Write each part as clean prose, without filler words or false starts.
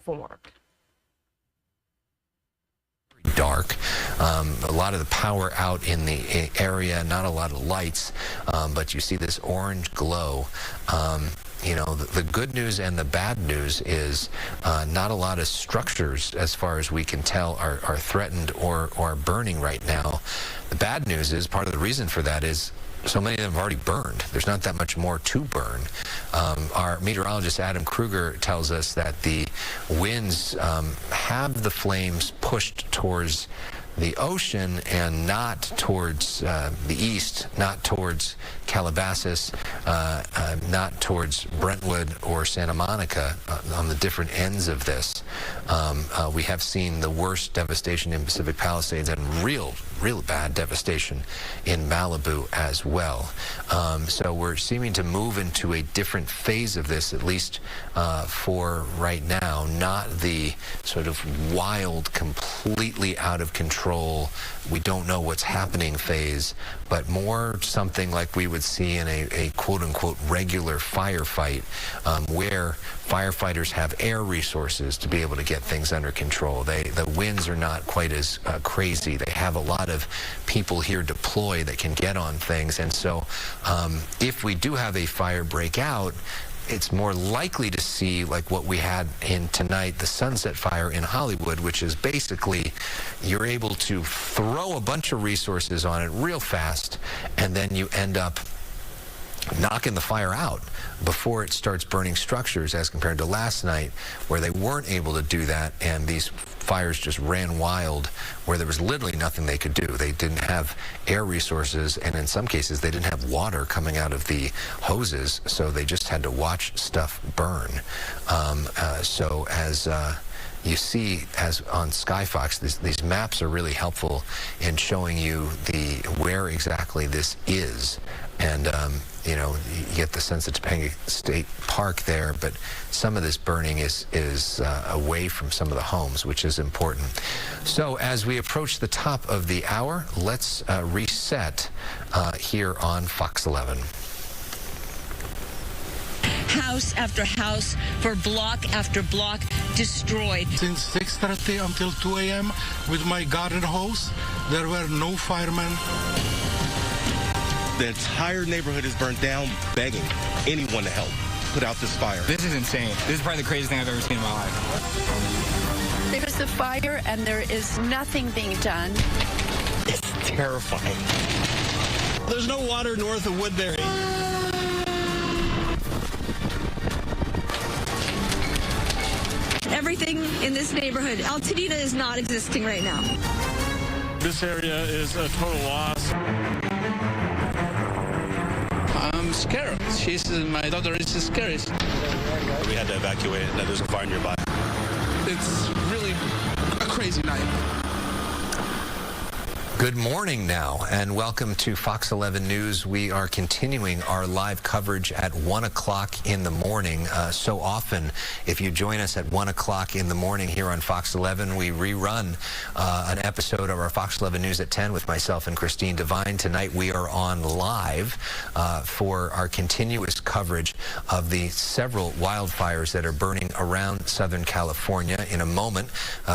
formed. Dark. A lot of the power out in the area, not a lot of lights, but you see this orange glow. You know, the good news and the bad news is not a lot of structures, as far as we can tell, are threatened or burning right now. The bad news is, part of the reason for that is so many of them have already burned. There's not that much more to burn. Our meteorologist, Adam Kruger, tells us that the winds have the flames pushed towards the ocean and not towards the east, not towards Calabasas, not towards Brentwood or Santa Monica, on the different ends of this. We have seen the worst devastation in Pacific Palisades and real bad devastation in Malibu as well. So we're seeming to move into a different phase of this, at least for right now, not the sort of wild, completely out of control, we don't know what's happening phase, but more something like we would see in a quote-unquote regular firefight, where firefighters have air resources to be able to get things under control. The winds are not quite as crazy. They have a lot of people here deployed that can get on things, and so if we do have a fire break out, it's more likely to see like what we had in tonight, the Sunset Fire in Hollywood, which is basically you're able to throw a bunch of resources on it real fast, and then you end up knocking the fire out before it starts burning structures, as compared to last night where they weren't able to do that, and these fires just ran wild where there was literally nothing they could do. They didn't have air resources, and in some cases they didn't have water coming out of the hoses, so they just had to watch stuff burn. So as you see, as on Skyfox, these maps are really helpful in showing you where exactly this is. And, you know, you get the sense of Topanga State Park there, but some of this burning is away from some of the homes, which is important. So as we approach the top of the hour, let's reset here on Fox 11. House after house, for block after block, destroyed. Since 6:30 until 2 a.m. with my garden hose, there were no firemen. The entire neighborhood is burned down, begging anyone to help put out this fire. This is insane. This is probably the craziest thing I've ever seen in my life. There's a fire and there is nothing being done. It's terrifying. There's no water north of Woodbury. Everything in this neighborhood, Altadena, is not existing right now. This area is a total loss. I'm scared. My daughter is scared. We had to evacuate, and there's a fire nearby. It's really a crazy night. Good morning now, and welcome to Fox 11 News. We are continuing our live coverage at 1 o'clock in the morning. So often, if you join us at 1 o'clock in the morning here on Fox 11, we rerun an episode of our Fox 11 News at 10 with myself and Christine Devine. Tonight we are on live for our continuous coverage of the several wildfires that are burning around Southern California. In a moment,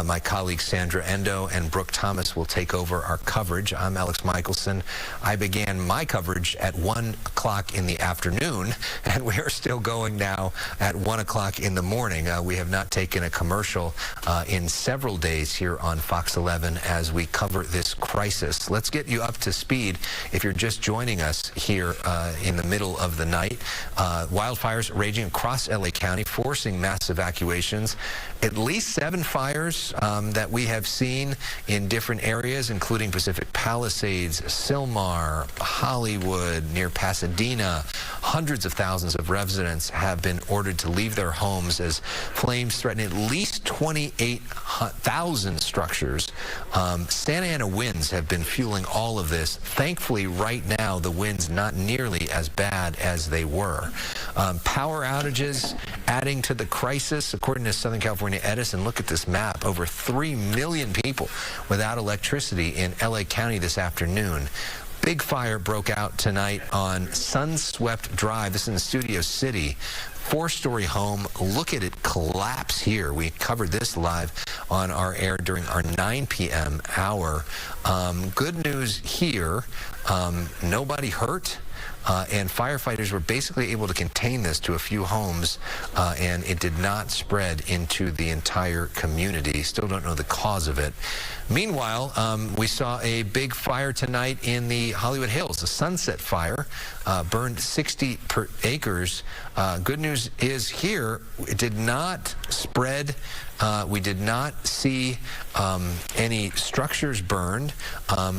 my colleagues Sandra Endo and Brooke Thomas will take over our coverage. I'm Alex Michelson. I began my coverage at 1 o'clock in the afternoon, and we are still going now at 1 o'clock in the morning. We have not taken a commercial in several days here on Fox 11 as we cover this crisis. Let's get you up to speed if you're just joining us here in the middle of the night. Wildfires raging across LA County, forcing mass evacuations. At least 7 fires that we have seen in different areas, including Pacific Palisades, Sylmar, Hollywood, near Pasadena. Hundreds of thousands of residents have been ordered to leave their homes as flames threaten at least 28,000 structures. Santa Ana winds have been fueling all of this. Thankfully, right now, the winds not nearly as bad as they were. Power outages adding to the crisis. According to Southern California Edison, look at this map. Over 3 million people without electricity in LA County this afternoon. Big fire broke out tonight on Sunswept Drive. This is in Studio City. 4-story home. Look at it collapse here. We covered this live on our air during our 9 p.m. hour. Good news here, nobody hurt. And firefighters were basically able to contain this to a few homes, and it did not spread into the entire community. Still don't know the cause of it. Meanwhile, we saw a big fire tonight in the Hollywood Hills. The Sunset Fire burned 60 acres. Good news is here, it did not spread. We did not see any structures burned,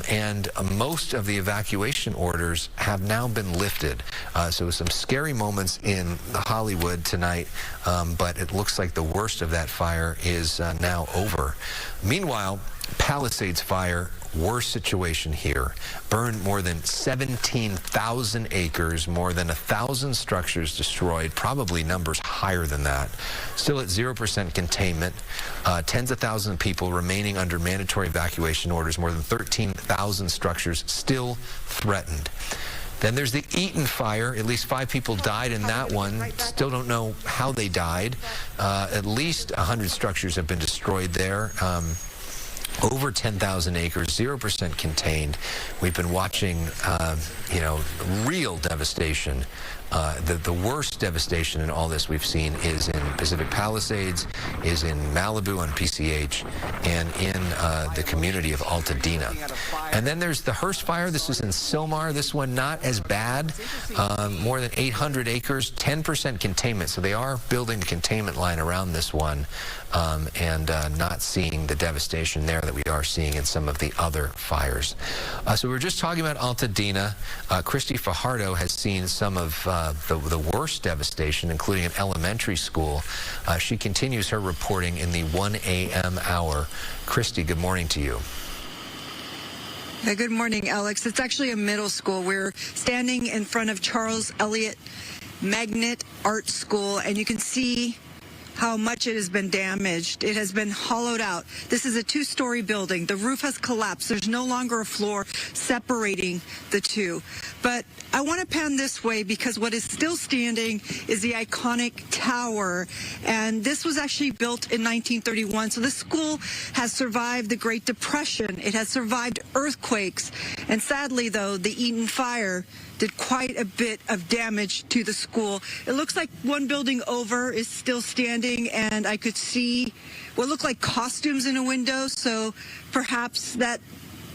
and most of the evacuation orders have now been lifted. So some scary moments in Hollywood tonight, but it looks like the worst of that fire is now over. Meanwhile, Palisades fire, worst situation here. Burned more than 17,000 acres, more than 1,000 structures destroyed, probably numbers higher than that. Still at 0% containment. Tens of thousands of people remaining under mandatory evacuation orders, more than 13,000 structures still threatened. Then there's the Eaton fire. At least 5 people died in that one. Still don't know how they died. At least 100 structures have been destroyed there. Over 10,000 acres, 0% contained. We've been watching, real devastation. The worst devastation in all this we've seen is in Pacific Palisades, is in Malibu on PCH, and in the community of Altadena. And then there's the Hurst fire. This is in Silmar. This one not as bad. More than 800 acres, 10% containment. So they are building a containment line around this one, and not seeing the devastation there that we are seeing in some of the other fires. So we were just talking about Altadena. Christy Fajardo has seen some of the worst devastation, including an elementary school. She continues her reporting in the 1 a.m. hour. Christy, good morning to you. Good morning, Alex. It's actually a middle school. We're standing in front of Charles Eliot Magnet Art School, and you can see how much it has been damaged. It has been hollowed out. This is a 2-story building. The roof has collapsed. There's no longer a floor separating the two. But I want to pan this way because what is still standing is the iconic tower. And this was actually built in 1931. So this school has survived the Great Depression. It has survived earthquakes. And sadly, though, the Eaton fire did quite a bit of damage to the school. It looks like one building over is still standing, and I could see what looked like costumes in a window, so perhaps that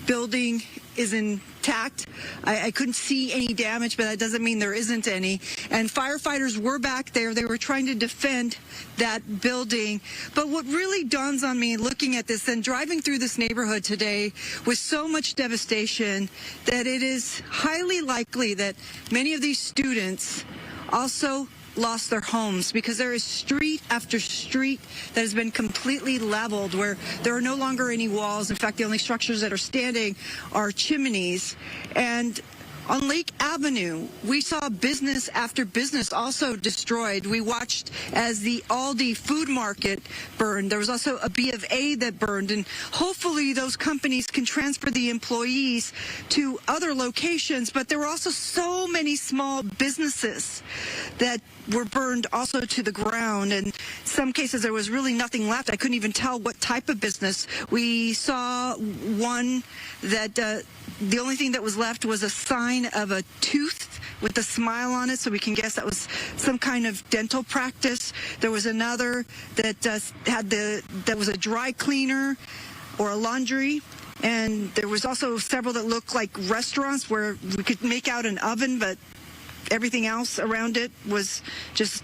building is intact. I couldn't see any damage, but that doesn't mean there isn't any. And firefighters were back there. They were trying to defend that building. But what really dawns on me looking at this and driving through this neighborhood today with so much devastation, that it is highly likely that many of these students also lost their homes, because there is street after street that has been completely leveled, where there are no longer any walls. In fact, the only structures that are standing are chimneys. And on Lake Avenue, we saw business after business also destroyed. We watched as the Aldi food market burned. There was also a B of A that burned, and hopefully those companies can transfer the employees to other locations. But there were also so many small businesses that were burned also to the ground. And in some cases, there was really nothing left. I couldn't even tell what type of business. We saw one that the only thing that was left was a sign of a tooth with a smile on it, so we can guess that was some kind of dental practice. There was another that that was a dry cleaner or a laundry. And there was also several that looked like restaurants where we could make out an oven, but everything else around it was just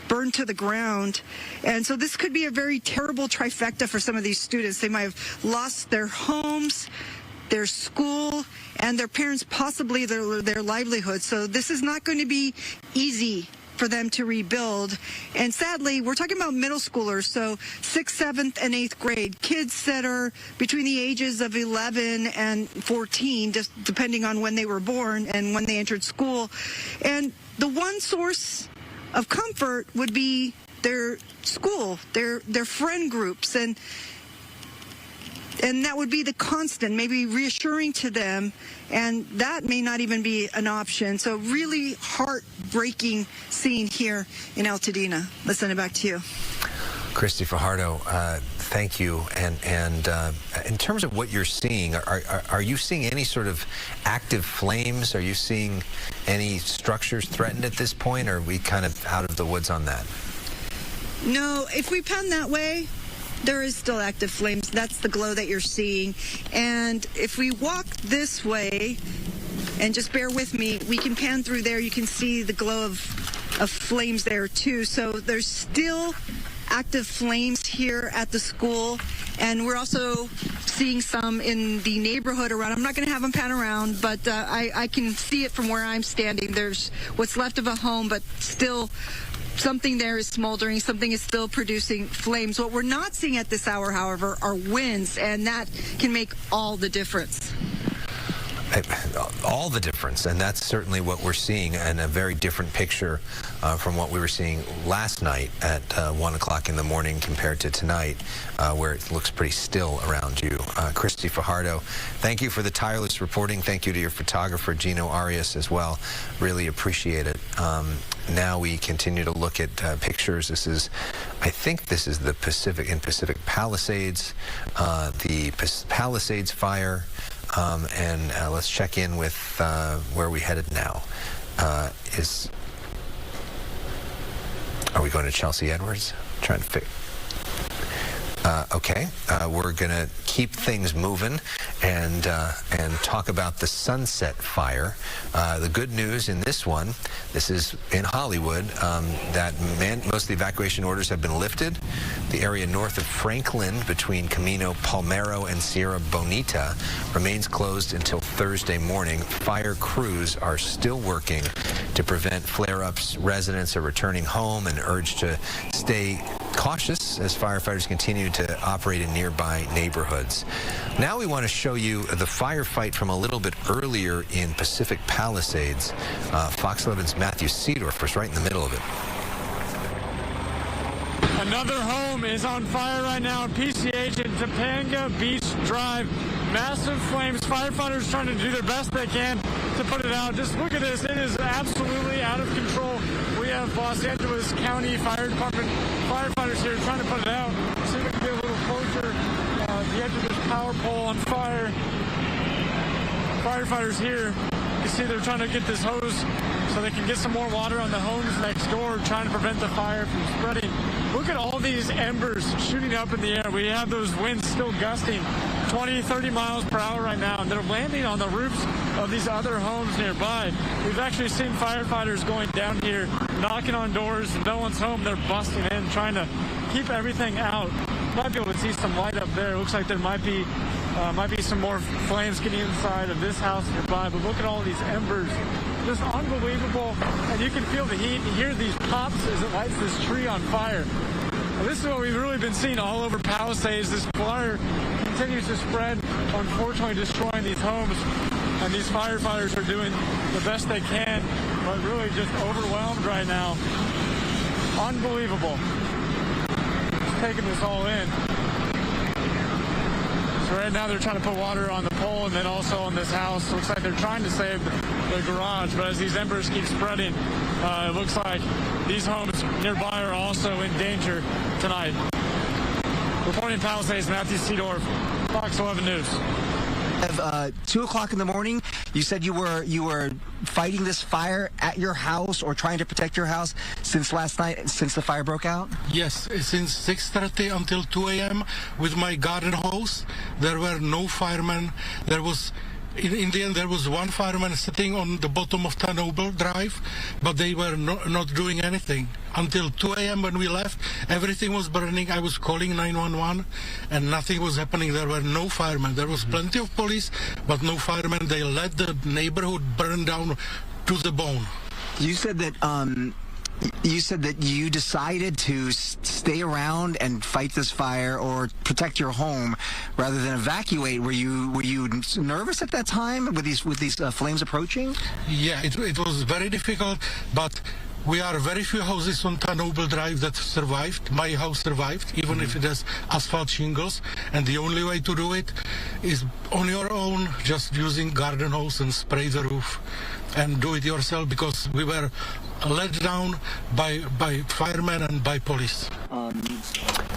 burned to the ground. And so this could be a very terrible trifecta for some of these students. They might have lost their homes, their school, and their parents, possibly their livelihood. So this is not going to be easy for them to rebuild. And sadly, we're talking about middle schoolers, so 6th, 7th, and 8th grade, kids that are between the ages of 11 and 14, just depending on when they were born and when they entered school. And the one source of comfort would be their school, their friend groups. And And that would be the constant, maybe reassuring to them, and that may not even be an option. So really heartbreaking scene here in Altadena. Let's send it back to you. Christy Fajardo, thank you. And in terms of what you're seeing, are you seeing any sort of active flames? Are you seeing any structures threatened at this point, or are we kind of out of the woods on that? No, if we pan that way, there is still active flames. That's the glow that you're seeing. And if we walk this way, and just bear with me, we can pan through there. You can see the glow of flames there too. So there's still active flames here at the school. And we're also seeing some in the neighborhood around. I'm not going to have them pan around, but I can see it from where I'm standing. There's what's left of a home, but still something there is smoldering. Something is still producing flames. What we're not seeing at this hour, however, are winds, and that can make all the difference. All the difference, and that's certainly what we're seeing, and a very different picture from what we were seeing last night at 1 o'clock in the morning compared to tonight, where it looks pretty still around you. Christy Fajardo, thank you for the tireless reporting. Thank you to your photographer, Gino Arias, as well. Really appreciate it. Now we continue to look at pictures. I think this is the Pacific Palisades, the Palisades fire. And let's check in with where we headed now. Are we going to Chelsea Edwards? Trying to figure. Okay, we're going to keep things moving and talk about the Sunset Fire. The good news in this one, this is in Hollywood, that most of the evacuation orders have been lifted. The area north of Franklin between Camino Palmero and Sierra Bonita remains closed until Thursday morning. Fire crews are still working to prevent flare-ups. Residents are returning home and urged to stay cautious as firefighters continue to operate in nearby neighborhoods. Now we want to show you the firefight from a little bit earlier in Pacific Palisades. Fox 11's Matthew Seedorf was right in the middle of it. Another home is on fire right now in PCH in Topanga Beach Drive. Massive flames. Firefighters trying to do their best they can to put it out. Just look at this. It is absolutely out of control. We have Los Angeles County Fire Department firefighters here trying to put it out. See if we can get a little closer. The edge of this power pole on fire. Firefighters here. You see they're trying to get this hose so they can get some more water on the homes next door, trying to prevent the fire from spreading. Look at all these embers shooting up in the air. We have those winds still gusting 20, 30 miles per hour right now, and they're landing on the roofs of these other homes nearby. We've actually seen firefighters going down here, knocking on doors. No one's home. They're busting in, trying to keep everything out. Might be able to see some light up there. It looks like there might be some more flames getting inside of this house nearby, but look at all these embers. Just unbelievable, and you can feel the heat. You hear these pops as it lights this tree on fire. Well, this is what we've really been seeing all over Palisades. This fire continues to spread, unfortunately destroying these homes, and these firefighters are doing the best they can, but really just overwhelmed right now. Unbelievable. Just taking this all in. So right now they're trying to put water on the pole and then also on this house. Looks like they're trying to save the garage, but as these embers keep spreading, it looks like these homes nearby are also in danger tonight. Reporting in Palisades, Matthew Seedorf, Fox 11 News. 2 o'clock in the morning, you said you were fighting this fire at your house or trying to protect your house since last night, since the fire broke out? Yes, since 6:30 until 2 a.m. with my garden hose. There were no firemen. There was, in the end, there was one fireman sitting on the bottom of Noble Drive, but they were not doing anything. Until 2 a.m. when we left, everything was burning. I was calling 911, and nothing was happening. There were no firemen. There was plenty of police, but no firemen. They let the neighborhood burn down to the bone. You said that you decided to stay around and fight this fire or protect your home rather than evacuate. Were you nervous at that time with these flames approaching? Yeah, it was very difficult, but we are very few houses on Noble Drive that survived. My house survived, even if it has asphalt shingles. and the only way to do it is on your own, just using garden hose and spray the roof and do it yourself, because we were let down by firemen and by police.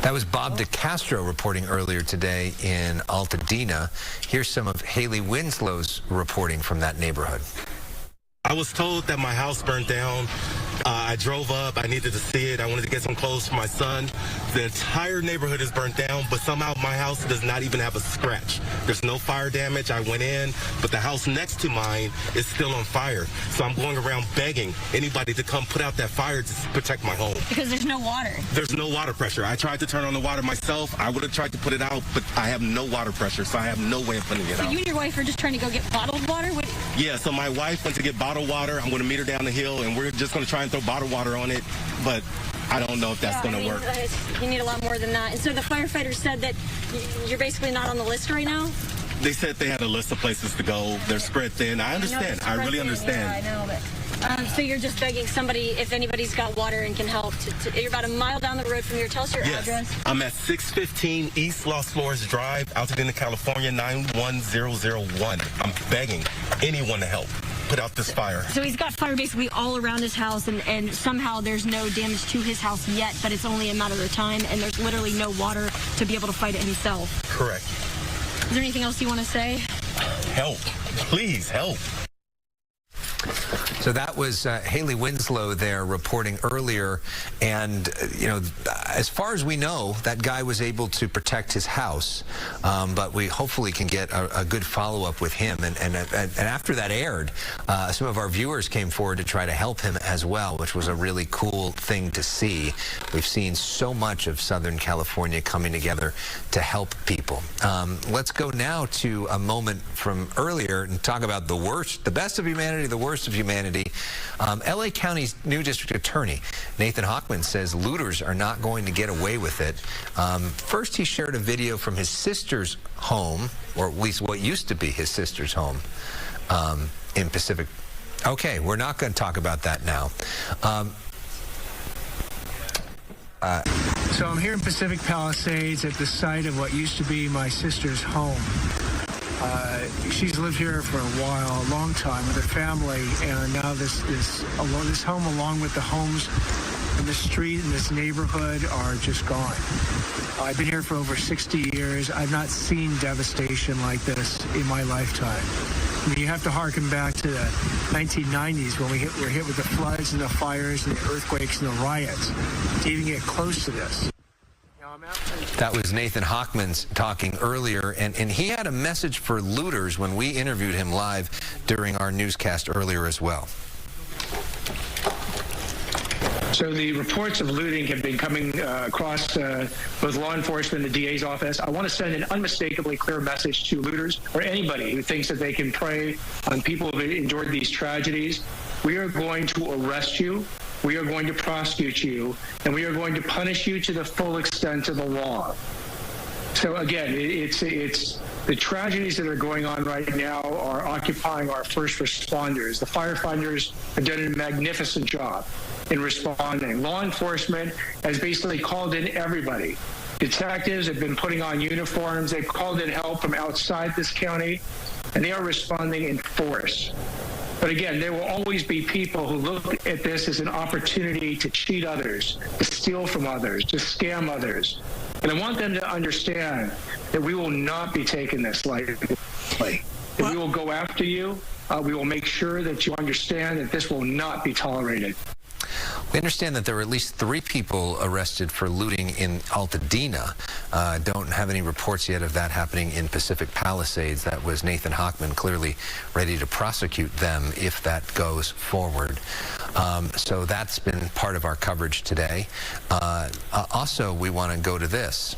That was Bob DeCastro reporting earlier today in Altadena. Here's some of Haley Winslow's reporting from that neighborhood. I was told that my house burned down. I drove up. I needed to see it. I wanted to get some clothes for my son. The entire neighborhood is burnt down, but somehow my house does not even have a scratch. There's no fire damage. I went in, but the house next to mine is still on fire. So I'm going around begging anybody to come put out that fire to protect my home. Because there's no water. There's no water pressure. I tried to turn on the water myself. I would have tried to put it out, but I have no water pressure, so I have no way of putting it out. So you and your wife are just trying to go get bottled water? Yeah, so my wife went to get bottled water. I'm going to meet her down the hill, and we're just going to try and throw bottled water on it, but I don't know if that's going to work. You need a lot more than that. And so the firefighters said that you're basically not on the list right now? They said they had a list of places to go. They're spread thin. I understand. I really understand. Yeah, I know, but so you're just begging somebody, if anybody's got water and can help. You're about a mile down the road from here. Tell us your address. I'm at 615 East Los Flores Drive, Altadena, California, 91001. I'm begging anyone to help put out this fire. So he's got fire basically all around his house, and somehow there's no damage to his house yet, but it's only a matter of time, and there's literally no water to be able to fight it himself. Correct. Is there anything else you want to say? Help. Please, help. So that was Haley Winslow there reporting earlier, and as far as we know, that guy was able to protect his house, but we hopefully can get a good follow-up with him. And after that aired, some of our viewers came forward to try to help him as well, which was a really cool thing to see. We've seen so much of Southern California coming together to help people. Let's go now to a moment from earlier and talk about the worst, the best of humanity, the worst of humanity. LA County's new district attorney, Nathan Hochman, says looters are not going to get away with it. First, he shared a video from his sister's home, or at least what used to be his sister's home in Pacific. Okay, we're not going to talk about that now. So I'm here in Pacific Palisades at the site of what used to be my sister's home. She's lived here for a while, a long time, with her family, and now this home, along with the homes in the street in this neighborhood, are just gone. I've been here for over 60 years. I've not seen devastation like this in my lifetime. I mean, you have to harken back to the 1990s when we were hit with the floods and the fires and the earthquakes and the riots to even get close to this. That was Nathan Hochman talking earlier, and he had a message for looters when we interviewed him live during our newscast earlier as well. So the reports of looting have been coming across both law enforcement and the DA's office. I want to send an unmistakably clear message to looters or anybody who thinks that they can prey on people who have endured these tragedies. We are going to arrest you. We are going to prosecute you, and we are going to punish you to the full extent of the law. So again, it's the tragedies that are going on right now are occupying our first responders. The firefighters have done a magnificent job in responding. Law enforcement has basically called in everybody. Detectives have been putting on uniforms. They've called in help from outside this county, and they are responding in force. But again, there will always be people who look at this as an opportunity to cheat others, to steal from others, to scam others. And I want them to understand that we will not be taking this lightly. That we will go after you. We will make sure that you understand that this will not be tolerated. We understand that there were at least 3 people arrested for looting in Altadena. Don't have any reports yet of that happening in Pacific Palisades. That was Nathan Hochman, clearly ready to prosecute them if that goes forward. So that's been part of our coverage today. Also, we want to go to this.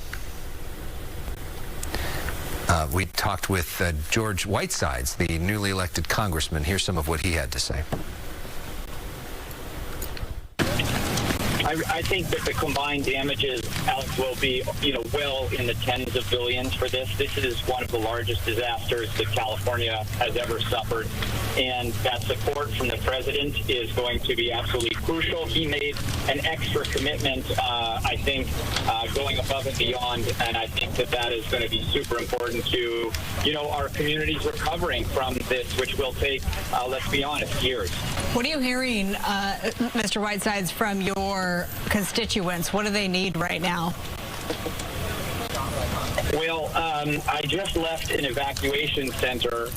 We talked with George Whitesides, the newly elected congressman. Here's some of what he had to say. I think that the combined damages Alex, will be, well in the tens of billions for this. This is one of the largest disasters that California has ever suffered. And that support from the president is going to be absolutely crucial. He made an extra commitment, I think, going above and beyond. And I think that is going to be super important to, our communities recovering from this, which will take, let's be honest, years. What are you hearing, Mr. Whitesides, from your constituents? What do they need right now? Well, I just left an evacuation center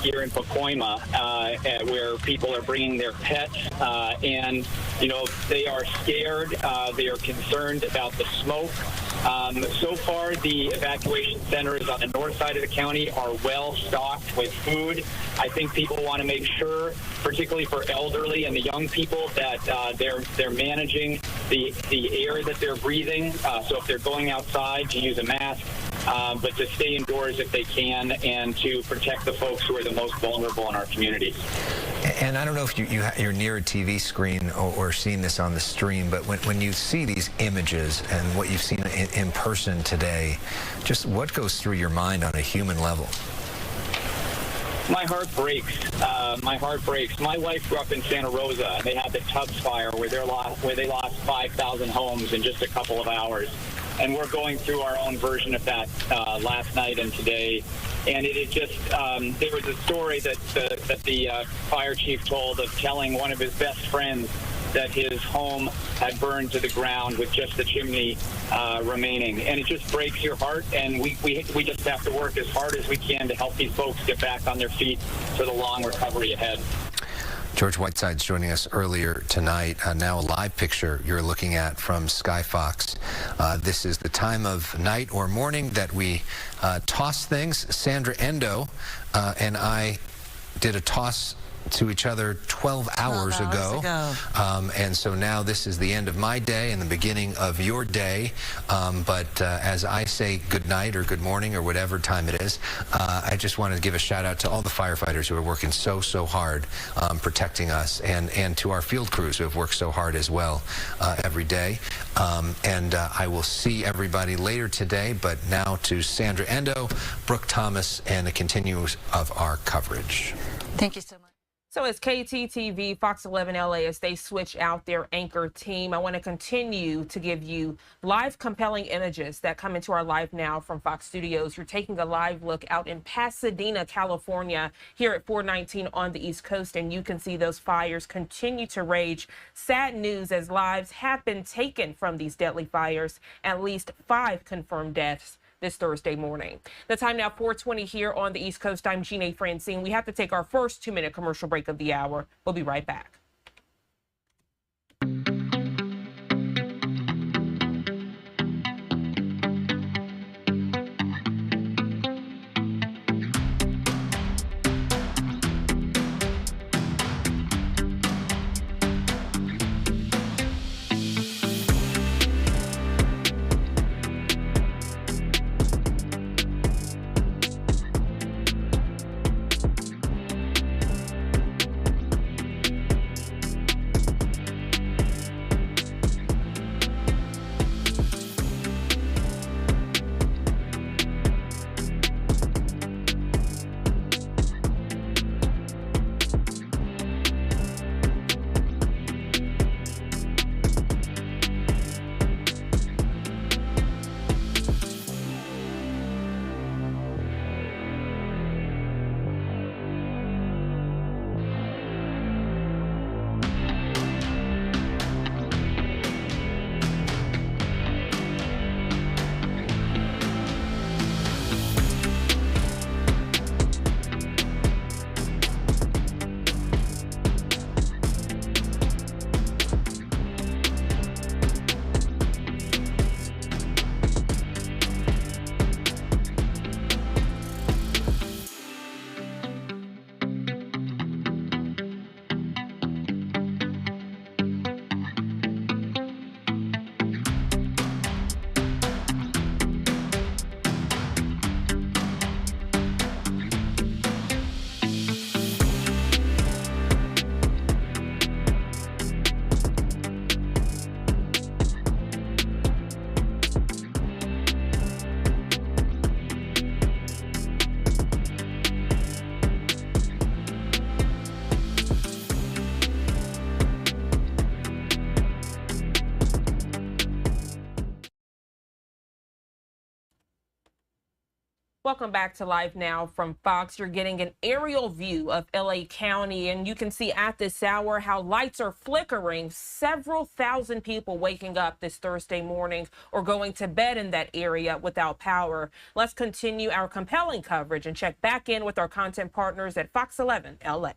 here in Pacoima where people are bringing their pets and, they are scared. They are concerned about the smoke. So far, the evacuation centers on the north side of the county are well stocked with food. I think people want to make sure, particularly for elderly and the young people, that they're managing the air that they're breathing. So if they're going outside, to use a mask. But to stay indoors if they can, and to protect the folks who are the most vulnerable in our communities. And I don't know if you're near a TV screen or seeing this on the stream, but when you see these images and what you've seen in person today, just what goes through your mind on a human level? My heart breaks. My heart breaks. My wife grew up in Santa Rosa, and they had the Tubbs fire where they lost 5,000 homes in just a couple of hours. And we're going through our own version of that last night and today. And it is just, there was a story that the fire chief told of telling one of his best friends that his home had burned to the ground with just the chimney remaining. And it just breaks your heart. And we just have to work as hard as we can to help these folks get back on their feet for the long recovery ahead. George Whitesides joining us earlier tonight. Now a live picture you're looking at from Skyfox. This is the time of night or morning that we toss things. Sandra Endo and I did a toss to each other 12 hours ago. And so now this is the end of my day and the beginning of your day. But as I say good night or good morning or whatever time it is, I just want to give a shout out to all the firefighters who are working so hard protecting us, and to our field crews who have worked so hard as well every day. And I will see everybody later today, but now to Sandra Endo, Brooke Thomas, and the continuance of our coverage. Thank you so much. So as KTTV, Fox 11 LA, as they switch out their anchor team, I want to continue to give you live compelling images that come into our Live Now from Fox Studios. You're taking a live look out in Pasadena, California, here at 419 on the East Coast, and you can see those fires continue to rage. Sad news as lives have been taken from these deadly fires. At least 5 confirmed deaths this Thursday morning. The time now 4:20 here on the East Coast. I'm Jeanne Francine. We have to take our first 2-minute commercial break of the hour. We'll be right back. Welcome back to Live Now from Fox. You're getting an aerial view of LA County, and you can see at this hour how lights are flickering. Several thousand people waking up this Thursday morning or going to bed in that area without power. Let's continue our compelling coverage and check back in with our content partners at Fox 11 LA.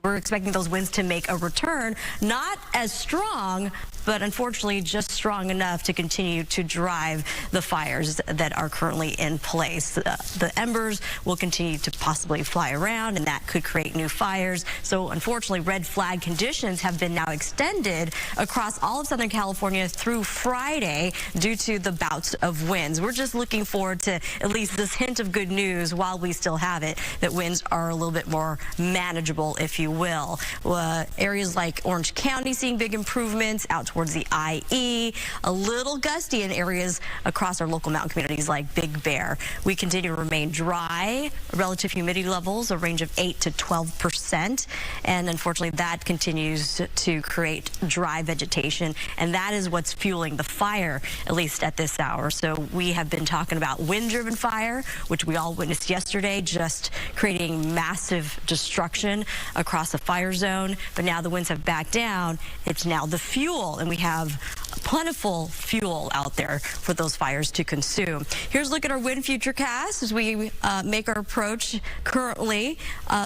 We're expecting those winds to make a return, not as strong, but unfortunately just strong enough to continue to drive the fires that are currently in place. The embers will continue to possibly fly around, and that could create new fires. So unfortunately, red flag conditions have been now extended across all of Southern California through Friday due to the bouts of winds. We're just looking forward to at least this hint of good news while we still have it, that winds are a little bit more manageable, if you will. Areas like Orange County seeing big improvements out towards the IE, a little gusty in areas across our local mountain communities like Big Bear. We continue to remain dry, relative humidity levels a range of 8 to 12%, and unfortunately that continues to create dry vegetation, and that is what's fueling the fire, at least at this hour. So we have been talking about wind-driven fire, which we all witnessed yesterday, just creating massive destruction across the fire zone, but now the winds have backed down. It's now the fuel, and we have plentiful fuel out there for those fires to consume. Here's a look at our wind futurecast as we make our approach. Currently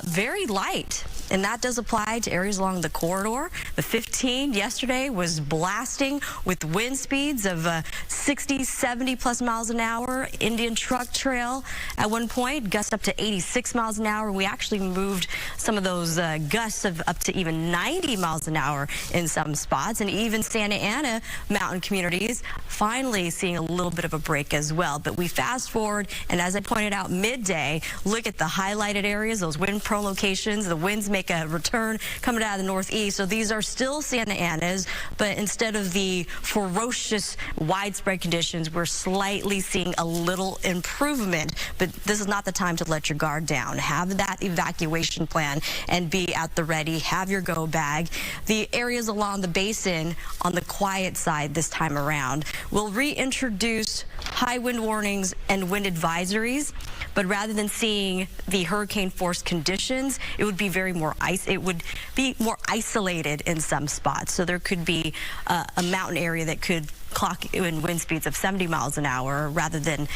very light, and that does apply to areas along the corridor. The 15 yesterday was blasting with wind speeds of 60, 70 plus miles an hour. Indian Truck Trail at one point gust up to 86 miles an hour. We actually moved some of those gusts of up to even 90 miles an hour in some spots, and even Santa Ana mountain communities finally seeing a little bit of a break as well. But we fast forward, and as I pointed out midday, look at the highlighted areas, those wind prone locations. The winds make a return coming out of the northeast. So these are still Santa Anas, but instead of the ferocious widespread conditions, we're slightly seeing a little improvement. But this is not the time to let your guard down. Have that evacuation plan and be at the ready. Have your go bag. The areas along the basin on the quiet side this time around will reintroduce high wind warnings and wind advisories, but rather than seeing the hurricane force conditions, it would be more isolated in some spots. So there could be a mountain area that could clock in wind speeds of 70 miles an hour rather than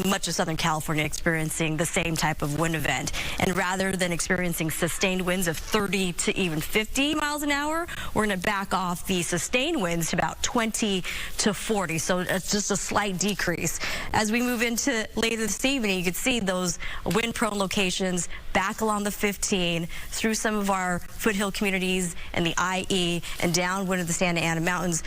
much of Southern California experiencing the same type of wind event. And rather than experiencing sustained winds of 30 to even 50 miles an hour, we're going to back off the sustained winds to about 20 to 40. So it's just a slight decrease. As we move into later this evening, you can see those wind-prone locations back along the 15 through some of our foothill communities and the IE and downwind of the Santa Ana Mountains.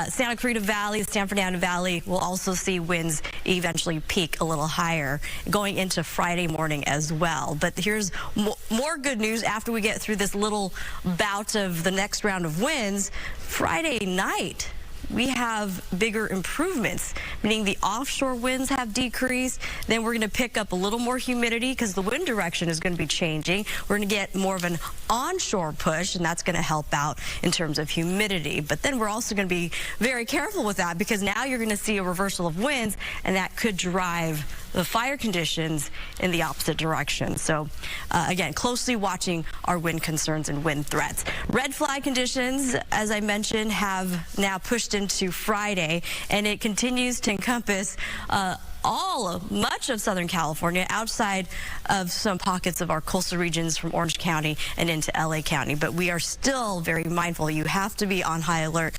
Santa Clarita Valley, the San Fernando Valley will also see winds eventually peak a little higher going into Friday morning as well. But here's more good news after we get through this little bout of the next round of winds. Friday night, we have bigger improvements, meaning the offshore winds have decreased. Then we're going to pick up a little more humidity because the wind direction is going to be changing. We're going to get more of an onshore push, and that's going to help out in terms of humidity. But then we're also going to be very careful with that because now you're going to see a reversal of winds, and that could drive the fire conditions in the opposite direction. So again, closely watching our wind concerns and wind threats. Red flag conditions, as I mentioned, have now pushed into Friday, and it continues to encompass much of Southern California outside of some pockets of our coastal regions from Orange County and into LA County. But we are still very mindful. You have to be on high alert,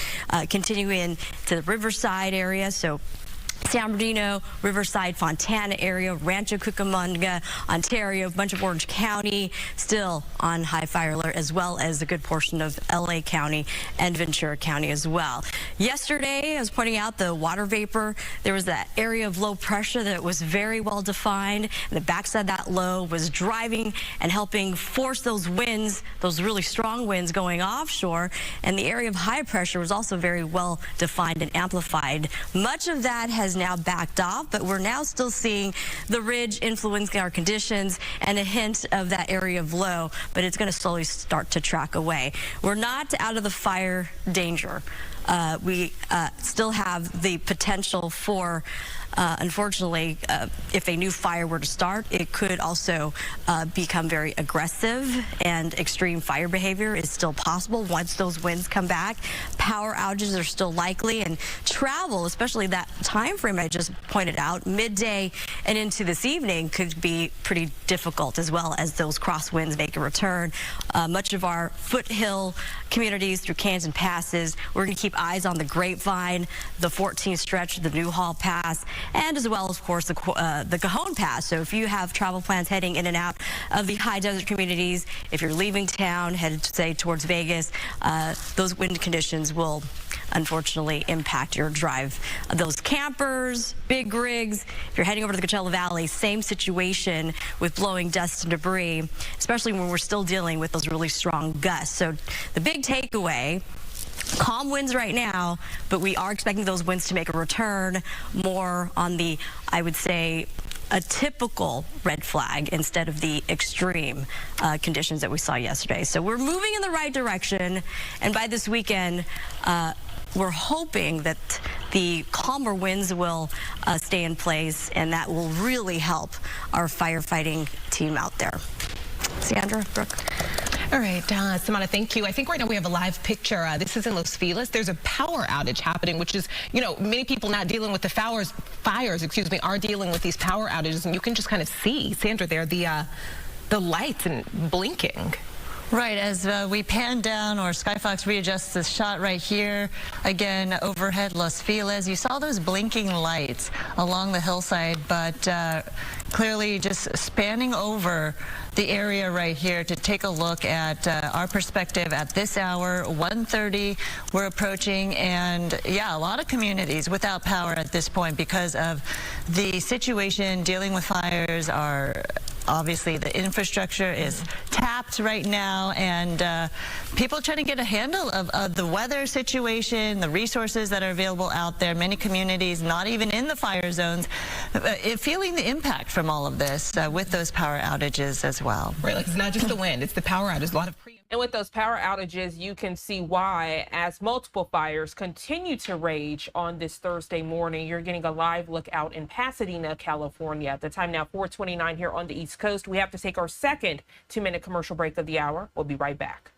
continuing to the Riverside area. So San Bernardino, Riverside, Fontana area, Rancho Cucamonga, Ontario, a bunch of Orange County still on high fire alert, as well as a good portion of LA County and Ventura County as well. Yesterday, I was pointing out the water vapor. There was that area of low pressure that was very well defined. And the backside of that low was driving and helping force those winds, those really strong winds going offshore. And the area of high pressure was also very well defined and amplified. Much of that has now backed off, but we're now still seeing the ridge influencing our conditions and a hint of that area of low, but it's going to slowly start to track away. We're not out of the fire danger we still have the potential for, unfortunately, if a new fire were to start, it could also become very aggressive, and extreme fire behavior is still possible once those winds come back. Power outages are still likely, and travel, especially that time frame I just pointed out, midday and into this evening, could be pretty difficult, as well as those crosswinds make a return. Much of our foothill communities through canyons and passes, we're going to keep eyes on the Grapevine, the 14th stretch of the Newhall Pass, and as well, of course, the Cajon Pass. So if you have travel plans heading in and out of the high desert communities, if you're leaving town, headed, say, towards Vegas, those wind conditions will unfortunately impact your drive. Those campers, big rigs, if you're heading over to the Coachella Valley, same situation with blowing dust and debris, especially when we're still dealing with those really strong gusts. So the big takeaway, calm winds right now, but we are expecting those winds to make a return more on the, I would say, a typical red flag instead of the extreme conditions that we saw yesterday. So we're moving in the right direction, and by this weekend, we're hoping that the calmer winds will stay in place, and that will really help our firefighting team out there. Sandra, Brooke. All right, Samana, thank you. I think right now we have a live picture. This is in Los Feliz. There's a power outage happening, which is, you know, many people not dealing with the fires, are dealing with these power outages, and you can just kind of see, Sandra, there, the lights and blinking. Right, as we pan down, or Skyfox readjusts this shot right here, again, overhead Los Feliz, you saw those blinking lights along the hillside, but clearly just spanning over the area right here to take a look at our perspective at this hour, 1:30, we're approaching, and yeah, a lot of communities without power at this point because of the situation dealing with fires. Are obviously the infrastructure is tapped right now, and people trying to get a handle of the weather situation, the resources that are available out there. Many communities not even in the fire zones feeling the impact from all of this with those power outages as well. Right, like it's not just the wind, it's the power outage. A lot of And with those power outages, you can see why, as multiple fires continue to rage on this Thursday morning. You're getting a live look out in Pasadena, California. The time now 4:29 here on the East Coast. We have to take our second 2-minute commercial break of the hour. We'll be right back.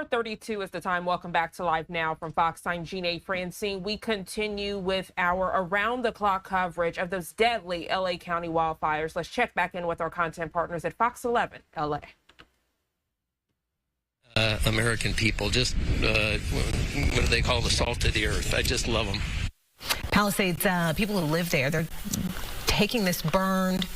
.32 is the time. Welcome back to Live Now from Fox. I'm Gina Francine. We continue with our around-the-clock coverage of those deadly LA County wildfires. Let's check back in with our content partners at Fox 11 LA. American people. Just what do they call the salt of the earth? I just love them. Palisades, people who live there, they're taking this burned,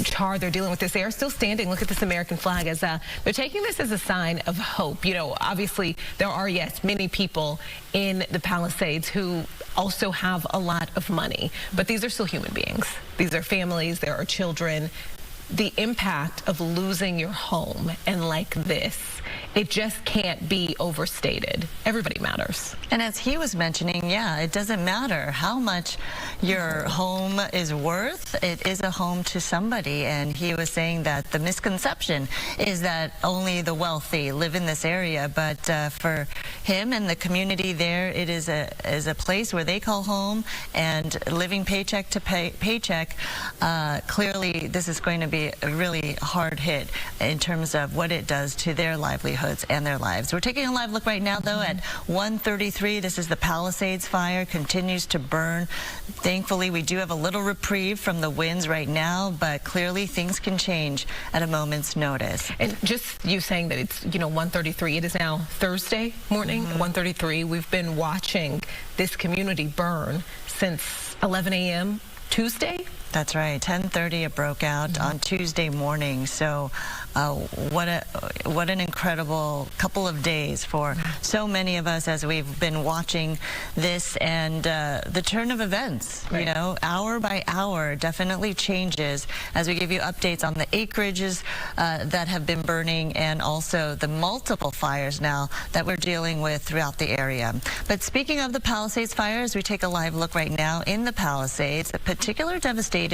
char. They're dealing with this. They are still standing. Look at this American flag. As they're taking this as a sign of hope. Obviously there are, yes, many people in the Palisades who also have a lot of money, but these are still human beings. These are families. There are children. The impact of losing your home and like this, it just can't be overstated. Everybody matters. And as he was mentioning, yeah, it doesn't matter how much your home is worth. It is a home to somebody. And he was saying that the misconception is that only the wealthy live in this area. But for him and the community there, it is a place where they call home, and living paycheck to paycheck. Clearly, this is going to be a really hard hit in terms of what it does to their livelihoods and their lives. We're taking a live look right now, though, at 1:33. This is the Palisades fire, continues to burn. Thankfully, we do have a little reprieve from the winds right now, but clearly things can change at a moment's notice. And just you saying that it's, 1:33, it is now Thursday morning, 1:33. We've been watching this community burn since 11 a.m. Tuesday. That's right. 10:30 it broke out on Tuesday morning. So what an incredible couple of days for so many of us as we've been watching this, and the turn of events, hour by hour definitely changes as we give you updates on the acreages that have been burning, and also the multiple fires now that we're dealing with throughout the area. But speaking of the Palisades fires, we take a live look right now in the Palisades. A particular devastating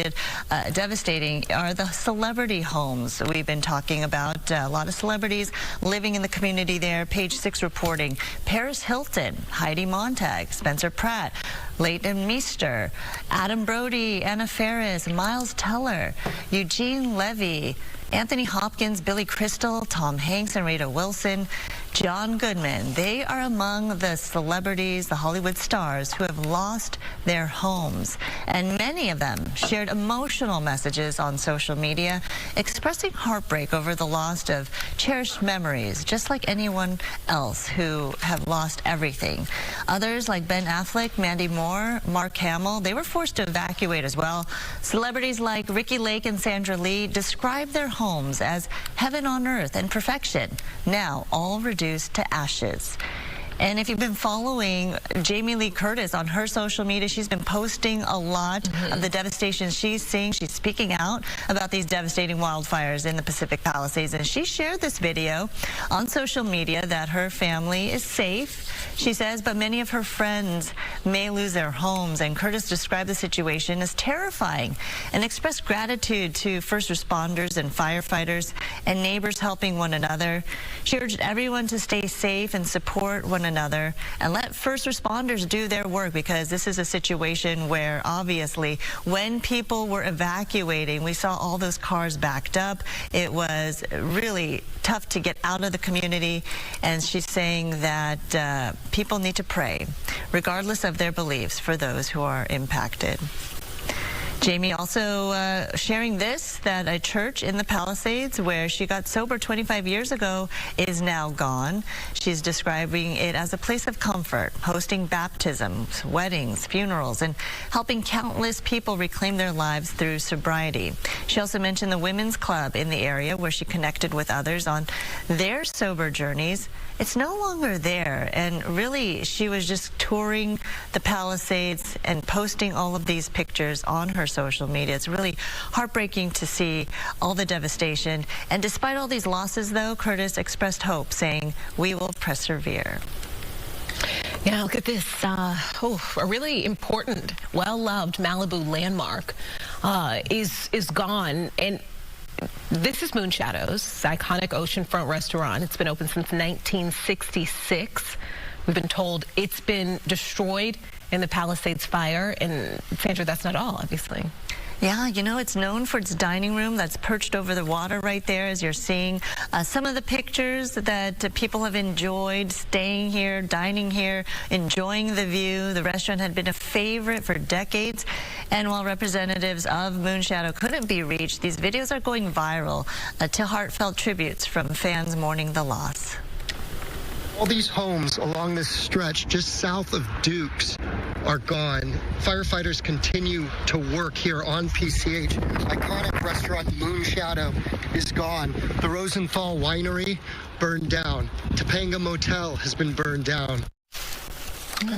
are the celebrity homes we've been talking about. A lot of celebrities living in the community there. Page 6 reporting Paris Hilton, Heidi Montag, Spencer Pratt, Leighton Meester, Adam Brody, Anna Faris, Miles Teller, Eugene Levy, Anthony Hopkins, Billy Crystal, Tom Hanks, and Rita Wilson, John Goodman. They are among the celebrities, the Hollywood stars, who have lost their homes. And many of them shared emotional messages on social media, expressing heartbreak over the loss of cherished memories, just like anyone else who have lost everything. Others, like Ben Affleck, Mandy Moore, Mark Hamill, they were forced to evacuate as well. Celebrities like Ricky Lake and Sandra Lee described their homes as heaven on earth and perfection, now all reduced to ashes. And if you've been following Jamie Lee Curtis on her social media, she's been posting a lot of the devastation she's seeing. She's speaking out about these devastating wildfires in the Pacific Palisades. And she shared this video on social media that her family is safe, she says, but many of her friends may lose their homes. And Curtis described the situation as terrifying and expressed gratitude to first responders and firefighters and neighbors helping one another. She urged everyone to stay safe and support one another and let first responders do their work, because this is a situation where obviously when people were evacuating, we saw all those cars backed up. It was really tough to get out of the community, and she's saying that people need to pray regardless of their beliefs for those who are impacted. Jamie also sharing this, that a church in the Palisades where she got sober 25 years ago is now gone. She's describing it as a place of comfort, hosting baptisms, weddings, funerals, and helping countless people reclaim their lives through sobriety. She also mentioned the women's club in the area where she connected with others on their sober journeys. It's no longer there, and really she was just touring the Palisades and posting all of these pictures on her social media. It's really heartbreaking to see all the devastation. And despite all these losses, though, Curtis expressed hope, saying, "We will persevere." Yeah, look at this. A really important, well-loved Malibu landmark is gone. And this is Moonshadow's iconic oceanfront restaurant. It's been open since 1966. We've been told it's been destroyed in the Palisades fire. And Sandra, that's not all, obviously. Yeah, it's known for its dining room that's perched over the water right there, as you're seeing some of the pictures that people have enjoyed staying here, dining here, enjoying the view. The restaurant had been a favorite for decades. And while representatives of Moonshadow couldn't be reached, these videos are going viral to heartfelt tributes from fans mourning the loss. All these homes along this stretch just south of Dukes are gone. Firefighters continue to work here on PCH. Iconic restaurant Moon Shadow is gone. The Rosenthal Winery burned down. Topanga Motel has been burned down.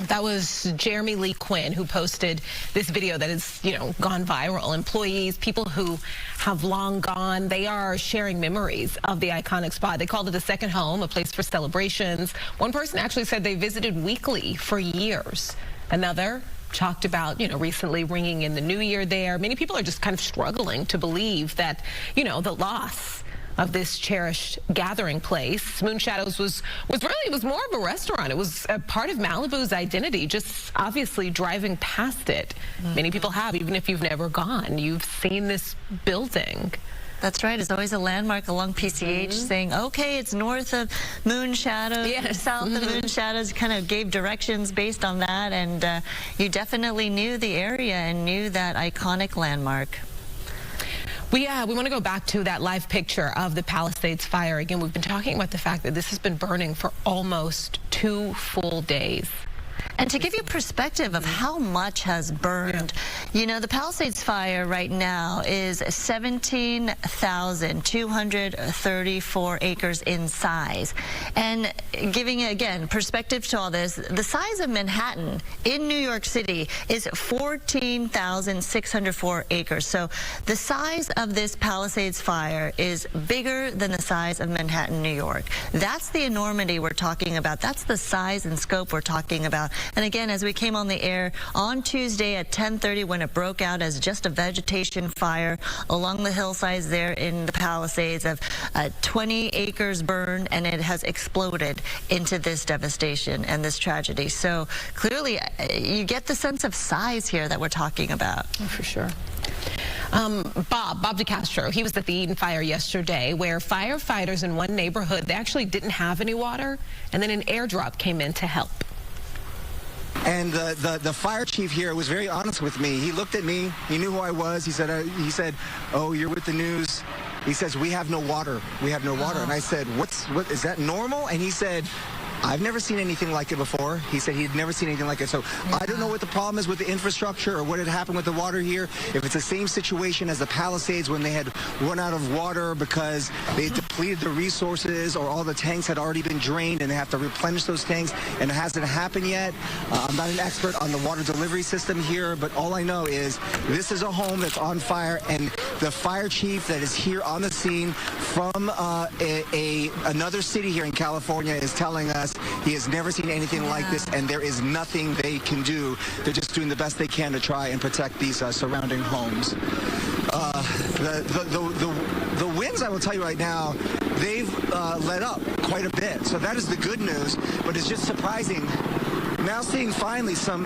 That was Jeremy Lee Quinn who posted this video that has, gone viral. Employees, people who have long gone, they are sharing memories of the iconic spot. They called it a second home, a place for celebrations. One person actually said they visited weekly for years. Another talked about, recently ringing in the new year there. Many people are just kind of struggling to believe that, the loss of this cherished gathering place. Moon Shadows was more of a restaurant. It was a part of Malibu's identity, just obviously driving past it. Many people have, even if you've never gone. You've seen this building. That's right. It's always a landmark along PCH saying, okay, it's north of Moon Shadows, south of Moon Shadows. Kind of gave directions based on that, and you definitely knew the area and knew that iconic landmark. We want to go back to that live picture of the Palisades fire. Again, we've been talking about the fact that this has been burning for almost 2 full days. And to give you perspective of how much has burned, the Palisades fire right now is 17,234 acres in size. And giving, again, perspective to all this, the size of Manhattan in New York City is 14,604 acres. So the size of this Palisades fire is bigger than the size of Manhattan, New York. That's the enormity we're talking about. That's the size and scope we're talking about. And again, as we came on the air on Tuesday at 10:30 when it broke out as just a vegetation fire along the hillsides there in the Palisades of 20 acres burned, and it has exploded into this devastation and this tragedy. So clearly you get the sense of size here that we're talking about. Oh, for sure. Bob DeCastro, he was at the Eaton fire yesterday where firefighters in one neighborhood, they actually didn't have any water, and then an airdrop came in to help. And the fire chief here was very honest with me. He looked at me. He knew who I was. He said, "Oh, you're with the news." He says, "We have no water. We have no water." And I said, "What is that normal?" And he said, "I've never seen anything like it before." He said he'd never seen anything like it. So I don't know what the problem is with the infrastructure or what had happened with the water here. If it's the same situation as the Palisades when they had run out of water because they depleted the resources or all the tanks had already been drained and they have to replenish those tanks and it hasn't happened yet. I'm not an expert on the water delivery system here, but all I know is this is a home that's on fire, and the fire chief that is here on the scene from another city here in California is telling us he has never seen anything like this, and there is nothing they can do. They're just doing the best they can to try and protect these surrounding homes. The winds, I will tell you right now, they've let up quite a bit. So that is the good news, but it's just surprising. Now seeing finally some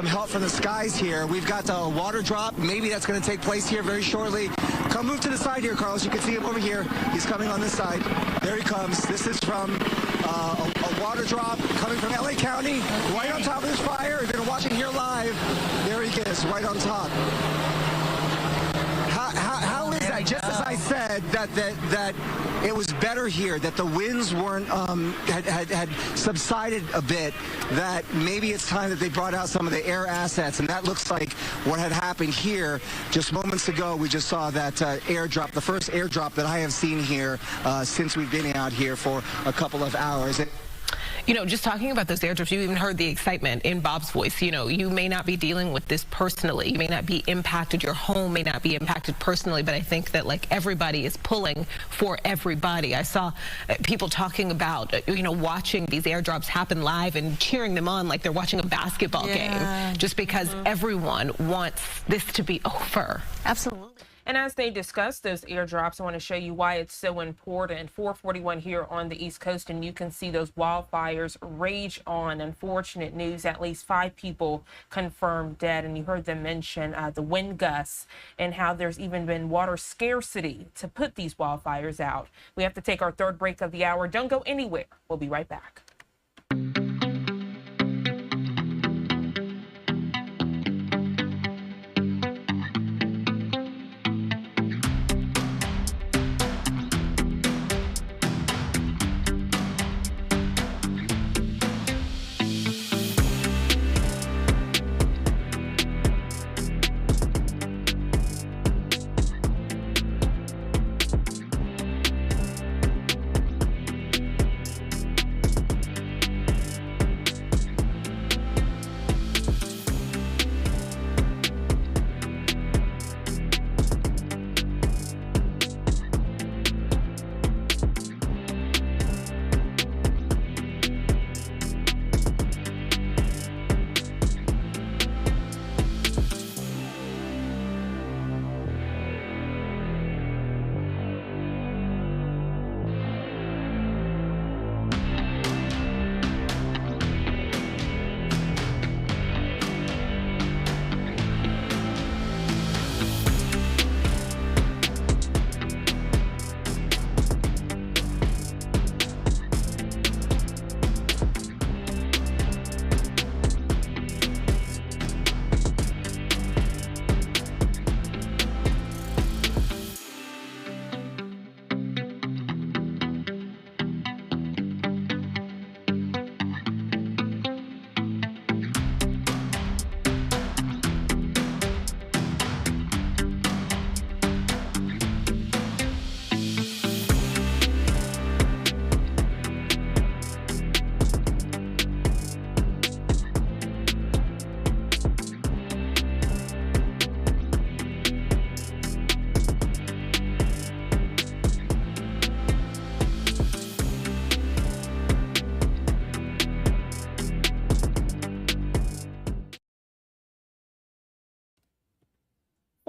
help from the skies here. We've got a water drop. Maybe that's going to take place here very shortly. Come move to the side here, Carlos. You can see him over here. He's coming on this side. There he comes. This is from a water drop coming from LA County, right on top of this fire. If you're watching here live, there he is, right on top. How is that? Just as I said that it was better here, that the winds weren't had subsided a bit, that maybe it's time that they brought out some of the air assets, and that looks like what had happened here just moments ago. We just saw that airdrop, the first airdrop that I have seen here since we've been out here for a couple of hours. Just talking about those airdrops, you even heard the excitement in Bob's voice. You may not be dealing with this personally. You may not be impacted. Your home may not be impacted personally, but I think that everybody is pulling for everybody. I saw people talking about, watching these airdrops happen live and cheering them on like they're watching a basketball game, just because everyone wants this to be over. Absolutely. And as they discuss those airdrops, I want to show you why it's so important. 441 here on the East Coast, and you can see those wildfires rage on. Unfortunate news, at least 5 people confirmed dead. And you heard them mention the wind gusts and how there's even been water scarcity to put these wildfires out. We have to take our third break of the hour. Don't go anywhere. We'll be right back.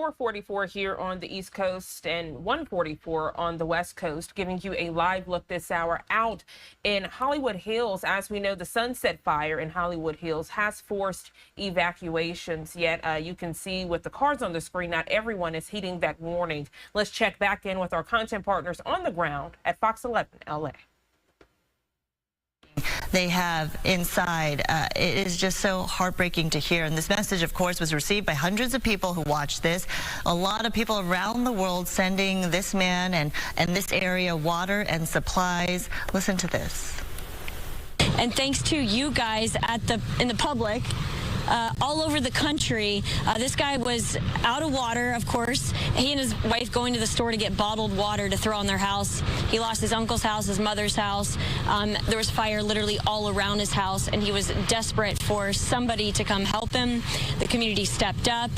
444 here on the East Coast and 144 on the West Coast, giving you a live look this hour out in Hollywood Hills. As we know, the Sunset Fire in Hollywood Hills has forced evacuations, yet you can see with the cards on the screen, not everyone is heeding that warning. Let's check back in with our content partners on the ground at Fox 11 LA. They have inside. It is just so heartbreaking to hear. And this message, of course, was received by hundreds of people who watched this. A lot of people around the world sending this man and this area water and supplies. Listen to this. And thanks to you guys in the public, all over the country. This guy was out of water, of course. He and his wife going to the store to get bottled water to throw on their house. He lost his uncle's house, his mother's house. There was fire literally all around his house, and he was desperate for somebody to come help him. The community stepped up,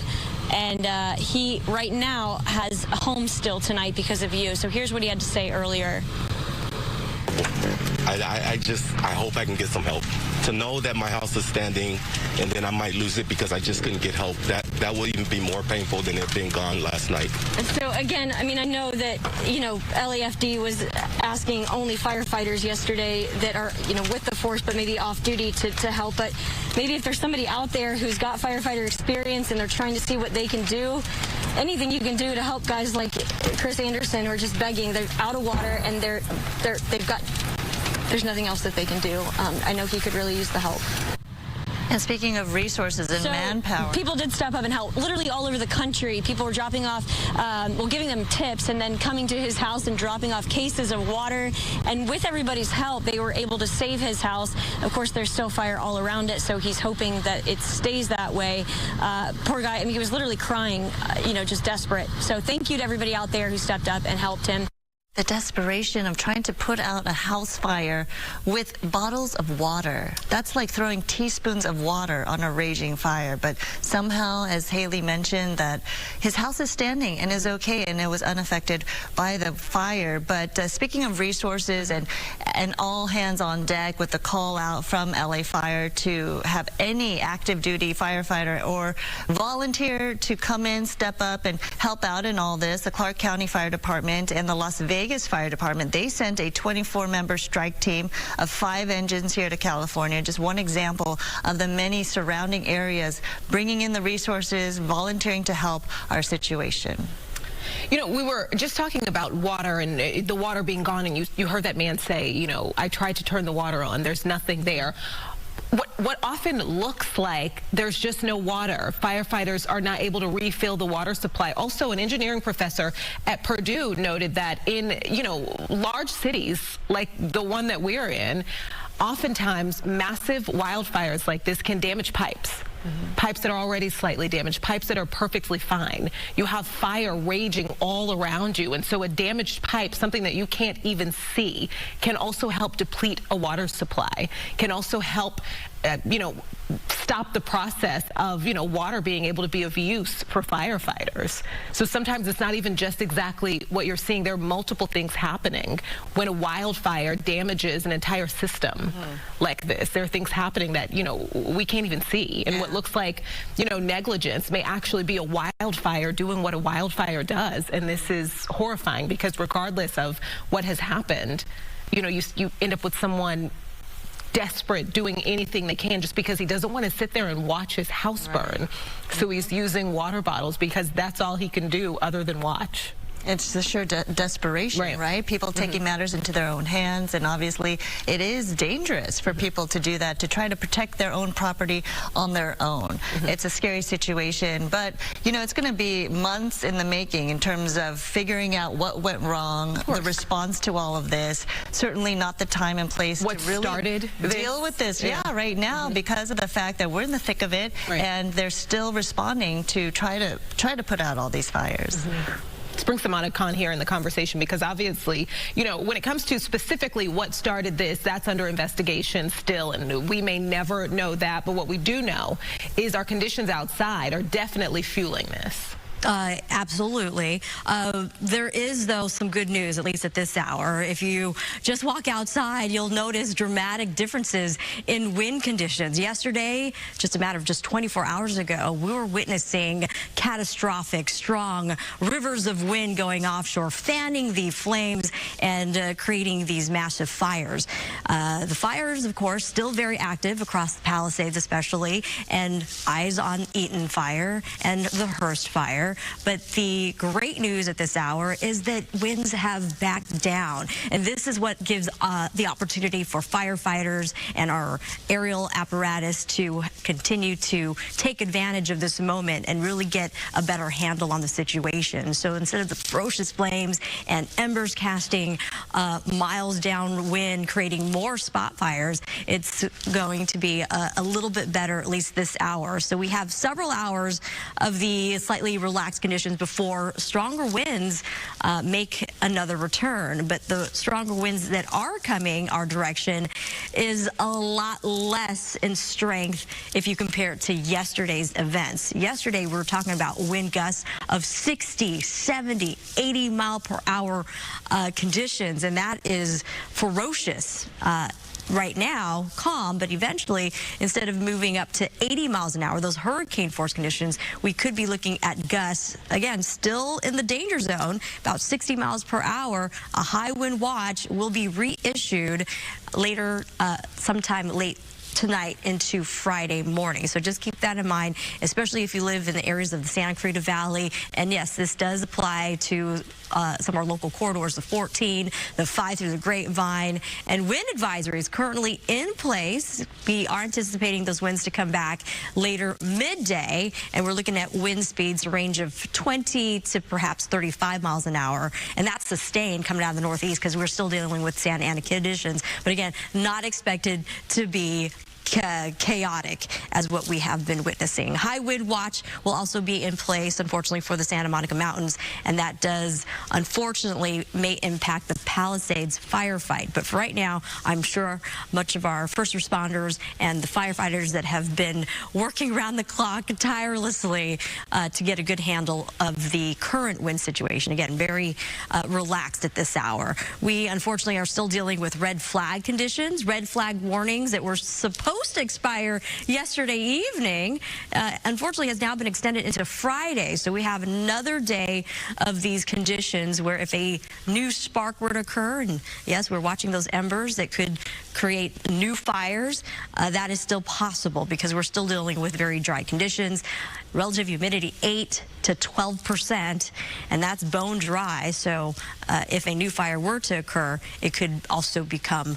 and he right now has a home still tonight because of you. So here's what he had to say earlier. I hope I can get some help. To know that my house is standing and then I might lose it because I just couldn't get help, that will even be more painful than it being gone last night. So again, I mean, I know that, LAFD was asking only firefighters yesterday that are, with the force but maybe off duty to help. But maybe if there's somebody out there who's got firefighter experience and they're trying to see what they can do, anything you can do to help guys like Chris Anderson who are just begging. They're out of water and there's nothing else that they can do. I know he could really use the help. And speaking of resources and manpower, people did step up and help literally all over the country. People were dropping off, giving them tips and then coming to his house and dropping off cases of water. And with everybody's help, they were able to save his house. Of course, there's still fire all around it, so he's hoping that it stays that way. Poor guy, I mean, he was literally crying, just desperate. So thank you to everybody out there who stepped up and helped him. The desperation of trying to put out a house fire with bottles of water. That's like throwing teaspoons of water on a raging fire. But somehow, as Haley mentioned, that his house is standing and is okay and it was unaffected by the fire. But speaking of resources and all hands on deck with the call out from LA Fire to have any active duty firefighter or volunteer to come in, step up and help out in all this, the Clark County Fire Department and the Las Vegas Fire Department, they sent a 24-member strike team of 5 engines here to California. Just one example of the many surrounding areas bringing in the resources, volunteering to help our situation. We were just talking about water and the water being gone, and you heard that man say, I tried to turn the water on. There's nothing there. What often looks like there's just no water. Firefighters are not able to refill the water supply. Also, an engineering professor at Purdue noted that in, large cities like the one that we're in, oftentimes massive wildfires like this can damage pipes. Pipes that are already slightly damaged, pipes that are perfectly fine. You have fire raging all around you, and so a damaged pipe, something that you can't even see, can also help deplete a water supply, can also help stop the process of, water being able to be of use for firefighters. So sometimes it's not even just exactly what you're seeing. There are multiple things happening when a wildfire damages an entire system like this. There are things happening that, we can't even see. And what looks like, negligence may actually be a wildfire doing what a wildfire does. And this is horrifying because regardless of what has happened, you end up with someone desperate, doing anything they can just because he doesn't want to sit there and watch his house burn. So he's using water bottles because that's all he can do other than watch. It's the sheer desperation, right? People taking matters into their own hands, and obviously it is dangerous for people to do that, to try to protect their own property on their own. It's a scary situation, but it's going to be months in the making in terms of figuring out what went wrong, the response to all of this. Certainly not the time and place to really deal with this. Right now, because of the fact that we're in the thick of it, and they're still responding to try to put out all these fires. Let's bring Samana Khan here in the conversation because obviously, when it comes to specifically what started this, that's under investigation still, and we may never know that. But what we do know is our conditions outside are definitely fueling this. Absolutely. There is, though, some good news, at least at this hour. If you just walk outside, you'll notice dramatic differences in wind conditions. Yesterday, just a matter of just 24 hours ago, we were witnessing catastrophic, strong rivers of wind going offshore, fanning the flames and creating these massive fires. The fires, of course, still very active across the Palisades especially, and eyes on Eaton fire and the Hurst fire. But the great news at this hour is that winds have backed down. And this is what gives the opportunity for firefighters and our aerial apparatus to continue to take advantage of this moment and really get a better handle on the situation. So instead of the ferocious flames and embers casting miles downwind, creating more spot fires, it's going to be a little bit better, at least this hour. So we have several hours of the slightly relaxed conditions before stronger winds make another return. But the stronger winds that are coming our direction is a lot less in strength if you compare it to yesterday's events. Yesterday, we were talking about wind gusts of 60, 70, 80 mile per hour conditions, and that is ferocious. Right now, calm, but eventually, instead of moving up to 80 miles an hour, those hurricane force conditions, we could be looking at gusts, again, still in the danger zone, about 60 miles per hour. A high wind watch will be reissued later, sometime late tonight into Friday morning. So just keep that in mind, especially if you live in the areas of the Santa Clarita Valley. And yes, this does apply to some of our local corridors, the 14, the 5 through the Grapevine, and wind advisories currently in place. We are anticipating those winds to come back later midday, and we're looking at wind speeds range of 20 to perhaps 35 miles an hour, and that's sustained coming out of the northeast because we're still dealing with Santa Ana conditions. But again, not expected to be chaotic as what we have been witnessing. High wind watch will also be in place, unfortunately, for the Santa Monica Mountains, and that does, unfortunately, may impact the Palisades firefight. But for right now, I'm sure much of our first responders and the firefighters that have been working around the clock tirelessly to get a good handle of the current wind situation. Again, very relaxed at this hour. We, unfortunately, are still dealing with red flag conditions, red flag warnings that were supposed to expire yesterday evening, unfortunately has now been extended into Friday. So we have another day of these conditions where if a new spark were to occur, and yes, we're watching those embers that could create new fires, that is still possible because we're still dealing with very dry conditions. Relative humidity 8 to 12%, and that's bone dry. So if a new fire were to occur, it could also become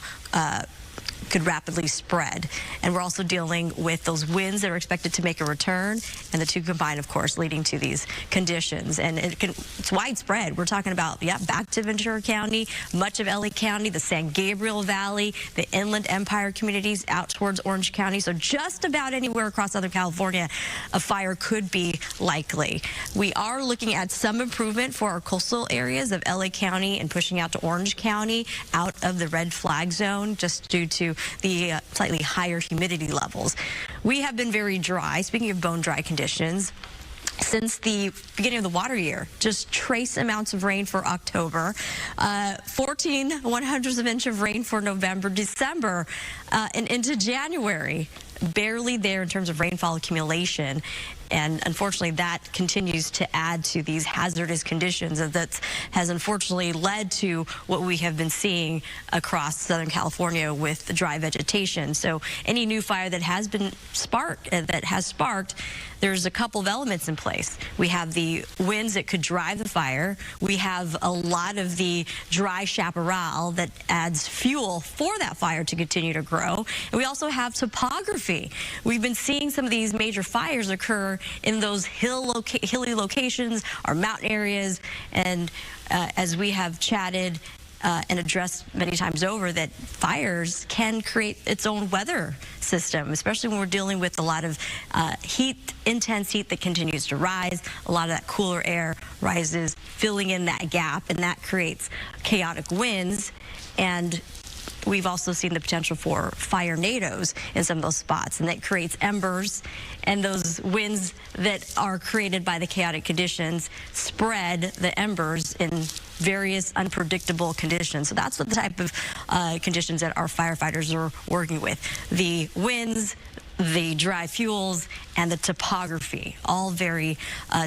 could rapidly spread. And we're also dealing with those winds that are expected to make a return, and the two combined, of course, leading to these conditions. And it's widespread. We're talking about, back to Ventura County, much of LA County, the San Gabriel Valley, the Inland Empire communities out towards Orange County. So just about anywhere across Southern California, a fire could be likely. We are looking at some improvement for our coastal areas of LA County and pushing out to Orange County out of the red flag zone just due to the slightly higher humidity levels. We have been very dry. Speaking of bone dry conditions, since the beginning of the water year, just trace amounts of rain for October, 14 1/100ths of an inch of rain for November, December, and into January. Barely there in terms of rainfall accumulation. And unfortunately, that continues to add to these hazardous conditions that has unfortunately led to what we have been seeing across Southern California with the dry vegetation. So any new fire that has been sparked, there's a couple of elements in place. We have the winds that could drive the fire. We have a lot of the dry chaparral that adds fuel for that fire to continue to grow. And we also have topography. We've been seeing some of these major fires occur in those hilly locations or mountain areas. And as we have chatted and addressed many times over, that fires can create its own weather system, especially when we're dealing with a lot of intense heat that continues to rise. A lot of that cooler air rises, filling in that gap, and that creates chaotic winds. And we've also seen the potential for fire tornadoes in some of those spots, and that creates embers, and those winds that are created by the chaotic conditions spread the embers in various unpredictable conditions. So that's what the type of conditions that our firefighters are working with. The winds, the dry fuels, and the topography, all very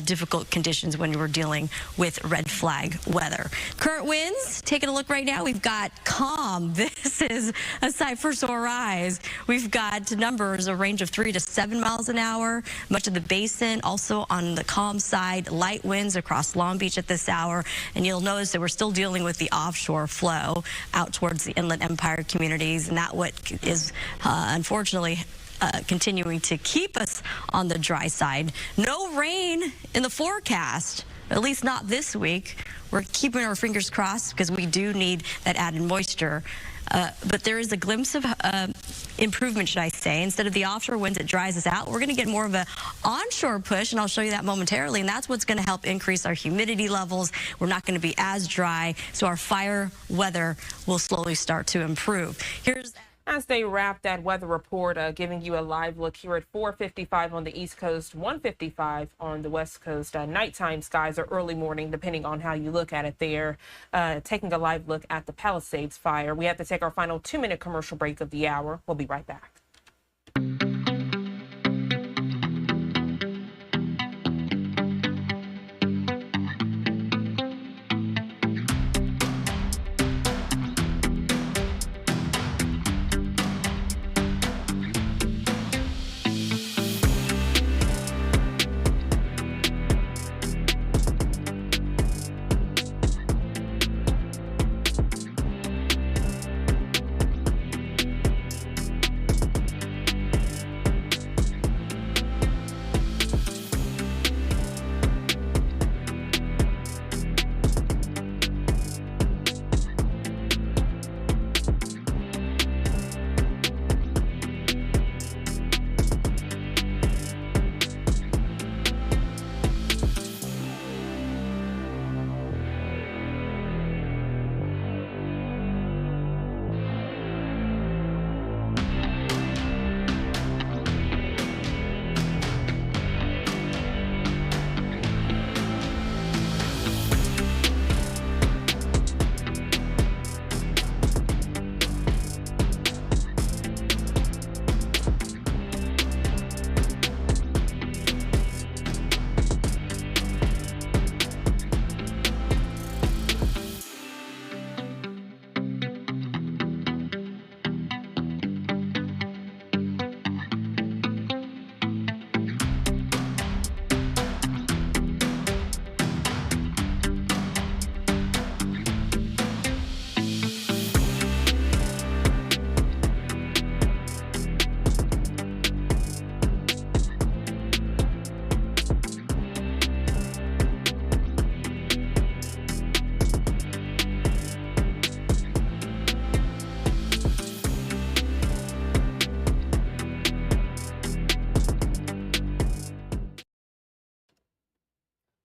difficult conditions when we're dealing with red flag weather. Current winds, taking a look right now, we've got calm. This is a sight for sore eyes. We've got numbers, a range of 3 to 7 miles an hour. Much of the basin also on the calm side, light winds across Long Beach at this hour. And you'll notice that we're still dealing with the offshore flow out towards the Inland Empire communities, and that what is unfortunately continuing to keep us on the dry side. No rain in the forecast, at least not this week. We're keeping our fingers crossed because we do need that added moisture. But there is a glimpse of improvement, should I say. Instead of the offshore winds that dries us out, we're going to get more of an onshore push, and I'll show you that momentarily, and that's what's going to help increase our humidity levels. We're not going to be as dry, so our fire weather will slowly start to improve. Here's as they wrap that weather report, giving you a live look here at 4:55 on the East Coast, 1:55 on the West Coast. Nighttime skies or early morning, depending on how you look at it there. Taking a live look at the Palisades fire. We have to take our final 2-minute commercial break of the hour. We'll be right back.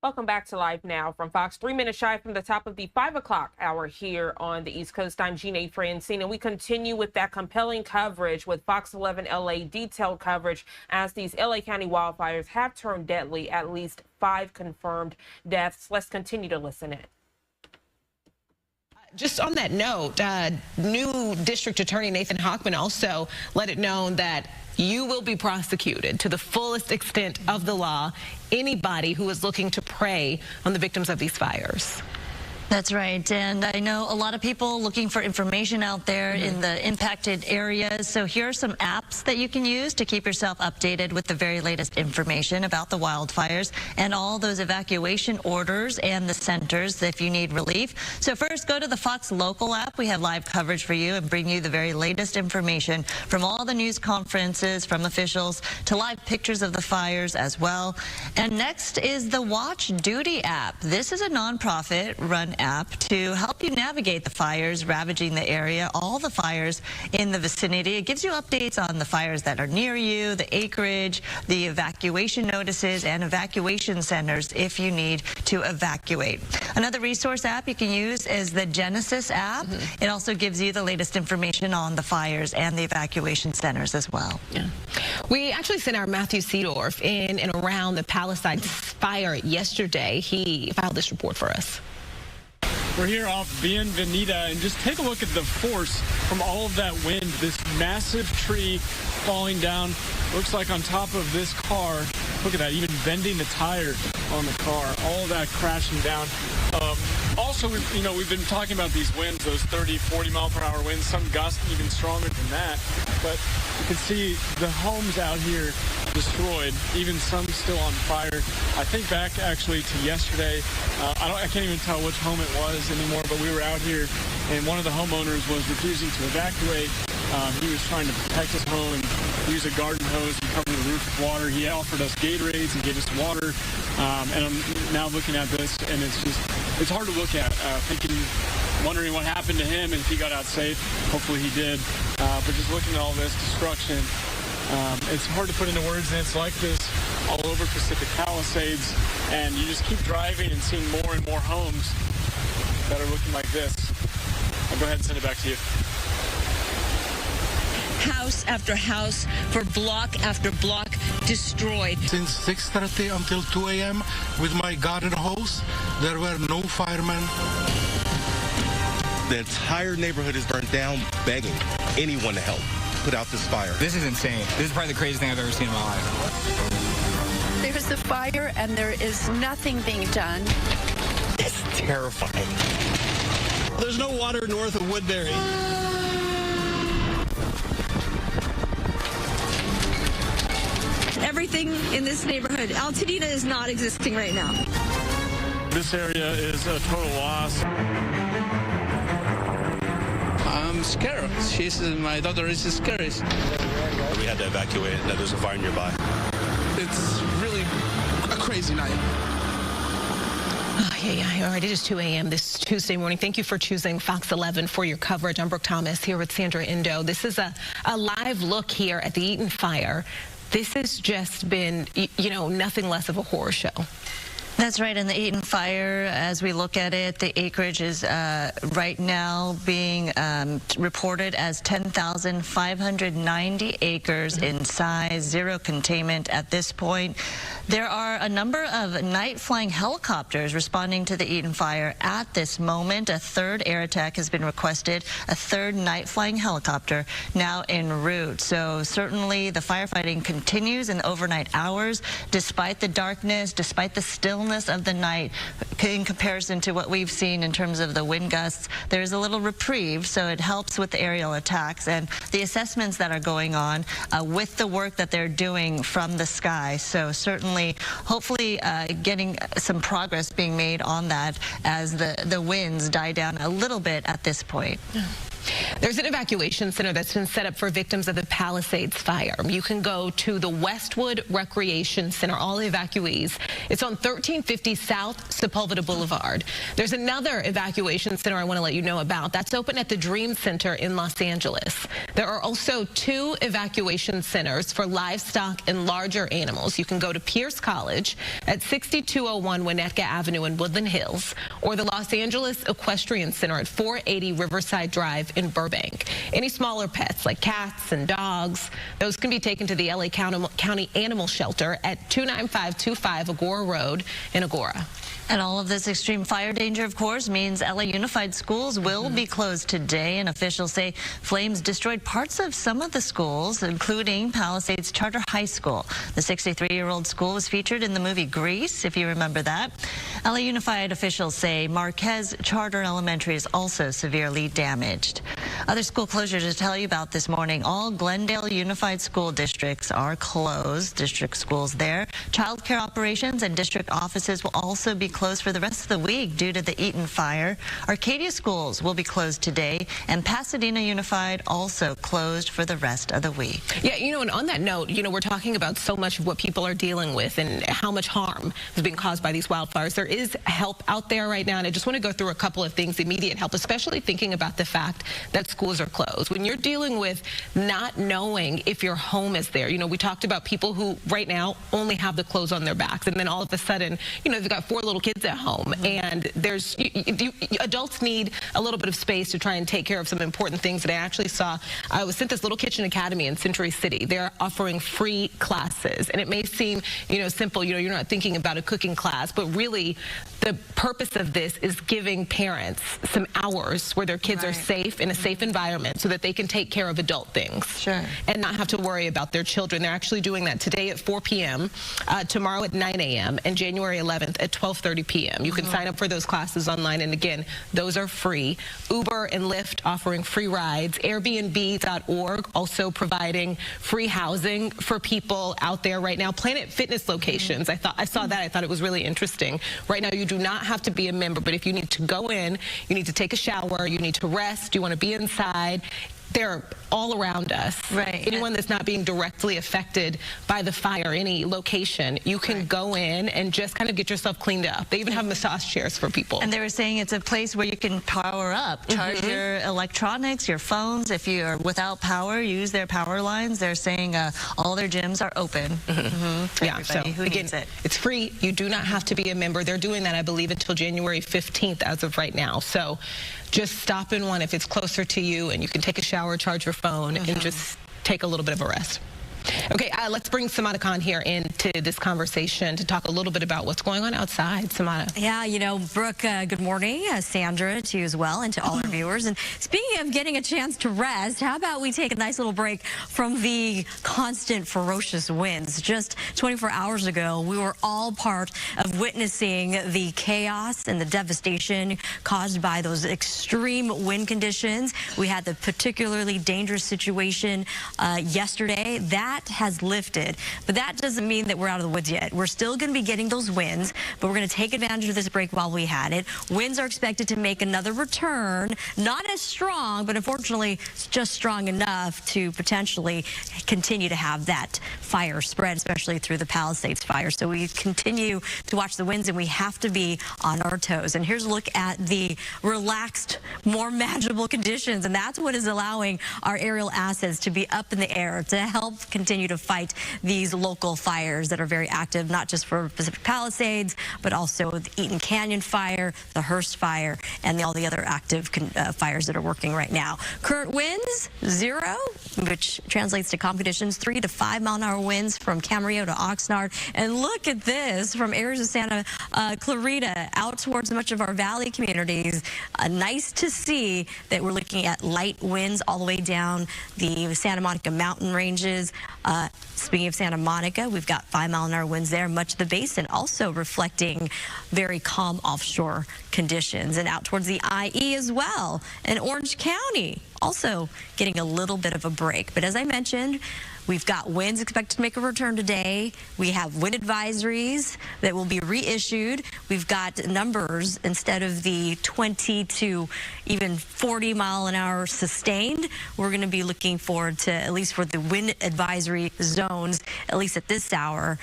Welcome back to Live Now from Fox. 3 minutes shy from the top of the 5 o'clock hour here on the East Coast. I'm Jeanne Francine, and we continue with that compelling coverage with Fox 11 LA detailed coverage as these LA County wildfires have turned deadly, at least 5 confirmed deaths. Let's continue to listen in. Just on that note, new District Attorney Nathan Hochman also let it known that you will be prosecuted to the fullest extent of the law, anybody who is looking to prey on the victims of these fires. That's right, and I know a lot of people looking for information out there in the impacted areas. So here are some apps that you can use to keep yourself updated with the very latest information about the wildfires and all those evacuation orders and the centers if you need relief. So first, go to the Fox Local app. We have live coverage for you and bring you the very latest information from all the news conferences, from officials, to live pictures of the fires as well. And next is the Watch Duty app. This is a nonprofit run an app to help you navigate the fires ravaging the area, all the fires in the vicinity. It gives you updates on the fires that are near you, the acreage, the evacuation notices, and evacuation centers if you need to evacuate. Another resource app you can use is the Genesis app. It also gives you the latest information on the fires and the evacuation centers as well. Yeah. We actually sent our Matthew Seedorf in and around the Palisades fire yesterday. He filed this report for us. We're here off Bienvenida, and just take a look at the force from all of that wind. This massive tree falling down, looks like on top of this car. Look at that, even bending the tire on the car. All of that crashing down. Also, we've been talking about these winds, those 30, 40 mile per hour winds, some gusts even stronger than that. But you can see the homes out here destroyed, even some still on fire. I think back actually to yesterday. I can't even tell which home it was anymore, but we were out here and one of the homeowners was refusing to evacuate. He was trying to protect his home and use a garden hose and cover the roof with water. He offered us Gatorades and gave us water. And I'm now looking at this, and it's hard to look at, wondering what happened to him and if he got out safe. Hopefully he did. But just looking at all this destruction, it's hard to put into words, and it's like this all over Pacific Palisades, and you just keep driving and seeing more and more homes that are looking like this. I'll go ahead and send it back to you. House after house, for block after block, destroyed. Since 6:30 until 2 a.m. with my garden hose, there were no firemen. The entire neighborhood is burnt down, begging anyone to help put out this fire. This is insane. This is probably the craziest thing I've ever seen in my life. There's the fire, and there is nothing being done. It's terrifying. There's no water north of Woodbury. Everything in this neighborhood, Altadena is not existing right now. This area is a total loss. I'm scared. My daughter is scared. We had to evacuate, and there's a fire nearby. It's really a crazy night. All right, it is 2 a.m. this Tuesday morning. Thank you for choosing Fox 11 for your coverage. I'm Brooke Thomas here with Sandra Indo. This is a live look here at the Eaton fire. This has just been, nothing less of a horror show. That's right. In the Eaton fire, as we look at it, the acreage is right now being reported as 10,590 acres in size, zero containment at this point. There are a number of night-flying helicopters responding to the Eaton fire at this moment. A third air attack has been requested, a third night-flying helicopter now en route. So certainly the firefighting continues in overnight hours, despite the darkness, despite the stillness of the night. In comparison to what we've seen in terms of the wind gusts, there's a little reprieve, so it helps with the aerial attacks and the assessments that are going on with the work that they're doing from the sky. So certainly, hopefully getting some progress being made on that as the winds die down a little bit at this point. Yeah. There's an evacuation center that's been set up for victims of the Palisades fire. You can go to the Westwood Recreation Center, all evacuees. It's on 1350 South Sepulveda Boulevard. There's another evacuation center I want to let you know about. That's open at the Dream Center in Los Angeles. There are also 2 evacuation centers for livestock and larger animals. You can go to Pierce College at 6201 Winnetka Avenue in Woodland Hills, or the Los Angeles Equestrian Center at 480 Riverside Drive in Burbank. Any smaller pets like cats and dogs, those can be taken to the LA County Animal Shelter at 29525 Agora Road in Agora. And all of this extreme fire danger, of course, means LA Unified Schools will be closed today, and officials say flames destroyed parts of some of the schools, including Palisades Charter High School. The 63-year-old school was featured in the movie Grease, if you remember that. LA Unified officials say Marquez Charter Elementary is also severely damaged. Other school closures to tell you about this morning. All Glendale Unified School Districts are closed. District schools there. Child care operations and district offices will also be closed for the rest of the week due to the Eaton fire. Arcadia schools will be closed today, and Pasadena Unified also closed for the rest of the week. Yeah, and on that note, we're talking about so much of what people are dealing with and how much harm is being caused by these wildfires. There is help out there right now, and I just want to go through a couple of things, immediate help, especially thinking about the fact that schools are closed. When you're dealing with not knowing if your home is there, we talked about people who right now only have the clothes on their backs, and then all of a sudden, they've got 4 little kids at home, and there's adults need a little bit of space to try and take care of some important things. And I actually saw, I was sent this little kitchen academy in Century City. They're offering free classes, and it may seem, simple, you're not thinking about a cooking class, but really the purpose of this is giving parents some hours where their kids are safe in a safe environment so that they can take care of adult things. Sure. And not have to worry about their children. They're actually doing that today at 4 p.m., tomorrow at 9 a.m., and January 11th at 12:30 p.m. You can sign up for those classes online, and again, those are free. Uber and Lyft offering free rides. Airbnb.org also providing free housing for people out there right now. Planet Fitness locations. I saw that. I thought it was really interesting. Right now, you do not have to be a member, but if you need to go in, you need to take a shower, you need to rest, you want to be inside, they're all around us. Right. Anyone that's not being directly affected by the fire, any location, you can go in and just kind of get yourself cleaned up. They even have massage chairs for people. And they were saying it's a place where you can power up, charge your electronics, your phones. If you're without power, use their power lines. They're saying all their gyms are open. For Yeah, so who again, needs it. it's free. You do not have to be a member. They're doing that, I believe, until January 15th as of right now. So just stop in one if it's closer to you, and you can take a shower, charge your phone, and just take a little bit of a rest. Okay, let's bring Samana Khan here into this conversation to talk a little bit about what's going on outside. Samana. Yeah, Brooke, good morning. Sandra, to you as well, and to all our viewers. And speaking of getting a chance to rest, how about we take a nice little break from the constant ferocious winds? Just 24 hours ago, we were all part of witnessing the chaos and the devastation caused by those extreme wind conditions. We had the particularly dangerous situation yesterday. That has lifted, but that doesn't mean that we're out of the woods yet. We're still going to be getting those winds, but we're going to take advantage of this break while we had it. Winds are expected to make another return, not as strong, but unfortunately just strong enough to potentially continue to have that fire spread, especially through the Palisades fire. So we continue to watch the winds, and we have to be on our toes. And here's a look at the relaxed, more manageable conditions, and that's what is allowing our aerial assets to be up in the air to help continue to fight these local fires that are very active, not just for Pacific Palisades, but also the Eaton Canyon fire, the Hurst fire, and all the other active fires that are working right now. Current winds, 0, which translates to calm conditions, 3 to 5 mile-an-hour winds from Camarillo to Oxnard. And look at this from areas of Santa Clarita out towards much of our valley communities. Nice to see that we're looking at light winds all the way down the Santa Monica mountain ranges. Speaking of Santa Monica, we've got 5 mile-an-hour winds there. Much of the basin also reflecting very calm offshore conditions. And out towards the IE as well. And Orange County also getting a little bit of a break. But as I mentioned, we've got winds expected to make a return today. We have wind advisories that will be reissued. We've got numbers instead of the 20 to even 40 mile-an-hour sustained. We're going to be looking forward to, at least for the wind advisory zones, at least at this hour,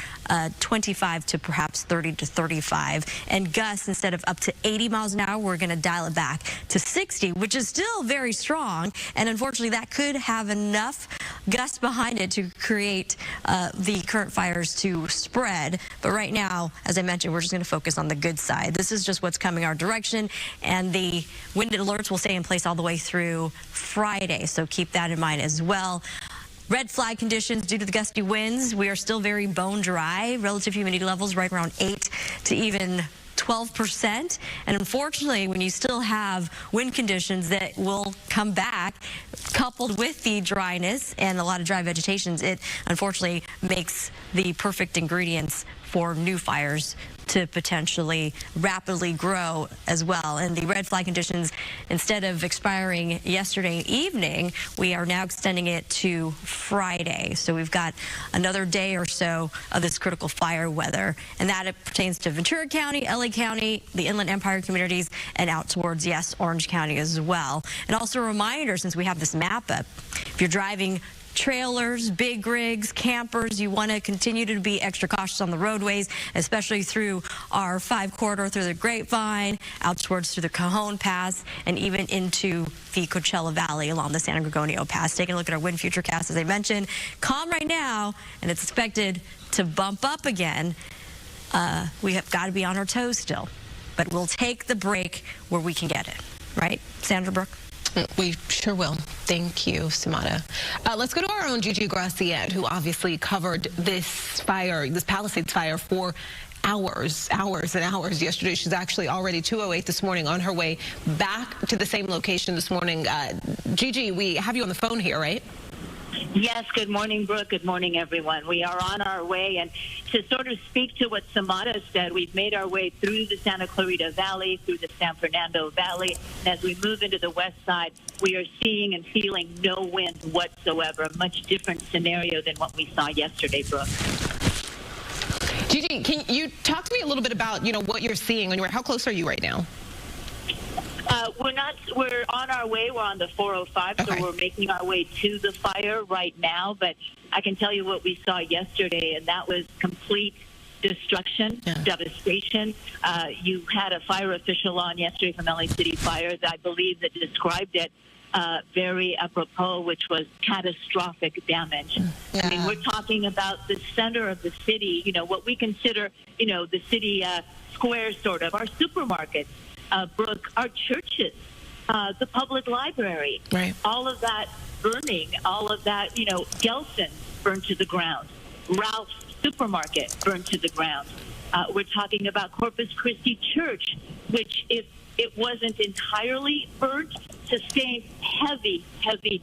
25 to perhaps 30 to 35. And gusts, instead of up to 80 miles an hour, we're going to dial it back to 60, which is still very strong. And unfortunately, that could have enough gusts behind it to create the current fires to spread. But right now, as I mentioned, we're just going to focus on the good side. This is just what's coming our direction, and the wind alerts will stay in place all the way through Friday, so keep that in mind as well. Red flag conditions due to the gusty winds. We are still very bone dry. Relative humidity levels right around 8 to even 12%. And unfortunately, when you still have wind conditions that will come back, coupled with the dryness and a lot of dry vegetations, it unfortunately makes the perfect ingredients for new fires to potentially rapidly grow as well. And the red flag conditions, instead of expiring yesterday evening, we are now extending it to Friday. So we've got another day or so of this critical fire weather. And that it pertains to Ventura County, LA County, the Inland Empire communities, and out towards, yes, Orange County as well. And also a reminder, since we have this map up, if you're driving trailers, big rigs, campers, you want to continue to be extra cautious on the roadways, especially through our 5 corridor through the Grapevine, out towards through the Cajon Pass, and even into the Coachella Valley along the San Gorgonio Pass. Taking a look at our wind futurecast, as I mentioned, calm right now, and it's expected to bump up again. We have got to be on our toes still, but we'll take the break where we can get it. Right, Sandra Brooke? We sure will. Thank you, Samada. Let's go to our own Gigi Graciette, who obviously covered this fire, this Palisades fire, for hours and hours yesterday. She's actually already 2:08 this morning on her way back to the same location this morning. Gigi, we have you on the phone here, right? Yes, good morning, Brooke. Good morning, everyone. We are on our way, and to sort of speak to what Samada said, we've made our way through the Santa Clarita Valley, through the San Fernando Valley, and as we move into the west side, we are seeing and feeling no wind whatsoever, a much different scenario than what we saw yesterday, Brooke. Gigi, can you talk to me a little bit about, what you're seeing? How close are you right now? We're on our way. We're on the 405, okay. So we're making our way to the fire right now. But I can tell you what we saw yesterday, and that was complete destruction, devastation. You had a fire official on yesterday from LA City Fires, I believe, that described it very apropos, which was catastrophic damage. Yeah. I mean, we're talking about the center of the city, what we consider, the city square, sort of, our supermarkets. Brooke, our churches, the public library, right. All of that burning, all of that, Gelson burned to the ground, Ralph's supermarket burned to the ground. We're talking about Corpus Christie Church, which, if it wasn't entirely burnt, sustained heavy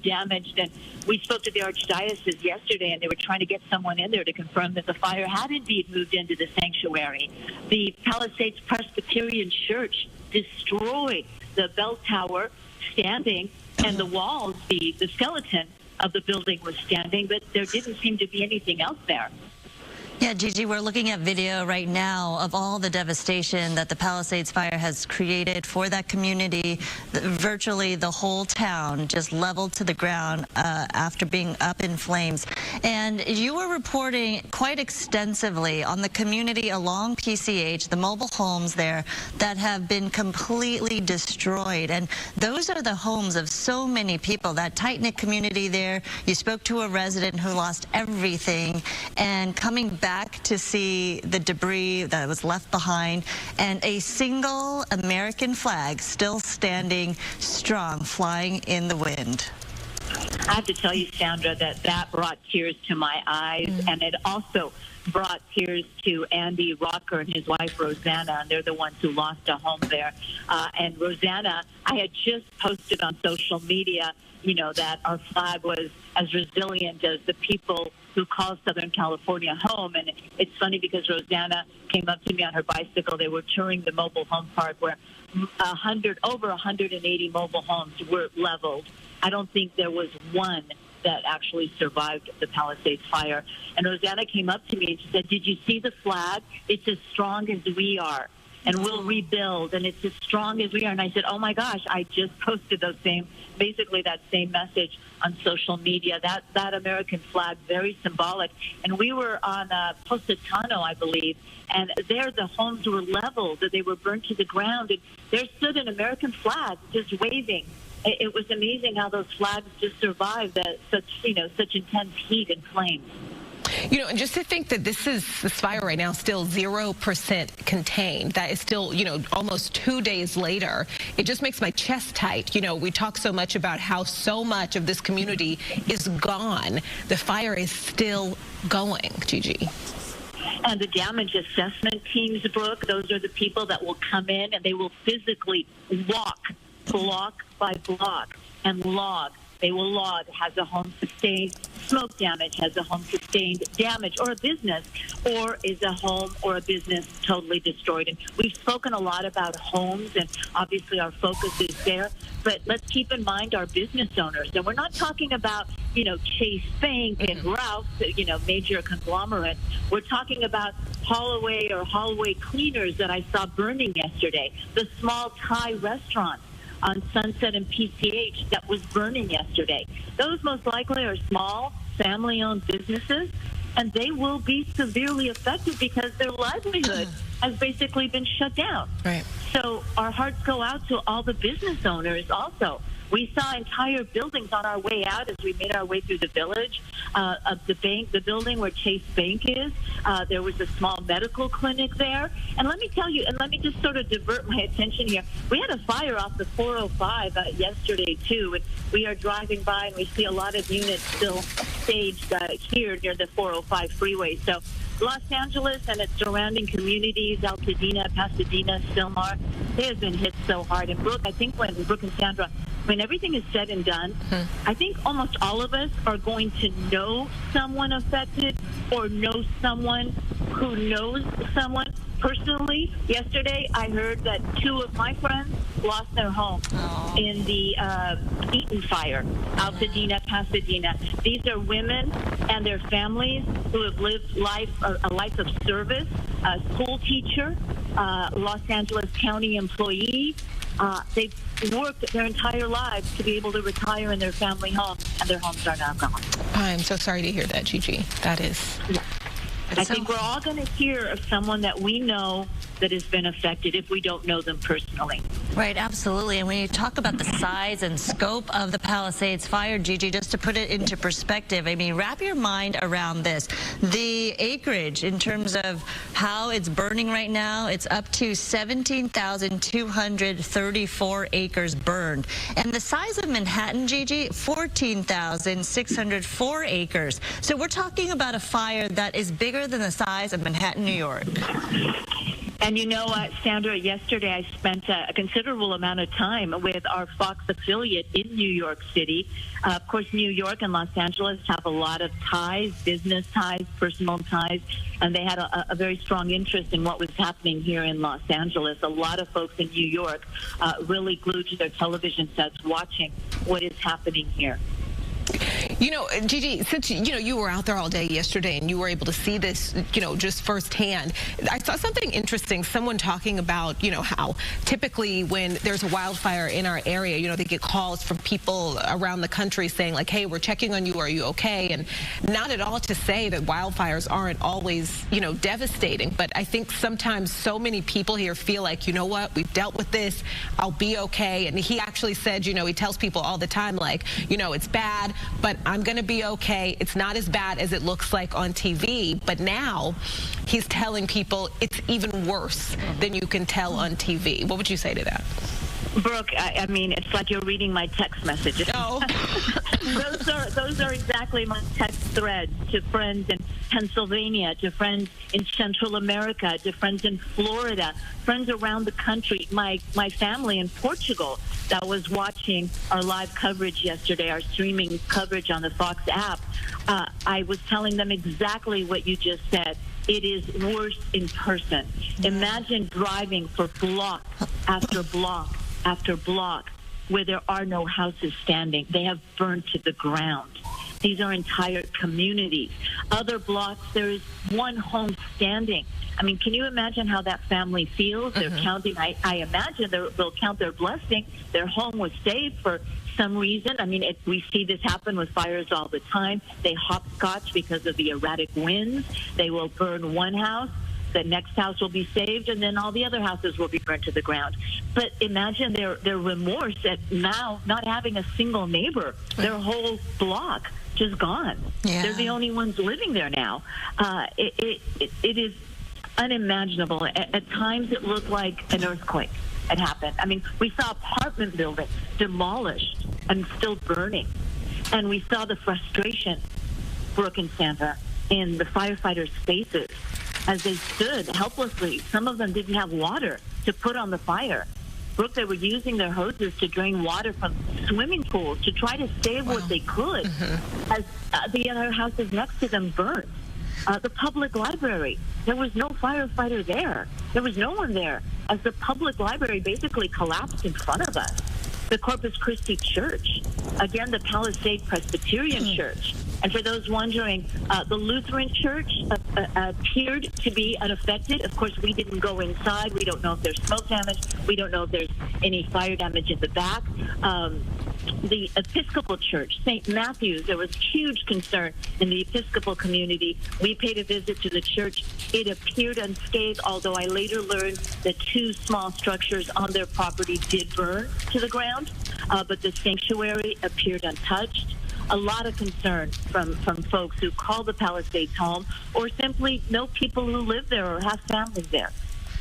damage. And we spoke to the Archdiocese yesterday, and they were trying to get someone in there to confirm that the fire had indeed moved into the sanctuary. The Palisades Presbyterian Church destroyed, the bell tower standing, and the walls, the skeleton of the building was standing, but there didn't seem to be anything else there. Yeah, Gigi, we're looking at video right now of all the devastation that the Palisades fire has created for that community. Virtually the whole town just leveled to the ground after being up in flames. And you were reporting quite extensively on the community along PCH, the mobile homes there that have been completely destroyed. And those are the homes of so many people, that tight-knit community there. You spoke to a resident who lost everything, and coming back to see the debris that was left behind, and a single American flag still standing strong, flying in the wind. I have to tell you, Sandra, that brought tears to my eyes, and it also brought tears to Andy Rocker and his wife, Rosanna, and they're the ones who lost a home there. And Rosanna, I had just posted on social media, that our flag was as resilient as the people who call Southern California home. And it's funny because Rosanna came up to me on her bicycle. They were touring the mobile home park where over 180 mobile homes were leveled. I don't think there was one that actually survived the Palisades fire. And Rosanna came up to me and she said, "Did you see the flag? It's as strong as we are, and we'll rebuild, and it's as strong as we are." And I said, "Oh my gosh, I just posted basically that same message on social media." That American flag, very symbolic. And we were on Positano, I believe, and there the homes were leveled, they were burned to the ground, and there stood an American flag just waving. It was amazing how those flags just survived such intense heat and flames. And just to think that this fire right now still 0% contained, that is still, almost 2 days later, it just makes my chest tight. We talk so much about how so much of this community is gone. The fire is still going, Gigi. And the damage assessment teams, Brooke, those are the people that will come in and they will physically walk block by block and log Mayoral law has a home sustained smoke damage, has a home sustained damage, or a business, or is a home or a business totally destroyed. And we've spoken a lot about homes, and obviously our focus is there. But let's keep in mind our business owners. And we're not talking about, Chase Bank and Ralph, major conglomerates. We're talking about hallway cleaners that I saw burning yesterday. The small Thai restaurant on Sunset and PCH that was burning yesterday. Those most likely are small, family-owned businesses, and they will be severely affected because their livelihood has basically been shut down. Right. So our hearts go out to all the business owners also. We saw entire buildings on our way out as we made our way through the village of the bank, the building where Chase Bank is. There was a small medical clinic there. And let me tell you, and let me just sort of divert my attention here. We had a fire off the 405 yesterday, too. And we are driving by and we see a lot of units still staged here near the 405 freeway. So Los Angeles and its surrounding communities, Altadena, Pasadena, Silmar, they have been hit so hard. And Brooke, I think Brooke and Sandra, when everything is said and done, I think almost all of us are going to know someone affected or know someone who knows someone. Personally, yesterday I heard that 2 of my friends lost their home in the Eaton fire, Altadena, Pasadena. These are women and their families who have lived a life of service, a school teacher, Los Angeles County employee. They've worked their entire lives to be able to retire in their family home, and their homes are now gone. I'm so sorry to hear that, Gigi. That is... Yeah. I think we're all going to hear of someone that we know that has been affected if we don't know them personally. Right, absolutely. And when you talk about the size and scope of the Palisades fire, Gigi, just to put it into perspective, I mean, wrap your mind around this. The acreage in terms of how it's burning right now, it's up to 17,234 acres burned. And the size of Manhattan, Gigi, 14,604 acres. So we're talking about a fire that is bigger than the size of Manhattan, New York. And you know what, Sandra, yesterday I spent a considerable amount of time with our Fox affiliate in New York City. Of course, New York and Los Angeles have a lot of ties, business ties, personal ties, and they had a very strong interest in what was happening here in Los Angeles. A lot of folks in New York really glued to their television sets watching what is happening here. Gigi, since, you were out there all day yesterday and you were able to see this, just firsthand, I saw something interesting, someone talking about, how typically when there's a wildfire in our area, they get calls from people around the country saying like, hey, we're checking on you, are you okay? And not at all to say that wildfires aren't always, devastating, but I think sometimes so many people here feel like, you know what, we've dealt with this, I'll be okay. And he actually said, he tells people all the time, like, it's bad, but I'm going to be okay. It's not as bad as it looks like on TV. But now he's telling people it's even worse than you can tell on TV. What would you say to that? Brooke, I mean, it's like you're reading my text messages. Oh. those are exactly my text threads to friends in Pennsylvania, to friends in Central America, to friends in Florida, friends around the country, my family in Portugal that was watching our live coverage yesterday, our streaming coverage on the Fox app. I was telling them exactly what you just said. It is worse in person. Imagine driving for block after block after block where there are no houses standing. They have burned to the ground. These are entire communities. Other blocks, there is one home standing. I mean, can you imagine how that family feels? They're counting. I imagine they'll count their blessing. Their home was saved for some reason. I mean, we see this happen with fires all the time. They hopscotch because of the erratic winds. They will burn one house. The next house will be saved, and then all the other houses will be burnt to the ground. But imagine their remorse at now not having a single neighbor. Their whole block just gone. Yeah. They're the only ones living there now. It is unimaginable. At times it looked like an earthquake had happened. I mean, we saw apartment buildings demolished and still burning. And we saw the frustration, Brooke and Sandra, in the firefighters' faces as they stood helplessly. Some of them didn't have water to put on the fire. Brooke, they were using their hoses to drain water from swimming pools to try to save what they could as the other houses next to them burnt. The public library, there was no firefighter there. There was no one there as the public library basically collapsed in front of us. The Corpus Christie Church, again, the Palisades Presbyterian Church. And for those wondering, the Lutheran Church appeared to be unaffected. Of course, we didn't go inside. We don't know if there's smoke damage. We don't know if there's any fire damage at the back. The Episcopal Church, St. Matthew's, there was huge concern in the Episcopal community. We paid a visit to the church. It appeared unscathed, although I later learned that 2 small structures on their property did burn to the ground, but the sanctuary appeared untouched. A lot of concern from folks who call the Palisades home or simply know people who live there or have families there.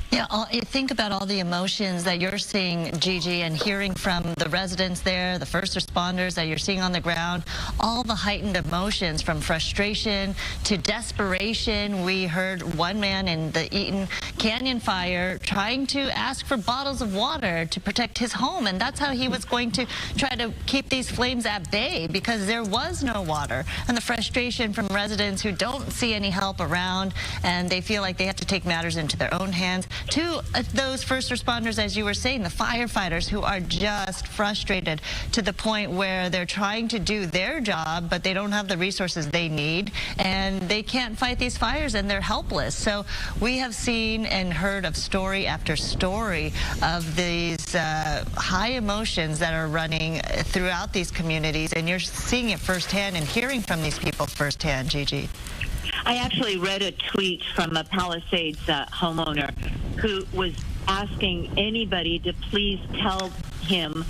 Yeah, you think about all the emotions that you're seeing, Gigi, and hearing from the residents there, the first responders that you're seeing on the ground, all the heightened emotions from frustration to desperation. We heard one man in the Eaton Canyon fire trying to ask for bottles of water to protect his home, and that's how he was going to try to keep these flames at bay because there was no water. And the frustration from residents who don't see any help around and they feel like they have to take matters into their own hands. To those first responders, as you were saying, the firefighters who are just frustrated to the point where they're trying to do their job, but they don't have the resources they need, and they can't fight these fires, and they're helpless. So we have seen and heard of story after story of these high emotions that are running throughout these communities, and you're seeing it firsthand and hearing from these people firsthand, Gigi. I actually read a tweet from a Palisades homeowner who was asking anybody to please tell him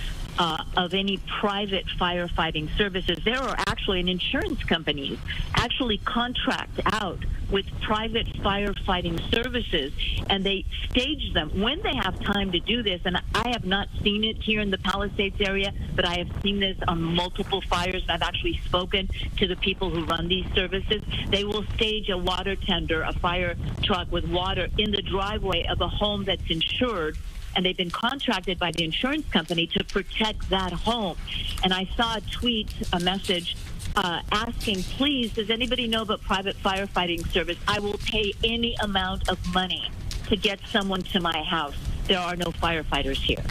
of any private firefighting services. There are actually an insurance companies actually contract out with private firefighting services, and they stage them when they have time to do this. And I have not seen it here in the Palisades area, but I have seen this on multiple fires, and I've actually spoken to the people who run these services. They will stage a water tender, a fire truck with water in the driveway of a home that's insured, and they've been contracted by the insurance company to protect that home. And I saw a tweet, a message, asking, please, does anybody know about private firefighting service? I will pay any amount of money to get someone to my house. There are no firefighters here.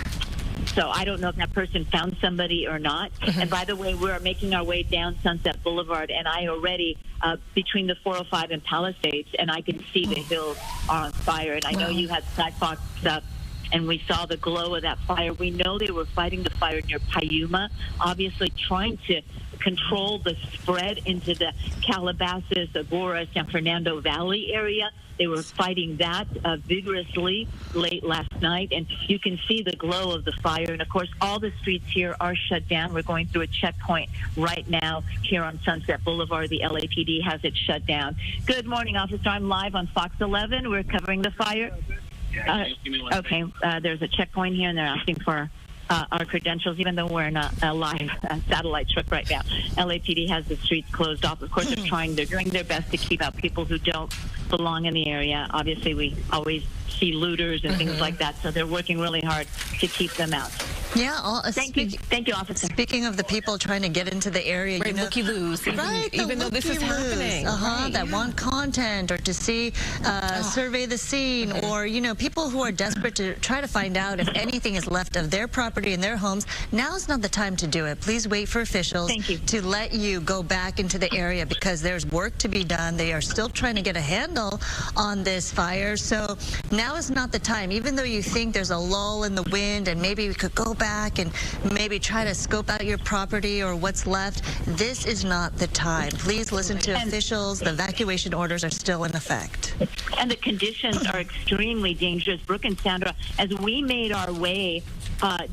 So I don't know if that person found somebody or not. And by the way, we're making our way down Sunset Boulevard, and I already, between the 405 and Palisades, and I can see the hills are on fire. And I know you had Skyfox stuff, and we saw the glow of that fire. We know they were fighting the fire near Payuma, obviously trying to control the spread into the Calabasas, Agoura, San Fernando Valley area. They were fighting that vigorously late last night, and you can see the glow of the fire. And, of course, all the streets here are shut down. We're going through a checkpoint right now here on Sunset Boulevard. The LAPD has it shut down. Good morning, officer. I'm live on Fox 11. We're covering the fire. Okay, there's a checkpoint here, and they're asking for our credentials, even though we're in a live satellite trip right now. LAPD has the streets closed off. Of course, they're doing their best to keep out people who don't belong in the area. Obviously, we always see looters and things like that, so they're working really hard to keep them out. Yeah, thank you, officer. Speaking of the people trying to get into the area, right, you know, looky-loos, even though this is happening, that want content or to see, survey the scene, or people who are desperate to try to find out if anything is left of their property and their homes. Now's not the time to do it. Please wait for officials to let you go back into the area because there's work to be done. They are still trying to get a handle on this fire, so now is not the time. Even though you think there's a lull in the wind and maybe we could go back and maybe try to scope out your property or what's left, this is not the time. Please listen to officials. The evacuation orders are still in effect. And the conditions are extremely dangerous. Brooke and Sandra, as we made our way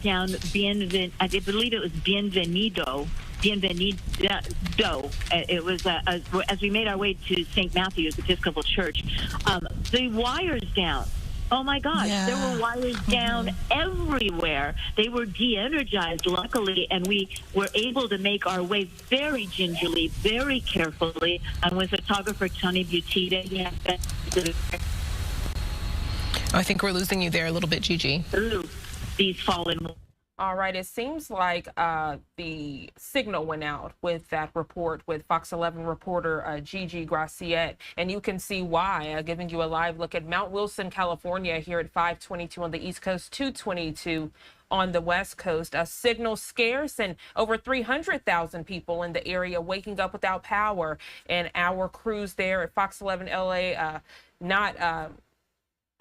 down I believe it was Bienvenido. It was as we made our way to St. Matthew's Episcopal Church. The wires down. Oh my gosh, there were wires down everywhere. They were de-energized, luckily, and we were able to make our way very gingerly, very carefully. I'm with photographer Tony Butita. I think we're losing you there a little bit, Gigi. Ooh. these fallen. All right, it seems like the signal went out with that report with Fox 11 reporter Gigi Graciette, and you can see why, giving you a live look at Mount Wilson, California here at 522 on the East Coast, 222 on the West Coast. A signal scarce and over 300,000 people in the area waking up without power, and our crews there at Fox 11 LA not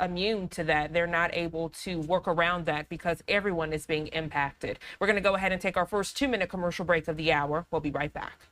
immune to that. They're not able to work around that because everyone is being impacted. We're going to go ahead and take our first 2-minute commercial break of the hour. We'll be right back.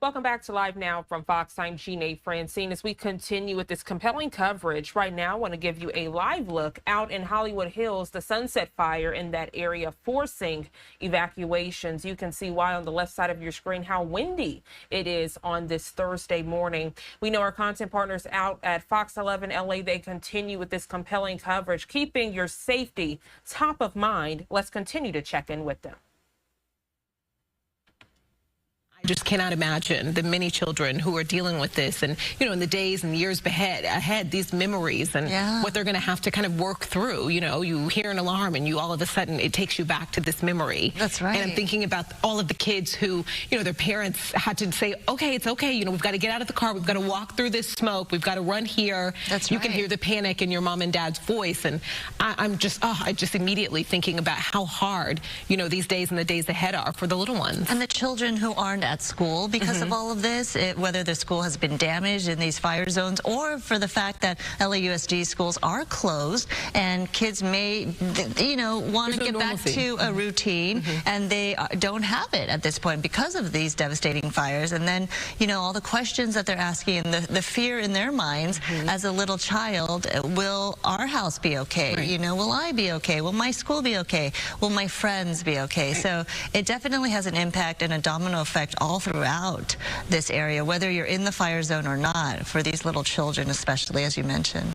Welcome back to Live Now from Fox. I'm Jeanne Francine. As we continue with this compelling coverage, right now I want to give you a live look out in Hollywood Hills, the Sunset Fire in that area forcing evacuations. You can see why on the left side of your screen how windy it is on this Thursday morning. We know our content partners out at Fox 11 LA, they continue with this compelling coverage, keeping your safety top of mind. Let's continue to check in with them. I just cannot imagine the many children who are dealing with this, and in the days and years ahead, these memories and what they're going to have to kind of work through. You hear an alarm and you all of a sudden it takes you back to this memory. That's right. And I'm thinking about all of the kids who, their parents had to say, okay, it's okay. We've got to get out of the car. We've got to walk through this smoke. We've got to run here. That's you right. can hear the panic in your mom and dad's voice. And I'm just immediately thinking about how hard, these days and the days ahead are for the little ones. And the children who aren't at school because of all of this, whether their school has been damaged in these fire zones or for the fact that LAUSD schools are closed and kids may, want to get back to a routine and they don't have it at this point because of these devastating fires. And then, all the questions that they're asking and the fear in their minds as a little child, will our house be okay? Right. Will I be okay? Will my school be okay? Will my friends be okay? So it definitely has an impact and a domino effect all throughout this area, whether you're in the fire zone or not, for these little children, especially, as you mentioned.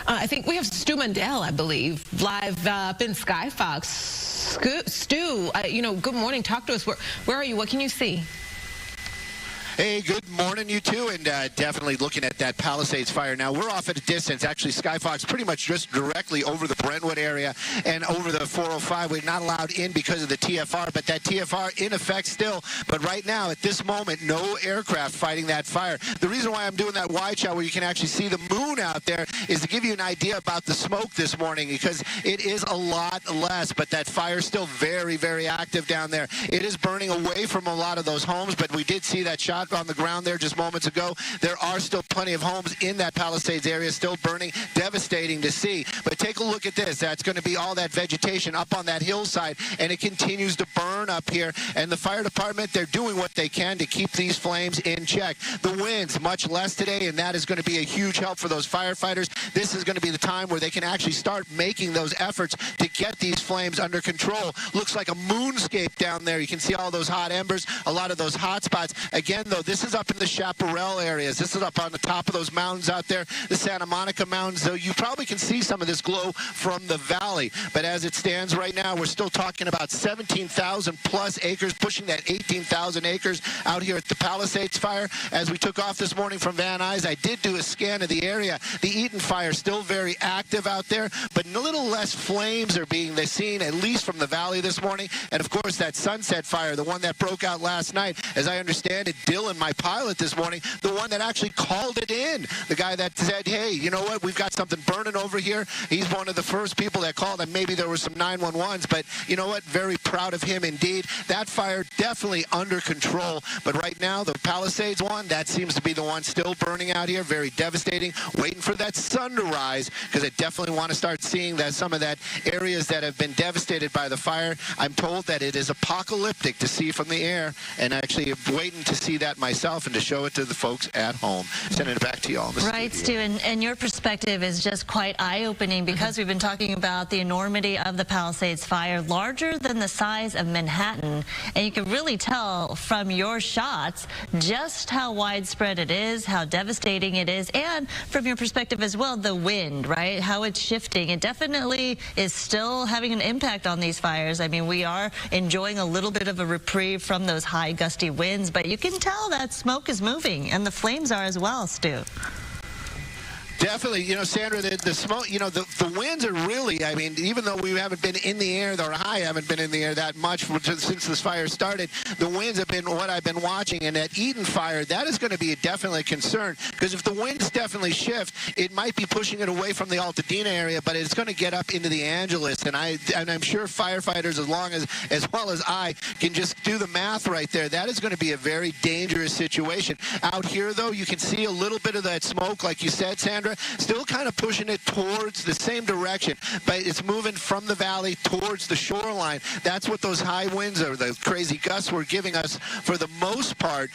I think we have Stu Mundell, I believe, live up in Skyfox. Stu, good morning. Talk to us. Where are you? What can you see? Hey, good morning, you two, and definitely looking at that Palisades fire. Now, we're off at a distance. Actually, Skyfox pretty much just directly over the Brentwood area and over the 405. We're not allowed in because of the TFR, but that TFR in effect still. But right now, at this moment, no aircraft fighting that fire. The reason why I'm doing that wide shot where you can actually see the moon out there is to give you an idea about the smoke this morning, because it is a lot less, but that fire is still very, very active down there. It is burning away from a lot of those homes, but we did see that shot report on the ground there just moments ago. There are still plenty of homes in that Palisades area still burning. Devastating to see. But take a look at this. That's going to be all that vegetation up on that hillside, and it continues to burn up here. And the fire department, they're doing what they can to keep these flames in check. The winds, much less today, and that is going to be a huge help for those firefighters. This is going to be the time where they can actually start making those efforts to get these flames under control. Looks like a moonscape down there. You can see all those hot embers, a lot of those hot spots. Again, though, this is up in the Chaparral areas. This is up on the top of those mountains out there, the Santa Monica Mountains, though you probably can see some of this glow from the valley. But as it stands right now, we're still talking about 17,000 plus acres, pushing that 18,000 acres out here at the Palisades fire. As we took off this morning from Van Nuys, I did do a scan of the area. The Eaton fire still very active out there, but a little less flames are being seen, at least from the valley this morning. And of course, that Sunset fire, the one that broke out last night, as I understand it, Dylan, my pilot this morning, the one that actually called it in. The guy that said, hey, you know what, we've got something burning over here. He's one of the first people that called, and maybe there were some 911s, but you know what, very proud of him indeed. That fire definitely under control, but right now, the Palisades one, that seems to be the one still burning out here, very devastating, waiting for that sun to rise, because I definitely want to start seeing that some of that areas that have been devastated by the fire. I'm told that it is apocalyptic to see from the air, and actually waiting to see that myself and to show it to the folks at home. Sending it back to you all. Right, Stu, and your perspective is just quite eye-opening, because we've been talking about the enormity of the Palisades fire, larger than the size of Manhattan, and you can really tell from your shots just how widespread it is, how devastating it is, and from your perspective as well, the wind, right, how it's shifting. It definitely is still having an impact on these fires. I mean, we are enjoying a little bit of a reprieve from those high gusty winds, but you can tell that smoke is moving, and the flames are as well, Stu. Definitely, you know, Sandra, the smoke, you know, the winds are really, I mean, even though we haven't been in the air, or I haven't been in the air that much since this fire started, the winds have been what I've been watching. And that Eaton fire, that is going to be definitely a concern, because if the winds definitely shift, it might be pushing it away from the Altadena area, but it's going to get up into the Angeles. And I'm sure firefighters, as well as I, can just do the math right there. That is going to be a very dangerous situation. Out here, though, you can see a little bit of that smoke, like you said, Sandra, still kind of pushing it towards the same direction, but it's moving from the valley towards the shoreline. That's what those high winds or the crazy gusts were giving us for the most part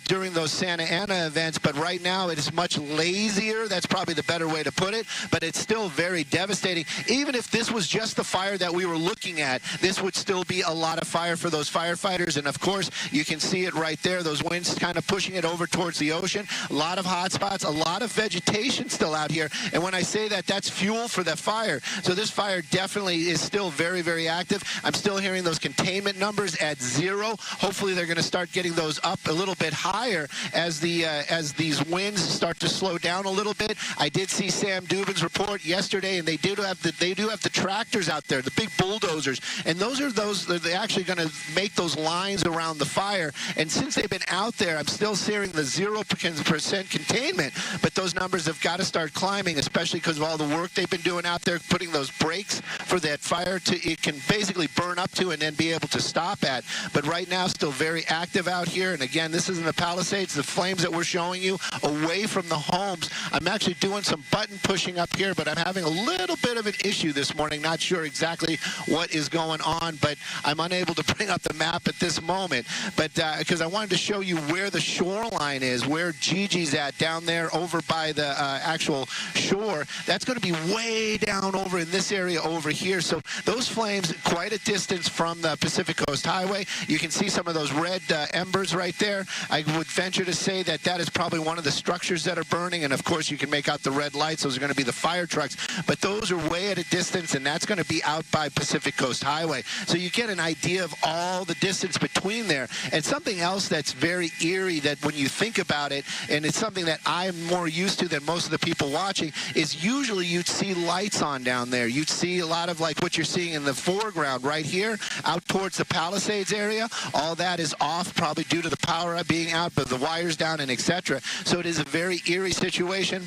during those Santa Ana events. But right now it is much lazier. That's probably the better way to put it, but it's still very devastating. Even if this was just the fire that we were looking at, this would still be a lot of fire for those firefighters. And of course, you can see it right there, those winds kind of pushing it over towards the ocean. A lot of hot spots, a lot of vegetation still out here. And when I say that, that's fuel for the fire. So this fire definitely is still very, very active. I'm still hearing those containment numbers at 0. Hopefully they're going to start getting those up a little bit higher as these winds start to slow down a little bit. I did see Sam Dubin's report yesterday, and they do have the tractors out there, the big bulldozers, and they're actually going to make those lines around the fire. And since they've been out there, I'm still hearing the 0% containment, but those numbers have got to start climbing, especially because of all the work they've been doing out there, putting those brakes for that fire it can basically burn up to and then be able to stop at. But right now, still very active out here. And again, this is in the Palisades, the flames that we're showing you away from the homes. I'm actually doing some button pushing up here, but I'm having a little bit of an issue this morning. Not sure exactly what is going on, but I'm unable to bring up the map at this moment. But because I wanted to show you where the shoreline is, where Gigi's at down there over by the actual shore. That's going to be way down over in this area over here. So those flames quite a distance from the Pacific Coast Highway. You can see some of those red embers right there. I would venture to say that that is probably one of the structures that are burning. And of course, you can make out the red lights. Those are going to be the fire trucks. But those are way at a distance, and that's going to be out by Pacific Coast Highway. So you get an idea of all the distance between there. And something else that's very eerie that when you think about it, and it's something that I'm more used to than most of the people watching, is usually you'd see lights on down there. You'd see a lot of like what you're seeing in the foreground right here out towards the Palisades area. All that is off, probably due to the power being out, but the wires down and etc. So it is a very eerie situation.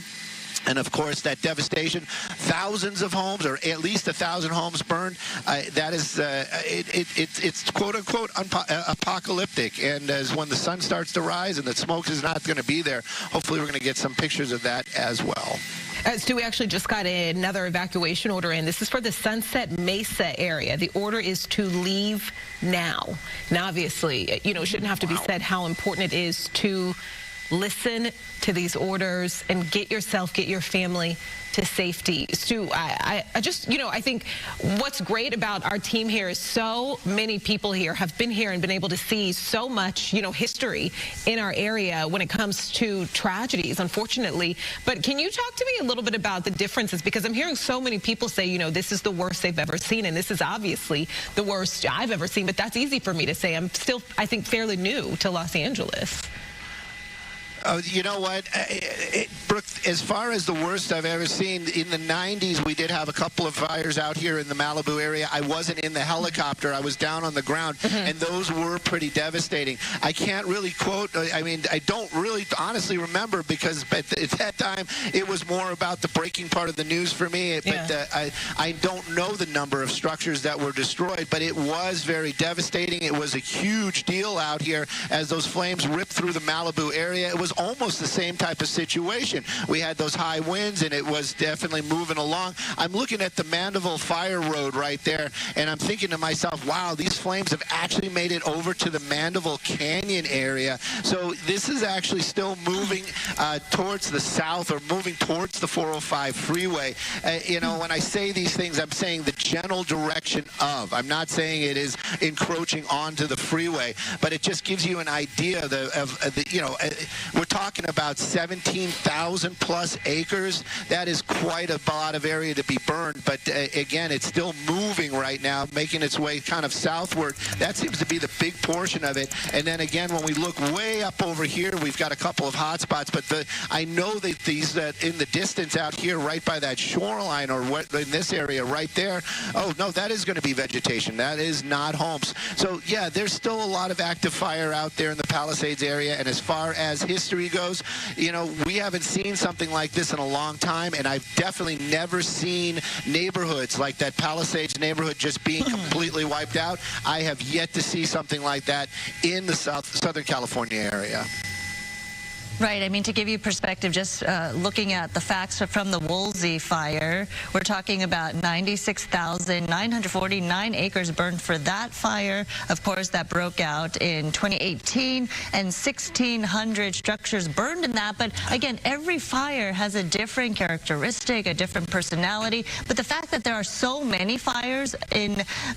And of course, that devastation, thousands of homes, or at least 1,000 homes burned. That is, it's quote unquote apocalyptic. And as when the sun starts to rise and the smoke is not going to be there, hopefully we're going to get some pictures of that as well. Stu, we actually just got another evacuation order in. This is for the Sunset Mesa area. The order is to leave now. Now, obviously, you know, it shouldn't have to be said how important it is to listen to these orders and get yourself, get your family to safety. Stu, I just, you know, I think what's great about our team here is so many people here have been here and been able to see so much, you know, history in our area when it comes to tragedies, unfortunately. But can you talk to me a little bit about the differences? Because I'm hearing so many people say, you know, this is the worst they've ever seen, and this is obviously the worst I've ever seen, but that's easy for me to say. I'm still, I think, fairly new to Los Angeles. You know what, Brooke, as far as the worst I've ever seen, in the 90s, we did have a couple of fires out here in the Malibu area. I wasn't in the helicopter. I was down on the ground, and those were pretty devastating. I can't really quote, I mean, I don't really honestly remember, because at that time, it was more about the breaking part of the news for me. But I don't know the number of structures that were destroyed, but it was very devastating. It was a huge deal out here as those flames ripped through the Malibu area. It was almost the same type of situation. We had those high winds, and it was definitely moving along. I'm looking at the Mandeville Fire Road right there, and I'm thinking to myself, wow, these flames have actually made it over to the Mandeville Canyon area. So this is actually still moving towards the south, or moving towards the 405 freeway. You know, when I say these things, I'm saying the general direction of. I'm not saying it is encroaching onto the freeway, but it just gives you an idea of the, you know, we're talking about 17,000 plus acres. That is quite a lot of area to be burned. But again, it's still moving right now, making its way kind of southward. That seems to be the big portion of it. And then again, when we look way up over here, we've got a couple of hot spots. But I know that these in the distance out here, right by that shoreline, or what in this area right there, oh no, that is going to be vegetation. That is not homes. So yeah, there's still a lot of active fire out there in the Palisades area. And as far as history goes, you know, we haven't seen something like this in a long time, and I've definitely never seen neighborhoods like that Palisades neighborhood just being completely wiped out. I have yet to see something like that in the Southern California area. Right. I mean, to give you perspective, just looking at the facts from the Woolsey fire, we're talking about 96,949 acres burned for that fire. Of course, that broke out in 2018, and 1,600 structures burned in that. But again, every fire has a different characteristic, a different personality. But the fact that there are so many fires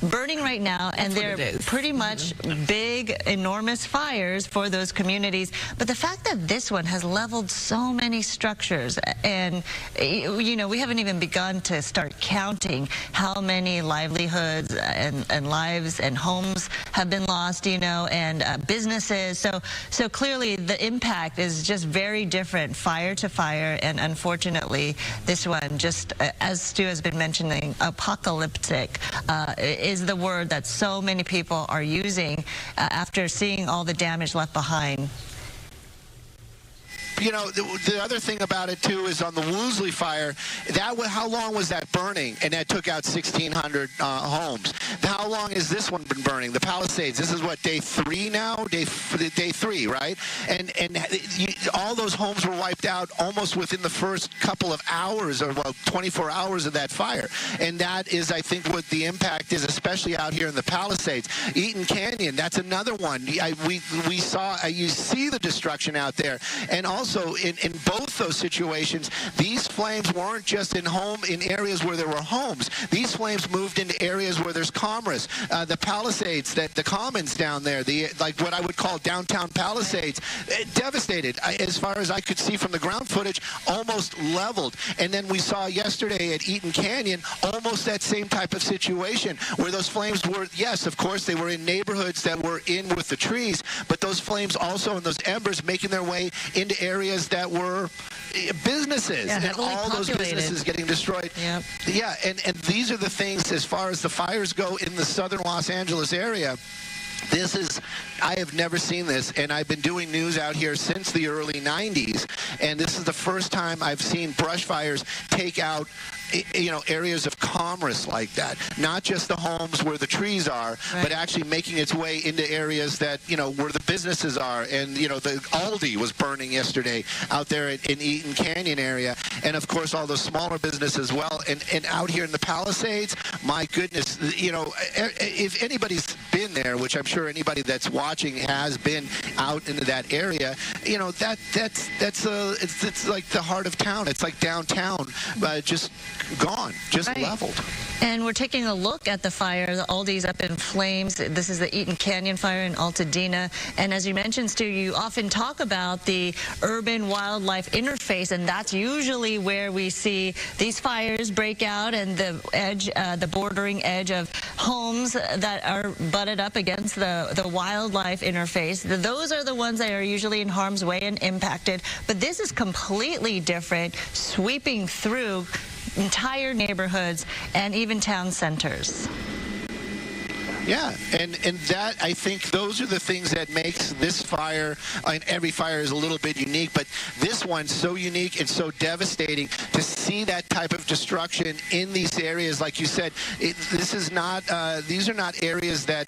burning right now, and they're pretty much big, enormous fires for those communities. But the fact that this one has leveled so many structures, and you know, we haven't even begun to start counting how many livelihoods and lives and homes have been lost, you know, and businesses. So clearly the impact is just very different fire to fire, and unfortunately this one, just as Stu has been mentioning, apocalyptic is the word that so many people are using after seeing all the damage left behind. You know, the other thing about it, too, is on the Woolsey fire, how long was that burning? And that took out 1,600 homes. How long has this one been burning? The Palisades, this is what, day 3 now? Day 3, right? And all those homes were wiped out almost within the first couple of hours, or well, 24 hours of that fire. And that is, I think, what the impact is, especially out here in the Palisades. Eaton Canyon, that's another one. We saw, you see the destruction out there. And also, in both those situations, these flames weren't just in areas where there were homes. These flames moved into areas where there's commerce. The Palisades, the commons down there, like what I would call downtown Palisades, devastated. As far as I could see from the ground footage, almost leveled. And then we saw yesterday at Eaton Canyon almost that same type of situation, where those flames were, yes, of course, they were in neighborhoods that were in with the trees, but those flames also, and those embers, making their way into areas that were businesses, and all those businesses getting destroyed. Yep. Yeah, and these are the things, as far as the fires go in the southern Los Angeles area. I have never seen this, and I've been doing news out here since the early 90s, and this is the first time I've seen brush fires take out areas of commerce like that. Not just the homes where the trees are, but actually making its way into areas that, where the businesses are. And, the Aldi was burning yesterday out there in Eaton Canyon area. And, of course, all those smaller businesses as well. And out here in the Palisades, my goodness, if anybody's been there, which I'm sure anybody that's watching has been out into that area, it's like the heart of town. It's like downtown, just gone, just leveled. And we're taking a look at the fire. The Aldi's up in flames. This is the Eaton Canyon fire in Altadena. And as you mentioned, Stu, you often talk about the urban wildlife interface, and that's usually where we see these fires break out and the edge, the bordering edge of homes that are butted up against the wildlife interface. Those are the ones that are usually in harm's way and impacted. But this is completely different, sweeping through entire neighborhoods and even town centers. Yeah, and that, I think those are the things that makes this fire, and every fire is a little bit unique, but this one's so unique and so devastating to see that type of destruction in these areas. Like you said, these are not areas that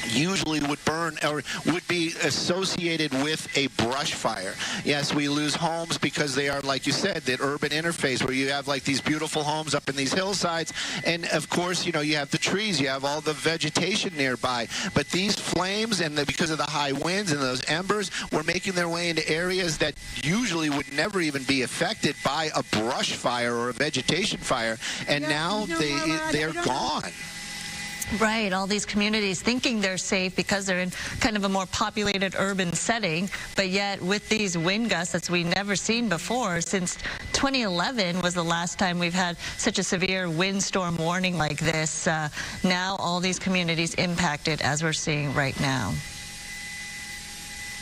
usually would burn or would be associated with a brush fire. Yes, we lose homes because they are, like you said, that urban interface where you have like these beautiful homes up in these hillsides, and of course, you have the trees, you have all the vegetation nearby, but these flames, and because of the high winds and those embers, were making their way into areas that usually would never even be affected by a brush fire or a vegetation fire, and now they're gone. Right, all these communities thinking they're safe because they're in kind of a more populated urban setting, but yet with these wind gusts that we've never seen before, since 2011 was the last time we've had such a severe windstorm warning like this. Now all these communities impacted, as we're seeing right now.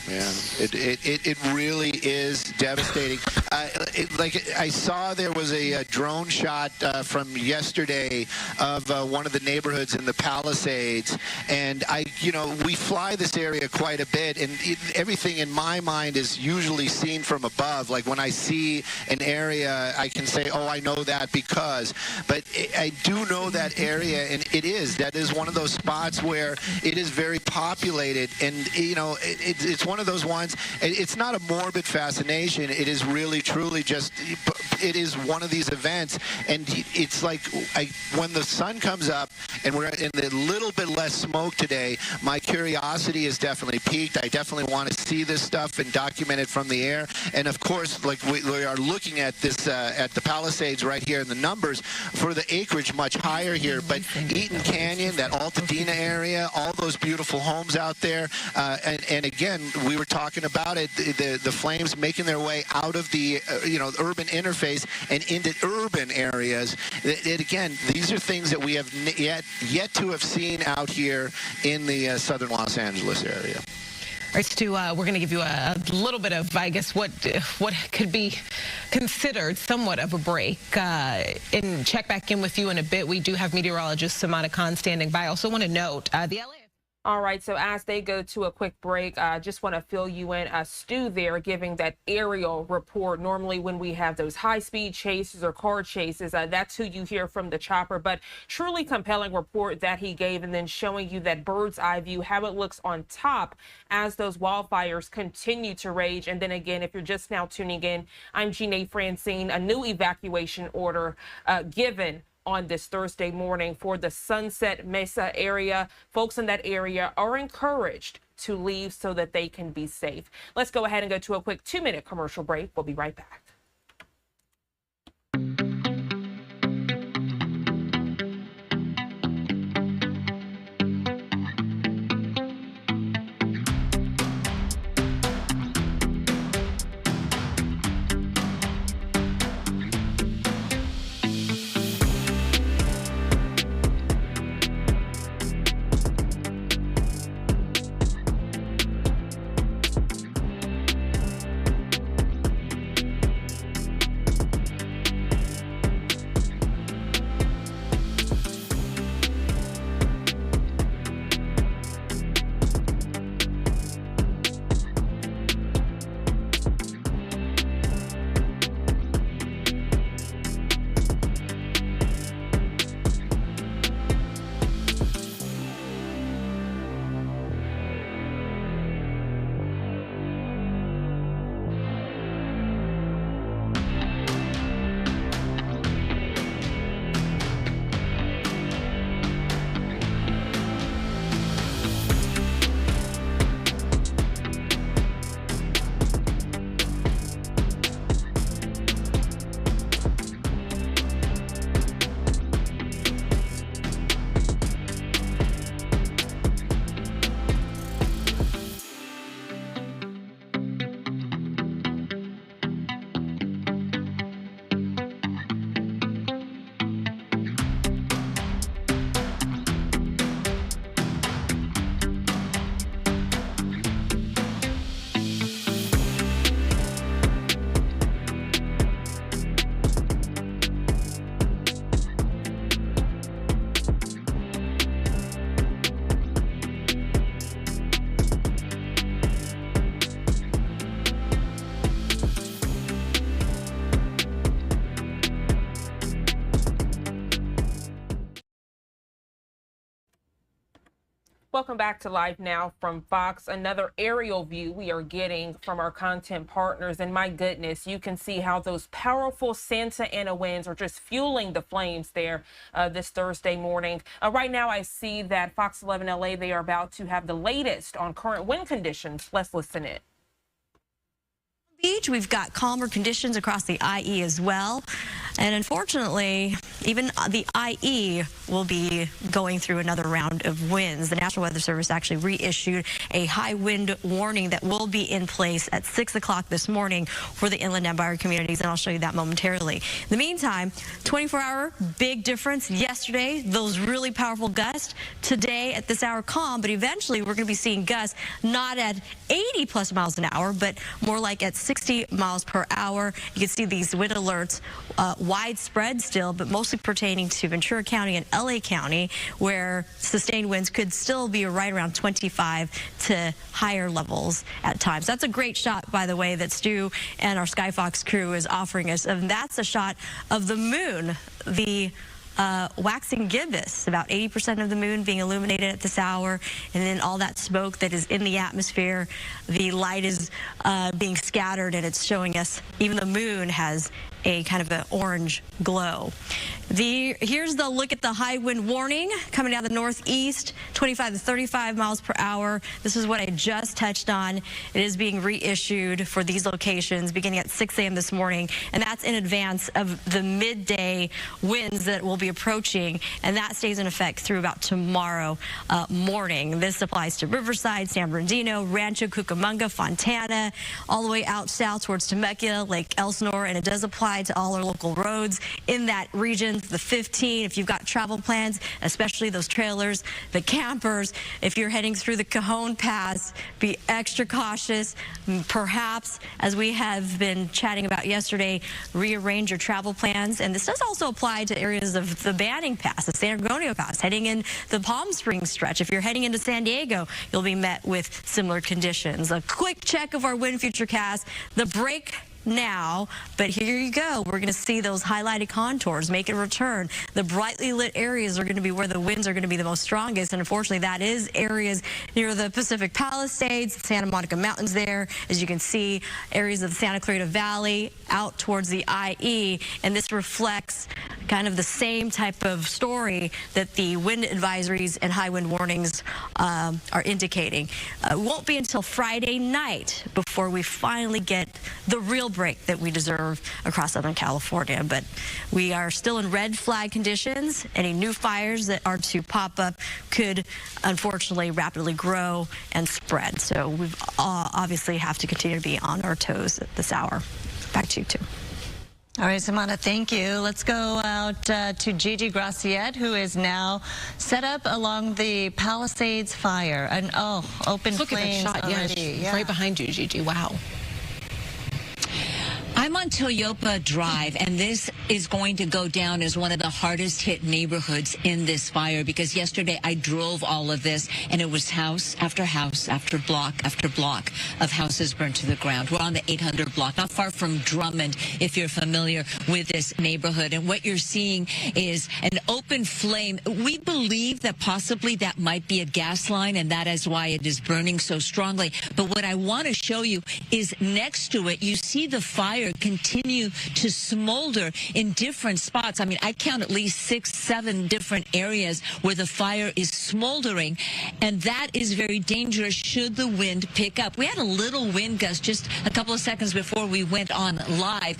Yeah, it really is devastating. I saw there was a drone shot from yesterday of one of the neighborhoods in the Palisades, and we fly this area quite a bit, and everything in my mind is usually seen from above. Like when I see an area, I can say, oh, I know that because, but I do know that area, and that is one of those spots where it is very populated, and it's one of those ones. It's not a morbid fascination. It is really, truly just, it is one of these events, and it's like when the sun comes up and we're in a little bit less smoke today, my curiosity is definitely peaked. I definitely want to see this stuff and document it from the air. And of course, like we are looking at this at the Palisades right here, in the numbers for the acreage much higher here, but Eaton Canyon, that Altadena area, all those beautiful homes out there, and again, we were talking about it, the flames making their way out of the urban interface and into urban areas. Again, these are things that we have yet to have seen out here in the southern Los Angeles area. All right, Stu, we're going to give you a little bit of, I guess, what could be considered somewhat of a break. And check back in with you in a bit. We do have meteorologist Samantha Khan standing by. I also want to note the LA. All right, so as they go to a quick break, I just want to fill you in. Stu there giving that aerial report. Normally when we have those high-speed chases or car chases, that's who you hear from the chopper. But truly compelling report that he gave, and then showing you that bird's eye view, how it looks on top as those wildfires continue to rage. And then again, if you're just now tuning in, I'm Jeanne Francine. A new evacuation order given on this Thursday morning for the Sunset Mesa area. Folks in that area are encouraged to leave so that they can be safe. Let's go ahead and go to a quick 2-minute commercial break. We'll be right back. Welcome back to Live Now from Fox. Another aerial view we are getting from our content partners. And my goodness, you can see how those powerful Santa Ana winds are just fueling the flames there this Thursday morning. Right now, I see that Fox 11 LA, they are about to have the latest on current wind conditions. Let's listen in. Beach, we've got calmer conditions across the IE as well. And unfortunately, even the IE will be going through another round of winds. The National Weather Service actually reissued a high wind warning that will be in place at 6 o'clock this morning for the Inland Empire communities, and I'll show you that momentarily. In the meantime, 24-hour, big difference. Yesterday, those really powerful gusts. Today, at this hour, calm, but eventually we're going to be seeing gusts not at 80+ miles an hour, but more like at 60 miles per hour. You can see these wind alerts widespread still, but mostly pertaining to Ventura County and LA County, where sustained winds could still be right around 25 to higher levels at times. That's a great shot, by the way, that Stu and our Skyfox crew is offering us, and that's a shot of the moon, the waxing gibbous, about 80% of the moon being illuminated at this hour, and then all that smoke that is in the atmosphere, the light is being scattered, and it's showing us even the moon has a kind of an orange glow. Here's the look at the high wind warning coming out of the northeast, 25 to 35 miles per hour. This is what I just touched on. It is being reissued for these locations beginning at 6 a.m. this morning, and that's in advance of the midday winds that will be approaching, and that stays in effect through about tomorrow morning. This applies to Riverside, San Bernardino, Rancho Cucamonga, Fontana, all the way out south towards Temecula, Lake Elsinore, and it does apply to all our local roads in that region. The 15, if you've got travel plans, especially those trailers, the campers, if you're heading through the Cajon Pass, be extra cautious. Perhaps, as we have been chatting about yesterday, rearrange your travel plans. And this does also apply to areas of the Banning Pass, the San Antonio Pass, heading in the Palm Springs stretch. If you're heading into San Diego, you'll be met with similar conditions. A quick check of our wind futurecast. The break now, but here you go. We're going to see those highlighted contours make a return. The brightly lit areas are going to be where the winds are going to be the most strongest, and unfortunately that is areas near the Pacific Palisades, Santa Monica Mountains there. As you can see, areas of the Santa Clarita Valley out towards the IE, and this reflects kind of the same type of story that the wind advisories and high wind warnings are indicating. It won't be until Friday night before we finally get the real break that we deserve across Southern California, but we are still in red flag conditions. Any new fires that are to pop up could unfortunately rapidly grow and spread. So we obviously have to continue to be on our toes at this hour. Back to you, too. All right, Samantha, thank you. Let's go out to Gigi Graciette, who is now set up along the Palisades fire. And open Look flames at that shot, already. Yeah, right behind you, Gigi. Wow. I'm on Toyopa Drive, and this is going to go down as one of the hardest hit neighborhoods in this fire, because yesterday I drove all of this, and it was house after block after block of houses burned to the ground. We're on the 800 block, not far from Drummond, if you're familiar with this neighborhood. And what you're seeing is an open flame. We believe that possibly that might be a gas line, and that is why it is burning so strongly. But what I want to show you is next to it, you see the fire continue to smolder in different spots. I mean, I count at least 6, 7 different areas where the fire is smoldering, and that is very dangerous should the wind pick up. We had a little wind gust just a couple of seconds before we went on live.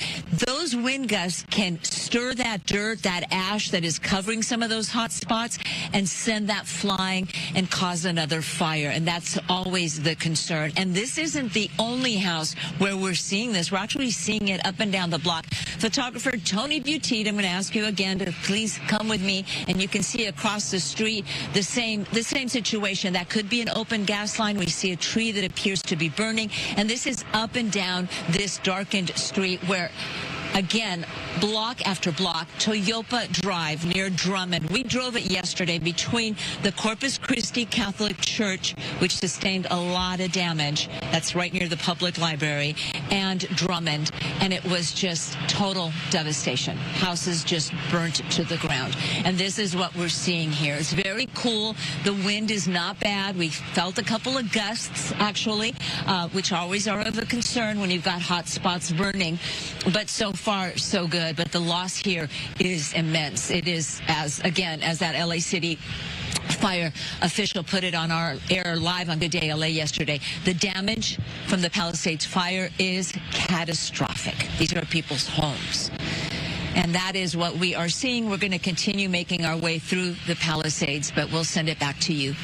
Those wind gusts can stir that dirt, that ash that is covering some of those hot spots, and send that flying and cause another fire, and that's always the concern. And this isn't the only house where we're seeing this. We're actually seeing it up and down the block. Photographer Tony Butit, I'm going to ask you again to please come with me, and you can see across the street the same situation. That could be an open gas line. We see a tree that appears to be burning, and this is up and down this darkened street where Again, block after block, Toyopa Drive near Drummond. We drove it yesterday between the Corpus Christie Catholic Church, which sustained a lot of damage. That's right near the public library, and Drummond. And it was just total devastation. Houses just burnt to the ground. And this is what we're seeing here. It's very cool. The wind is not bad. We felt a couple of gusts, actually, which always are of a concern when you've got hot spots burning. But so far, so good. But the loss here is immense. It is, as that LA City fire official put it on our air live on Good Day LA yesterday, the damage from the Palisades fire is catastrophic. These are people's homes. And that is what we are seeing. We're going to continue making our way through the Palisades, but we'll send it back to you.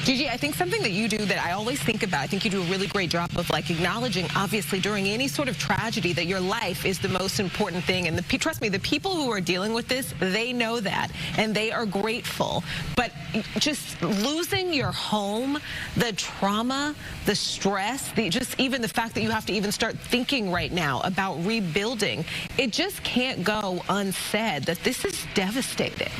Gigi, I think something that you do that I always think about, I think you do a really great job of like acknowledging, obviously, during any sort of tragedy that your life is the most important thing. And trust me, the people who are dealing with this, they know that and they are grateful. But just losing your home, the trauma, the stress, just even the fact that you have to even start thinking right now about rebuilding, it just can't go unsaid that this is devastating.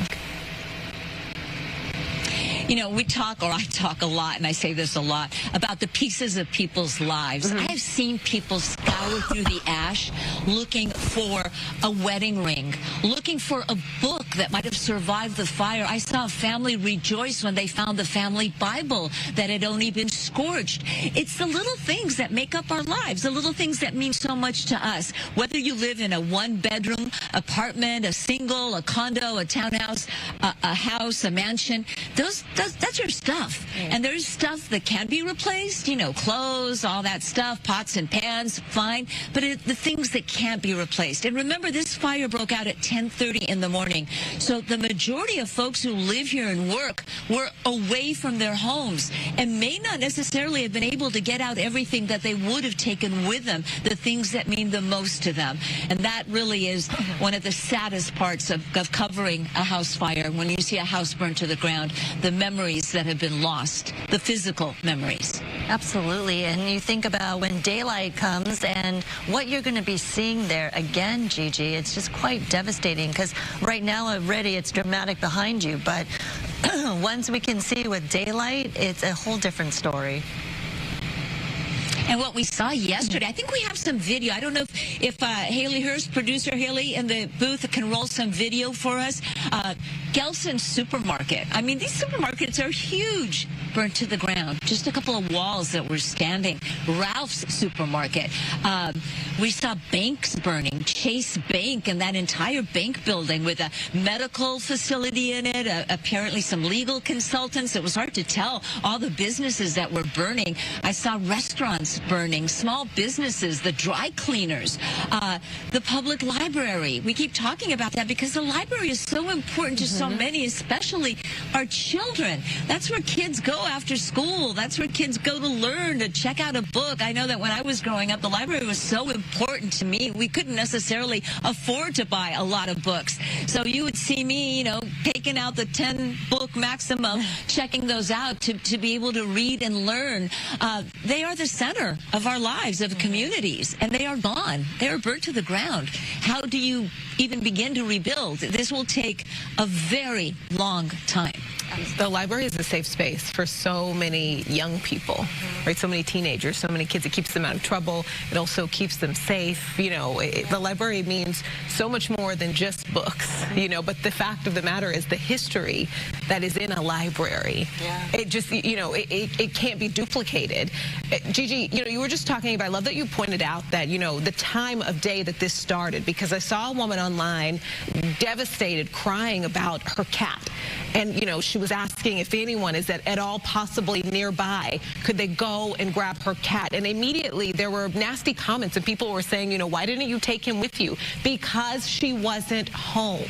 You know, we talk, or I talk a lot, and I say this a lot, about the pieces of people's lives. I have seen people scour through the ash looking for a wedding ring, looking for a book that might have survived the fire. I saw a family rejoice when they found the family Bible that had only been scorched. It's the little things that make up our lives, the little things that mean so much to us. Whether you live in a one-bedroom apartment, a single, a condo, a townhouse, a house, a mansion, that's your stuff. And there's stuff that can be replaced, you know, clothes, all that stuff, pots and pans, fine. But the things that can't be replaced. And remember, this fire broke out at 10:30 in the morning. So the majority of folks who live here and work were away from their homes and may not necessarily have been able to get out everything that they would have taken with them, the things that mean the most to them. And that really is one of the saddest parts of covering a house fire, when you see a house burned to the ground, the memories that have been lost, the physical memories. Absolutely. And you think about when daylight comes and what you're going to be seeing there again, Gigi, it's just quite devastating, because right now already it's dramatic behind you, but once we can see with daylight, it's a whole different story. And what we saw yesterday, I think we have some video. I don't know if Haley Hurst, producer Haley in the booth, can roll some video for us. Gelson's Supermarket. I mean, these supermarkets are huge. Burnt to the ground. Just a couple of walls that were standing. Ralph's Supermarket. We saw banks burning. Chase Bank and that entire bank building with a medical facility in it, apparently some legal consultants. It was hard to tell all the businesses that were burning. I saw restaurants burning, small businesses, the dry cleaners, the public library. We keep talking about that because the library is so important to so many, especially our children. That's where kids go after school. That's where kids go to learn, to check out a book. I know that when I was growing up, the library was so important to me. We couldn't necessarily afford to buy a lot of books. So you would see me, you know, taking out the 10-book maximum, checking those out to be able to read and learn. They are the center of our lives, of communities, and they are gone. They are burnt to the ground. How do you even begin to rebuild? This will take a very long time. The library is a safe space for so many young people, right? So many teenagers, so many kids. It keeps them out of trouble. It also keeps them safe. You know, the library means so much more than just books, you know, but the fact of the matter is the history that is in a library. It just, you know, it can't be duplicated. Gigi, you know, you were just talking about, I love that you pointed out that, you know, the time of day that this started, because I saw a woman online devastated, crying about her cat. And, you know, she was asking if anyone is at all possibly nearby. Could they go and grab her cat? And immediately there were nasty comments and people were saying, you know, why didn't you take him with you? Because she wasn't home.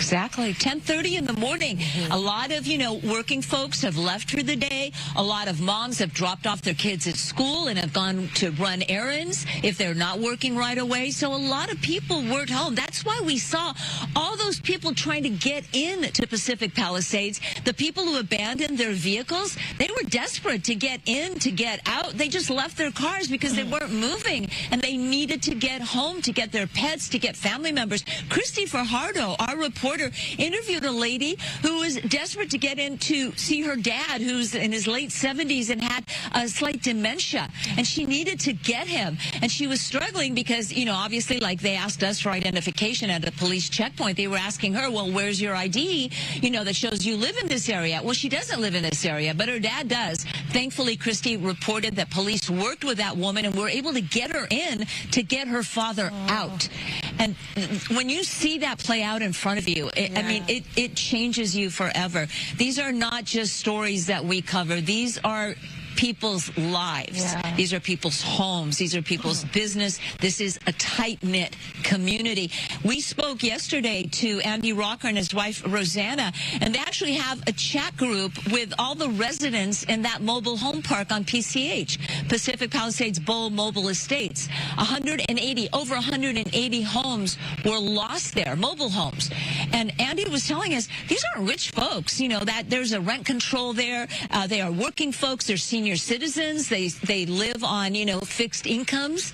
Exactly. 10:30 in the morning. A lot of, working folks have left for the day. A lot of moms have dropped off their kids at school and have gone to run errands if they're not working right away. So a lot of people weren't home. That's why we saw all those people trying to get in to Pacific Palisades. The people who abandoned their vehicles, they were desperate to get in, to get out. They just left their cars because they weren't moving, and they needed to get home, to get their pets, to get family members. Christy Fajardo, our reporter, interviewed a lady who was desperate to get in to see her dad, who's in his late 70s and had a slight dementia, and she needed to get him. And she was struggling because, obviously, like they asked us for identification at a police checkpoint, they were asking her, well, where's your ID, that shows you live in this area? Well, she doesn't live in this area, but her dad does. Thankfully, Christy reported that police worked with that woman and were able to get her in to get her father out. And when you see that play out in front of you, it changes you forever. These are not just stories that we cover. These are people's lives. These are people's homes. These are people's business. This is a tight-knit community. We spoke yesterday to Andy Rocker and his wife, Rosanna, and they actually have a chat group with all the residents in that mobile home park on PCH, Pacific Palisades Bowl Mobile Estates. Over 180 homes were lost there, mobile homes. And Andy was telling us, these aren't rich folks, that there's a rent control there. They are working folks. They're senior citizens. They live on, fixed incomes.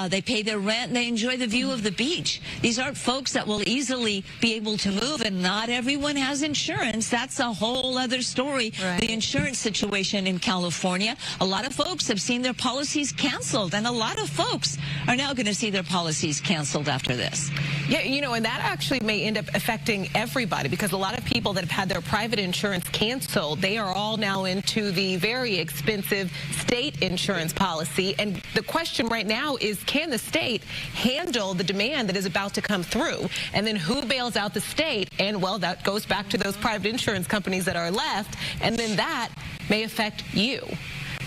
They pay their rent, and they enjoy the view of the beach. These aren't folks that will easily be able to move, and not everyone has insurance. That's a whole other story. Right. The insurance situation in California. A lot of folks have seen their policies canceled, and a lot of folks are now going to see their policies canceled after this. Yeah, and that actually may end up affecting everybody, because a lot of people that have had their private insurance canceled, they are all now into the very expensive state insurance policy. And the question right now is, can the state handle the demand that is about to come through? And then who bails out the state? And, well, that goes back to those private insurance companies that are left. And then that may affect you.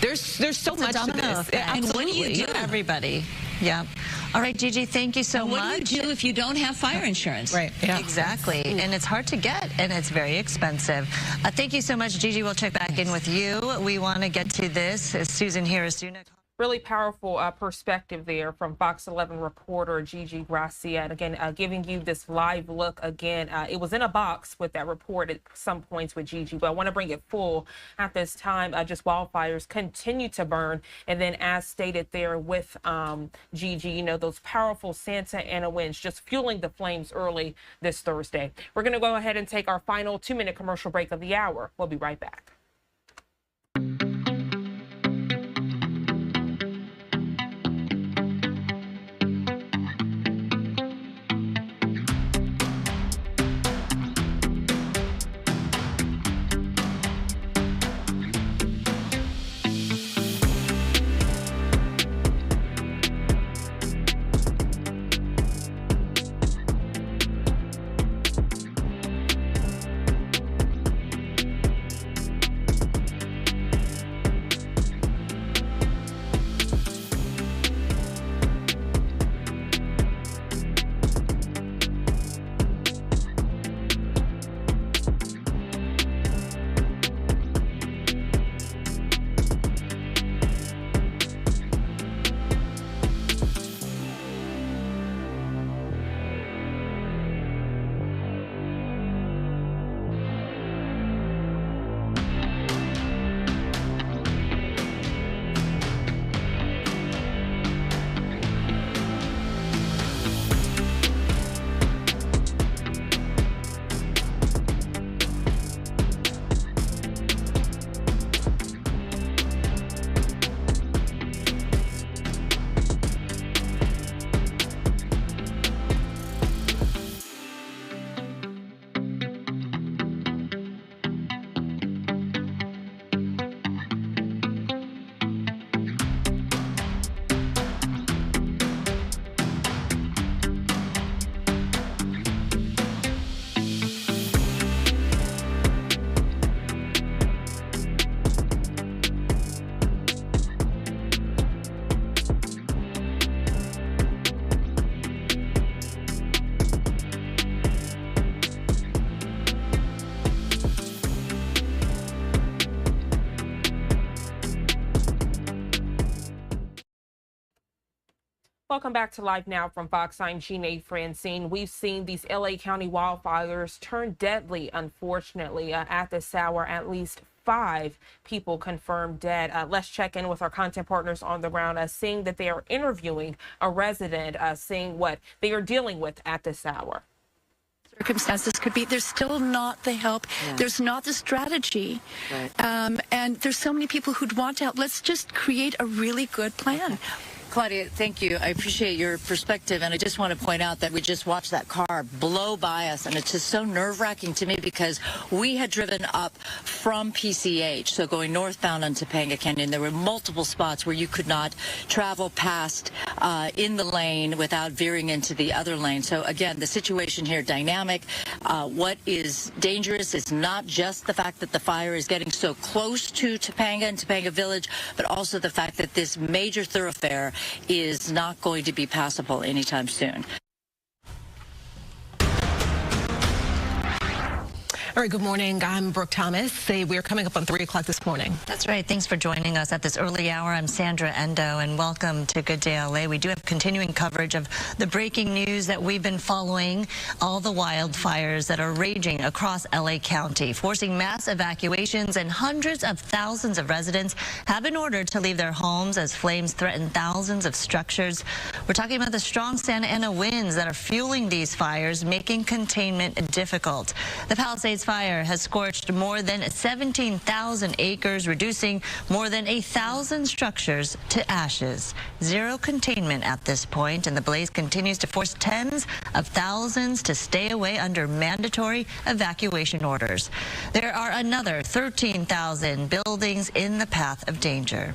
There's so much to this. And what do you do? Everybody. Yeah. All right, Gigi, thank you so much. What do you do if you don't have fire insurance? Right. Yeah. Exactly. And it's hard to get, and it's very expensive. Thank you so much, Gigi. We'll check back in with you. We want to get to this. Susan here is soon. Really powerful perspective there from Fox 11 reporter Gigi Gracia. And again, giving you this live look again. It was in a box with that report at some points with Gigi, but I want to bring it full at this time. Just wildfires continue to burn. And then as stated there with Gigi, those powerful Santa Ana winds just fueling the flames early this Thursday. We're going to go ahead and take our final 2-minute commercial break of the hour. We'll be right back. Welcome back to Live Now from Fox. I'm Jeanne Francine. We've seen these LA County wildfires turn deadly, unfortunately. At this hour, at least 5 people confirmed dead. Let's check in with our content partners on the ground, seeing that they are interviewing a resident, seeing what they are dealing with at this hour. Circumstances could be, there's still not the help, there's not the strategy, and there's so many people who'd want to help. Let's just create a really good plan. Claudia, thank you. I appreciate your perspective, and I just want to point out that we just watched that car blow by us, and it's just so nerve-wracking to me because we had driven up from PCH, so going northbound on Topanga Canyon. There were multiple spots where you could not travel past in the lane without veering into the other lane. So again, the situation here dynamic. What is dangerous is not just the fact that the fire is getting so close to Topanga and Topanga Village, but also the fact that this major thoroughfare is not going to be passable anytime soon. All right, good morning. I'm Brooke Thomas. We're coming up on 3 o'clock this morning. That's right. Thanks for joining us at this early hour. I'm Sandra Endo, and welcome to Good Day LA. We do have continuing coverage of the breaking news that we've been following, all the wildfires that are raging across LA County, forcing mass evacuations, and hundreds of thousands of residents have been ordered to leave their homes as flames threaten thousands of structures. We're talking about the strong Santa Ana winds that are fueling these fires, making containment difficult. The Palisades fire has scorched more than 17,000 acres, reducing more than 1,000 structures to ashes. Zero containment at this point, and the blaze continues to force tens of thousands to stay away under mandatory evacuation orders. There are another 13,000 buildings in the path of danger.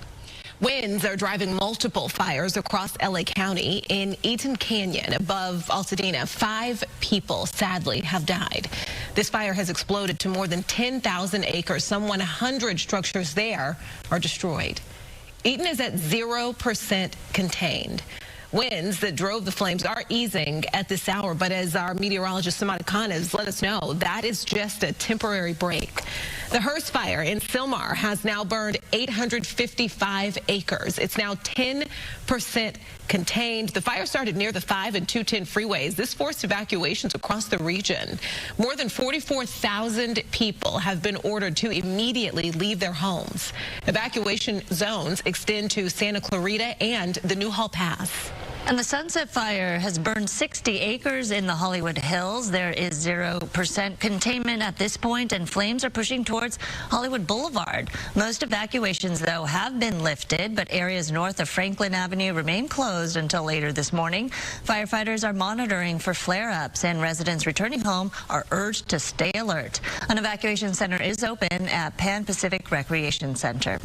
Winds are driving multiple fires across LA County. In Eaton Canyon above Altadena, 5 people sadly have died. This fire has exploded to more than 10,000 acres. Some 100 structures there are destroyed. Eaton is at 0% contained. Winds that drove the flames are easing at this hour, but as our meteorologist Samantha Khan has let us know, that is just a temporary break. The Hurst fire in Sylmar has now burned 855 acres. It's now 10% contained. The fire started near the 5 and 210 freeways. This forced evacuations across the region. More than 44,000 people have been ordered to immediately leave their homes. Evacuation zones extend to Santa Clarita and the Newhall Pass. And the Sunset Fire has burned 60 acres in the Hollywood Hills. There is 0% containment at this point, and flames are pushing towards Hollywood Boulevard. Most evacuations, though, have been lifted, but areas north of Franklin Avenue remain closed until later this morning. Firefighters are monitoring for flare-ups, and residents returning home are urged to stay alert. An evacuation center is open at Pan Pacific Recreation Center.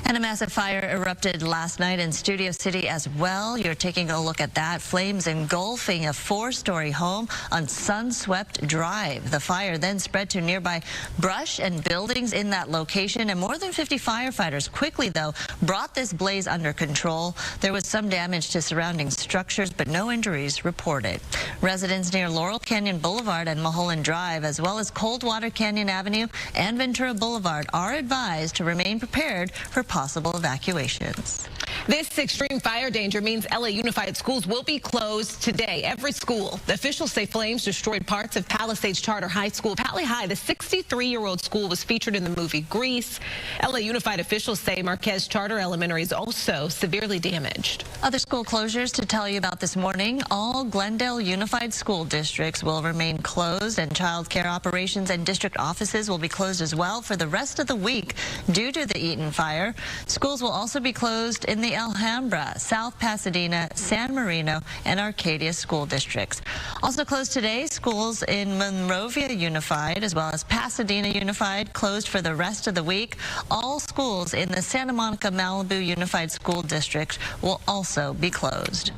And a massive fire erupted last night in Studio City as well. You're taking a look at that. Flames engulfing a 4-story home on Sunswept Drive. The fire then spread to nearby brush and buildings in that location, and more than 50 firefighters quickly, though, brought this blaze under control. There was some damage to surrounding structures, but no injuries reported. Residents near Laurel Canyon Boulevard and Mulholland Drive, as well as Coldwater Canyon Avenue and Ventura Boulevard, are advised to remain prepared for possible evacuations. This extreme fire danger means LA Unified Schools will be closed today. Every school. The officials say flames destroyed parts of Palisades Charter High School. Pali High, the 63-year-old school, was featured in the movie Grease. LA Unified officials say Marquez Charter Elementary is also severely damaged. Other school closures to tell you about this morning. All Glendale Unified School districts will remain closed, and child care operations and district offices will be closed as well for the rest of the week due to the Eaton fire. Schools will also be closed in the Alhambra, South Pasadena, San Marino, and Arcadia school districts. Also closed today, schools in Monrovia Unified as well as Pasadena Unified closed for the rest of the week. All schools in the Santa Monica Malibu Unified School District will also be closed.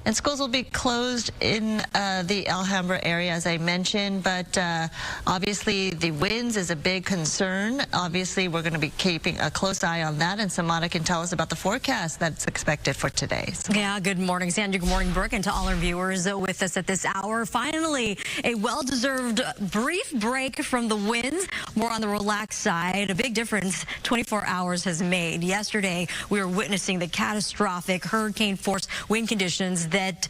And schools will be closed in the Alhambra area, as I mentioned, but obviously the winds is a big concern. Obviously, we're going to be keeping a close eye on that, and Samana can tell us about the forecast that's expected for today. So. Yeah, good morning, Sandra. Good morning, Brooke, and to all our viewers with us at this hour. Finally, a well-deserved brief break from the winds, more on the relaxed side. A big difference 24 hours has made. Yesterday, we were witnessing the catastrophic hurricane-force wind conditions that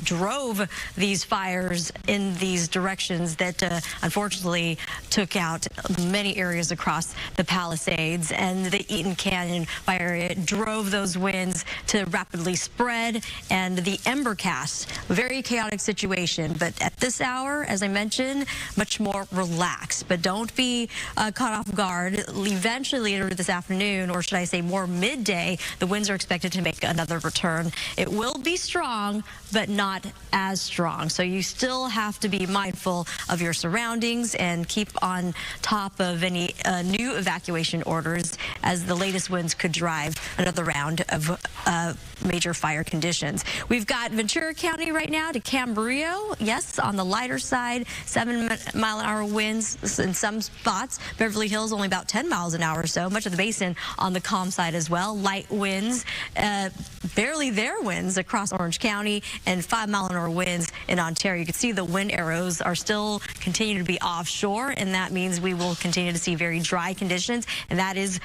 drove these fires in these directions that unfortunately took out many areas across the Palisades, and the Eaton Canyon fire area drove those winds to rapidly spread, and the ember cast, very chaotic situation. But at this hour, as I mentioned, much more relaxed. But don't be caught off guard. Eventually later this afternoon, or should I say more midday, the winds are expected to make another return. It will be strong, but not as strong. So you still have to be mindful of your surroundings and keep on top of any new evacuation orders, as the latest winds could drive another round of major fire conditions. We've got Ventura County right now to Camarillo. Yes, on the lighter side, 7-mile-an-hour winds in some spots. Beverly Hills only about 10 miles an hour or so. Much of the basin on the calm side as well. Light winds, barely there winds across Orange County, and 5-mile-an-hour winds in Ontario. You can see the wind arrows are still continuing to be offshore, and that means we will continue to see very dry conditions, and that is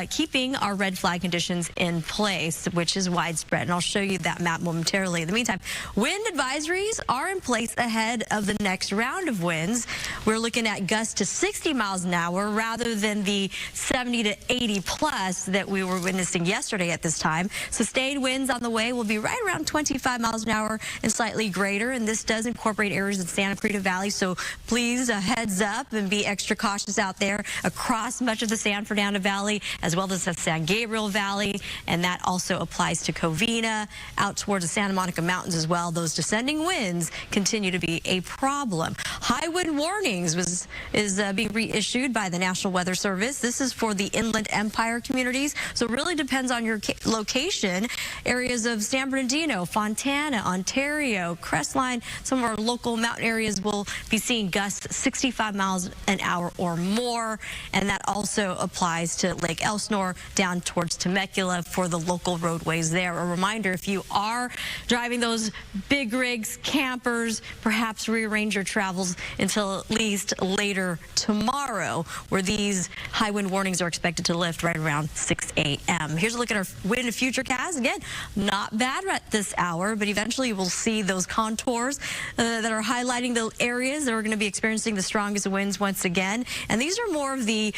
keeping our red flag conditions in place, which is widespread. And I'll show you that map momentarily. In the meantime, wind advisories are in place ahead of the next round of winds. We're looking at gusts to 60 miles an hour rather than the 70 to 80 plus that we were witnessing yesterday at this time. Sustained winds on the way will be right around 25 miles an hour and slightly greater, and this does incorporate areas in Santa Cruz Valley, so please heads up and be extra cautious out there across much of the San Fernando Valley as well as the San Gabriel Valley, and that also applies to Covina, out towards the Santa Monica Mountains as well. Those descending winds continue to be a problem. High wind warnings is being reissued by the National Weather Service. This is for the Inland Empire communities, so it really depends on your location. Areas of San Bernardino, Fontana, Ontario, Crestline, some of our local mountain areas will be seeing gusts 65 miles an hour or more, and that also applies to Lake Elsinore down towards Temecula for the local roadways there. A reminder, if you are driving those big rigs, campers, perhaps rearrange your travels until at least later tomorrow, where these high wind warnings are expected to lift right around 6 a.m. Here's a look at our wind futurecast. Again, not bad at this hour, but eventually we'll see those contours that are highlighting the areas that are going to be experiencing the strongest winds once again. And these are more of the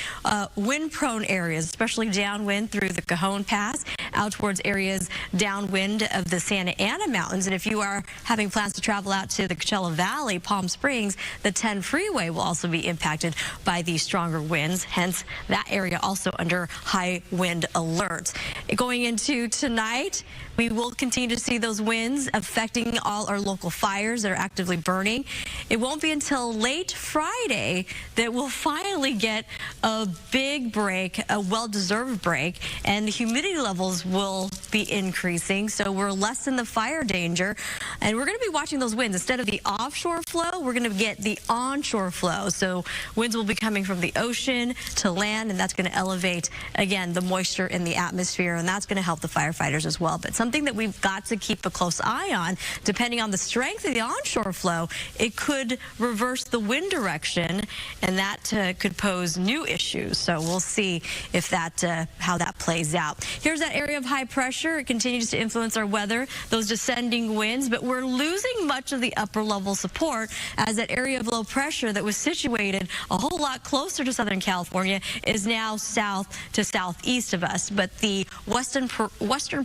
wind-prone areas, especially downwind through the Cajon Pass, out towards areas downwind of the Santa Ana Mountains. And if you are having plans to travel out to the Coachella Valley, Palm Springs, the 10 freeway will also be impacted by these stronger winds. Hence, that area also under high wind alerts. Going into tonight, we will continue to see those winds affecting all our local fires that are actively burning. It won't be until late Friday that we'll finally get a big break, a well-deserved break, and the humidity levels will be increasing, so we're less in the fire danger. And we're going to be watching those winds. Instead of the offshore flow, we're going to get the onshore flow. So winds will be coming from the ocean to land, and that's going to elevate, again, the moisture in the atmosphere, and that's going to help the firefighters as well. But something that we've got to keep a close eye on, depending on the strength of the onshore flow, it could reverse the wind direction, and that could pose new issues. So we'll see if that how that plays out. Here's that area of high pressure. It continues to influence our weather, those descending winds, but we're losing much of the upper level support as that area of low pressure that was situated a whole lot closer to Southern California is now south to southeast of us. But the western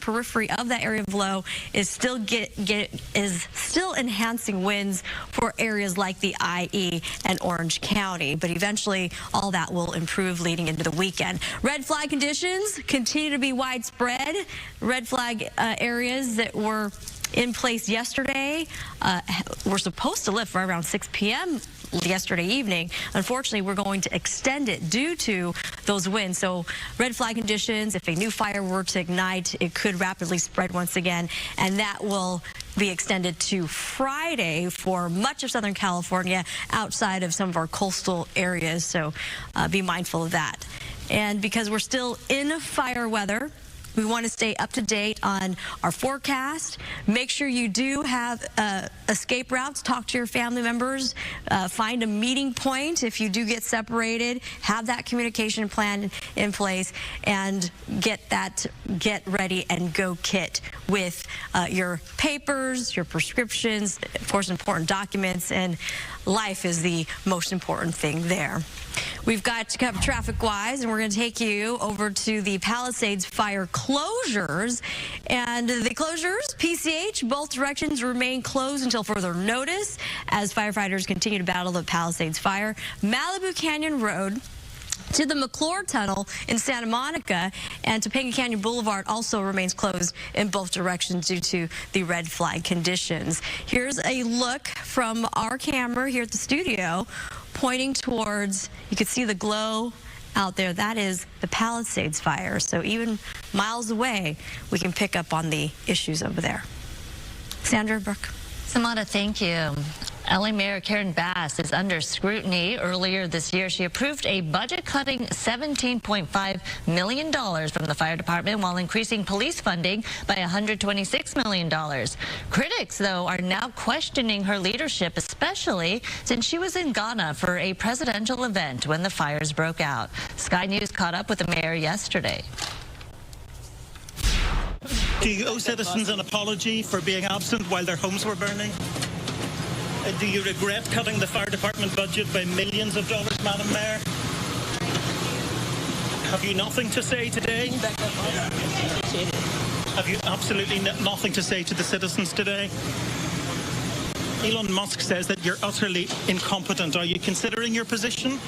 periphery of that area of low is still still enhancing winds for areas like the IE and Orange County. But eventually all that will improve leading into the weekend. Red flag conditions continue to be widespread. Red flag areas that were in place yesterday were supposed to lift right around 6 p.m. yesterday evening. Unfortunately, we're going to extend it due to those winds. So red flag conditions, if a new fire were to ignite, it could rapidly spread once again, and that will be extended to Friday for much of Southern California outside of some of our coastal areas, so be mindful of that. And because we're still in fire weather, we want to stay up to date on our forecast. Make sure you do have escape routes. Talk to your family members. Find a meeting point if you do get separated. Have that communication plan in place and get ready and go kit with your papers, your prescriptions, of course, important documents, and life is the most important thing there. We've got to cover traffic-wise, and we're going to take you over to the Palisades fire closures. And the closures, PCH, both directions remain closed until further notice as firefighters continue to battle the Palisades fire. Malibu Canyon Road to the McClure Tunnel in Santa Monica and Topanga Canyon Boulevard also remains closed in both directions due to the red flag conditions. Here's a look from our camera here at the studio pointing towards, you can see the glow out there. That is the Palisades fire. So even miles away, we can pick up on the issues over there. Sandra, Brooke. Samantha, thank you. LA Mayor Karen Bass is under scrutiny. Earlier this year, she approved a budget-cutting $17.5 million from the fire department while increasing police funding by $126 million. Critics, though, are now questioning her leadership, especially since she was in Ghana for a presidential event when the fires broke out. Sky News caught up with the mayor yesterday. Do you owe citizens an apology for being absent while their homes were burning? Do you regret cutting the fire department budget by millions of dollars, Madam Mayor? Have you nothing to say today? Have you absolutely nothing to say to the citizens today? Elon Musk says that you're utterly incompetent. Are you considering your position?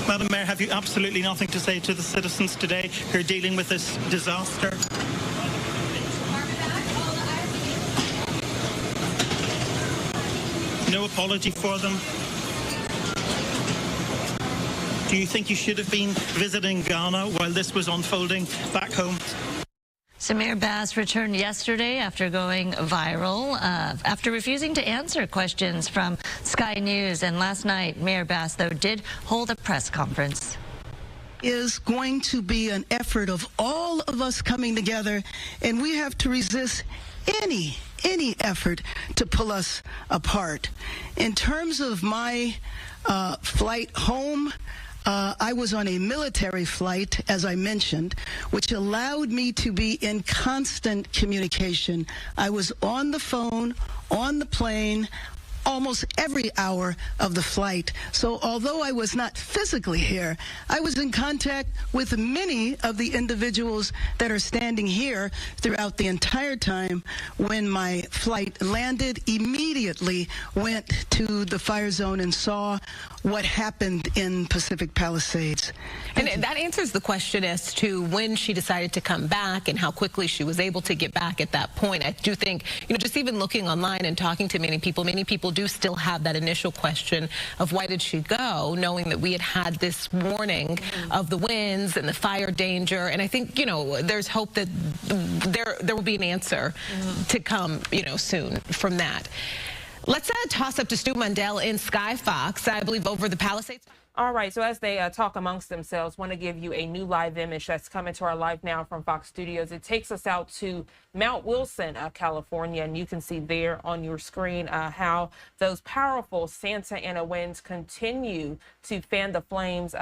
Madam Mayor, have you absolutely nothing to say to the citizens today who are dealing with this disaster? No apology for them? Do you think you should have been visiting Ghana while this was unfolding back home? So Mayor Bass returned yesterday after going viral, after refusing to answer questions from Sky News. And last night, Mayor Bass, though, did hold a press conference. Is going to be an effort of all of us coming together, and we have to resist any effort to pull us apart. In terms of my flight home, I was on a military flight, as I mentioned, which allowed me to be in constant communication. I was on the phone, on the plane, almost every hour of the flight. So although I was not physically here, I was in contact with many of the individuals that are standing here throughout the entire time. When my flight landed, immediately went to the fire zone and saw what happened in Pacific Palisades. And that answers the question as to when she decided to come back and how quickly she was able to get back at that point. I do think, just even looking online and talking to many people do still have that initial question of why did she go, knowing that we had this warning of the winds and the fire danger. And I think, there's hope that there will be an answer to come, soon from that. Let's toss up to Stu Mundell in Sky Fox, I believe, over the Palisades. All right, so as they talk amongst themselves, want to give you a new live image that's coming to our Live Now from Fox Studios. It takes us out to Mount Wilson, California, and you can see there on your screen how those powerful Santa Ana winds continue to fan the flames,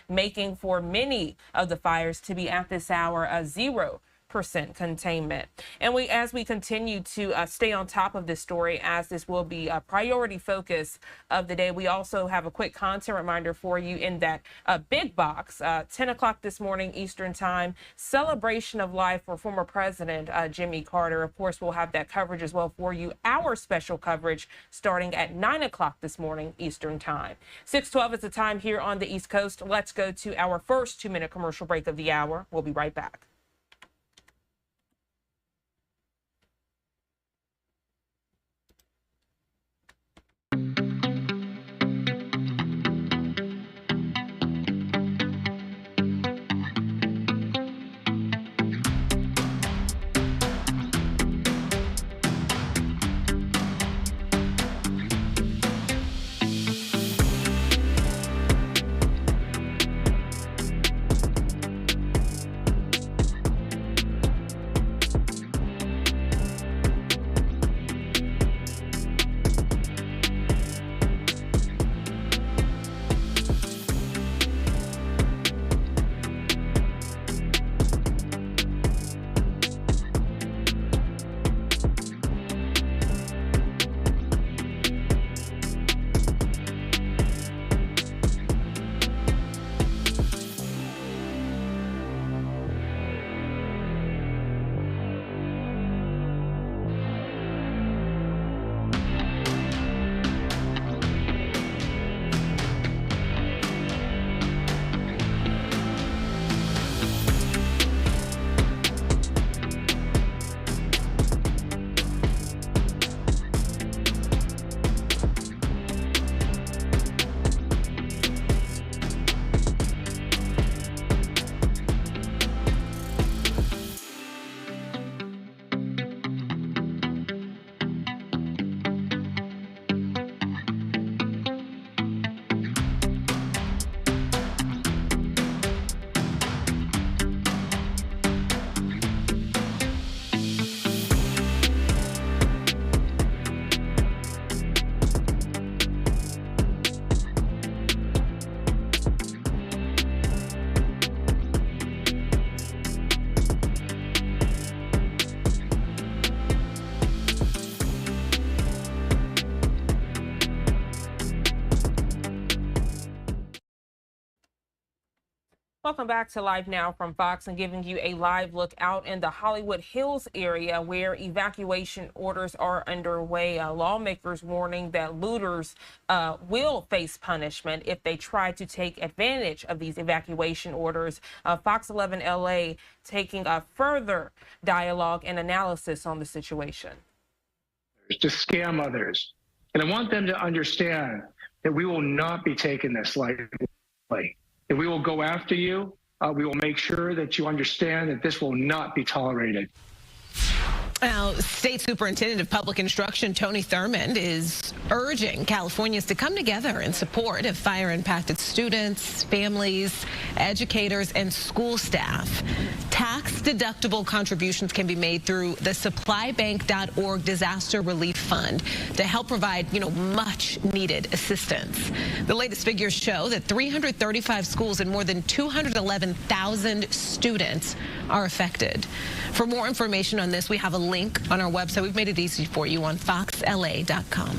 making for many of the fires to be at this hour 0% containment. And as we continue to stay on top of this story, as this will be a priority focus of the day, we also have a quick content reminder for you in that big box, 10 o'clock this morning Eastern time, celebration of life for former President Jimmy Carter. Of course, we'll have that coverage as well for you. Our special coverage starting at 9 o'clock this morning Eastern time. 6:12 is the time here on the East Coast. Let's go to our first 2-minute commercial break of the hour. We'll be right back. Welcome back to Live Now from Fox and giving you a live look out in the Hollywood Hills area where evacuation orders are underway. Lawmakers warning that looters will face punishment if they try to take advantage of these evacuation orders. Fox 11 LA taking a further dialogue and analysis on the situation. To scam others. And I want them to understand that we will not be taking this lightly. If we will go after you, we will make sure that you understand that this will not be tolerated. Now, State Superintendent of Public Instruction Tony Thurmond is urging Californians to come together in support of fire-impacted students, families, educators, and school staff. Tax-deductible contributions can be made through the supplybank.org disaster relief fund to help provide, much-needed assistance. The latest figures show that 335 schools and more than 211,000 students are affected. For more information on this, we have a link on our website. We've made it easy for you on foxla.com.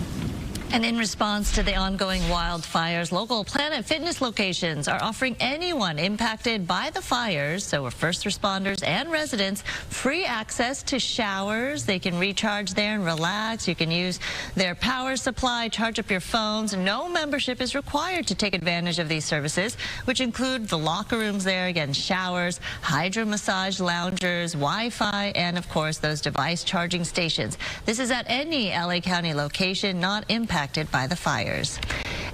And in response to the ongoing wildfires, local Planet Fitness locations are offering anyone impacted by the fires, so first responders and residents, free access to showers. They can recharge there and relax. You can use their power supply, charge up your phones. No membership is required to take advantage of these services, which include the locker rooms there, again, showers, hydro massage loungers, Wi-Fi, and of course those device charging stations. This is at any LA County location not impacted by the fires.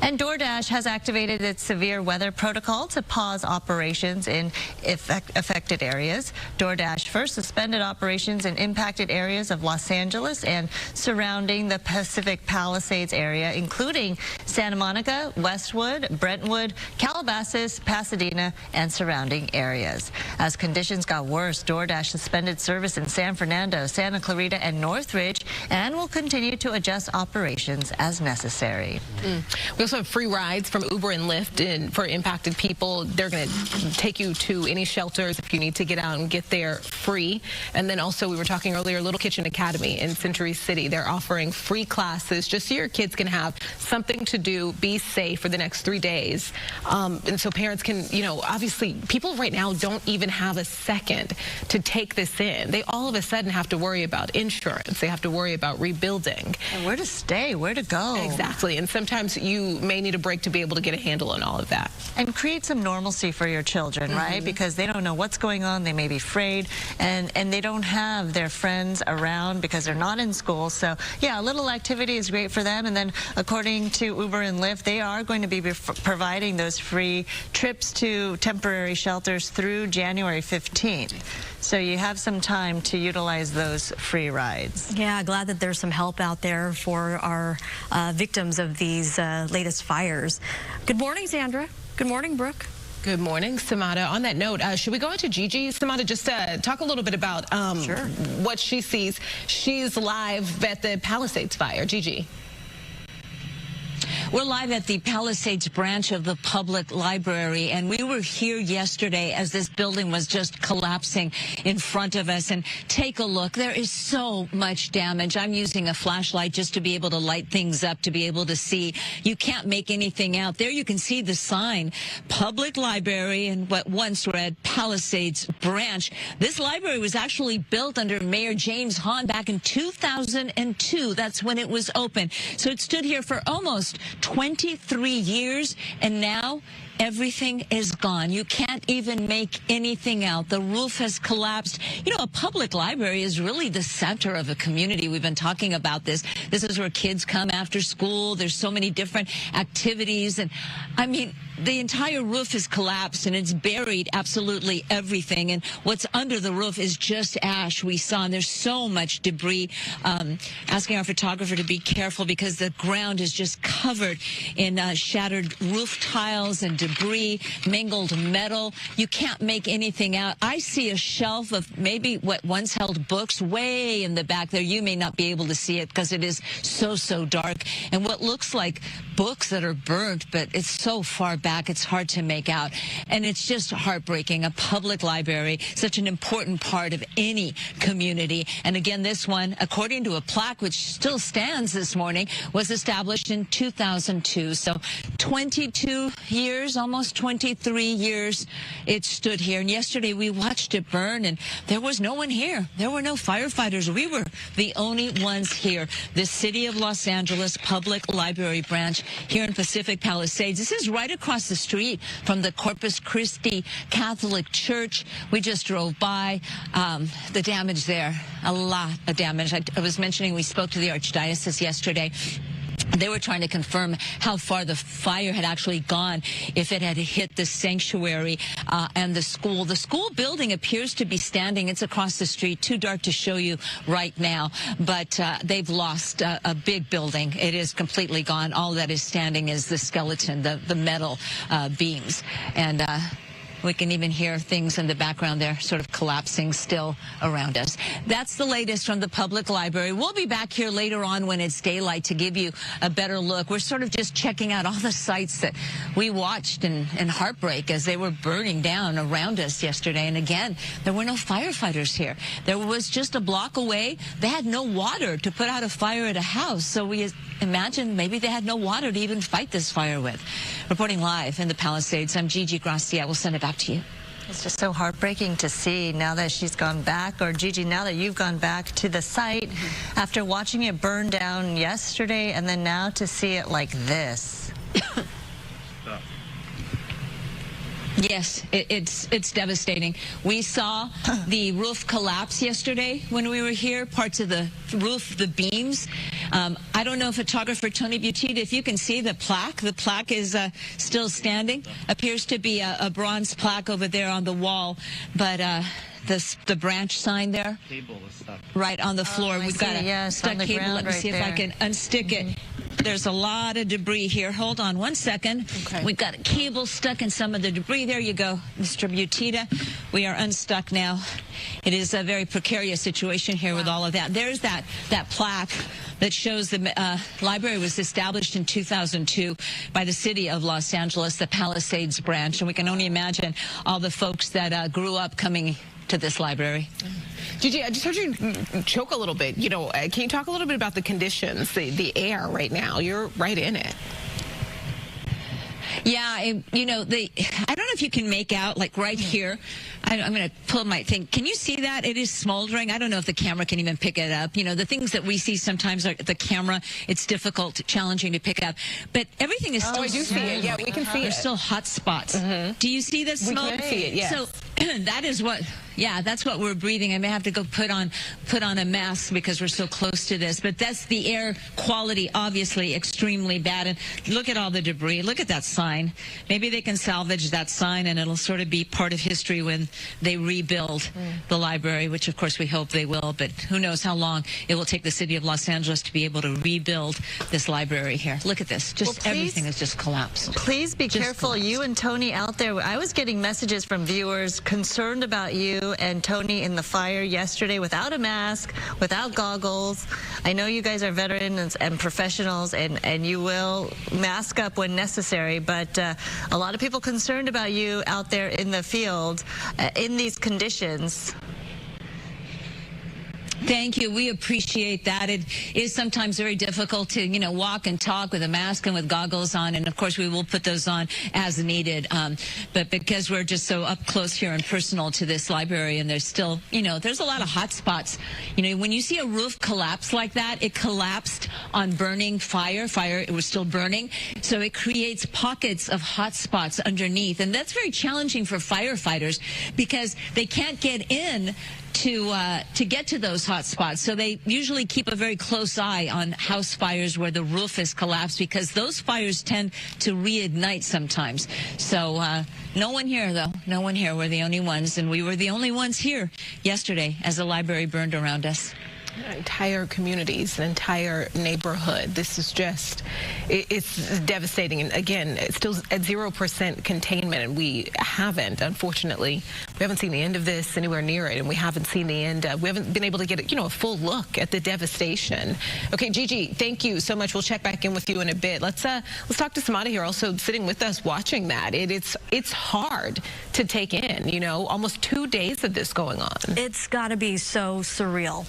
And DoorDash has activated its severe weather protocol to pause operations in affected areas. DoorDash first suspended operations in impacted areas of Los Angeles and surrounding the Pacific Palisades area, including Santa Monica, Westwood, Brentwood, Calabasas, Pasadena, and surrounding areas. As conditions got worse, DoorDash suspended service in San Fernando, Santa Clarita, and Northridge, and will continue to adjust operations as necessary. We also have free rides from Uber and Lyft for impacted people. They're going to take you to any shelters if you need to get out and get there free. And then also, we were talking earlier, Little Kitchen Academy in Century City. They're offering free classes just so your kids can have something to do, be safe for the next 3 days. And so parents can, obviously people right now don't even have a second to take this in. They all of a sudden have to worry about insurance. They have to worry about rebuilding. And where to stay, where to go. Exactly. And sometimes you may need a break to be able to get a handle on all of that. And create some normalcy for your children, right? Because they don't know what's going on. They may be afraid, and they don't have their friends around because they're not in school. So, yeah, a little activity is great for them. And then, according to Uber and Lyft, they are going to be providing those free trips to temporary shelters through January 15th. So you have some time to utilize those free rides. Yeah, glad that there's some help out there for our victims of these latest fires. Good morning, Sandra. Good morning, Brooke. Good morning, Samada. On that note, should we go into Gigi? Samada, just talk a little bit about what she sees. She's live at the Palisades fire. Gigi. We're live at the Palisades branch of the public library, and we were here yesterday as this building was just collapsing in front of us. And take a look. There is so much damage. I'm using a flashlight just to be able to light things up, to be able to see. You can't make anything out. There you can see the sign, Public Library, and what once read Palisades branch. This library was actually built under Mayor James Hahn back in 2002. That's when it was open. So it stood here for almost 23 years, and now everything is gone. You can't even make anything out. The roof has collapsed. A public library is really the center of a community. We've been talking about this. This is where kids come after school. There's so many different activities. And I mean, the entire roof has collapsed and it's buried absolutely everything. And what's under the roof is just ash we saw. And there's so much debris. Asking our photographer to be careful because the ground is just covered in shattered roof tiles and debris, mangled metal. You can't make anything out. I see a shelf of maybe what once held books way in the back there. You may not be able to see it because it is so dark. And what looks like books that are burnt, but it's so far back, it's hard to make out. And it's just heartbreaking. A public library, such an important part of any community. And again, this one, according to a plaque which still stands this morning, was established in 2002. So 22 years years, almost 23 years it stood here. And yesterday we watched it burn, and there was no one here. There were no firefighters. We were the only ones here. The City of Los Angeles Public Library branch here in Pacific Palisades. This is right across the street from the Corpus Christie Catholic Church. We just drove by. The damage there, a lot of damage. I was mentioning we spoke to the Archdiocese yesterday. They were trying to confirm how far the fire had actually gone, if it had hit the sanctuary and the school. The school building appears to be standing. It's across the street. Too dark to show you right now, but they've lost a big building. It is completely gone. All that is standing is the skeleton, the metal beams. And we can even hear things in the background there sort of collapsing still around us. That's the latest from the public library. We'll be back here later on when it's daylight to give you a better look. We're sort of just checking out all the sites that we watched in heartbreak as they were burning down around us yesterday. And again, there were no firefighters here. There was just a block away. They had no water to put out a fire at a house. So we imagine maybe they had no water to even fight this fire with. Reporting live in the Palisades, I'm Gigi Gracia. We'll send it back to you. It's just so heartbreaking to see now that she's gone back, or Gigi, now that you've gone back to the site after watching it burn down yesterday, and then now to see it like this. Yes, it's devastating. We saw the roof collapse yesterday when we were here, parts of the roof, the beams. I don't know, photographer Tony Butita, if you can see the plaque. The plaque is still standing. Appears to be a bronze plaque over there on the wall, but the branch sign there, right on the floor. We've got a stuck cable. Let me see if I can unstick it. There's a lot of debris here. Hold on one second. Okay. We've got a cable stuck in some of the debris. There you go, Mr. Butita. We are unstuck now. It is a very precarious situation here with all of that. There's that plaque that shows the library was established in 2002 by the City of Los Angeles, the Palisades branch. And we can only imagine all the folks that grew up coming to this library. Gigi, I just heard you choke a little bit. You know, can you talk a little bit about the conditions, the air right now? You're right in it. Yeah, you know, I don't know if you can make out, like right here. I'm going to pull my thing. Can you see that? It is smoldering. I don't know if the camera can even pick it up. You know, the things that we see sometimes are the camera. It's difficult, challenging to pick up. But everything is still. Oh, I do see it. Yeah, we can see it. There's still hot spots. Do you see the smoke? We can see it, yes. So that is what. Yeah, that's what we're breathing. I may have to go put on a mask because we're so close to this. But that's the air quality, obviously extremely bad. And look at all the debris. Look at that sign. Maybe they can salvage that sign, and it'll sort of be part of history when they rebuild the library, which of course we hope they will. But who knows how long it will take the City of Los Angeles to be able to rebuild this library here. Look at this. Just everything has just collapsed. Please be careful. You and Tony out there. I was getting messages from viewers concerned about you and Tony in the fire yesterday without a mask, without goggles. I know you guys are veterans and professionals, and you will mask up when necessary, but a lot of people concerned about you out there in the field in these conditions. Thank you. We appreciate that. It is sometimes very difficult to, you know, walk and talk with a mask and with goggles on. And, of course, we will put those on as needed. But because we're just so up close here and personal to this library, and there's still, you know, there's a lot of hot spots. You know, when you see a roof collapse like that, it collapsed on burning fire. It was still burning. So it creates pockets of hot spots underneath. And that's very challenging for firefighters because they can't get in to get to those hot spots. So they usually keep a very close eye on house fires where the roof has collapsed because those fires tend to reignite sometimes. So no one here, though. No one here. We're the only ones, and we were the only ones here yesterday as the library burned around us. Entire communities, an entire neighborhood. This is just, it's devastating. And again, it's still at 0% containment, and we haven't, unfortunately, we haven't seen the end of this anywhere near it, and we haven't seen the end. We haven't been able to get, you know, a full look at the devastation. Okay, Gigi, thank you so much. We'll check back in with you in a bit. Let's talk to Samada here, also sitting with us, watching that. It's hard to take in. You know, almost 2 days of this going on. It's got to be so surreal.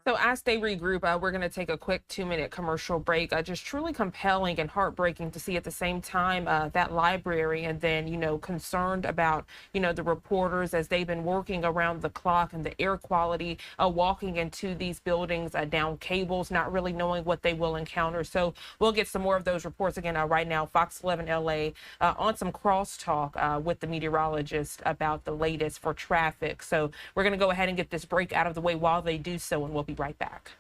So as they regroup, we're going to take a quick 2-minute commercial break. Just truly compelling and heartbreaking to see at the same time that library, and then, concerned about, the reporters as they've been working around the clock and the air quality, walking into these buildings, down cables, not really knowing what they will encounter. So we'll get some more of those reports again right now. Fox 11 LA on some crosstalk with the meteorologist about the latest for traffic. So we're going to go ahead and get this break out of the way while they do so, and we'll be right back.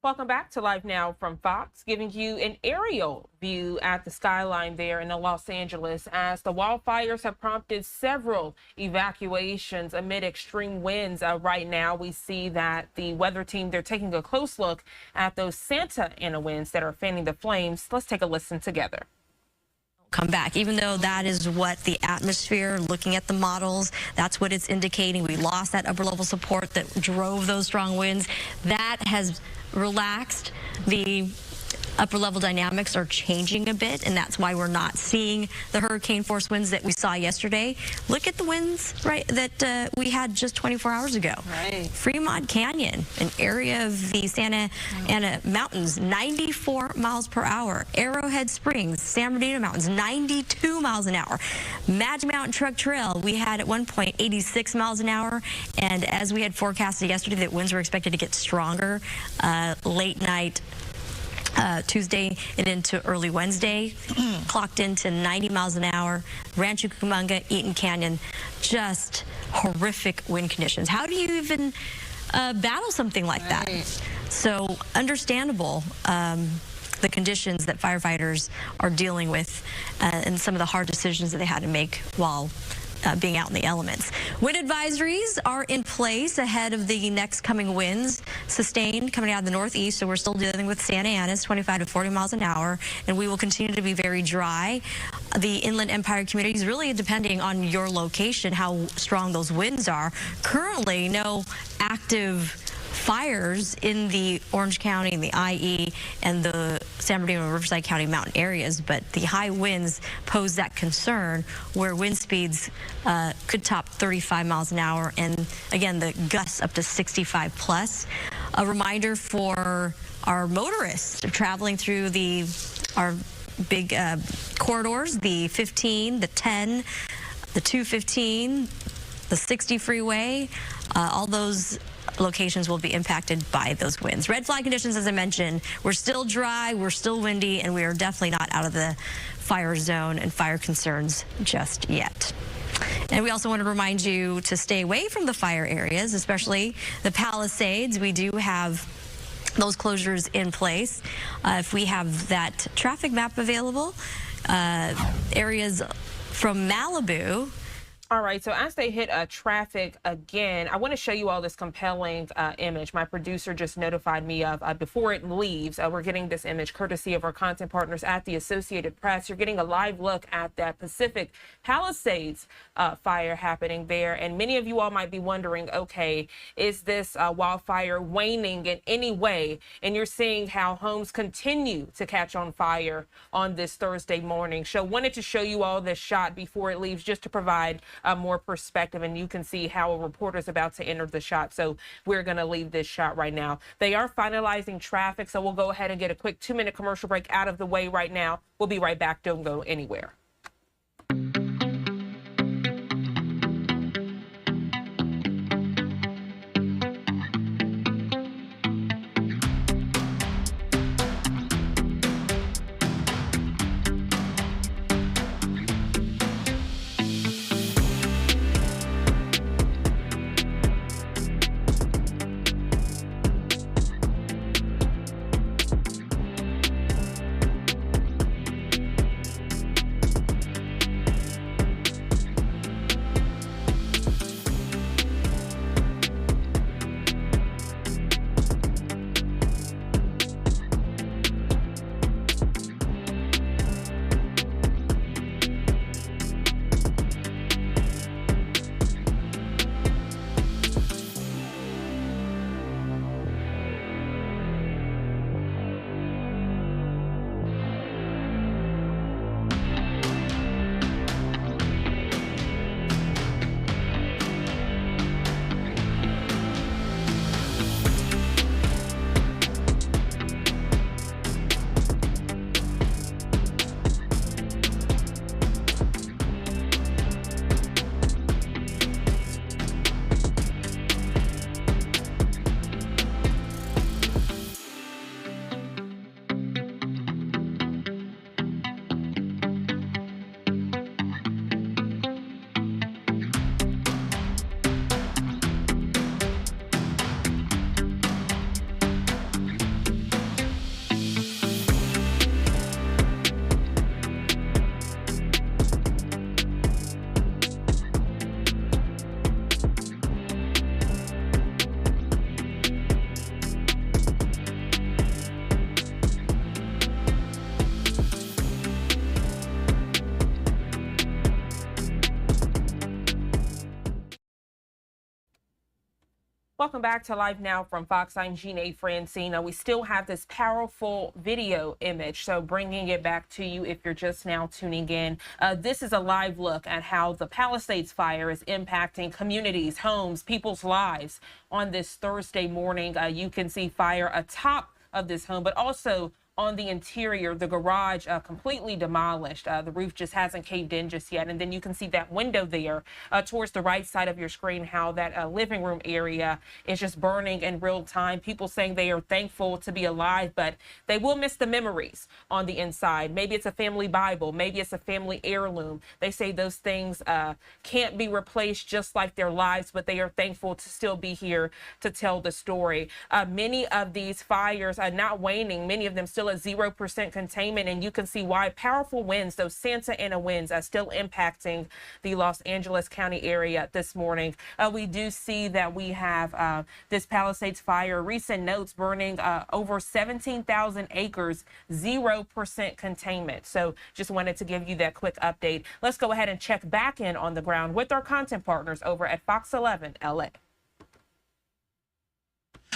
Welcome back to Live Now from Fox, giving you an aerial view at the skyline there in Los Angeles as the wildfires have prompted several evacuations amid extreme winds. Right now, we see that the weather team, they're taking a close look at those Santa Ana winds that are fanning the flames. Let's take a listen together. Come back, even though that is what the atmosphere, looking at the models, that's what it's indicating. We lost that upper level support that drove those strong winds. That has relaxed. The upper level dynamics are changing a bit, and that's why we're not seeing the hurricane force winds that we saw yesterday. Look at the winds that we had just 24 hours ago. Right. Fremont Canyon, an area of the Santa Ana Mountains, 94 miles per hour. Arrowhead Springs, San Bernardino Mountains, 92 miles an hour. Magic Mountain Truck Trail, we had at one point 86 miles an hour, and as we had forecasted yesterday, that winds were expected to get stronger late night Tuesday and into early Wednesday, clocked into 90 miles an hour. Rancho Cucamonga, Eaton Canyon, just horrific wind conditions. How do you even battle something like that? So understandable, the conditions that firefighters are dealing with and some of the hard decisions that they had to make while being out in the elements. Wind advisories are in place ahead of the next coming winds, sustained coming out of the northeast, so we're still dealing with Santa Ana's 25 to 40 miles an hour, and we will continue to be very dry. The Inland Empire community is really depending on your location, how strong those winds are. Currently, no active fires in the Orange County and the IE and the San Bernardino and Riverside County mountain areas, but the high winds pose that concern where wind speeds could top 35 miles an hour, and again, the gusts up to 65 plus. A reminder for our motorists traveling through our big corridors, the 15, the 10, the 215, the 60 freeway, all those locations will be impacted by those winds. Red flag conditions, as I mentioned, we're still dry, we're still windy, and we are definitely not out of the fire zone and fire concerns just yet. And we also want to remind you to stay away from the fire areas, especially the Palisades. We do have those closures in place. If we have that traffic map available, areas from Malibu. All right, so as they hit traffic again, I want to show you all this compelling image my producer just notified me of before it leaves. We're getting this image courtesy of our content partners at the Associated Press. You're getting a live look at that Pacific Palisades fire happening there. And many of you all might be wondering, okay, is this wildfire waning in any way? And you're seeing how homes continue to catch on fire on this Thursday morning. So wanted to show you all this shot before it leaves just to provide more perspective, and you can see how a reporter's about to enter the shot. So we're going to leave this shot right now. They are finalizing traffic, so we'll go ahead and get a quick 2-minute commercial break out of the way right now. We'll be right back. Don't go anywhere. Welcome back to Live Now from Fox. I'm Jeanne Francine. We still have this powerful video image, so bringing it back to you if you're just now tuning in. This is a live look at how the Palisades fire is impacting communities, homes, people's lives on this Thursday morning. You can see fire atop of this home, but also on the interior, the garage completely demolished. The roof just hasn't caved in just yet. And then you can see that window there towards the right side of your screen, how that living room area is just burning in real time. People saying they are thankful to be alive, but they will miss the memories on the inside. Maybe it's a family Bible. Maybe it's a family heirloom. They say those things can't be replaced, just like their lives, but they are thankful to still be here to tell the story. Many of these fires are not waning. Many of them still at 0% containment, and you can see why. Powerful winds, those Santa Ana winds, are still impacting the Los Angeles County area this morning. We do see that we have this Palisades fire. Recent notes burning over 17,000 acres, 0% containment. So just wanted to give you that quick update. Let's go ahead and check back in on the ground with our content partners over at Fox 11 LA.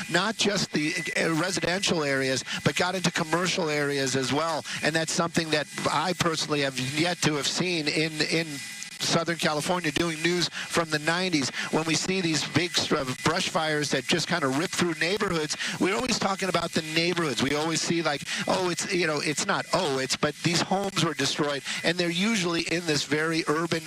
Not just the residential areas, but got into commercial areas as well. And that's something that I personally have yet to have seen in Southern California, doing news from the 90s. When we see these big brush fires that just kind of rip through neighborhoods, we're always talking about the neighborhoods. We always see like, oh, it's, you know, it's not, oh, it's, but these homes were destroyed, and they're usually in this very urban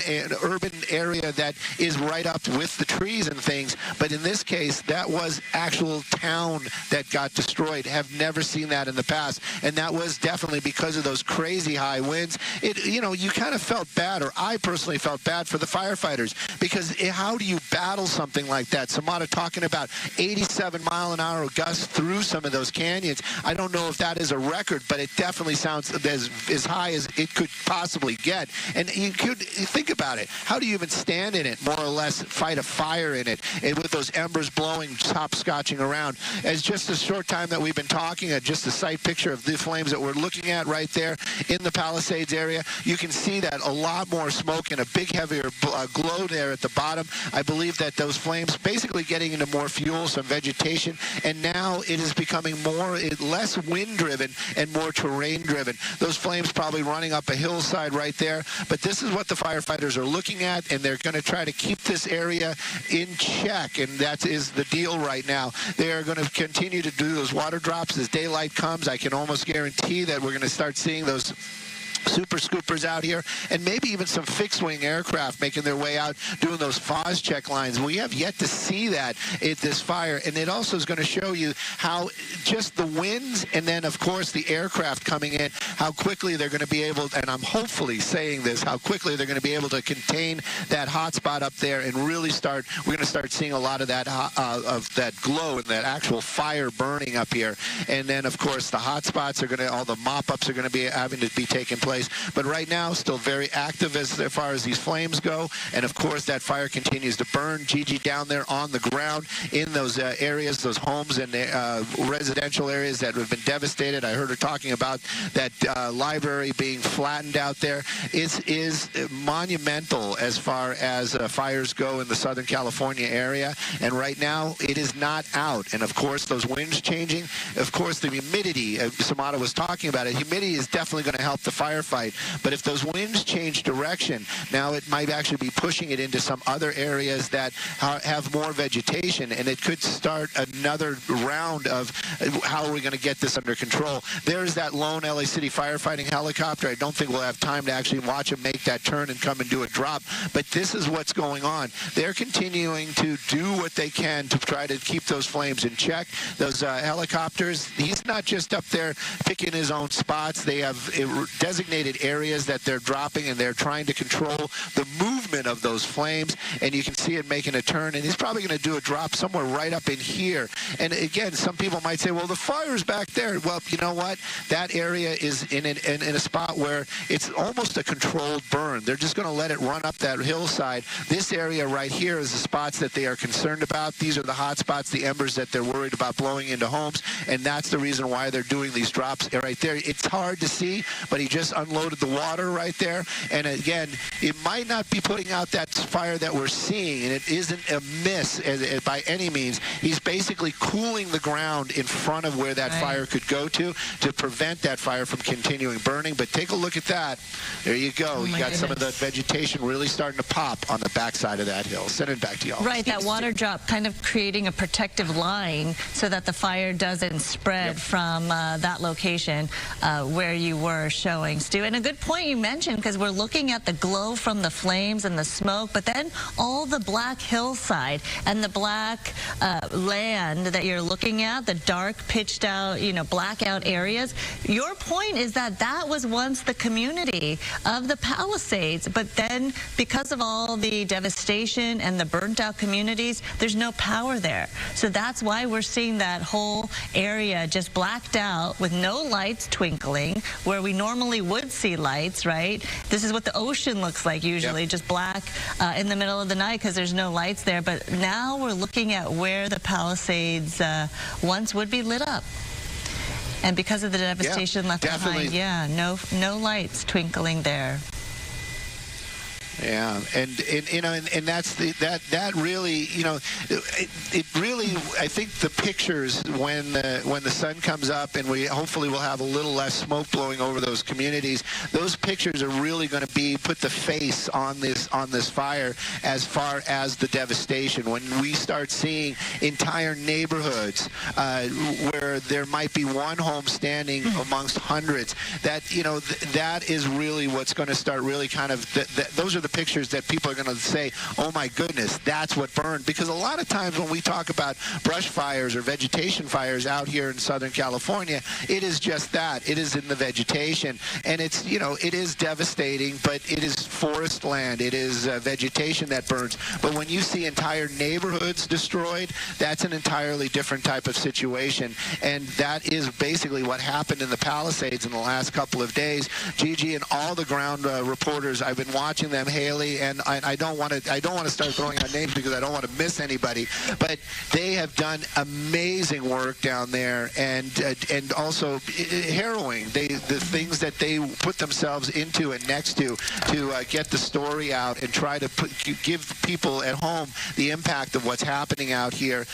area that is right up with the trees and things. But in this case, that was actual town that got destroyed. Have never seen that in the past, and that was definitely because of those crazy high winds. It, you know, you kind of felt bad, or I personally felt bad for the firefighters, because how do you battle something like that? Samara talking about 87-mile-an-hour gusts through some of those canyons. I don't know if that is a record, but it definitely sounds as high as it could possibly get. And you think about it. How do you even stand in it, more or less fight a fire in it, and with those embers blowing, hopscotching around? As just a short time that we've been talking, just a sight picture of the flames that we're looking at right there in the Palisades area, you can see that a lot more smoke and a big heavier glow there at the bottom. I believe that those flames basically getting into more fuel, some vegetation, and now it is becoming less wind-driven and more terrain-driven. Those flames probably running up a hillside right there, but this is what the firefighters are looking at, and they're going to try to keep this area in check, and that is the deal right now. They are going to continue to do those water drops as daylight comes. I can almost guarantee that we're going to start seeing those super scoopers out here, and maybe even some fixed-wing aircraft making their way out, doing those FOS check lines. We have yet to see that at this fire, and it also is going to show you how just the winds and then, of course, the aircraft coming in, how quickly they're going to be able, and I'm hopefully saying this, how quickly they're going to be able to contain that hot spot up there and really start, we're going to start seeing a lot of that glow and that actual fire burning up here. And then, of course, the hot spots are going to, all the mop-ups are going to be having to be taking place. But right now, still very active as far as these flames go. And, of course, that fire continues to burn. Gigi down there on the ground in those areas, those homes and residential areas that have been devastated. I heard her talking about that library being flattened out there. It is monumental as far as fires go in the Southern California area. And right now, it is not out. And, of course, those winds changing. Of course, the humidity, Samara was talking about it. Humidity is definitely going to help the firefight. But if those winds change direction, now it might actually be pushing it into some other areas that have more vegetation, and it could start another round of how are we going to get this under control. There's that lone LA City firefighting helicopter. I don't think we'll have time to actually watch him make that turn and come and do a drop, but this is what's going on. They're continuing to do what they can to try to keep those flames in check. Those helicopters, he's not just up there picking his own spots. They have designated areas that they're dropping, and they're trying to control the movement of those flames, and you can see it making a turn, and he's probably going to do a drop somewhere right up in here. And again, some people might say, well, the fire's back there. Well, you know what? That area is in a spot where it's almost a controlled burn. They're just going to let it run up that hillside. This area right here is the spots that they are concerned about. These are the hot spots, the embers that they're worried about blowing into homes, and that's the reason why they're doing these drops right there. It's hard to see, but he just unloaded the water right there. And again, it might not be putting out that fire that we're seeing, and it isn't a miss by any means. He's basically cooling the ground in front of where that fire could go to prevent that fire from continuing burning. But take a look at that. There you go. You got some of the vegetation really starting to pop on the backside of that hill. Send it back to y'all. Right, that water drop kind of creating a protective line so that the fire doesn't spread from that location where you were showing, Stu. And a good point you mentioned, because we're looking at the glow from the flames and the smoke, but then all the black hillside and the black land that you're looking at, the dark pitched out, blackout areas. Your point is that that was once the community of the Palisades, but then because of all the devastation and the burnt out communities, there's no power there. So that's why we're seeing that whole area just blacked out with no lights twinkling where we normally would see lights, right? This is what the ocean looks like usually, just black in the middle of the night because there's no lights there. But now we're looking at where the Palisades once would be lit up. And because of the devastation left behind, no lights twinkling there. Yeah, and that's that really, it really, I think the pictures when the sun comes up and we hopefully will have a little less smoke blowing over those communities, those pictures are really going to put the face on this fire as far as the devastation. When we start seeing entire neighborhoods where there might be one home standing amongst hundreds, that that is really what's going to start really kind of those are the pictures that people are going to say, oh my goodness, that's what burned. Because a lot of times when we talk about brush fires or vegetation fires out here in Southern California, it is just that. It is in the vegetation. And it's, you know, it is devastating, but it is forest land. It is vegetation that burns. But when you see entire neighborhoods destroyed, that's an entirely different type of situation. And that is basically what happened in the Palisades in the last couple of days. Gigi and all the ground reporters, I've been watching them, Haley, and I don't want to start throwing out names because I don't want to miss anybody, but they have done amazing work down there, and also harrowing. The things that they put themselves into and next to get the story out and try to give people at home the impact of what's happening out here.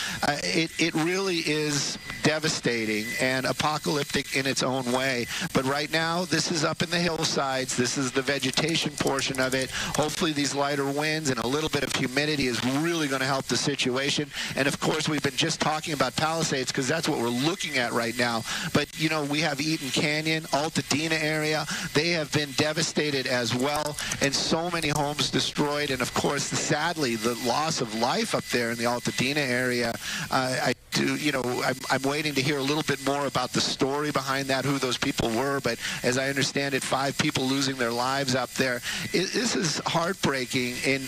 It really is devastating and apocalyptic in its own way. But right now, this is up in the hillsides. This is the vegetation portion of it. Hopefully these lighter winds and a little bit of humidity is really going to help the situation. And of course, we've been just talking about Palisades because that's what we're looking at right now. But, you know, we have Eaton Canyon, Altadena area. They have been devastated as well, and so many homes destroyed. And of course, sadly, the loss of life up there in the Altadena area. I'm waiting to hear a little bit more about the story behind that, who those people were. But as I understand it, 5 people losing their lives up there. This is heartbreaking in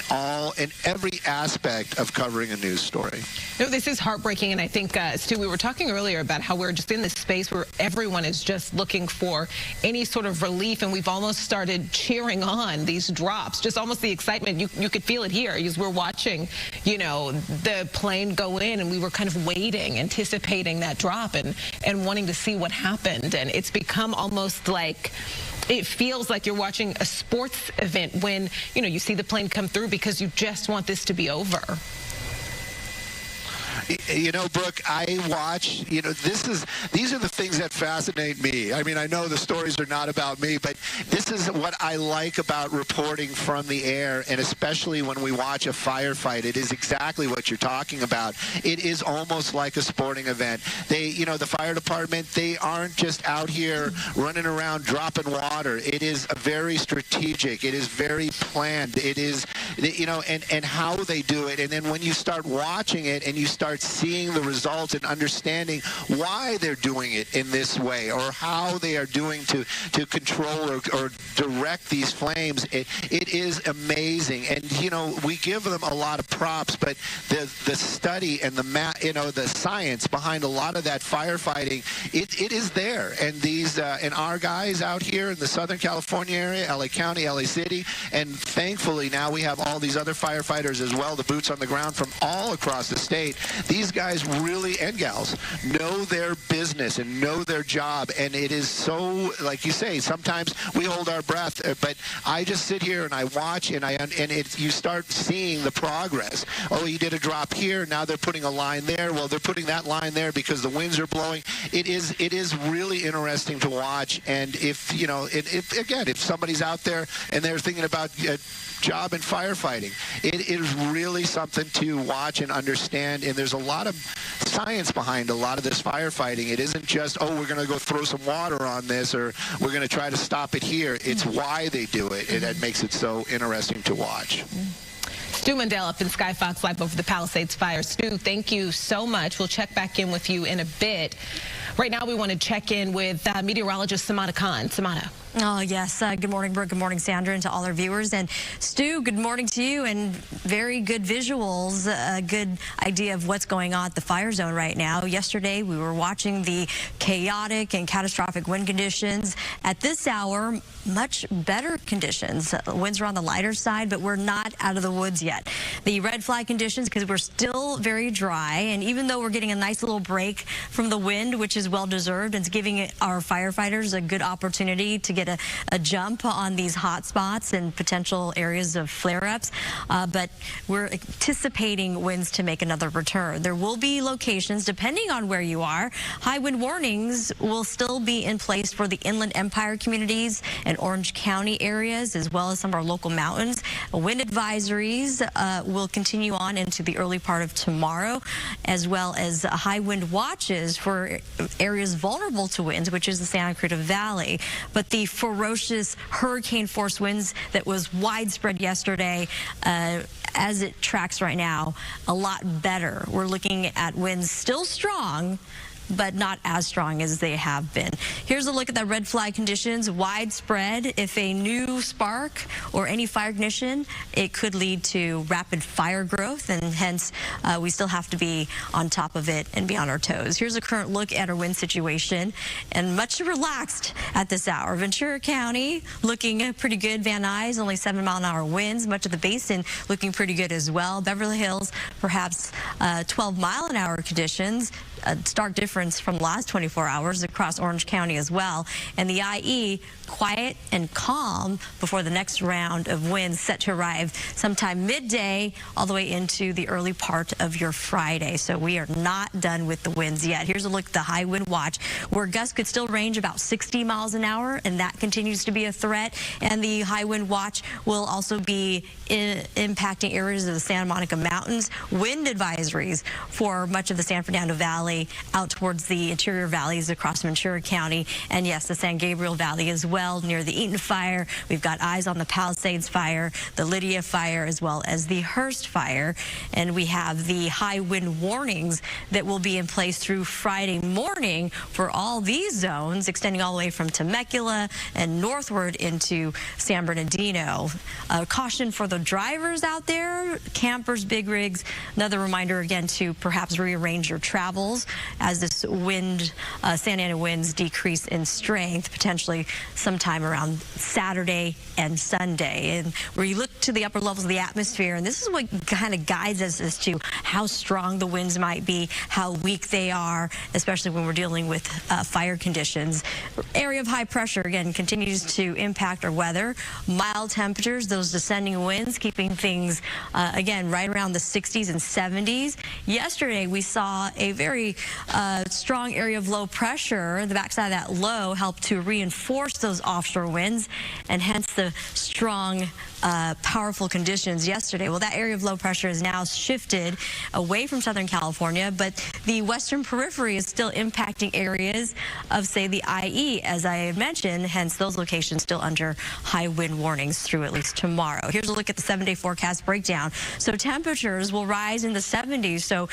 every aspect of covering a news story. No, this is heartbreaking, and I think, Stu, we were talking earlier about how we're just in this space where everyone is just looking for any sort of relief, and we've almost started cheering on these drops, just almost the excitement. You could feel it here as we're watching, you know, the plane go in, and we were kind of waiting, anticipating that drop and wanting to see what happened. And it's become almost like, it feels like you're watching a sports event when, you know, you see the plane come through because you just want this to be over. You know, Brooke, I watch, you know, these are the things that fascinate me. I mean, I know the stories are not about me, but this is what I like about reporting from the air, and especially when we watch a firefight. It is exactly what you're talking about. It is almost like a sporting event. They, you know, the fire department, they aren't just out here running around dropping water. It is very strategic. It is very planned. It is, you know, and how they do it. And then when you start watching it and you start seeing the results and understanding why they're doing it in this way or how they are doing to control or direct these flames, it is amazing. And, you know, we give them a lot of props, but the study and the science behind a lot of that firefighting, it is there. And these and our guys out here in the Southern California area, LA County, LA City, and thankfully now we have all these other firefighters as well, the boots on the ground from all across the state. These guys really, and gals, know their business and know their job. And it is so, like you say, sometimes we hold our breath, but I just sit here and I watch, and you start seeing the progress. Oh, he did a drop here. Now they're putting a line there. Well, they're putting that line there because the winds are blowing. It is really interesting to watch. And if, you know, if somebody's out there and they're thinking about job in firefighting, it is really something to watch and understand. And there's a lot of science behind a lot of this firefighting. It isn't just, oh, we're going to go throw some water on this, or we're going to try to stop it here. It's why they do it, and that makes it so interesting to watch. Stu Mandel up in Sky Fox Live over the Palisades fire. Stu, thank you so much. We'll check back in with you in a bit. Right now, we want to check in with meteorologist Samana Khan. Samana. Oh, yes. Good morning, Brooke. Good morning, Sandra, and to all our viewers. And Stu, good morning to you, and very good visuals, a good idea of what's going on at the fire zone right now. Yesterday, we were watching the chaotic and catastrophic wind conditions. At this hour, much better conditions. Winds are on the lighter side, but we're not out of the woods yet. The red flag conditions, because we're still very dry, and even though we're getting a nice little break from the wind, which is well-deserved, and it's giving our firefighters a good opportunity to get a jump on these hot spots and potential areas of flare-ups, but we're anticipating winds to make another return. There will be locations, depending on where you are, high wind warnings will still be in place for the Inland Empire communities and Orange County areas, as well as some of our local mountains. Wind advisories will continue on into the early part of tomorrow, as well as high wind watches for areas vulnerable to winds, which is the Santa Cruz Valley. But the ferocious hurricane force winds that was widespread yesterday. As it tracks right now, a lot better. We're looking at winds still strong, but not as strong as they have been. Here's a look at the red flag conditions, widespread. If a new spark or any fire ignition, it could lead to rapid fire growth, and hence we still have to be on top of it and be on our toes. Here's a current look at our wind situation, and much relaxed at this hour. Ventura County looking pretty good. Van Nuys, only 7-mile-an-hour winds. Much of the basin looking pretty good as well. Beverly Hills, perhaps 12-mile-an-hour conditions. A stark difference from the last 24 hours across Orange County as well. And the IE, quiet and calm before the next round of winds set to arrive sometime midday all the way into the early part of your Friday. So we are not done with the winds yet. Here's a look at the high wind watch, where gusts could still range about 60 miles an hour, and that continues to be a threat. And the high wind watch will also be impacting areas of the Santa Monica Mountains. Wind advisories for much of the San Fernando Valley, out towards the interior valleys across Ventura County, and yes, the San Gabriel Valley as well, near the Eaton fire. We've got eyes on the Palisades fire, the Lydia fire, as well as the Hurst fire. And we have the high wind warnings that will be in place through Friday morning for all these zones, extending all the way from Temecula and northward into San Bernardino. Caution for the drivers out there, campers, big rigs. Another reminder again to perhaps rearrange your travels as this wind, Santa Ana winds decrease in strength, potentially sometime around Saturday and Sunday. And where you look to the upper levels of the atmosphere, and this is what kind of guides us as to how strong the winds might be, how weak they are, especially when we're dealing with fire conditions. Area of high pressure, again, continues to impact our weather. Mild temperatures, those descending winds, keeping things, again, right around the 60s and 70s. Yesterday, we saw a very strong area of low pressure. The backside of that low helped to reinforce those offshore winds, and hence the strong, powerful conditions yesterday. Well, that area of low pressure is now shifted away from Southern California, but the western periphery is still impacting areas of, say, the IE, as I had mentioned, hence those locations still under high wind warnings through at least tomorrow. Here's a look at the 7-day forecast breakdown. So temperatures will rise in the 70s. So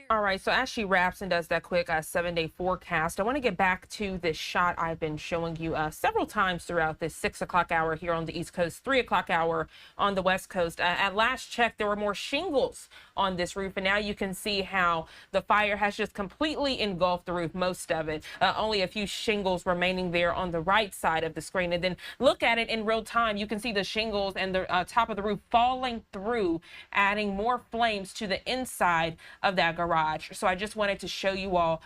all right, so as she wraps and does that quick 7-day forecast, I want to get back to this shot I've been showing you several times throughout this 6 o'clock hour here on the East Coast, 3 o'clock hour on the West Coast. At last check, there were more shingles on this roof, and now you can see how the fire has just completely engulfed the roof, most of it. Only a few shingles remaining there on the right side of the screen. And then look at it in real time. You can see the shingles and the top of the roof falling through, adding more flames to the inside of that garage. So I just wanted to show you all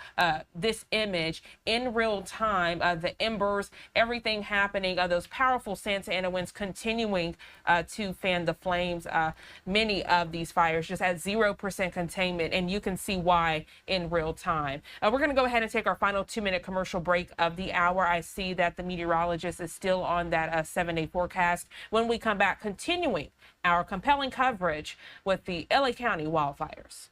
this image in real time, the embers, everything happening, those powerful Santa Ana winds continuing to fan the flames. Many of these fires just at 0% containment, and you can see why in real time. We're going to go ahead and take our final 2-minute commercial break of the hour. I see that the meteorologist is still on that 7-day forecast. When we come back, continuing our compelling coverage with the LA County wildfires.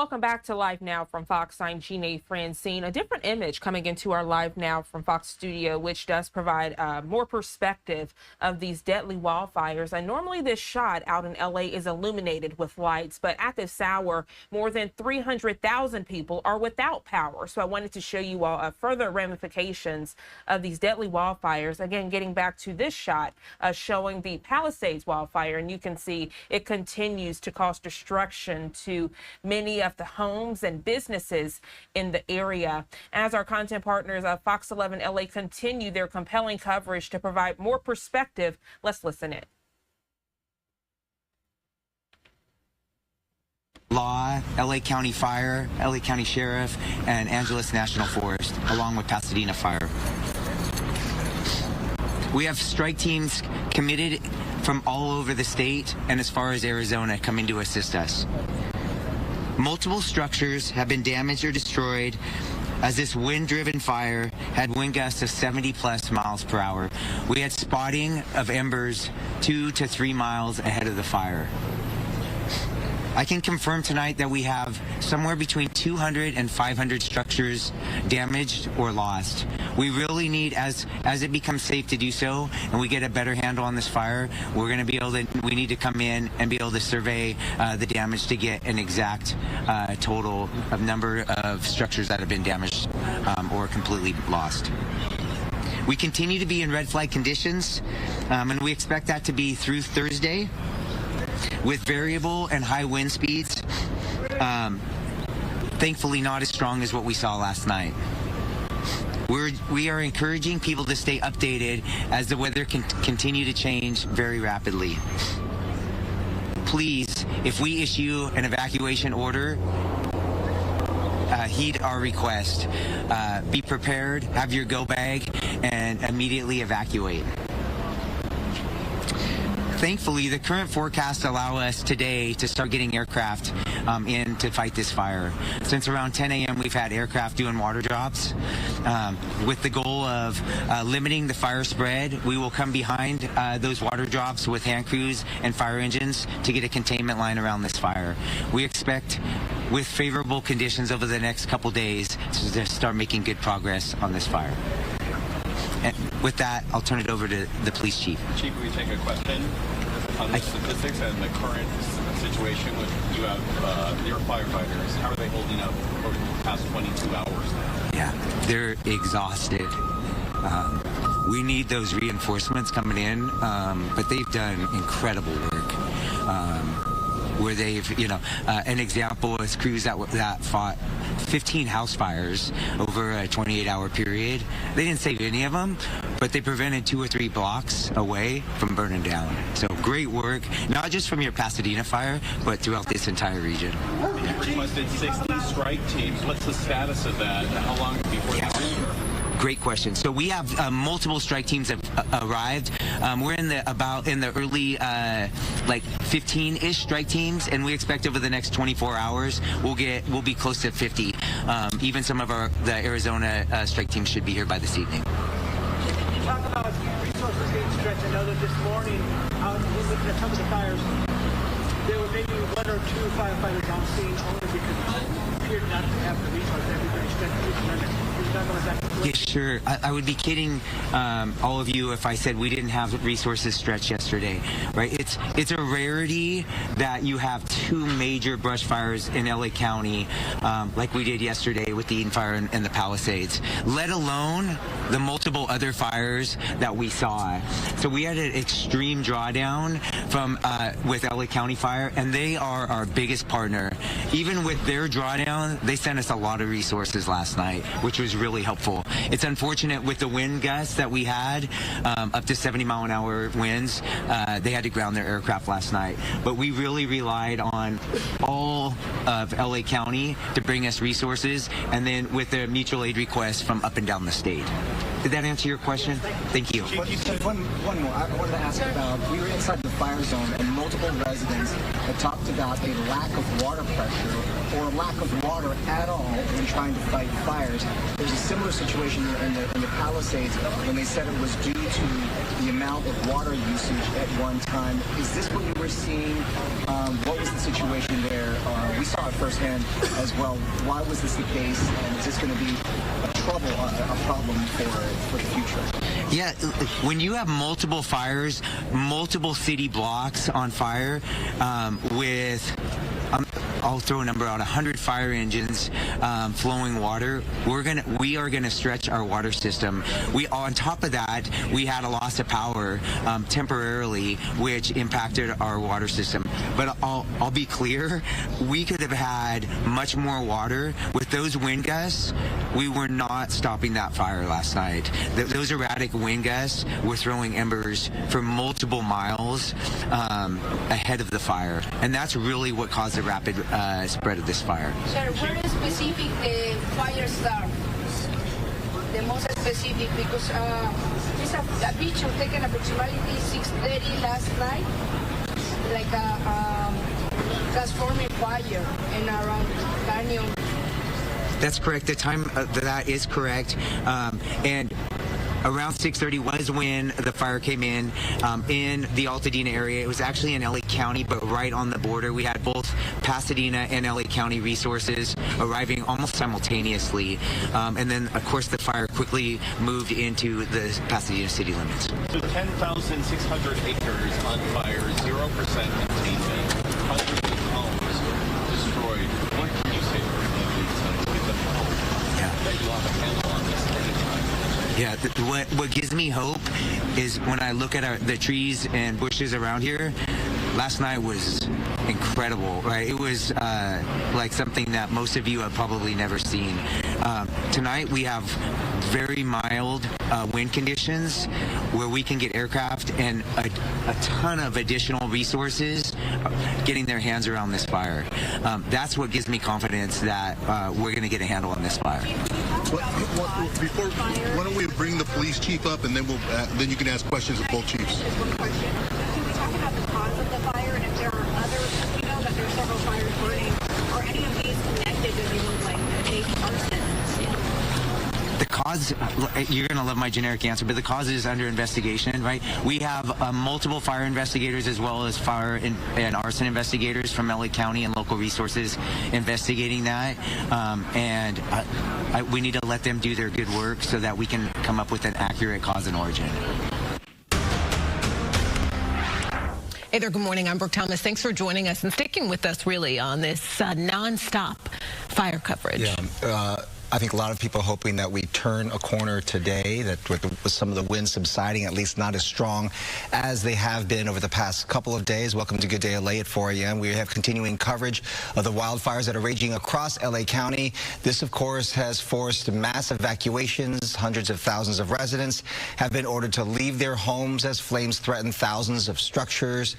Welcome back to Live Now from Fox. I'm Jeanne Francine. A different image coming into our Live Now from Fox studio, which does provide more perspective of these deadly wildfires. And normally this shot out in LA is illuminated with lights, but at this hour, more than 300,000 people are without power. So I wanted to show you all further ramifications of these deadly wildfires. Again, getting back to this shot showing the Palisades wildfire, and you can see it continues to cause destruction to many of the homes and businesses in the area. As our content partners Fox 11 LA continue their compelling coverage to provide more perspective, let's listen in. Law, LA County Fire, LA County Sheriff, and Angeles National Forest, along with Pasadena Fire. We have strike teams committed from all over the state and as far as Arizona coming to assist us. Multiple structures have been damaged or destroyed as this wind-driven fire had wind gusts of 70+ miles per hour. We had spotting of embers 2 to 3 miles ahead of the fire. I can confirm tonight that we have somewhere between 200 and 500 structures damaged or lost. We really need, as it becomes safe to do so, and we get a better handle on this fire, we're going to be able to, we need to come in and be able to survey the damage to get an exact total of number of structures that have been damaged or completely lost. We continue to be in red flag conditions, and we expect that to be through Thursday, with variable and high wind speeds, thankfully not as strong as what we saw last night. We are encouraging people to stay updated as the weather can continue to change very rapidly. Please, if we issue an evacuation order, heed our request. Be prepared, have your go bag, and immediately evacuate. Thankfully, the current forecasts allow us today to start getting aircraft in to fight this fire. Since around 10 a.m., we've had aircraft doing water drops. With the goal of limiting the fire spread, we will come behind those water drops with hand crews and fire engines to get a containment line around this fire. We expect, with favorable conditions over the next couple days, to start making good progress on this fire. And with that, I'll turn it over to the police chief. Chief, will you take a question on the statistics and the current situation with you have your firefighters? How are they holding up over the past 22 hours now? Yeah, they're exhausted. We need those reinforcements coming in, but they've done incredible work. Where they've, an example is crews that fought 15 house fires over a 28-hour period. They didn't save any of them, but they prevented 2 or 3 blocks away from burning down. So great work, not just from your Pasadena fire, but throughout this entire region. You requested 60 strike teams. What's the status of that, and how long before they're here? Great question. So we have multiple strike teams have arrived. We're in the early 15-ish strike teams, and we expect over the next 24 hours we'll be close to 50. Even some of the Arizona strike teams should be here by this evening. Can you talk about resources being stretched? I know that this morning, looking at some of the fires, there were maybe 1 or 2 firefighters on scene only because it appeared not to have the resources. Everybody stretched. Yeah, sure. I would be kidding all of you if I said we didn't have resources stretched yesterday, right? It's a rarity that you have 2 major brush fires in LA County like we did yesterday with the Eaton fire and the Palisades, let alone the multiple other fires that we saw. So we had an extreme drawdown from with LA County Fire, and they are our biggest partner. Even with their drawdown, they sent us a lot of resources last night, which was really helpful. It's unfortunate with the wind gusts that we had, up to 70-mile-an-hour winds. They had to ground their aircraft last night. But we really relied on all of LA County to bring us resources, and then with the mutual aid requests from up and down the state. Did that answer your question? Thank you. One more. I wanted to ask about, we were inside the fire zone, and multiple residents had talked about a lack of water pressure or a lack of water at all when trying to fight fires. There's a similar situation in the Palisades when they said it was due to the amount of water usage at one time. Is this what you were seeing? What was the situation there we saw it firsthand as well. Why was this the case, and is this going to be a problem for the future? Yeah, when you have multiple fires, multiple city blocks on fire, with I'll throw a number out, 100 fire engines flowing water, we are gonna stretch our water system. On top of that, we had a loss of power temporarily, which impacted our water system. But I'll be clear, we could have had much more water. With those wind gusts, we were not stopping that fire last night. Those erratic wind gusts were throwing embers for multiple miles ahead of the fire, and that's really what caused the rapid spread of this fire. Sir, where specific the fire start? The most specific, because this a picture taken approximately 6:30 last night, like a transforming fire in around Canyon. That's correct. The time that is correct, and around 6:30 was when the fire came in the Altadena area. It was actually in LA County, but right on the border. We had both Pasadena and LA County resources arriving almost simultaneously. And then, of course, the fire quickly moved into the Pasadena city limits. So 10,600 acres on fire, 0% containment, hundreds of homes destroyed. What can you say to get them home? That you have a handle on this anytime? Yeah, what gives me hope is when I look at the trees and bushes around here. Last night was incredible, right? It was like something that most of you have probably never seen. Tonight we have very mild wind conditions where we can get aircraft and a ton of additional resources getting their hands around this fire. That's what gives me confidence that we're going to get a handle on this fire. Why don't we bring the police chief up, and then then you can ask questions of both chiefs. Can we talk about the cause of the fire, and if there are others? We know that there are several fires burning. Are any of these connected to things like maybe arson? The cause, you're going to love my generic answer, but the cause is under investigation, right? We have multiple fire investigators as well as fire and arson investigators from LA County and local resources investigating that. And we need to let them do their good work so that we can come up with an accurate cause and origin. Hey there, good morning. I'm Brooke Thomas. Thanks for joining us and sticking with us really on this nonstop fire coverage. Yeah. I think a lot of people are hoping that we turn a corner today, that with some of the winds subsiding, at least not as strong as they have been over the past couple of days. Welcome to Good Day LA at 4 a.m. We have continuing coverage of the wildfires that are raging across LA County. This, of course, has forced mass evacuations. Hundreds of thousands of residents have been ordered to leave their homes as flames threaten thousands of structures.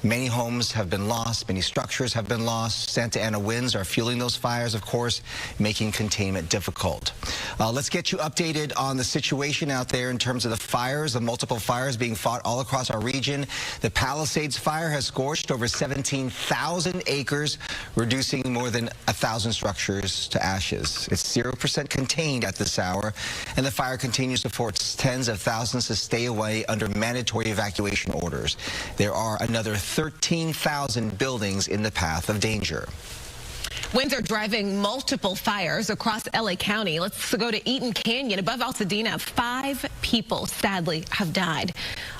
Many homes have been lost, many structures have been lost. Santa Ana winds are fueling those fires, of course, making containment difficult. Let's get you updated on the situation out there in terms of the fires, the multiple fires being fought all across our region. The Palisades fire has scorched over 17,000 acres, reducing more than 1,000 structures to ashes. It's 0% contained at this hour, and the fire continues to force tens of thousands to stay away under mandatory evacuation orders. There are another 13,000 buildings in the path of danger. Winds are driving multiple fires across LA County. Let's go to Eaton Canyon above Altadena. 5 people, sadly, have died.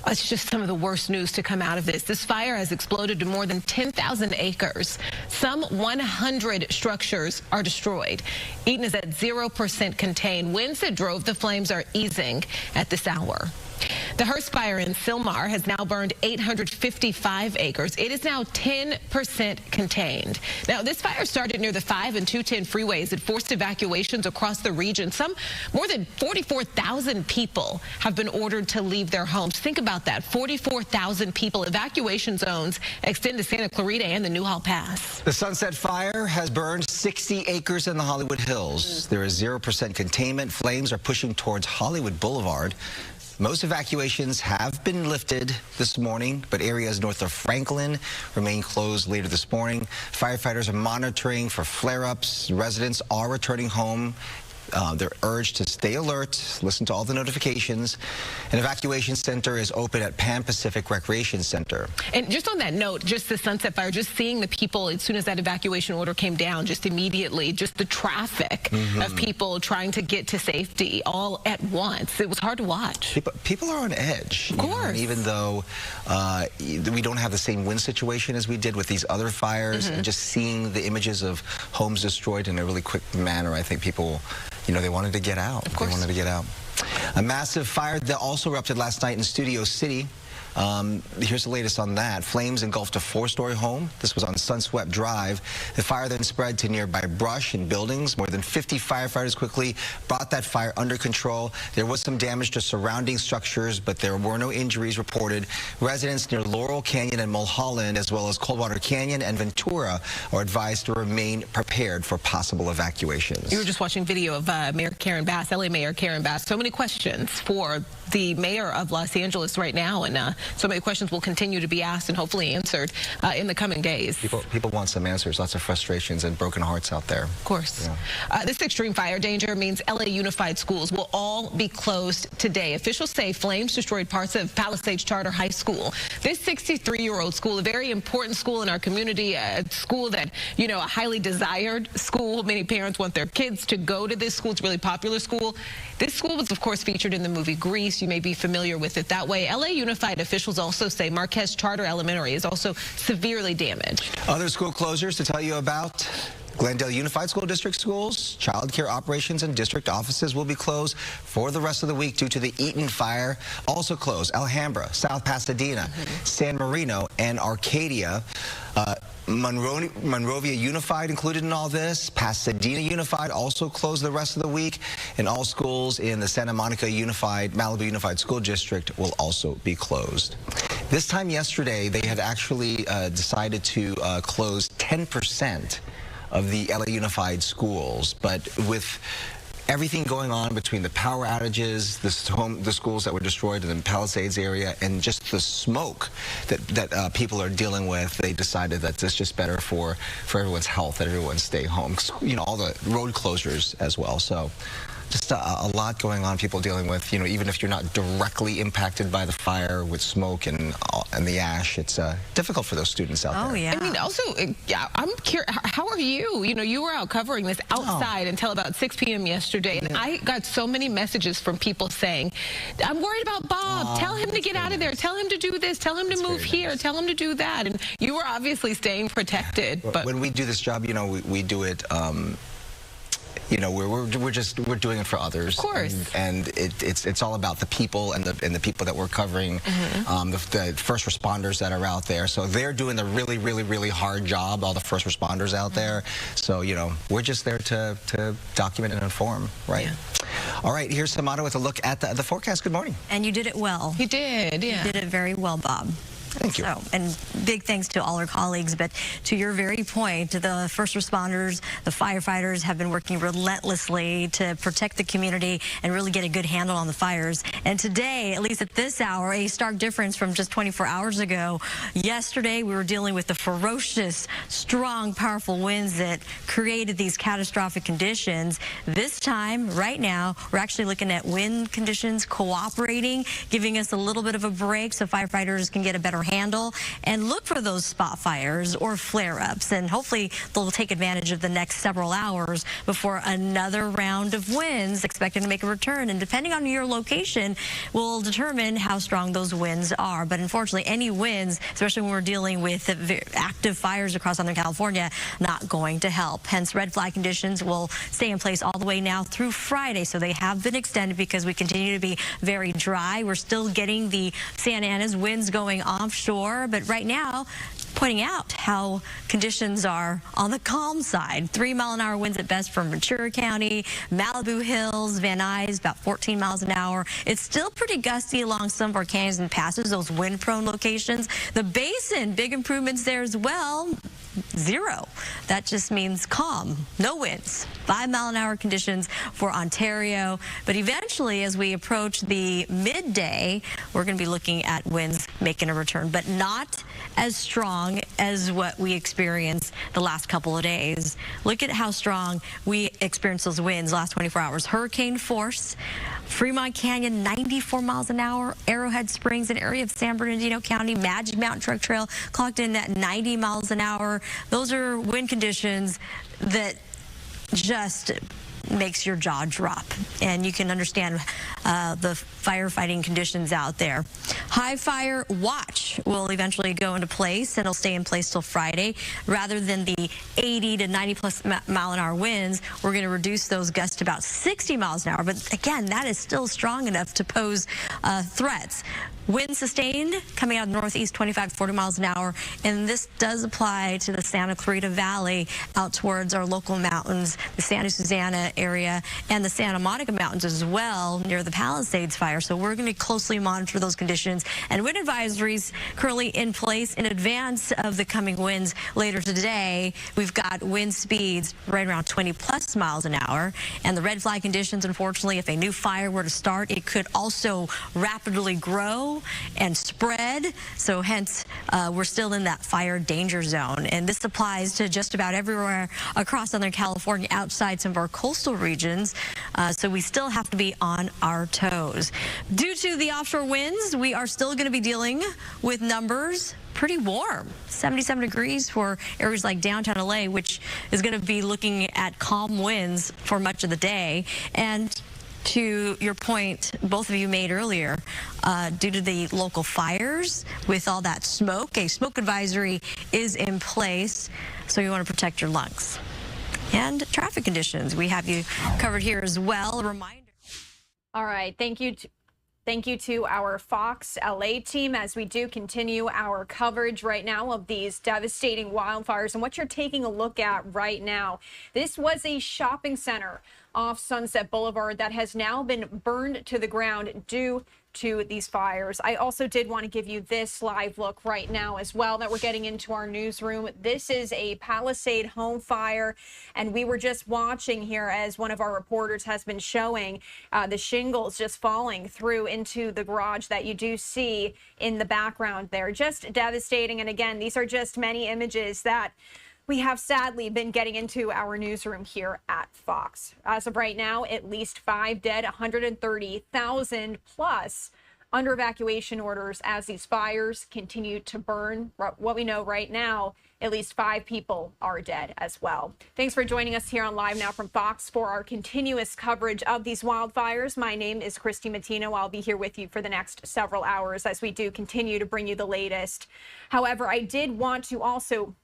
It's just some of the worst news to come out of this. This fire has exploded to more than 10,000 acres. Some 100 structures are destroyed. Eaton is at 0% contained. Winds that drove the flames are easing at this hour. The Hurst fire in Sylmar has now burned 855 acres. It is now 10% contained. Now, this fire started near the 5 and 210 freeways. It forced evacuations across the region. More than 44,000 people have been ordered to leave their homes. Think about that, 44,000 people. Evacuation zones extend to Santa Clarita and the Newhall Pass. The Sunset Fire has burned 60 acres in the Hollywood Hills. There is 0% containment. Flames are pushing towards Hollywood Boulevard. Most evacuations have been lifted this morning, but areas north of Franklin remain closed later this morning. Firefighters are monitoring for flare-ups. Residents are returning home They're urged to stay alert, listen to all the notifications. An evacuation center is open at Pan Pacific Recreation Center. And just on that note, just the Sunset Fire, just seeing the people as soon as that evacuation order came down, just immediately, just the traffic of people trying to get to safety all at once. It was hard to watch. People are on edge. Of course. And even though we don't have the same wind situation as we did with these other fires, and just seeing the images of homes destroyed in a really quick manner, I think people, they wanted to get out. Of course. They wanted to get out. A massive fire that also erupted last night in Studio City. Here's the latest on that. Flames engulfed a 4-story home. This was on Sunswept Drive. The fire then spread to nearby brush and buildings. More than 50 firefighters quickly brought that fire under control. There was some damage to surrounding structures, but there were no injuries reported. Residents near Laurel Canyon and Mulholland, as well as Coldwater Canyon and Ventura, are advised to remain prepared for possible evacuations. You were just watching video of Mayor Karen Bass, LA Mayor Karen Bass. So many questions for the mayor of Los Angeles right now, and so many questions will continue to be asked and hopefully answered in the coming days. People want some answers. Lots of frustrations and broken hearts out there. Of course. Yeah. This extreme fire danger means LA Unified schools will all be closed today. Officials say flames destroyed parts of Palisades Charter High School. This 63-year-old school, a very important school in our community, a school that, a highly desired school. Many parents want their kids to go to this school. It's a really popular school. This school was, of course, featured in the movie Grease. You may be familiar with it that way. LA Unified officials also say Marquez Charter Elementary is also severely damaged. Other school closures to tell you about. Glendale Unified School District schools, child care operations, and district offices will be closed for the rest of the week due to the Eaton fire. Also closed Alhambra, South Pasadena, San Marino, and Arcadia. Monrovia Unified included in all this. Pasadena Unified also closed the rest of the week. And all schools in the Santa Monica Malibu Unified School District will also be closed. This time yesterday, they had actually decided to close 10% of the LA Unified schools. But with everything going on between the power outages, the schools that were destroyed in the Palisades area, and just the smoke that people are dealing with, they decided that it's just better for everyone's health, that everyone stay home. All the road closures as well. So just a lot going on, people dealing with, even if you're not directly impacted by the fire with smoke and the ash, it's difficult for those students out there. Oh, yeah. I mean, also, I'm curious, how are you? You were out covering this outside until about 6 p.m. yesterday, and I got so many messages from people saying, I'm worried about Bob. Tell him to get out of there. Tell him to do this. Tell him to move here. Tell him to do that. And you were obviously staying protected. But when we do this job, we do it we're doing it for others. Of course. And it's all about the people and the people that we're covering, the first responders that are out there. So they're doing the really, really, really hard job, all the first responders out there. So, we're just there to document and inform, right? Yeah. All right, here's Samara with a look at the forecast. Good morning. And you did it well. You did, yeah. You did it very well, Bob. Thank you. So, and big thanks to all our colleagues, but to your very point, the first responders, the firefighters have been working relentlessly to protect the community and really get a good handle on the fires. And today, at least at this hour, a stark difference from just 24 hours ago. Yesterday, we were dealing with the ferocious, strong, powerful winds that created these catastrophic conditions. This time, right now, we're actually looking at wind conditions cooperating, giving us a little bit of a break so firefighters can get a better handle and look for those spot fires or flare-ups, and hopefully they'll take advantage of the next several hours before another round of winds expected to make a return. And depending on your location will determine how strong those winds are. But unfortunately, any winds, especially when we're dealing with active fires across Southern California, not going to help. Hence, red flag conditions will stay in place all the way now through Friday. So they have been extended because we continue to be very dry. We're still getting the Santa Ana's winds going offshore, but right now, pointing out how conditions are on the calm side. 3-mile-an-hour winds at best from Ventura County, Malibu Hills, Van Nuys, about 14 miles an hour. It's still pretty gusty along some of our canyons and passes, those wind-prone locations. The basin, big improvements there as well. 0. That just means calm, no winds, 5-mile-an-hour conditions for Ontario. But eventually, as we approach the midday, we're going to be looking at winds making a return, but not as strong as what we experienced the last couple of days. Look at how strong we experienced those winds last 24 hours. Hurricane force, Fremont Canyon, 94 miles an hour. Arrowhead Springs, an area of San Bernardino County, Magic Mountain Truck Trail clocked in at 90 miles an hour. Those are wind conditions that just makes your jaw drop, and you can understand the firefighting conditions out there. High fire watch will eventually go into place, and it'll stay in place till Friday. Rather than the 80 to 90 plus mile an hour winds, we're going to reduce those gusts to about 60 miles an hour. But again, that is still strong enough to pose threats. Wind sustained coming out of the northeast, 25 to 40 miles an hour, and this does apply to the Santa Clarita Valley out towards our local mountains, the Santa Susana area, and the Santa Monica Mountains as well, near the Palisades fire. So we're going to closely monitor those conditions, and wind advisories currently in place in advance of the coming winds later today. We've got wind speeds right around 20 plus miles an hour, and the red flag conditions, unfortunately, if a new fire were to start, it could also rapidly grow and spread. So hence, we're still in that fire danger zone. And this applies to just about everywhere across Southern California outside some of our coastal regions. So we still have to be on our toes. Due to the offshore winds, we are still going to be dealing with numbers pretty warm, 77 degrees for areas like downtown LA, which is going to be looking at calm winds for much of the day. And to your point, both of you made earlier, due to the local fires with all that smoke, a smoke advisory is in place, so you want to protect your lungs. And traffic conditions, we have you covered here as well. A reminder. All right, thank you to our Fox LA team as we do continue our coverage right now of these devastating wildfires. And what you're taking a look at right now, this was a shopping center off Sunset Boulevard that has now been burned to the ground due to these fires. I also did want to give you this live look right now as well that we're getting into our newsroom. This is a Palisade home fire, and we were just watching here as one of our reporters has been showing the shingles just falling through into the garage that you do see in the background there. Just devastating. And again, these are just many images that we have sadly been getting into our newsroom here at Fox. As of right now, at least 5 dead, 130,000 plus under evacuation orders as these fires continue to burn. What we know right now, at least 5 people are dead as well. Thanks for joining us here on Live Now from Fox for our continuous coverage of these wildfires. My name is Christy Matino. I'll be here with you for the next several hours as we do continue to bring you the latest. However, I did want to also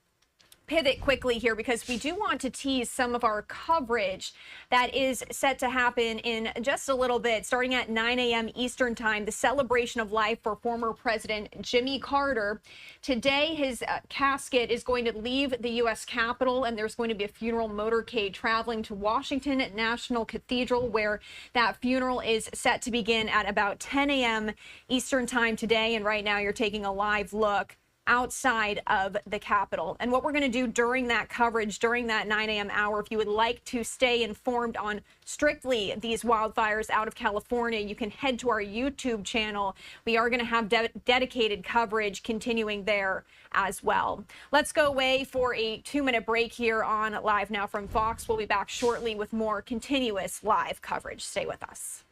pivot quickly here because we do want to tease some of our coverage that is set to happen in just a little bit. Starting at 9 a.m. Eastern time, the celebration of life for former President Jimmy Carter. Today, his casket is going to leave the U.S. Capitol, and there's going to be a funeral motorcade traveling to Washington National Cathedral, where that funeral is set to begin at about 10 a.m. Eastern time today. And right now, you're taking a live look outside of the Capitol. And what we're going to do during that coverage, during that 9 a.m. hour, if you would like to stay informed on strictly these wildfires out of California, you can head to our YouTube channel. We are going to have dedicated coverage continuing there as well. Let's go away for a 2-minute break here on Live Now from Fox. We'll be back shortly with more continuous live coverage. Stay with us.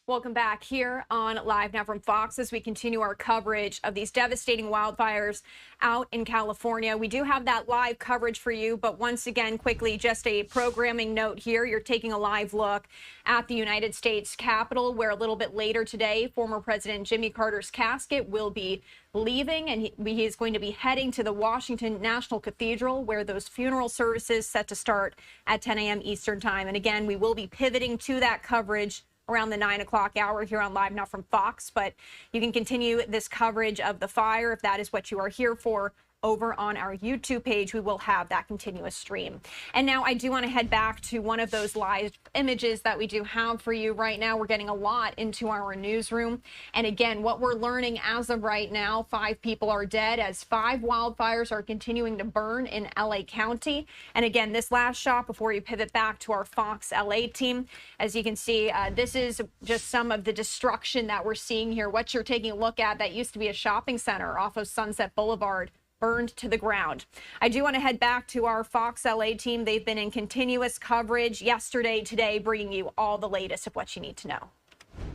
Welcome back here on Live Now from Fox as we continue our coverage of these devastating wildfires out in California. We do have that live coverage for you, but once again, quickly, just a programming note here. You're taking a live look at the United States Capitol, where a little bit later today, former President Jimmy Carter's casket will be leaving, and he is going to be heading to the Washington National Cathedral, where those funeral services set to start at 10 a.m. Eastern Time. And again, we will be pivoting to that coverage around the 9 o'clock hour here on Live Now from Fox, but you can continue this coverage of the fire if that is what you are here for. Over on our YouTube page, we will have that continuous stream. And now I do want to head back to one of those live images that we do have for you right now. We're getting a lot into our newsroom. And again, what we're learning as of right now, 5 people are dead as 5 wildfires are continuing to burn in LA County. And again, this last shot before you pivot back to our Fox LA team, as you can see, this is just some of the destruction that we're seeing here. What you're taking a look at, that used to be a shopping center off of Sunset Boulevard, burned to the ground. I do want to head back to our Fox LA team. They've been in continuous coverage yesterday, today, bringing you all the latest of what you need to know.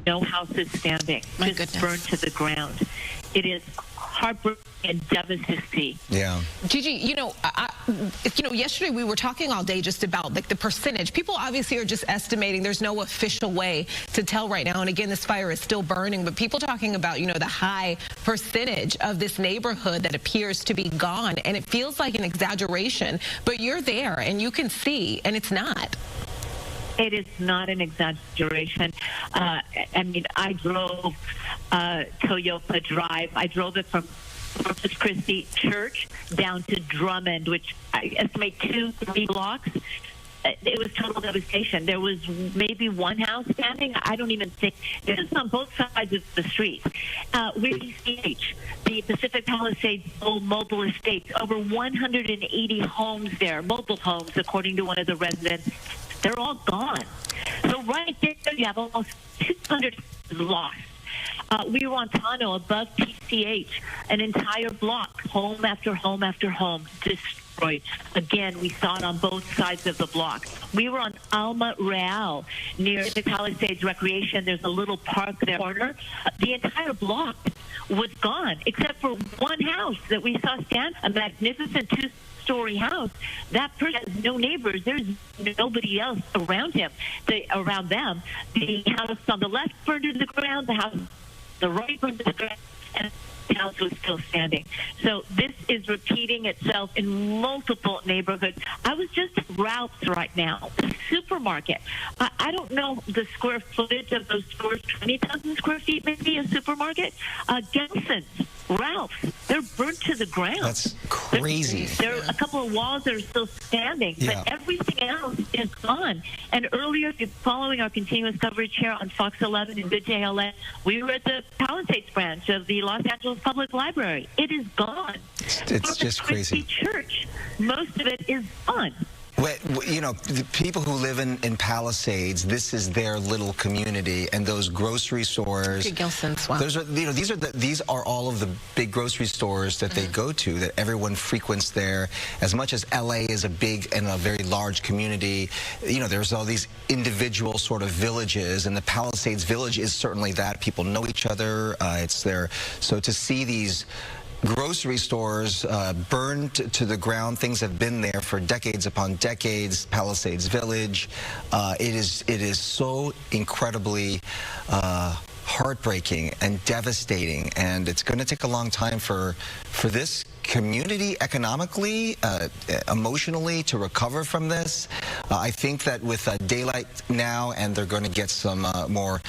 No house is standing. Just burned to the ground. It is heartbreaking and devastating. Yeah. Gigi, yesterday we were talking all day just about like the percentage. People obviously are just estimating. There's no official way to tell right now. And again, this fire is still burning, but people talking about, the high percentage of this neighborhood that appears to be gone. And it feels like an exaggeration, but you're there and you can see, and it's not. It is not an exaggeration. I drove Toyota Drive. I drove it from Corpus Christie Church down to Drummond, which I estimate 2-3 blocks. It was total devastation. There was maybe one house standing. I don't even think. This is on both sides of the street. We're PCH, the Pacific Palisades mobile estates. Over 180 homes there, mobile homes, according to one of the residents. They're all gone. So right there, you have almost 200 lost. We were on Tano above PCH, an entire block, home after home after home, destroyed. Again, we saw it on both sides of the block. We were on Alma Real near the Palisades Recreation. There's a little park there. Corner. The entire block was gone, except for one house that we saw stand, a magnificent two-story house. That person has no neighbors. There's nobody else around him. Around them, the house on the left burned to the ground. The house on the right burned to the ground, and the house was still standing. So this is repeating itself in multiple neighborhoods. I was just at Ralph's right now, the supermarket. I don't know the square footage of those stores, 20,000 square feet, maybe a supermarket. Gelson's, Ralph's, they're burnt to the ground. That's crazy. There are a couple of walls that are still standing, but everything else is gone. And earlier, following our continuous coverage here on Fox 11 and Good Day LA, we were at the Palisades branch of the Los Angeles Public Library. It is gone. It's just crazy. Church, most of it is gone. The people who live in Palisades, this is their little community, and those grocery stores. Wow. These are all of the big grocery stores that they go to, that everyone frequents there. As much as LA is a big and a very large community, there's all these individual sort of villages, and the Palisades Village is certainly that. People know each other. It's there. So to see these grocery stores burned to the ground. Things have been there for decades upon decades. Palisades Village. It is so incredibly heartbreaking and devastating, and it's going to take a long time for this community economically, emotionally to recover from this. I think that with daylight now, and they're going to get some more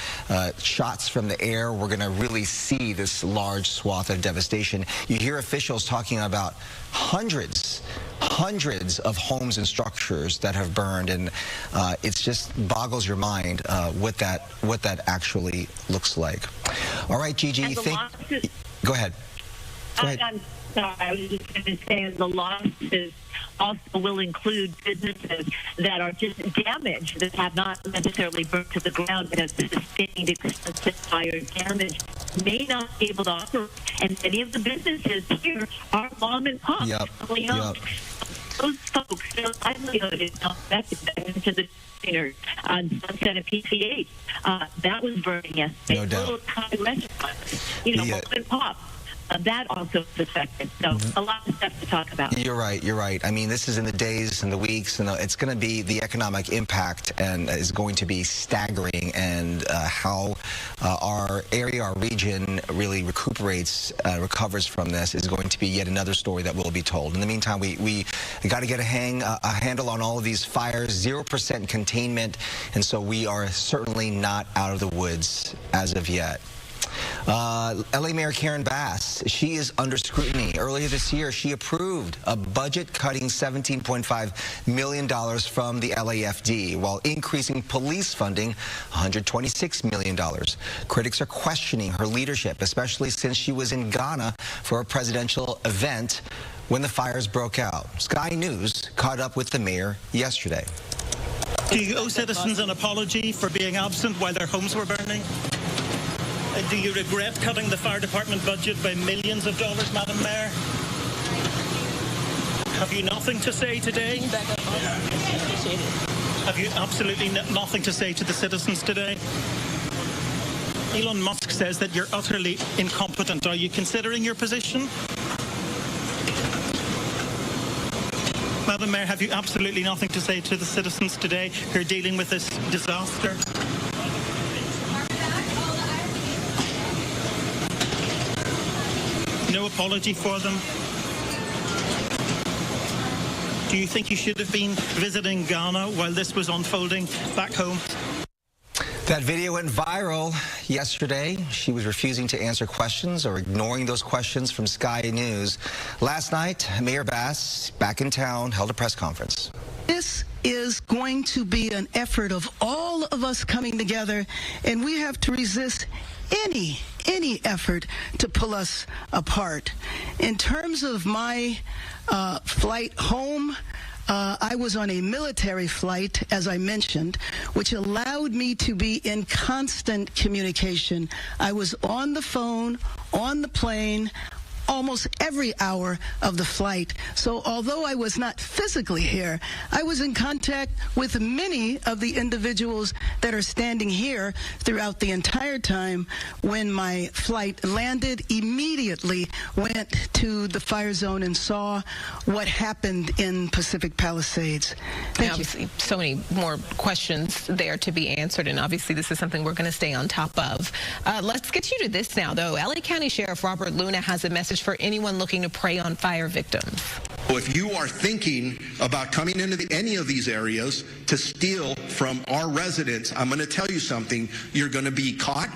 shots from the air, we're going to really see this large swath of devastation. You hear officials talking about hundreds of homes and structures that have burned, and it just boggles your mind what that actually looks like. All right, Gigi, go ahead. Go ahead. I'm sorry, I was just going to say the losses also will include businesses that are just damaged, that have not necessarily burnt to the ground, but have sustained extensive fire damage, may not be able to operate. And many of the businesses here are mom and pop. Those folks, their livelihood is not affected. To the Cleaners on Sunset and PCH. That was burning yesterday. No doubt. Little Thai restaurants, mom and pop. That also is affected. So a lot of stuff to talk about. You're right. You're right. I mean, this is in the days and the weeks, and it's going to be the economic impact, and is going to be staggering. And how our area, our region, really recovers from this is going to be yet another story that will be told. In the meantime, we got to get a handle on all of these fires. 0% containment, and so we are certainly not out of the woods as of yet. LA Mayor Karen Bass, she is under scrutiny. Earlier this year, she approved a budget-cutting $17.5 million from the LAFD while increasing police funding $126 million. Critics are questioning her leadership, especially since she was in Ghana for a presidential event when the fires broke out. Sky News caught up with the mayor yesterday. Do you owe citizens an apology for being absent while their homes were burning? Do you regret cutting the fire department budget by millions of dollars, Madam Mayor? Have you nothing to say today? Have you absolutely nothing to say to the citizens today? Elon Musk says that you're utterly incompetent. Are you considering your position? Madam Mayor, have you absolutely nothing to say to the citizens today who are dealing with this disaster? No apology for them? Do you think you should have been visiting Ghana while this was unfolding back home? That video went viral yesterday. She was refusing to answer questions or ignoring those questions from Sky News. Last night, Mayor Bass, back in town, held a press conference. This is going to be an effort of all of us coming together, and we have to resist any effort to pull us apart. In terms of my flight home, I was on a military flight, as I mentioned, which allowed me to be in constant communication. I was on the phone, on the plane, almost every hour of the flight. So although I was not physically here, I was in contact with many of the individuals that are standing here throughout the entire time. When my flight landed, immediately went to the fire zone and saw what happened in Pacific Palisades. Thank you. So many more questions there to be answered, and obviously this is something we're going to stay on top of. Let's get you to this now, though. LA County Sheriff Robert Luna has a message for anyone looking to prey on fire victims. Well, if you are thinking about coming into any of these areas to steal from our residents, I'm going to tell you something. You're going to be caught,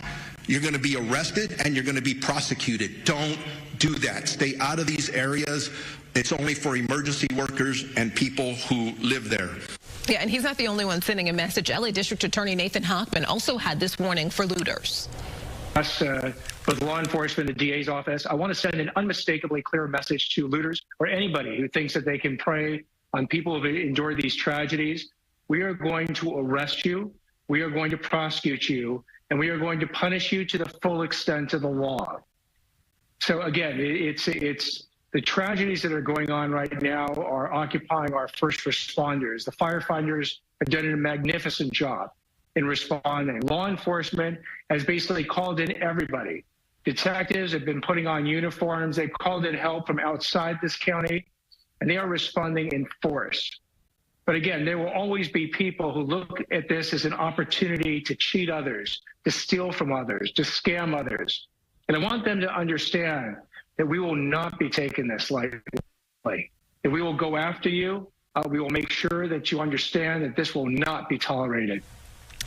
you're going to be arrested, and you're going to be prosecuted. Don't do that. Stay out of these areas. It's only for emergency workers and people who live there. Yeah, and he's not the only one sending a message. LA District Attorney Nathan Hochman also had this warning for looters. Us, with law enforcement, the DA's office, I want to send an unmistakably clear message to looters or anybody who thinks that they can prey on people who endured these tragedies. We are going to arrest you, we are going to prosecute you, and we are going to punish you to the full extent of the law. So again, it's the tragedies that are going on right now are occupying our first responders. The firefighters have done a magnificent job in responding. Law enforcement has basically called in everybody. Detectives have been putting on uniforms. They've called in help from outside this county, and they are responding in force. But again, there will always be people who look at this as an opportunity to cheat others, to steal from others, to scam others. And I want them to understand that we will not be taking this lightly. That we will go after you. We will make sure that you understand that this will not be tolerated.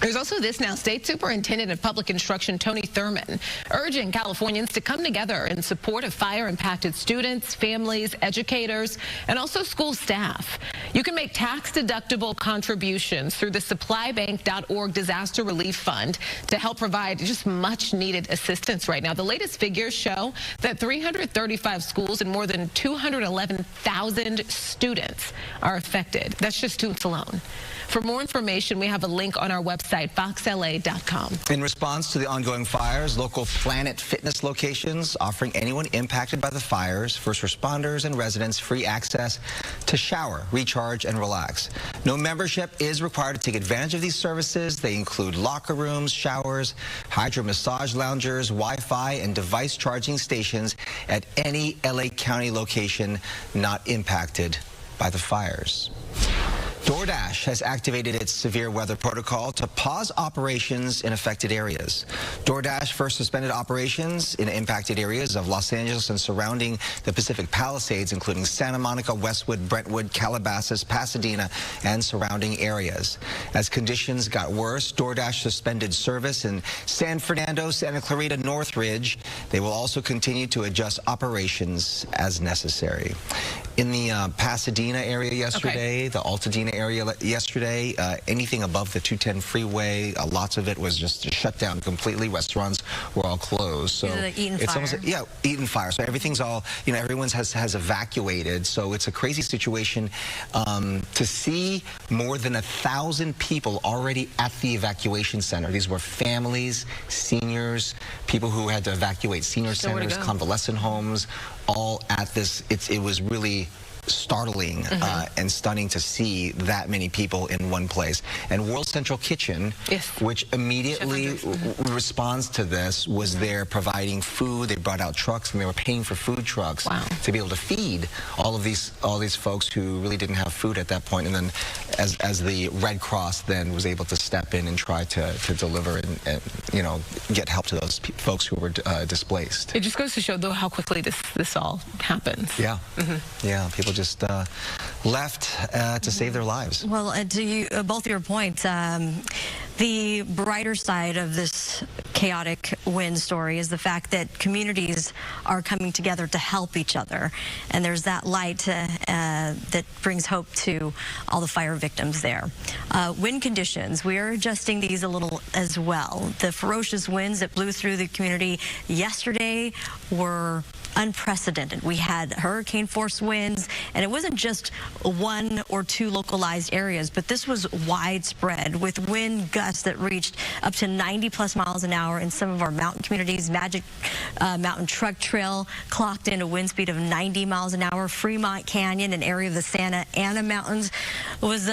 There's also this now. State Superintendent of Public Instruction Tony Thurman urging Californians to come together in support of fire-impacted students, families, educators, and also school staff. You can make tax-deductible contributions through the supplybank.org disaster relief fund to help provide just much-needed assistance right now. The latest figures show that 335 schools and more than 211,000 students are affected. That's just students alone. For more information, we have a link on our website, foxla.com. In response to the ongoing fires, local Planet Fitness locations offering anyone impacted by the fires, first responders and residents, free access to to shower, recharge, and relax. No membership is required to take advantage of these services. They include locker rooms, showers, hydro massage loungers, Wi-Fi, and device charging stations at any LA County location not impacted by the fires. DoorDash has activated its severe weather protocol to pause operations in affected areas. DoorDash first suspended operations in impacted areas of Los Angeles and surrounding the Pacific Palisades, including Santa Monica, Westwood, Brentwood, Calabasas, Pasadena, and surrounding areas. As conditions got worse, DoorDash suspended service in San Fernando, Santa Clarita, Northridge. They will also continue to adjust operations as necessary. In the Pasadena area yesterday, the Altadena area yesterday, anything above the 210 freeway, lots of it was just shut down completely. Restaurants were all closed. So the Eaton it's fire. almost, yeah, Eaton fire. So everything's all, you know, everyone has evacuated. So it's a crazy situation. To see more than 1,000 people already at the evacuation center. These were families, seniors, people who had to evacuate senior centers, convalescent homes, all at this. It was really startling and stunning to see that many people in one place. And World Central Kitchen, which immediately responds to this, was there providing food. They brought out trucks and they were paying for food trucks to be able to feed all these folks who really didn't have food at that point. And then as the Red Cross then was able to step in and try to deliver and you know, get help to those folks who were displaced. It just goes to show though how quickly this all happens. Yeah. Yeah, people just left to save their lives. Well, to both your points, the brighter side of this chaotic wind story is the fact that communities are coming together to help each other. And there's that light that brings hope to all the fire victims there. Wind conditions, we are adjusting these a little as well. The ferocious winds that blew through the community yesterday were unprecedented. We had hurricane force winds, and it wasn't just one or two localized areas, but this was widespread with wind gusts that reached up to 90+ miles an hour in some of our mountain communities. Magic Mountain Truck Trail clocked in a wind speed of 90 miles an hour. Fremont Canyon, an area of the Santa Ana Mountains, was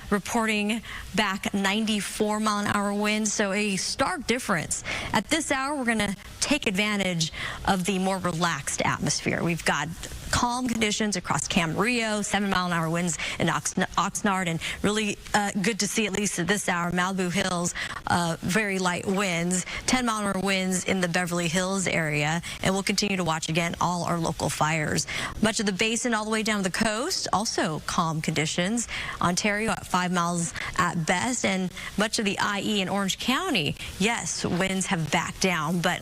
reporting back 94-mile-an-hour winds, so a stark difference. At this hour, we're going to take advantage of the more relaxed atmosphere. We've got calm conditions across Camarillo, 7-mile-an-hour winds in Oxnard, and really good to see, at least at this hour, Malibu Hills, very light winds, 10-mile-an-hour winds in the Beverly Hills area, and we'll continue to watch again all our local fires. Much of the basin all the way down the coast, also calm conditions. Ontario at 5 miles at best, and much of the IE in Orange County, yes, winds have backed down, but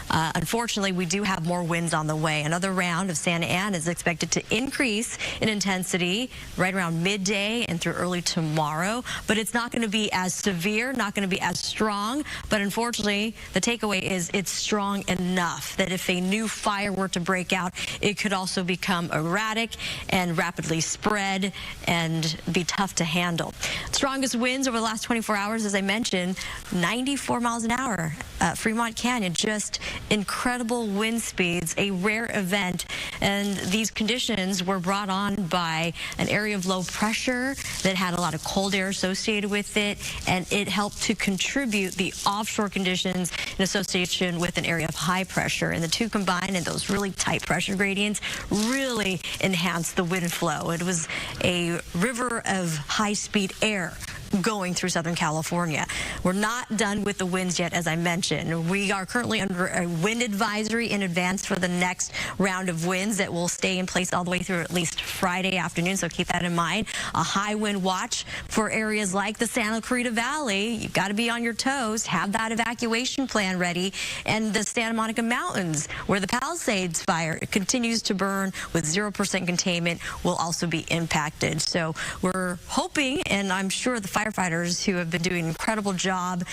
unfortunately we do have more winds on the way. Another round of Santa Ana is expected to increase in intensity right around midday and through early tomorrow, but it's not going to be as severe, not going to be as strong. But unfortunately, the takeaway is it's strong enough that if a new fire were to break out, it could also become erratic and rapidly spread and be tough to handle. Strongest winds over the last 24 hours, as I mentioned, 94 miles an hour. Fremont Canyon, just incredible wind speeds, a rare event. And these conditions were brought on by an area of low pressure that had a lot of cold air associated with it, and it helped to contribute the offshore conditions in association with an area of high pressure. And the two combined, and those really tight pressure gradients really enhanced the wind flow. It was a river of high-speed air going through Southern California. We're not done with the winds yet, as I mentioned. We are currently under a wind advisory in advance for the next round of winds that will stay in place all the way through at least Friday afternoon, so keep that in mind. A high wind watch for areas like the Santa Clarita Valley. You've got to be on your toes, have that evacuation plan ready, and the Santa Monica Mountains, where the Palisades fire continues to burn with 0% containment, will also be impacted. So we're hoping, and I'm sure the firefighters who have been doing an incredible job,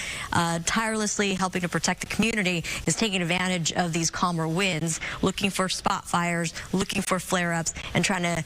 tirelessly helping to protect the community, is taking advantage of these calmer winds, looking for spot fires, looking for flare-ups, and trying to,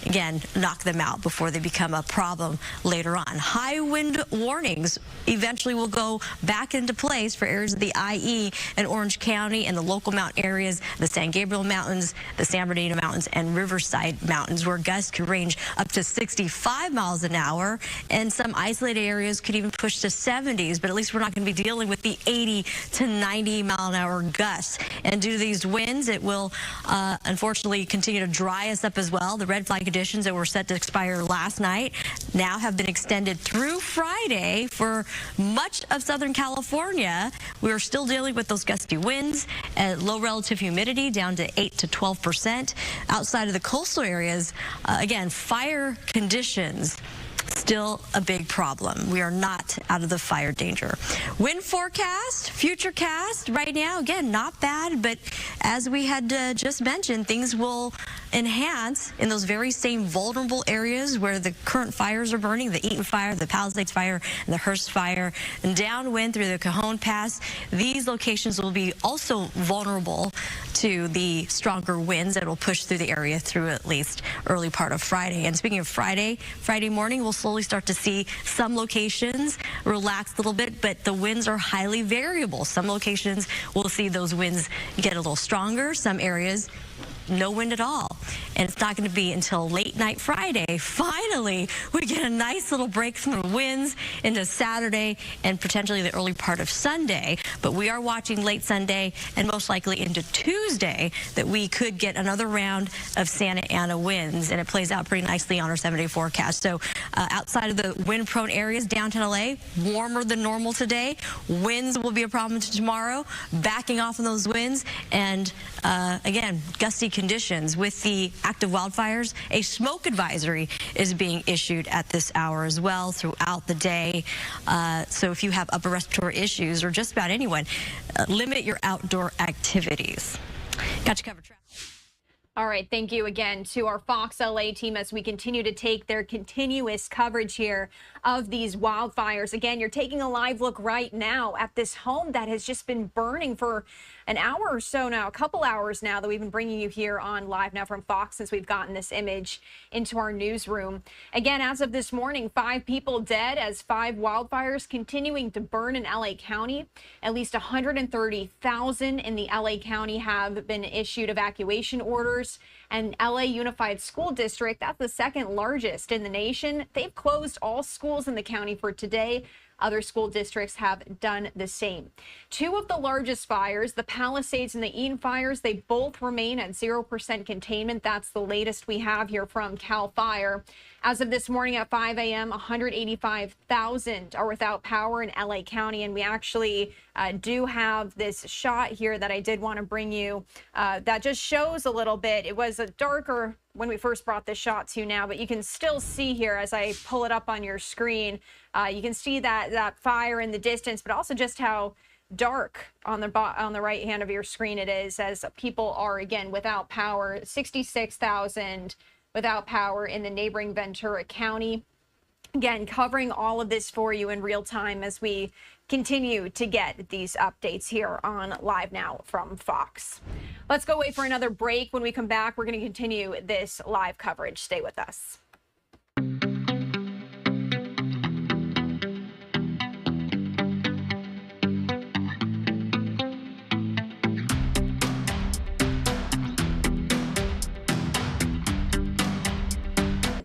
again, knock them out before they become a problem later on. High wind warnings eventually will go back into place for areas of the IE and Orange County and the local mountain areas, the San Gabriel Mountains, the San Bernardino Mountains, and Riverside Mountains, where gusts could range up to 65 miles an hour, and some isolated areas could even push to 70s, but at least we're not going to be dealing with the 80 to 90 mile an hour gusts. And due to these winds, it will unfortunately continue to dry us up as well. The red flag conditions that were set to expire last night now have been extended through Friday for much of Southern California. We are still dealing with those gusty winds, low relative humidity down to 8 to 12%. Outside of the coastal areas, again, fire conditions still a big problem. We are not out of the fire danger. Wind forecast, futurecast right now, again, not bad, but as we had just mentioned, things will enhance in those very same vulnerable areas where the current fires are burning, the Eaton fire, the Palisades fire, and the Hurst fire, and downwind through the Cajon Pass. These locations will be also vulnerable to the stronger winds that will push through the area through at least early part of Friday. And speaking of Friday morning, we'll slowly start to see some locations relax a little bit, but the winds are highly variable. Some locations will see those winds get a little stronger. Some areas, no wind at all. And it's not going to be until late night Friday, finally, we get a nice little break from the winds into Saturday and potentially the early part of Sunday. But we are watching late Sunday and most likely into Tuesday that we could get another round of Santa Ana winds, and it plays out pretty nicely on our 7-day forecast. So outside of the wind-prone areas, downtown LA, warmer than normal today. Winds will be a problem tomorrow, backing off on those winds, and again, gusty conditions. With the active wildfires, a smoke advisory is being issued at this hour as well throughout the day. So if you have upper respiratory issues, or just about anyone, limit your outdoor activities. Got you covered. All right, thank you again to our Fox LA team as we continue to take their continuous coverage here of these wildfires. Again, you're taking a live look right now at this home that has just been burning for an hour or so now, a couple hours now, that we've been bringing you here on Live Now from Fox since we've gotten this image into our newsroom. Again, as of this morning, 5 people dead as 5 wildfires continuing to burn in LA County. At least 130,000 in the LA County have been issued evacuation orders. And LA Unified School District, that's the second largest in the nation. They've closed all schools in the county for today. Other school districts have done the same. 2 of the largest fires, the Palisades and the Eaton fires, they both remain at 0% containment. That's the latest we have here from CAL FIRE. As of this morning at 5 a.m., 185,000 are without power in LA County, and we actually do have this shot here that I did want to bring you that just shows a little bit. It was a darker when we first brought this shot to you now, but you can still see here as I pull it up on your screen, you can see that fire in the distance, but also just how dark on the right hand of your screen it is, as people are again without power. 66,000 without power in the neighboring Ventura County. Again, covering all of this for you in real time as we continue to get these updates here on Live Now from Fox. Let's go away for another break. When we come back, we're going to continue this live coverage. Stay with us.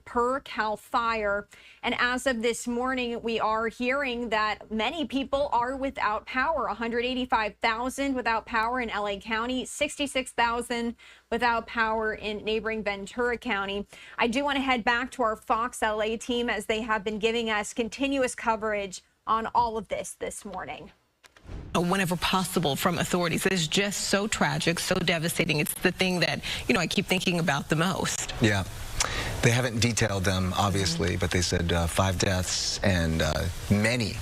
Per CAL FIRE. And as of this morning, we are hearing that many people are without power. 185,000 without power in LA County, 66,000 without power in neighboring Ventura County. I do want to head back to our Fox LA team as they have been giving us continuous coverage on all of this morning. Whenever possible from authorities. It's just so tragic, so devastating. It's the thing that, I keep thinking about the most. Yeah. They haven't detailed them, obviously, but they said 5 deaths and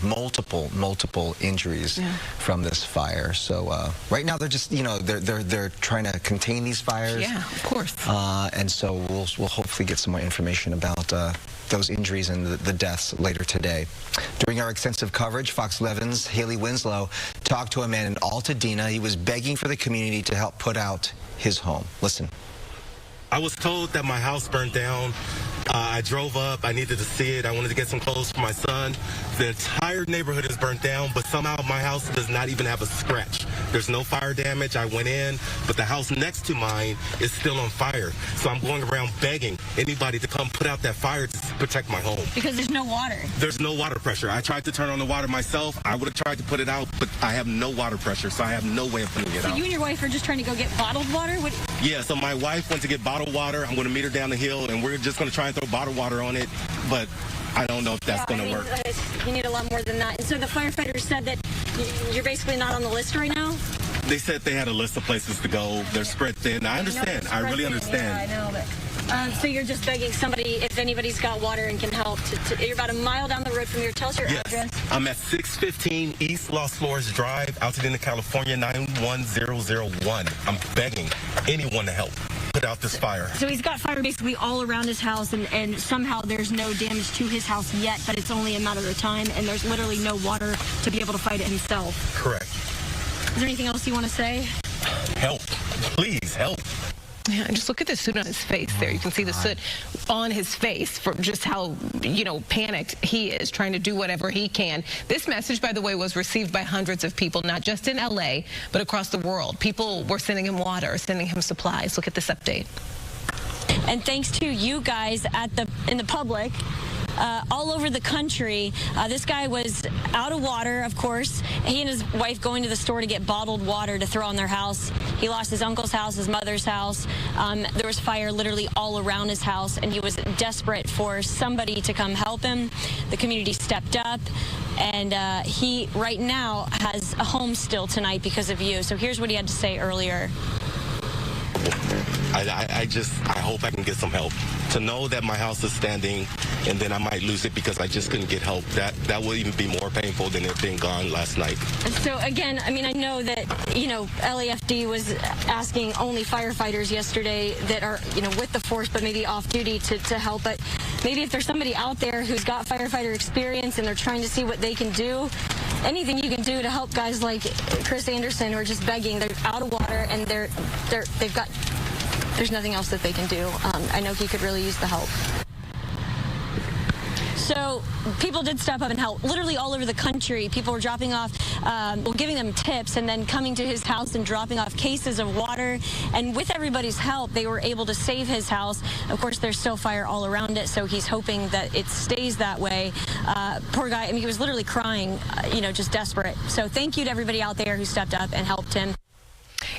multiple injuries from this fire. So right now they're just, they're trying to contain these fires. Yeah, of course. And so we'll hopefully get some more information about those injuries and the deaths later today. During our extensive coverage, Fox 11's Haley Winslow talked to a man in Altadena. He was begging for the community to help put out his home. Listen. I was told that my house burned down. I drove up. I needed to see it. I wanted to get some clothes for my son. The entire neighborhood is burnt down, but somehow my house does not even have a scratch. There's no fire damage. I went in, but the house next to mine is still on fire. So I'm going around begging anybody to come put out that fire to protect my home. Because there's no water. There's no water pressure. I tried to turn on the water myself. I would have tried to put it out, but I have no water pressure, so I have no way of putting it out. So you and your wife are just trying to go get bottled water? Yeah, so my wife went to get bottled water. I'm going to meet her down the hill, and we're just going to try and throw bottled water on it, but I don't know if that's going to work. You need a lot more than that. And so the firefighters said that you're basically not on the list right now? They said they had a list of places to go. They're spread thin. I understand. I really understand. Yeah, I know, but so you're just begging somebody, if anybody's got water and can help. You're about a mile down the road from here. Tell us your address. I'm at 615 East Los Flores Drive, Altadena, California, 91001. I'm begging anyone to help put out this fire. So he's got fire basically all around his house, and somehow there's no damage to his house yet, but it's only a matter of time, and there's literally no water to be able to fight it himself. Correct. Is there anything else you want to say? Help. Please, help. Yeah, and just look at the soot on his face there. You can see the soot on his face from just how, panicked he is, trying to do whatever he can. This message, by the way, was received by hundreds of people, not just in LA, but across the world. People were sending him water, sending him supplies. Look at this update. And thanks to you guys in the public, all over the country. This guy was out of water, of course. He and his wife going to the store to get bottled water to throw on their house. He lost his uncle's house, his mother's house. There was fire literally all around his house, and he was desperate for somebody to come help him. The community stepped up, and he right now has a home still tonight because of you. So here's what he had to say earlier. I hope I can get some help. To know that my house is standing and then I might lose it because I just couldn't get help, that will even be more painful than it being gone last night. So again, I mean, I know that, LAFD was asking only firefighters yesterday that are, with the force but maybe off duty to help. But maybe if there's somebody out there who's got firefighter experience and they're trying to see what they can do, anything you can do to help guys like Chris Anderson who are just begging. They're out of water and there's nothing else that they can do. I know he could really use the help. So people did step up and help. Literally all over the country, people were dropping off, giving them tips and then coming to his house and dropping off cases of water. And with everybody's help, they were able to save his house. Of course, there's still fire all around it, so he's hoping that it stays that way. Poor guy, I mean, he was literally crying, just desperate. So thank you to everybody out there who stepped up and helped him.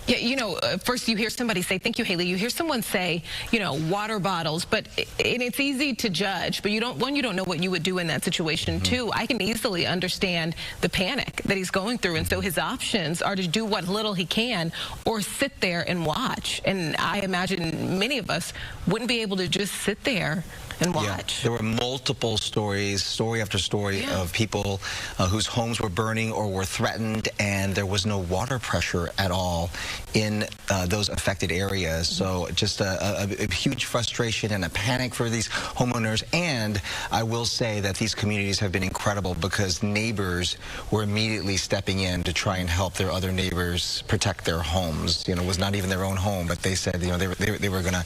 Yeah, first you hear somebody say, thank you, Haley. You hear someone say, water bottles, and it's easy to judge, but you don't know what you would do in that situation. Two, I can easily understand the panic that he's going through. And so his options are to do what little he can or sit there and watch. And I imagine many of us wouldn't be able to just sit there and watch. Yeah, there were multiple stories, story after story, of people whose homes were burning or were threatened, and there was no water pressure at all in those affected areas. So just a huge frustration and a panic for these homeowners. And I will say that these communities have been incredible because neighbors were immediately stepping in to try and help their other neighbors protect their homes. It was not even their own home, but they said, they were gonna.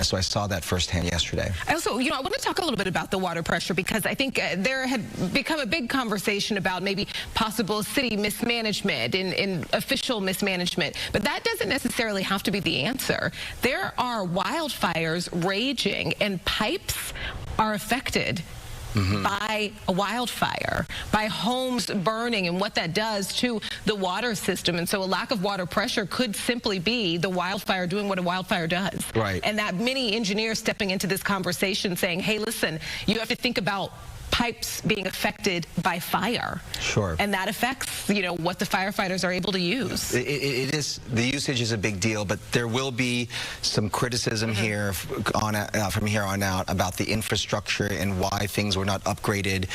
So I saw that firsthand yesterday. I also, I want to talk a little bit about the water pressure because I think there had become a big conversation about maybe possible city mismanagement and official mismanagement, but that doesn't necessarily have to be the answer. There are wildfires raging and pipes are affected by a wildfire, by homes burning and what that does to the water system. And so a lack of water pressure could simply be the wildfire doing what a wildfire does. Right. And that many engineers stepping into this conversation saying, hey, listen, you have to think about pipes being affected by fire. Sure. And that affects, you know, what the firefighters are able to use. It is, the usage is a big deal, but there will be some criticism here from here on out about the infrastructure and why things were not upgraded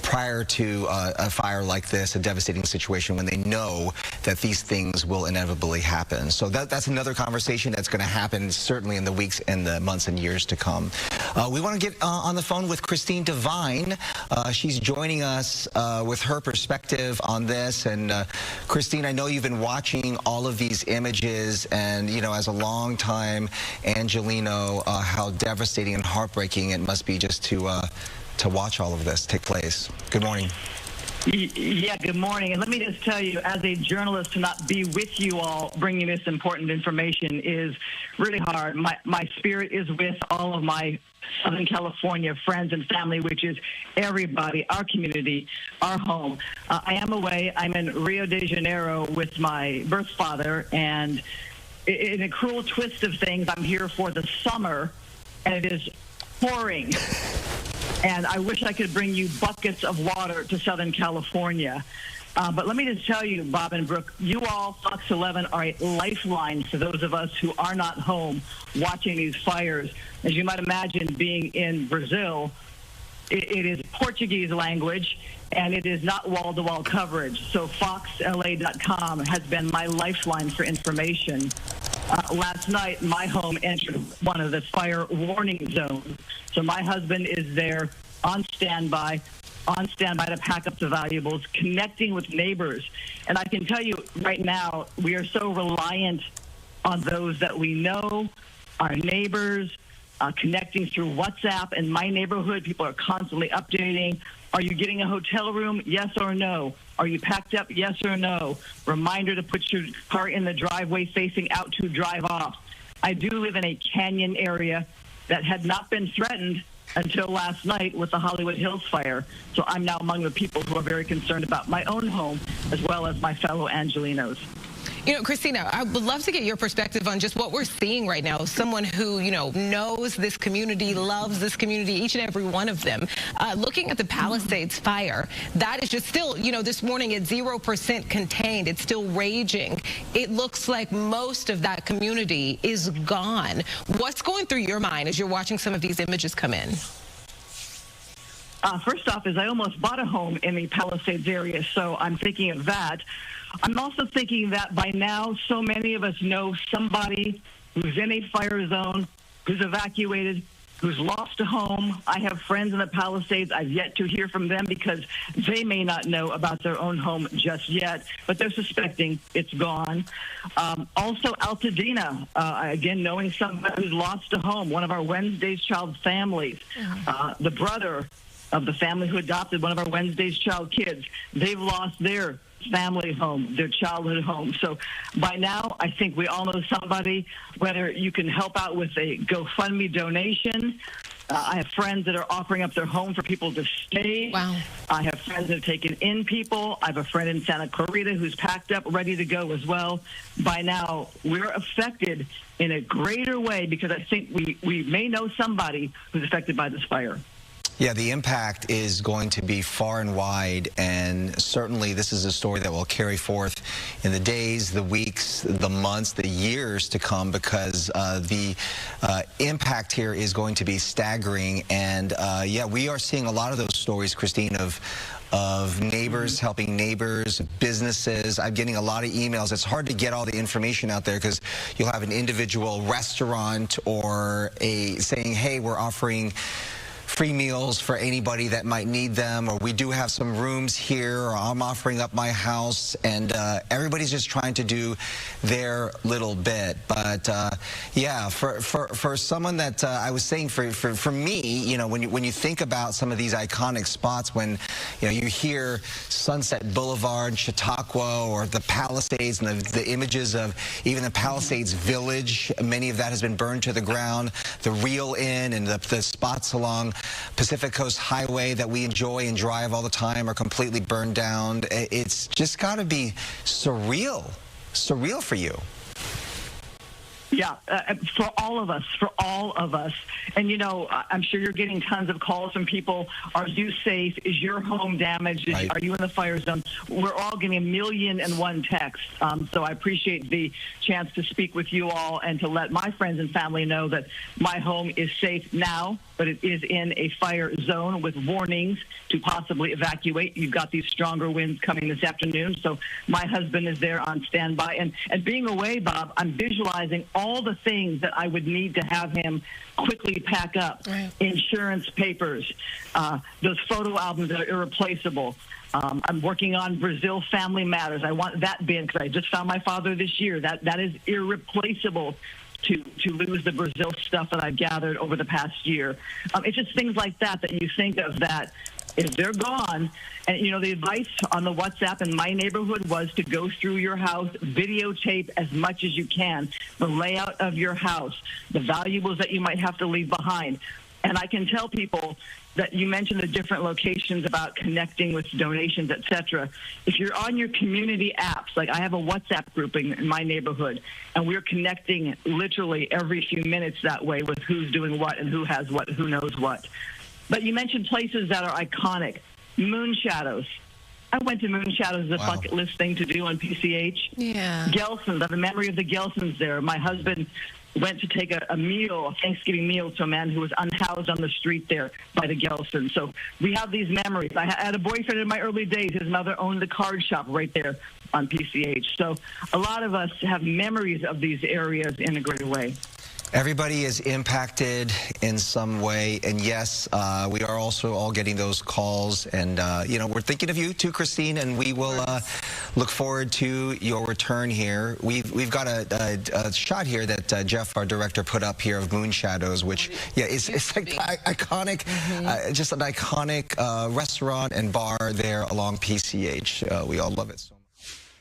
prior to a fire like this, a devastating situation, when they know that these things will inevitably happen. So that's another conversation that's going to happen certainly in the weeks and the months and years to come. We want to get on the phone with Christine Devine. She's joining us with her perspective on this. And Christine, I know you've been watching all of these images, and, you know, as a long-time Angelino, how devastating and heartbreaking it must be just to watch all of this take place. Good morning. Yeah, good morning. And let me just tell you, as a journalist, to not be with you all bringing this important information is really hard. My spirit is with all of my Southern California friends and family, which is everybody, our community, our home. I am away. I'm in Rio de Janeiro with my birth father, and in a cruel twist of things, I'm here for the summer, and it is pouring. And I wish I could bring you buckets of water to Southern California. But let me just tell you, Bob and Brooke, you all, Fox 11, are a lifeline for those of us who are not home watching these fires. As you might imagine, being in Brazil, it is Portuguese language, and it is not wall-to-wall coverage. So foxla.com has been my lifeline for information. Last night, my home entered one of the fire warning zones. So my husband is there on standby to pack up the valuables, connecting with neighbors. And I can tell you right now, we are so reliant on those that we know, our neighbors, connecting through WhatsApp. In my neighborhood, people are constantly updating. Are you getting a hotel room? Yes or no? Are you packed up? Yes or no? Reminder to put your car in the driveway facing out to drive off. I do live in a canyon area that had not been threatened until last night with the Hollywood Hills fire. So I'm now among the people who are very concerned about my own home as well as my fellow Angelinos. You know, Christina, I would love to get your perspective on just what we're seeing right now. Someone who, you know, knows this community, loves this community, each and every one of them. Looking at the Palisades fire, that is just still, you know, this morning at 0% contained. It's still raging. It looks like most of that community is gone. What's going through your mind as you're watching some of these images come in? First off, is I almost bought a home in the Palisades area, so I'm thinking of that. I'm also thinking that by now, so many of us know somebody who's in a fire zone, who's evacuated, who's lost a home. I have friends in the Palisades. I've yet to hear from them because they may not know about their own home just yet, but they're suspecting it's gone. Also, Altadena, again, knowing somebody who's lost a home, one of our Wednesday's Child families, the brother of the family who adopted one of our Wednesday's Child kids, they've lost their family home, their childhood home. So by now, I think we all know somebody, whether you can help out with a GoFundMe donation. I have friends that are offering up their home for people to stay. Wow. I have friends that have taken in people. I have a friend in Santa Clarita who's packed up, ready to go as well. By now, we're affected in a greater way because I think we may know somebody who's affected by this fire. Yeah, the impact is going to be far and wide, and certainly this is a story that will carry forth in the days, the weeks, the months, the years to come, because the impact here is going to be staggering. And yeah, we are seeing a lot of those stories, Christine, of neighbors helping neighbors, businesses. I'm getting a lot of emails. It's hard to get all the information out there because you'll have an individual restaurant or saying, hey, we're offering free meals for anybody that might need them, or we do have some rooms here, or I'm offering up my house, and everybody's just trying to do their little bit. But yeah, for someone that I was saying, for me, you know, when you think about some of these iconic spots, when you hear Sunset Boulevard, Chautauqua, or the Palisades, and the images of even the Palisades Village, many of that has been burned to the ground. The Reel Inn and the spots along Pacific Coast Highway that we enjoy and drive all the time are completely burned down. It's just got to be surreal for you. Yeah, for all of us. And, you know, I'm sure you're getting tons of calls from people. Are you safe? Is your home damaged? Are you in the fire zone? We're all getting 1,000,001 texts. So I appreciate the chance to speak with you all and to let my friends and family know that my home is safe now, but it is in a fire zone with warnings to possibly evacuate. You've got these stronger winds coming this afternoon. So my husband is there on standby. And being away, Bob, I'm visualizing all the things that I would need to have him quickly pack up. Insurance papers, those photo albums that are irreplaceable. I'm working on Brazil Family Matters. I want that bin because I just found my father this year. That is irreplaceable to lose the Brazil stuff that I've gathered over the past year. It's just things like that you think of that if they're gone. And, you know, the advice on the WhatsApp in my neighborhood was to go through your house, videotape as much as you can, the layout of your house, the valuables that you might have to leave behind. And I can tell people that you mentioned the different locations about connecting with donations, et cetera. If you're on your community apps, like I have a WhatsApp group in my neighborhood, and we're connecting literally every few minutes that way with who's doing what and who has what, who knows what. But you mentioned places that are iconic. Moon Shadows. I went to Moon Shadows as a bucket list thing to do on PCH. Yeah. Gelson's. I have a memory of the Gelson's there. My husband went to take a meal, a Thanksgiving meal, to a man who was unhoused on the street there by the Gelsons. So we have these memories. I had a boyfriend in my early days. His mother owned the card shop right there on PCH. So a lot of us have memories of these areas in a great way. Everybody is impacted in some way, and yes, we are also all getting those calls, and you know, we're thinking of you too, Christine, and we will look forward to your return here. We've got a shot here that Jeff, our director, put up here of Moon Shadows, which it's like iconic, just an iconic restaurant and bar there along PCH. We all love it so much.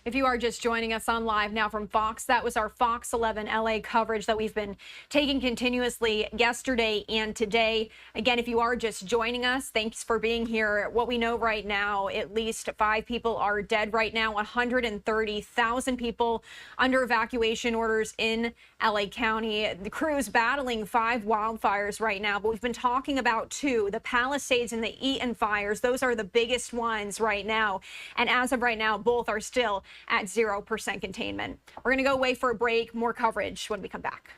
If you are just joining us on Live Now from Fox, that was our Fox 11 LA coverage that we've been taking continuously yesterday and today. Again, if you are just joining us, thanks for being here. What we know right now, at least 5 people are dead right now, 130,000 people under evacuation orders in LA County. The crew is battling 5 wildfires right now, but we've been talking about 2, the Palisades and the Eaton fires. Those are the biggest ones right now. And as of right now, both are still at 0% containment. We're going to go away for a break. More coverage when we come back.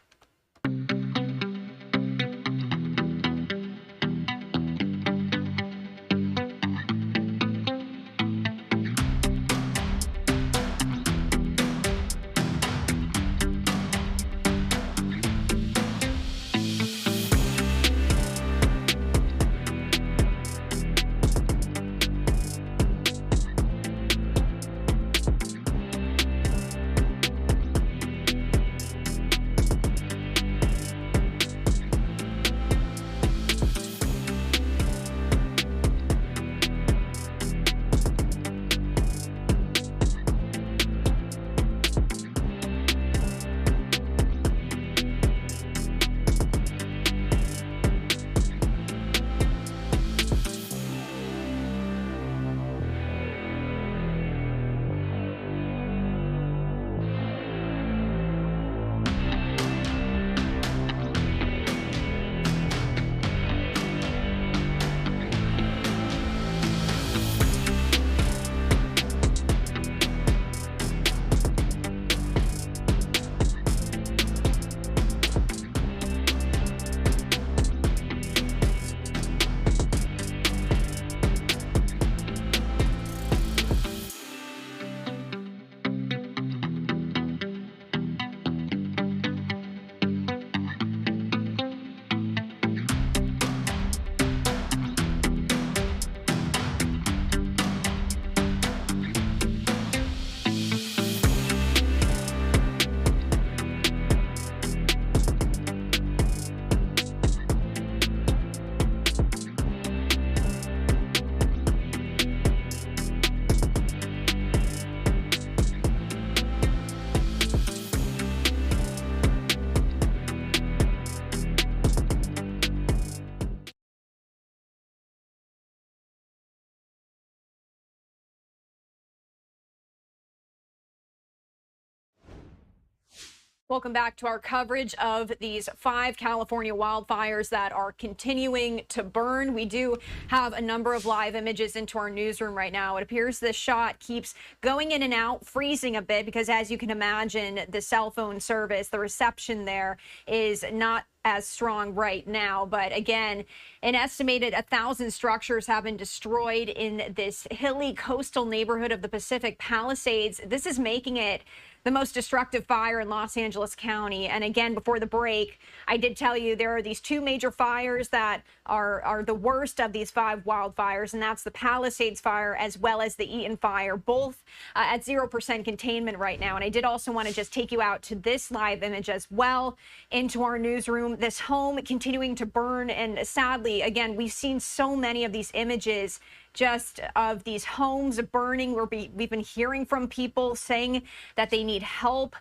Welcome back to our coverage of these 5 California wildfires that are continuing to burn. We do have a number of live images into our newsroom right now. It appears this shot keeps going in and out, freezing a bit, because as you can imagine, the cell phone service, the reception there is not as strong right now. But again, an estimated 1,000 structures have been destroyed in this hilly coastal neighborhood of the Pacific Palisades. This is making it the most destructive fire in Los Angeles County. And again, before the break, I did tell you there are these 2 major fires that are the worst of these 5 wildfires, and that's the Palisades fire as well as the Eaton fire, both at 0% containment right now. And I did also want to just take you out to this live image as well into our newsroom. This home continuing to burn, and sadly, again, we've seen so many of these images just of these homes burning. We've been hearing from people saying that they need help.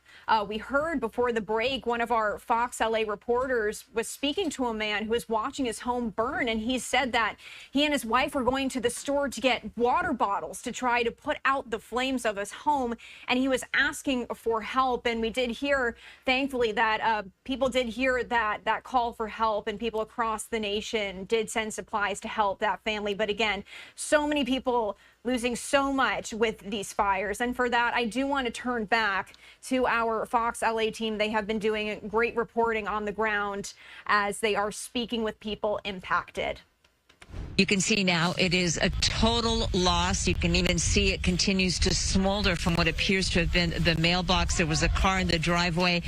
We heard before the break, one of our Fox LA reporters was speaking to a man who was watching his home burn, and he said that he and his wife were going to the store to get water bottles to try to put out the flames of his home, and he was asking for help. And we did hear, thankfully, that people did hear that call for help, and people across the nation did send supplies to help that family. But again, so many people losing so much with these fires. And for that, I do want to turn back to our Fox LA team. They have been doing great reporting on the ground as they are speaking with people impacted. You can see now it is a total loss. You can even see it continues to smolder from what appears to have been the mailbox. There was a car in the driveway.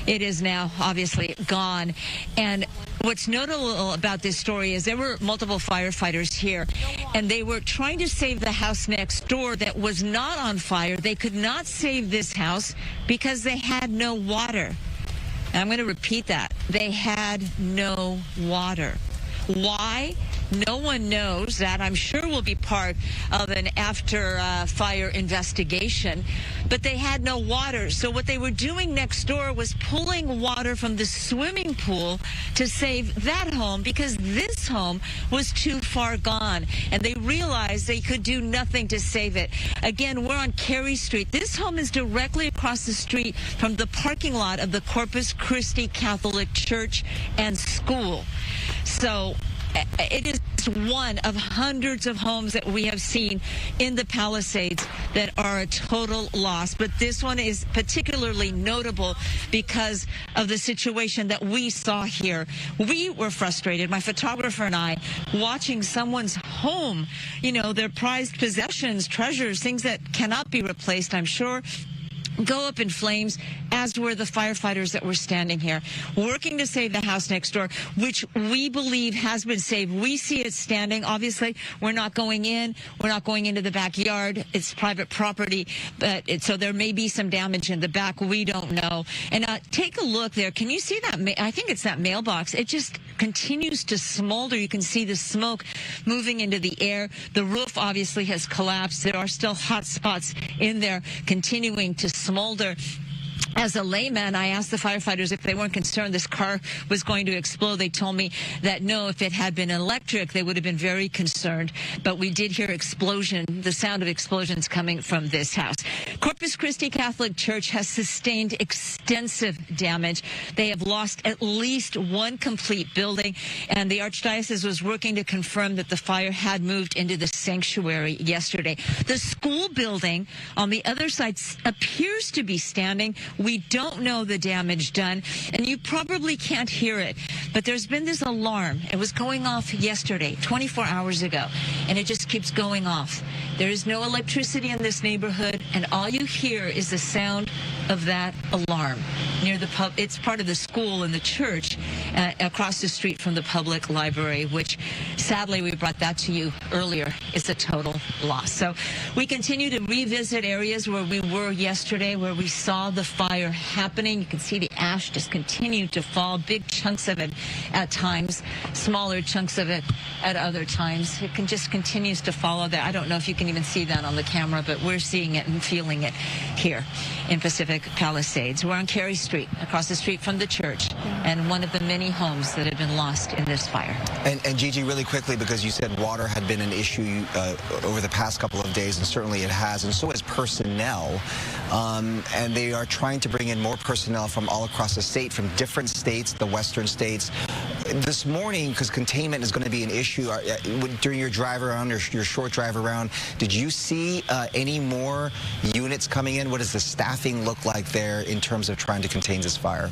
It is now obviously gone. And what's notable about this story is there were multiple firefighters here, and they were trying to save the house next door that was not on fire. They could not save this house because they had no water. And I'm going to repeat that. They had no water. Why? No one knows. That, I'm sure, will be part of an after-fire investigation. But they had no water. So what they were doing next door was pulling water from the swimming pool to save that home because this home was too far gone. And they realized they could do nothing to save it. Again, we're on Carey Street. This home is directly across the street from the parking lot of the Corpus Christie Catholic Church and School. So it is one of hundreds of homes that we have seen in the Palisades that are a total loss. But this one is particularly notable because of the situation that we saw here. We were frustrated, my photographer and I, watching someone's home, you know, their prized possessions, treasures, things that cannot be replaced, I'm sure, go up in flames, as were the firefighters that were standing here, working to save the house next door, which we believe has been saved. We see it standing. Obviously, we're not going in. We're not going into the backyard. It's private property, but so there may be some damage in the back. We don't know. And take a look there. Can you see that? I think it's that mailbox. It just continues to smolder. You can see the smoke moving into the air. The roof obviously has collapsed. There are still hot spots in there continuing to smolder. As a layman, I asked the firefighters if they weren't concerned this car was going to explode. They told me that no, if it had been electric, they would have been very concerned. But we did hear explosion, the sound of explosions coming from this house. Corpus Christie Catholic Church has sustained extensive damage. They have lost at least one complete building, and the Archdiocese was working to confirm that the fire had moved into the sanctuary yesterday. The school building on the other side appears to be standing. We don't know the damage done, and you probably can't hear it, but there's been this alarm. It was going off yesterday, 24 hours ago, and it just keeps going off. There is no electricity in this neighborhood, and all you hear is the sound of that alarm near the pub. It's part of the school and the church across the street from the public library, which sadly we brought that to you earlier. It's a total loss. So we continue to revisit areas where we were yesterday, where we saw the fire happening. You can see the ash just continue to fall, big chunks of it at times, smaller chunks of it at other times. It just continues to follow that. I don't know if you can even see that on the camera, but we're seeing it and feeling it here in Pacific Palisades. We're on Carey Street, across the street from the church, and one of the many homes that have been lost in this fire. And Gigi, really quickly, because you said water had been an issue over the past couple of days, and certainly it has, and so has personnel. And they are trying to bring in more personnel from all across the state, from different states, the western states. This morning, because containment is going to be an issue, during your drive around, or your short drive around, did you see any more units coming in? What does the staffing look like there in terms of trying to contain this fire?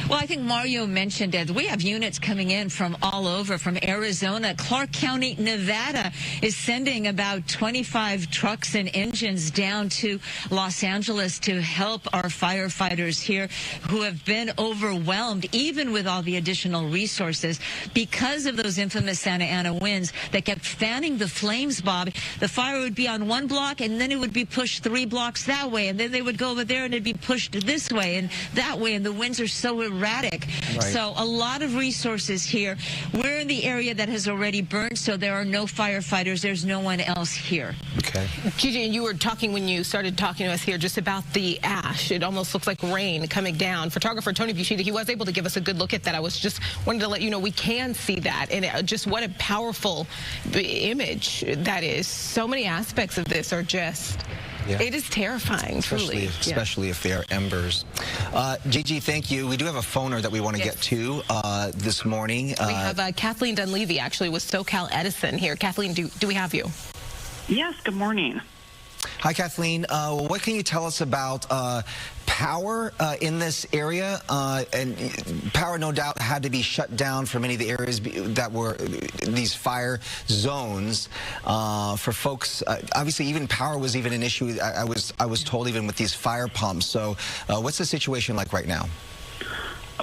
Well, I think Mario mentioned it. We have units coming in from all over, from Arizona. Clark County, Nevada is sending about 25 trucks and engines down to Los Angeles to help our firefighters here who have been overwhelmed, even with all the additional resources, because of those infamous Santa Ana winds that kept fanning the flames, Bob. The fire would be on one block, and then it would be pushed 3 blocks that way, and then they would go over there, and it'd be pushed this way and that way, and the winds are so erratic. Right. So a lot of resources here. We're in the area that has already burned, so there are no firefighters. There's no one else here. Okay. Gigi, you were talking when you started talking to us here just about the ash. It almost looks like rain coming down. Photographer Tony Bushida, he was able to give us a good look at that. I was just wanted to let you know we can see that, and just what a powerful image that is. So many aspects of this are just... Yeah. It is terrifying, truly. Especially if they are embers. Gigi, thank you. We do have a phoner that we want to get to this morning. We have Kathleen Dunleavy, actually, with SoCal Edison here. Kathleen, do we have you? Yes, good morning. Hi, Kathleen. What can you tell us about power in this area? And power, no doubt, had to be shut down for many of the areas that were these fire zones. For folks, obviously, even power was even an issue. I was told, even with these fire pumps. So, what's the situation like right now?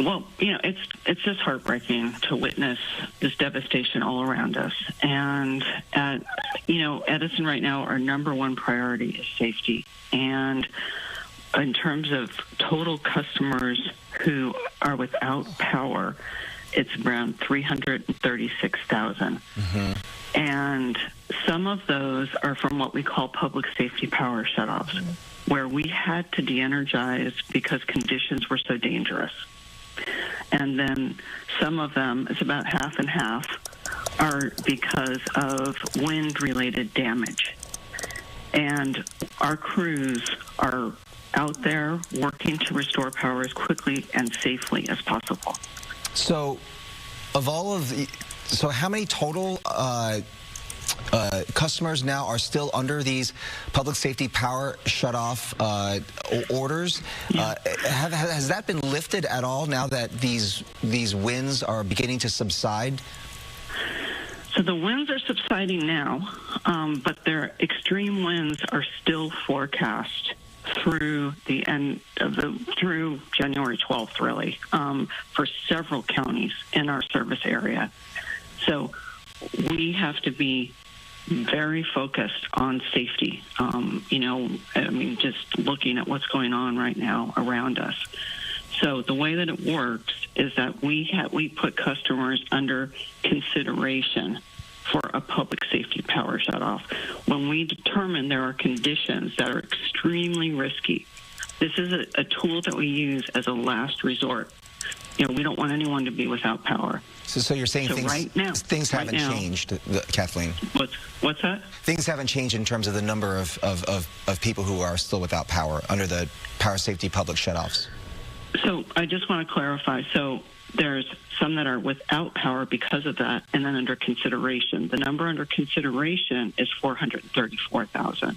Well, you know, it's just heartbreaking to witness this devastation all around us. And you know, Edison right now, our #1 priority is safety. And in terms of total customers who are without power, it's around 336,000. Mm-hmm. And some of those are from what we call public safety power shutoffs, where we had to de-energize because conditions were so dangerous. And then some of them, it's about half and half, are because of wind-related damage. And our crews are out there working to restore power as quickly and safely as possible. So, of all of the, so how many total customers now are still under these public safety power shutoff orders? Yeah. Has that been lifted at all now that these winds are beginning to subside? So the winds are subsiding now, but their extreme winds are still forecast through the end of through January 12th, really, for several counties in our service area. So we have to be very focused on safety. You know, I mean, just looking at what's going on right now around us. So the way that it works is that we put customers under consideration for a public safety power shutoff when we determine there are conditions that are extremely risky. This is a tool that we use as a last resort. You know, we don't want anyone to be without power. So you're saying things haven't changed, Kathleen? What's that? Things haven't changed in terms of the number of people who are still without power under the power safety public shutoffs. So I just want to clarify. So there's some that are without power because of that, and then under consideration. The number under consideration is 434,000.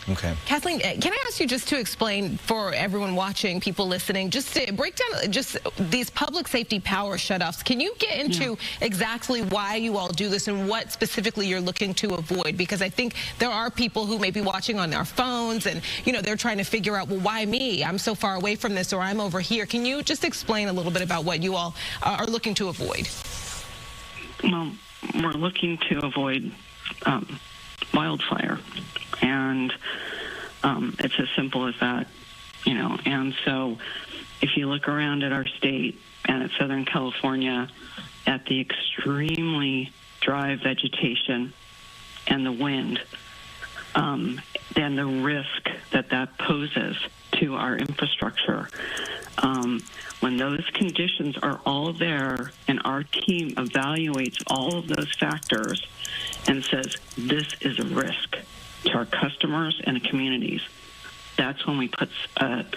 Okay. Kathleen, can I ask you just to explain for everyone watching, people listening, just to break down just these public safety power shutoffs. Can you get into exactly why you all do this and what specifically you're looking to avoid? Because I think there are people who may be watching on their phones and, you know, they're trying to figure out, well, why me? I'm so far away from this, or I'm over here. Can you just explain a little bit about what you all are looking to avoid? Well, we're looking to avoid wildfire. And it's as simple as that, you know. And so if you look around at our state and at Southern California, at the extremely dry vegetation and the wind, then the risk that poses to our infrastructure. When those conditions are all there and our team evaluates all of those factors and says this is a risk to our customers and the communities, that's when we put an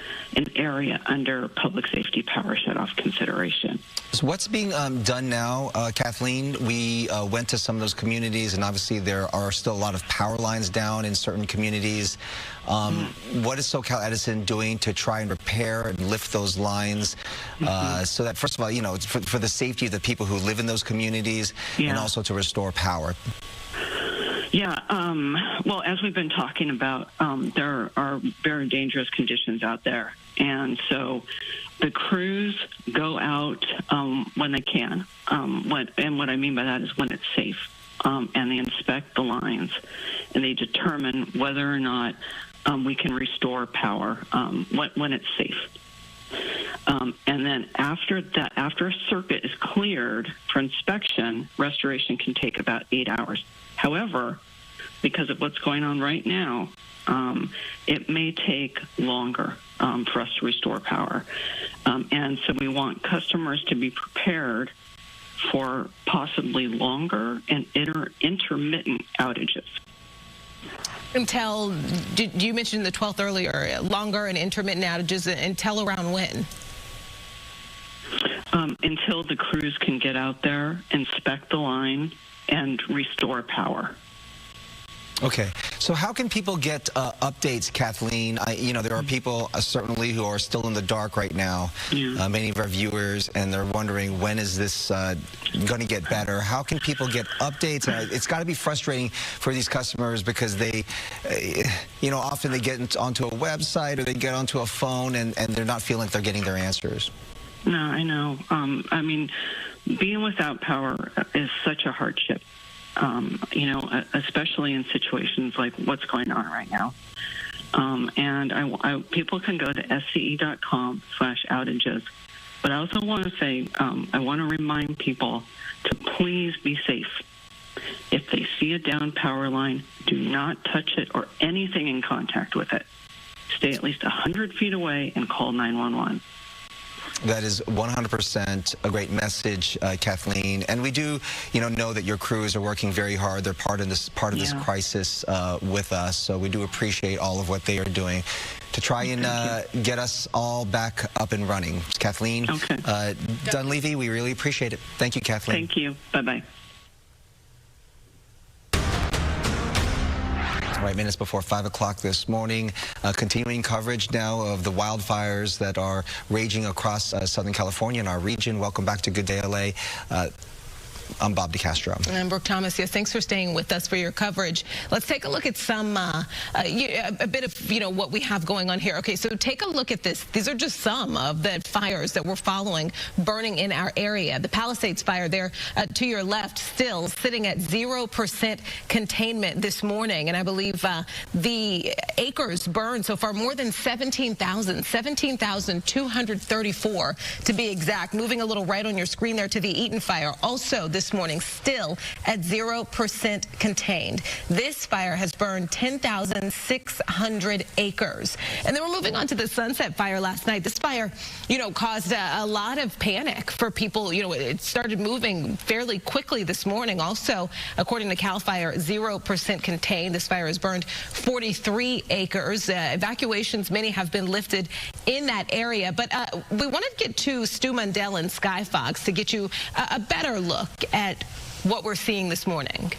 area under public safety power shutoff consideration. So what's being done now, Kathleen? We went to some of those communities, and obviously there are still a lot of power lines down in certain communities. What is SoCal Edison doing to try and repair and lift those lines so that, first of all, you know, for the safety of the people who live in those communities and also to restore power? Yeah, well, as we've been talking about, there are very dangerous conditions out there. And so the crews go out when they can. And what I mean by that is when it's safe. And they inspect the lines, and they determine whether or not we can restore power when it's safe. And then after a circuit is cleared for inspection, restoration can take about 8 hours. However, because of what's going on right now, it may take longer for us to restore power. And so we want customers to be prepared for possibly longer and intermittent outages. Until, you mentioned the 12th earlier, longer and intermittent outages, until around when? Until the crews can get out there, inspect the line, and restore power. Okay, so how can people get updates, Kathleen? You know, there are people certainly who are still in the dark right now, many of our viewers, and they're wondering, when is this going to get better? How can people get updates? It's got to be frustrating for these customers because they, you know, often they get onto a website or they get onto a phone and they're not feeling like they're getting their answers. No, I know. I mean, being without power is such a hardship. You know, especially in situations like what's going on right now. And people can go to sce.com/outages. But I also want to say, I want to remind people to please be safe. If they see a down power line, do not touch it or anything in contact with it. Stay at least 100 feet away and call 911. That is 100% a great message, Kathleen. And we do, you know that your crews are working very hard. They're part of this crisis with us. So we do appreciate all of what they are doing to try and get us all back up and running. Kathleen Dunleavy, we really appreciate it. Thank you, Kathleen. Thank you. Bye-bye. All right, minutes before 5 o'clock this morning, continuing coverage now of the wildfires that are raging across Southern California in our region. Welcome back to Good Day LA. I'm Bob DeCastro. And I'm Brooke Thomas. Yes, thanks for staying with us for your coverage. Let's take a look at some, a bit of, what we have going on here. Okay, so take a look at this. These are just some of the fires that we're following burning in our area. The Palisades fire there to your left, still sitting at 0% containment this morning. And I believe the acres burned so far, more than 17,234 to be exact. Moving a little right on your screen there to the Eaton fire. Also, this morning, still at 0% contained. This fire has burned 10,600 acres. And then we're moving on to the Sunset fire last night. This fire, caused a lot of panic for people. It started moving fairly quickly this morning. Also, according to CAL FIRE, 0% contained. This fire has burned 43 acres. Evacuations, many have been lifted in that area. But we want to get to Stu Mundell and Sky Fox to get you a better look at what we're seeing this morning.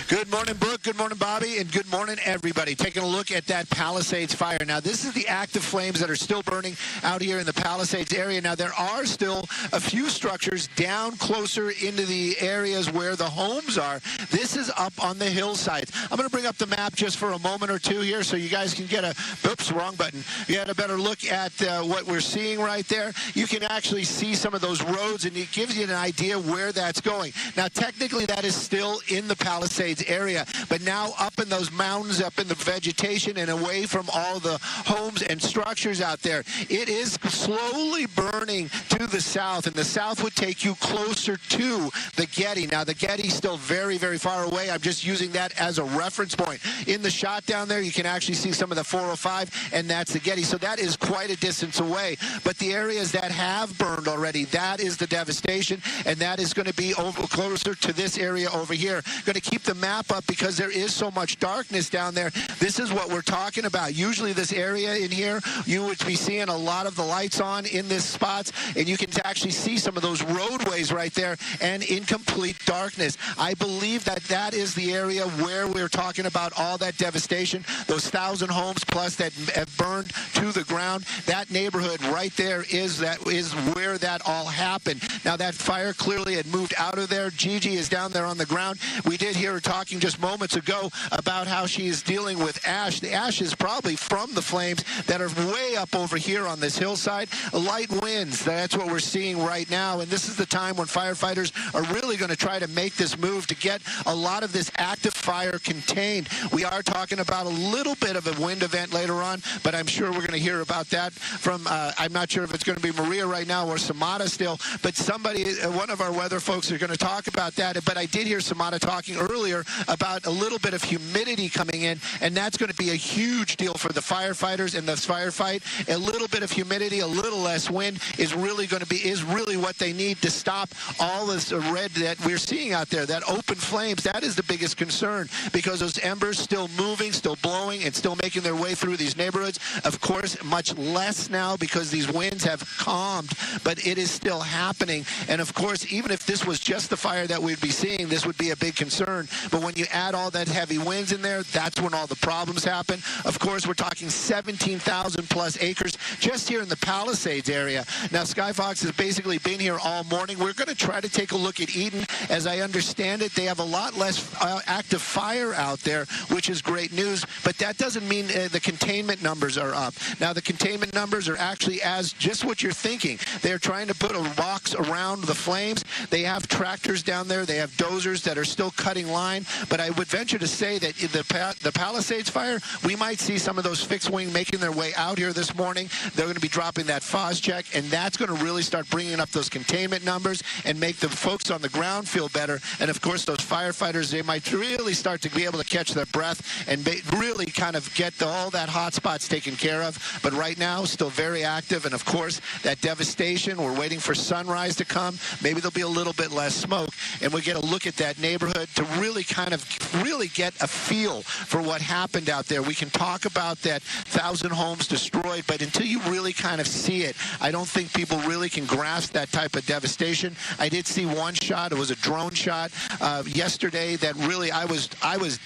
Good morning, Brooke. Good morning, Bobby. And good morning, everybody. Taking a look at that Palisades fire. Now, this is the active flames that are still burning out here in the Palisades area. Now, there are still a few structures down closer into the areas where the homes are. This is up on the hillsides. I'm going to bring up the map just for a moment or two here so you guys can get oops, wrong button. Get a better look at what we're seeing right there. You can actually see some of those roads, and it gives you an idea where that's going. Now, technically, that is still in the Palisades Palisades area, but now up in those mountains, up in the vegetation, and away from all the homes and structures out there. It is slowly burning to the south, and the south would take you closer to the Getty. Now, the Getty's still very, very far away. I'm just using that as a reference point. In the shot down there, you can actually see some of the 405, and that's the Getty. So that is quite a distance away. But the areas that have burned already, that is the devastation, and that is going to be over closer to this area over here. Going to keep the map up because there is so much darkness down there. This is what we're talking about. Usually this area in here, you would be seeing a lot of the lights on in this spots, and you can actually see some of those roadways right there and in complete darkness. I believe that that is the area where we're talking about all that devastation, those 1,000 homes plus that have burned to the ground. That neighborhood right there is where that all happened. Now, that fire clearly had moved out of there. Gigi is down there on the ground. We did hear her talking just moments ago about how she is dealing with ash. The ash is probably from the flames that are way up over here on this hillside. Light winds, that's what we're seeing right now. And this is the time when firefighters are really going to try to make this move to get a lot of this active fire contained. We are talking about a little bit of a wind event later on, but I'm sure we're going to hear about that from, I'm not sure if it's going to be Maria right now or Samata still, but somebody, one of our weather folks are going to talk about that. But I did hear Samata talking earlier about a little bit of humidity coming in, and that's going to be a huge deal for the firefighters and the firefight. A little bit of humidity, a little less wind is really what they need to stop all this red that we're seeing out there. That open flames, that is the biggest concern, because those embers still moving, still blowing, and still making their way through these neighborhoods. Of course, much less now because these winds have calmed, but it is still happening. And of course, even if this was just the fire that we'd be seeing, this would be a big concern. But when you add all that heavy winds in there, that's when all the problems happen. Of course, we're talking 17,000 plus acres just here in the Palisades area. Now, Skyfox has basically been here all morning. We're going to try to take a look at Eaton. As I understand it, they have a lot less active fire out there, which is great news. But that doesn't mean the containment numbers are up. Now, the containment numbers are actually as just what you're thinking. They're trying to put a box around the flames. They have tractors down there. They have dozers that are still cutting line. But I would venture to say that in the Palisades fire, we might see some of those fixed wing making their way out here this morning. They're going to be dropping that FOS check, and that's going to really start bringing up those containment numbers and make the folks on the ground feel better. And of course, those firefighters, they might really start to be able to catch their breath and really kind of get all that hot spots taken care of. But right now, still very active. And of course, that devastation, we're waiting for sunrise to come. Maybe there'll be a little bit less smoke, and we get a look at that neighborhood to really kind of get a feel for what happened out there. We can talk about that 1,000 homes destroyed, but until you really kind of see it, I don't think people really can grasp that type of devastation. I did see one shot. It was a drone shot yesterday that really I was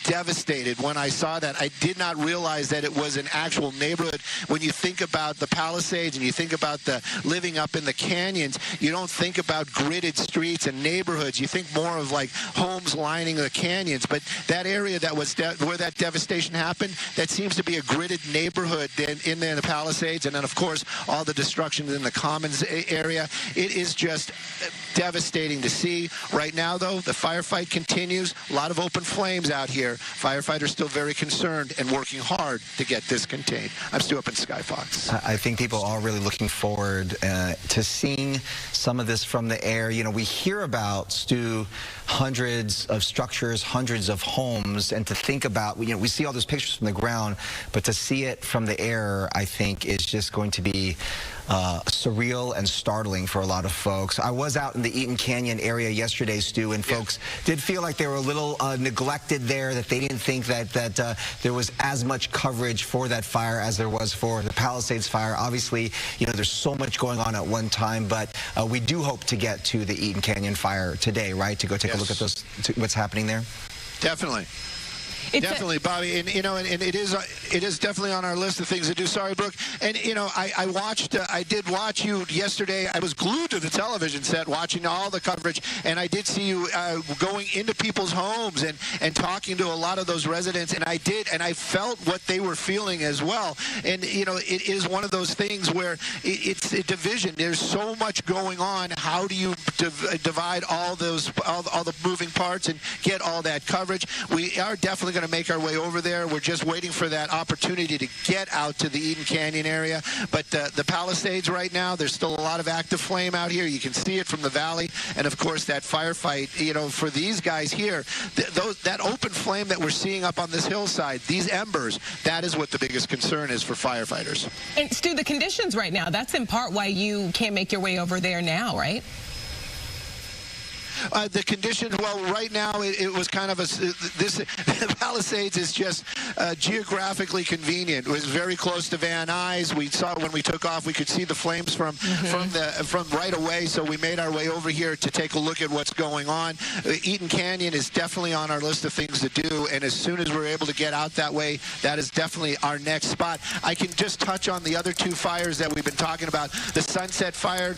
devastated when I saw that. I did not realize that it was an actual neighborhood. When you think about the Palisades and you think about the living up in the canyons, you don't think about gridded streets and neighborhoods. You think more of like homes lining the canyons. But that area that was where that devastation happened, that seems to be a gridded neighborhood in the Palisades. And then, of course, all the destruction in the Commons area. It is just devastating to see. Right now, though, the firefight continues. A lot of open flames out here. Firefighters still very concerned and working hard to get this contained. I'm Stu up in Skyfox. I think people are really looking forward to seeing some of this from the air. You know, we hear about, Stu, hundreds of structures, hundreds of homes, and to think about, you know, we see all those pictures from the ground, but to see it from the air, I think, is just going to be surreal and startling for a lot of folks. I was out in the Eaton Canyon area yesterday, Stu, and folks did feel like they were a little neglected there, that they didn't think that there was as much coverage for that fire as there was for the Palisades fire. Obviously, you know, there's so much going on at one time, but we do hope to get to the Eaton Canyon fire today, right, to go take a look at what's happening there? Definitely. Definitely, Bobby, and and it is definitely on our list of things to do. Sorry, Brooke, and I did watch you yesterday. I was glued to the television set watching all the coverage, and I did see you going into people's homes and talking to a lot of those residents, and I felt what they were feeling as well. And it is one of those things where it's a division. There's so much going on. How do you divide all the moving parts and get all that coverage? We are definitely going to make our way over there. We're just waiting for that opportunity to get out to the Eden Canyon area. But the Palisades right now, there's still a lot of active flame out here. You can see it from the valley. And, of course, that firefight, for these guys here, that open flame that we're seeing up on this hillside, these embers, that is what the biggest concern is for firefighters. And, Stu, the conditions right now, that's in part why you can't make your way over there now, right? The conditions, well, right now it was kind of this Palisades is just geographically convenient. It was very close to Van Nuys. We saw when we took off, we could see the flames from right away. So we made our way over here to take a look at what's going on. Eaton Canyon is definitely on our list of things to do, and as soon as we're able to get out that way, that is definitely our next spot. I can just touch on the other two fires that we've been talking about. The Sunset Fire,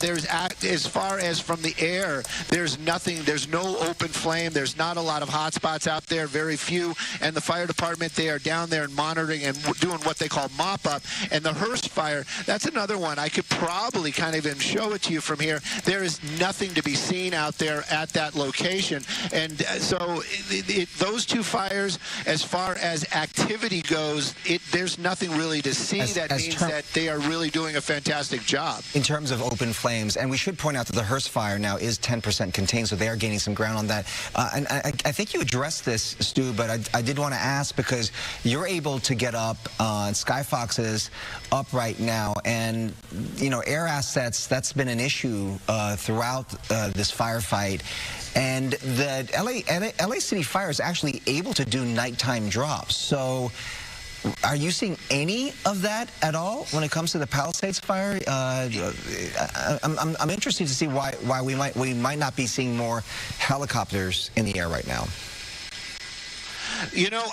as far as from the air, there's nothing. There's no open flame. There's not a lot of hot spots out there, very few. And the fire department, they are down there and monitoring and doing what they call mop-up. And the Hurst fire, that's another one. I could probably kind of even show it to you from here. There is nothing to be seen out there at that location. And so those two fires, as far as activity goes, there's nothing really to see. That means that they are really doing a fantastic job. In terms of open flames, and we should point out that the Hurst fire now is 10% contained, so they are gaining some ground on that. And I think you addressed this, Stu, but I did want to ask, because you're able to get up, Skyfox is up right now, and, air assets, that's been an issue throughout this firefight. And the LA City Fire is actually able to do nighttime drops. So are you seeing any of that at all when it comes to the Palisades fire? I'm interested to see why we might not be seeing more helicopters in the air right now.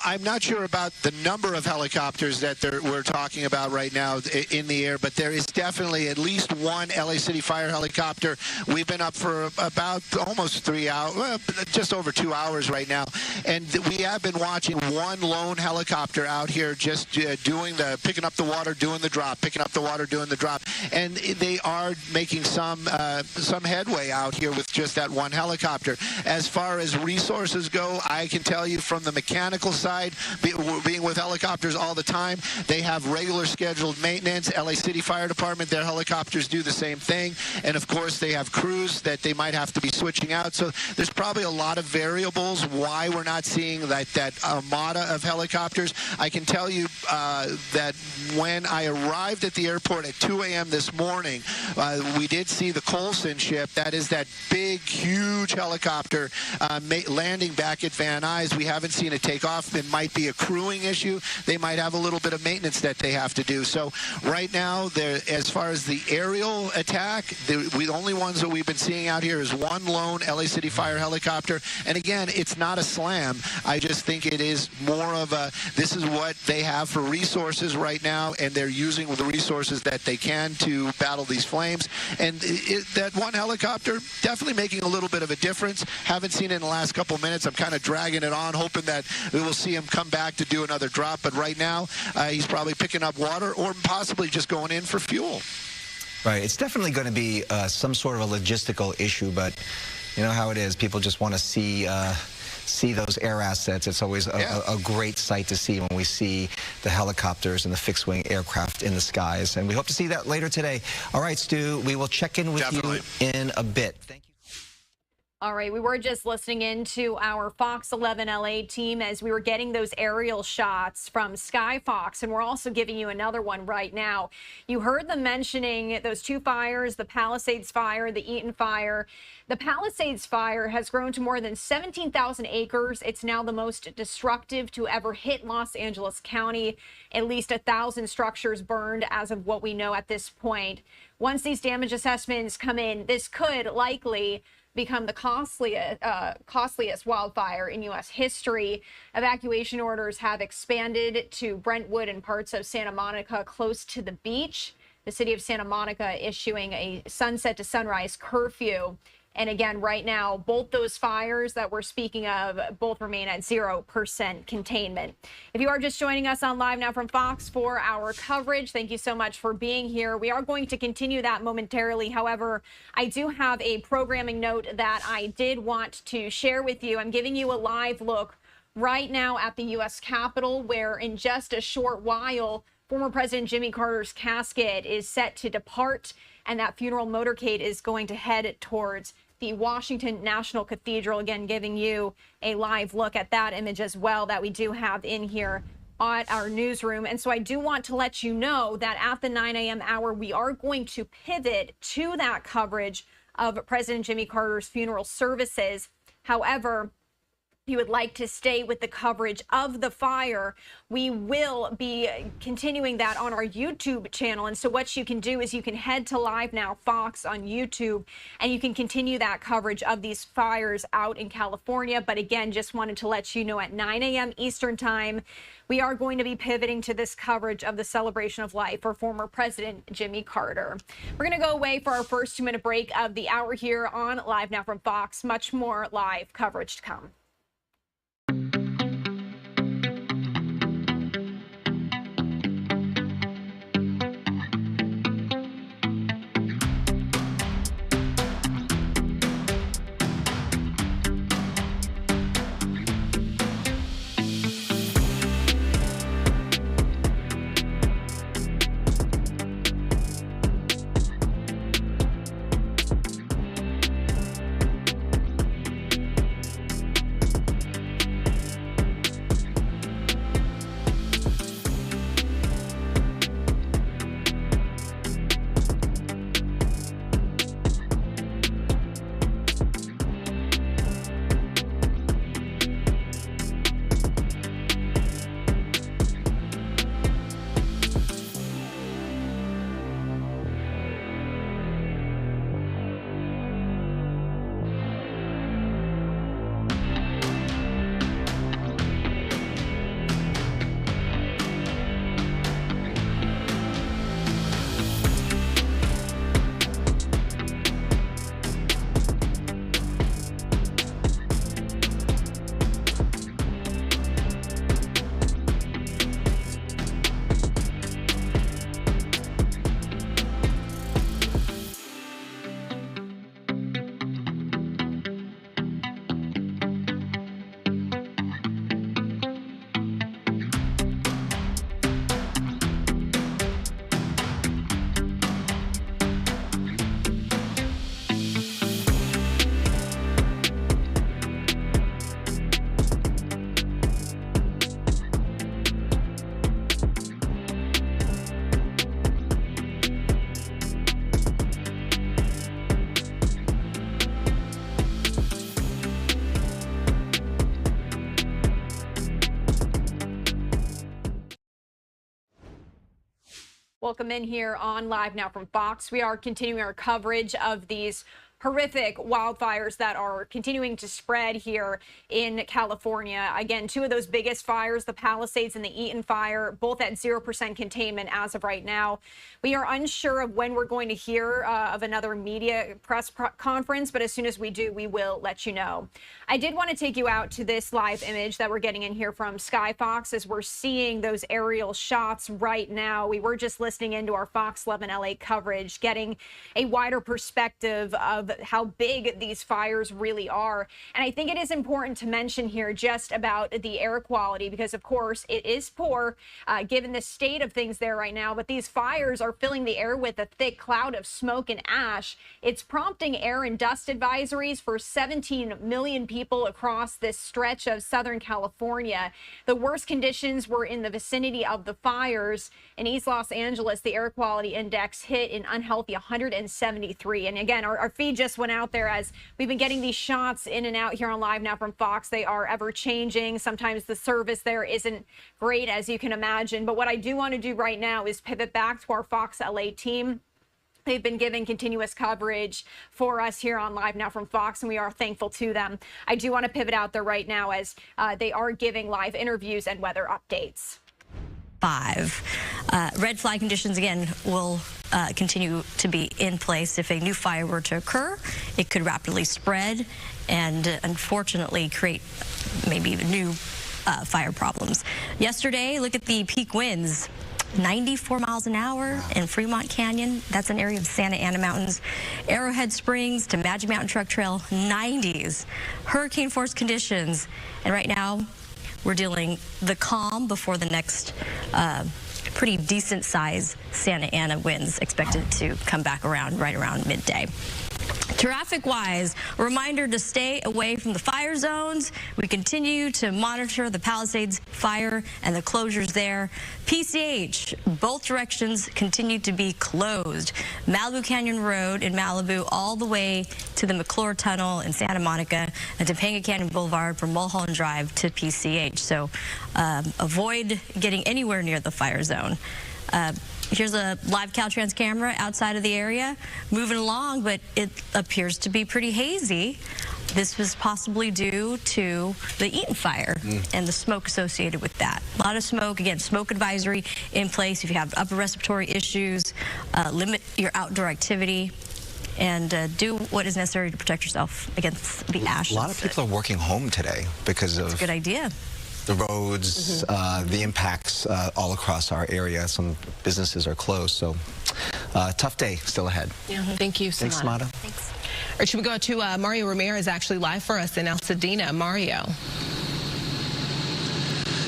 I'm not sure about the number of helicopters that we're talking about right now in the air, but there is definitely at least one LA City Fire helicopter. We've been up for about almost 3 hours, well, just over 2 hours right now, and we have been watching one lone helicopter out here just picking up the water, doing the drop, picking up the water, doing the drop, and they are making some headway out here with just that one helicopter. As far as resources go, I can tell you from the mechanical side, being with helicopters all the time, they have regular scheduled maintenance. LA City Fire Department, their helicopters do the same thing. And of course, they have crews that they might have to be switching out. So there's probably a lot of variables why we're not seeing that armada of helicopters. I can tell you that when I arrived at the airport at 2 a.m. this morning, we did see the Colson ship. That is that big, huge helicopter landing back at Van Nuys. We haven't seen it take off. It might be a crewing issue. They might have a little bit of maintenance that they have to do. So right now, as far as the aerial attack, the only ones that we've been seeing out here is one lone LA City Fire helicopter. And again, it's not a slam. I just think it is more of this is what they have for resources right now, and they're using the resources that they can to battle these flames. And that one helicopter definitely making a little bit of a difference. Haven't seen it in the last couple minutes. I'm kind of dragging it on, hoping that we will see him come back to do another drop. But right now, he's probably picking up water or possibly just going in for fuel. Right. It's definitely going to be some sort of a logistical issue, but you know how it is. People just want to see those air assets. It's always a great sight to see when we see the helicopters and the fixed-wing aircraft in the skies. And we hope to see that later today. All right, Stu, we will check in with you in a bit. Thank you. All right, we were just listening in to our Fox 11 LA team as we were getting those aerial shots from Skyfox, and we're also giving you another one right now. You heard them mentioning those two fires, the Palisades fire, the Eaton fire. The Palisades fire has grown to more than 17,000 acres. It's now the most destructive to ever hit Los Angeles County. At least 1,000 structures burned as of what we know at this point. Once these damage assessments come in, this could likely become the costliest wildfire in U.S. history. Evacuation orders have expanded to Brentwood and parts of Santa Monica close to the beach. The city of Santa Monica issuing a sunset to sunrise curfew. And again, right now, both those fires that we're speaking of both remain at 0% containment. If you are just joining us on Live Now from Fox for our coverage, thank you so much for being here. We are going to continue that momentarily. However, I do have a programming note that I did want to share with you. I'm giving you a live look right now at the U.S. Capitol, where in just a short while, former President Jimmy Carter's casket is set to depart, and that funeral motorcade is going to head towards the Washington National Cathedral. Again, giving you a live look at that image as well that we do have in here at our newsroom. And so I do want to let you know that at the 9 a.m. hour, we are going to pivot to that coverage of President Jimmy Carter's funeral services. However, if you would like to stay with the coverage of the fire, we will be continuing that on our YouTube channel. And so what you can do is you can head to Live Now Fox on YouTube, and you can continue that coverage of these fires out in California. But again, just wanted to let you know at 9 a.m. Eastern time, we are going to be pivoting to this coverage of the celebration of life for former President Jimmy Carter. We're going to go away for our first 2-minute break of the hour here on Live Now from Fox. Much more live coverage to come. Welcome in here on Live Now from Fox. We are continuing our coverage of these horrific wildfires that are continuing to spread here in California. Again, two of those biggest fires, the Palisades and the Eaton fire, both at 0% containment as of right now. We are unsure of when we're going to hear of another media press conference, but as soon as we do, we will let you know. I did want to take you out to this live image that we're getting in here from Sky Fox as we're seeing those aerial shots right now. We were just listening into our Fox 11 LA coverage, getting a wider perspective of how big these fires really are. And I think it is important to mention here just about the air quality, because of course it is poor given the state of things there right now, but these fires are filling the air with a thick cloud of smoke and ash. It's prompting air and dust advisories for 17 million people across this stretch of Southern California. The worst conditions were in the vicinity of the fires. In East Los Angeles, the air quality index hit an unhealthy 173. And again, our feed just went out there as we've been getting these shots in and out here on Live Now from Fox. They are ever changing. Sometimes the service there isn't great, as you can imagine. But what I do want to do right now is pivot back to our Fox LA team They've been giving continuous coverage for us here on Live Now from Fox, and we are thankful to them. I do want to pivot out there right now as they are giving live interviews and weather updates. Red flag conditions, again, will continue to be in place. If a new fire were to occur, it could rapidly spread and unfortunately create maybe even new fire problems. Yesterday, look at the peak winds. 94 miles an hour in Fremont Canyon. That's an area of Santa Ana Mountains. Arrowhead Springs to Magic Mountain Truck Trail, 90s. Hurricane force conditions. And right now, we're dealing the calm before the next pretty decent size Santa Ana winds expected to come back around right around midday. Traffic-wise, a reminder to stay away from the fire zones. We continue to monitor the Palisades fire and the closures there. PCH, both directions continue to be closed. Malibu Canyon Road in Malibu all the way to the McClure Tunnel in Santa Monica and Topanga Canyon Boulevard from Mulholland Drive to PCH. So avoid getting anywhere near the fire zone. Here's a live Caltrans camera outside of the area, moving along, but it appears to be pretty hazy. This was possibly due to the Eaton fire and the smoke associated with that. A lot of smoke. Again, smoke advisory in place. If you have upper respiratory issues, limit your outdoor activity and do what is necessary to protect yourself against the ashes. A lot of people are working home today because of... That's a good idea. The roads, the impacts all across our area. Some businesses are closed, so tough day still ahead. Yeah, thank you, Samada. Thanks, Samada. Thanks. All right, should we go to Mario Ramirez, actually live for us in Altadena. Mario.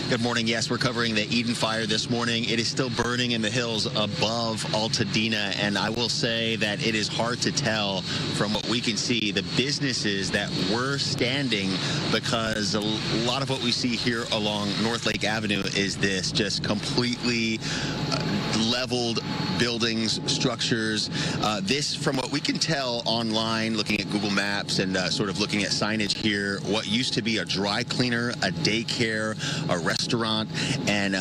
Good morning. Yes, we're covering the Eden fire this morning. It is still burning in the hills above Altadena, and I will say that it is hard to tell from what we can see the businesses that were standing, because a lot of what we see here along North Lake Avenue is this just completely leveled buildings, structures. This, from what we can tell online, looking at Google Maps and sort of looking at signage here, what used to be a dry cleaner, a daycare, a restaurant, and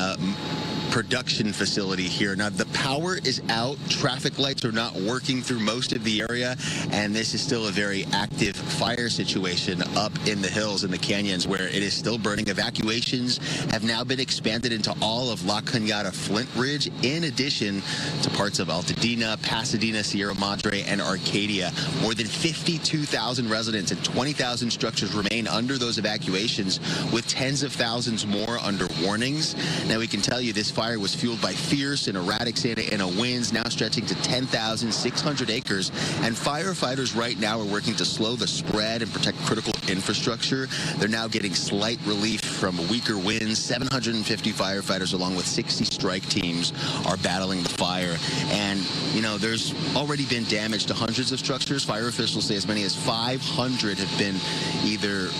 production facility here. Now, the power is out. Traffic lights are not working through most of the area, and this is still a very active fire situation up in the hills and the canyons where it is still burning. Evacuations have now been expanded into all of La Cañada Flint Ridge, in addition to parts of Altadena, Pasadena, Sierra Madre, and Arcadia. More than 52,000 residents and 20,000 structures remain under those evacuations, with tens of thousands more under warnings. Now, we can tell you this fire was fueled by fierce and erratic Santa Ana winds, now stretching to 10,600 acres. And firefighters right now are working to slow the spread and protect critical infrastructure. They're now getting slight relief from weaker winds. 750 firefighters, along with 60 strike teams, are battling the fire. And, you know, there's already been damage to hundreds of structures. Fire officials say as many as 500 have been either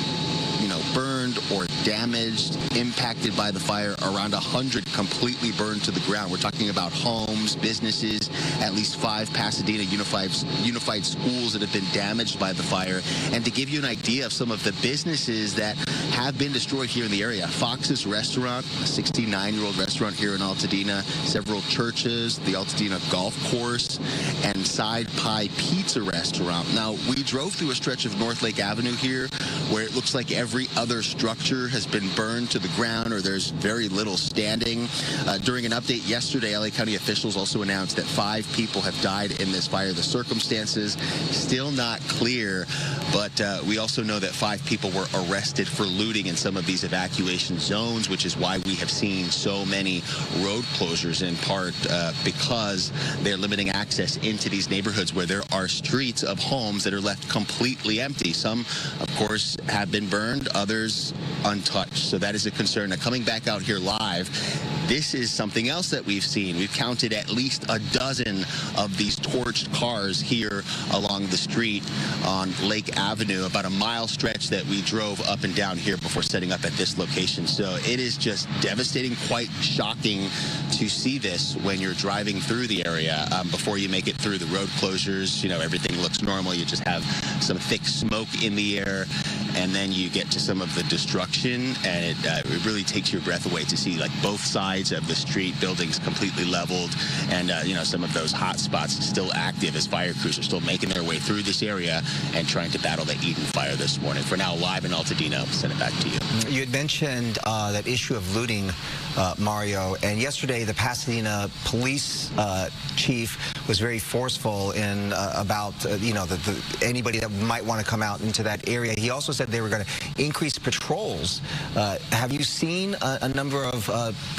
burned or damaged, impacted by the fire. Around 100 completely burned to the ground. We're talking about homes, businesses, at least 5 Pasadena unified schools that have been damaged by the fire. And to give you an idea of some of the businesses that have been destroyed here in the area, Fox's Restaurant, a 69-year-old restaurant here in Altadena, several churches, the Altadena Golf Course, and Side Pie Pizza Restaurant. Now, we drove through a stretch of North Lake Avenue here where it looks like every other structure has been burned to the ground, or there's very little standing. During an update yesterday, LA County officials also announced that 5 people have died in this fire. The circumstances still not clear, but we also know that 5 people were arrested for looting in some of these evacuation zones, which is why we have seen so many road closures, in part because they're limiting access into these neighborhoods where there are streets of homes that are left completely empty. Some, of course, have been burned, others untouched. So that is a concern. Now, coming back out here live, this is something else that we've seen. We've counted at least a dozen of these torched cars here along the street on Lake Avenue, about a mile stretch that we drove up and down here before setting up at this location. So it is just devastating, quite shocking to see this when you're driving through the area. Before you make it through the road closures, you know, everything looks normal. You just have some thick smoke in the air. and then you get to some of the destruction, and it really takes your breath away to see like both sides of the street, buildings completely leveled, and some of those hot spots still active as fire crews are still making their way through this area and trying to battle the Eaton fire this morning. For now, live in Altadena, I'll send it back to you. You had mentioned that issue of looting, Mario, and yesterday the Pasadena police chief was very forceful in about anybody that might want to come out into that area. He also said they were going to increase patrols. Have you seen a number of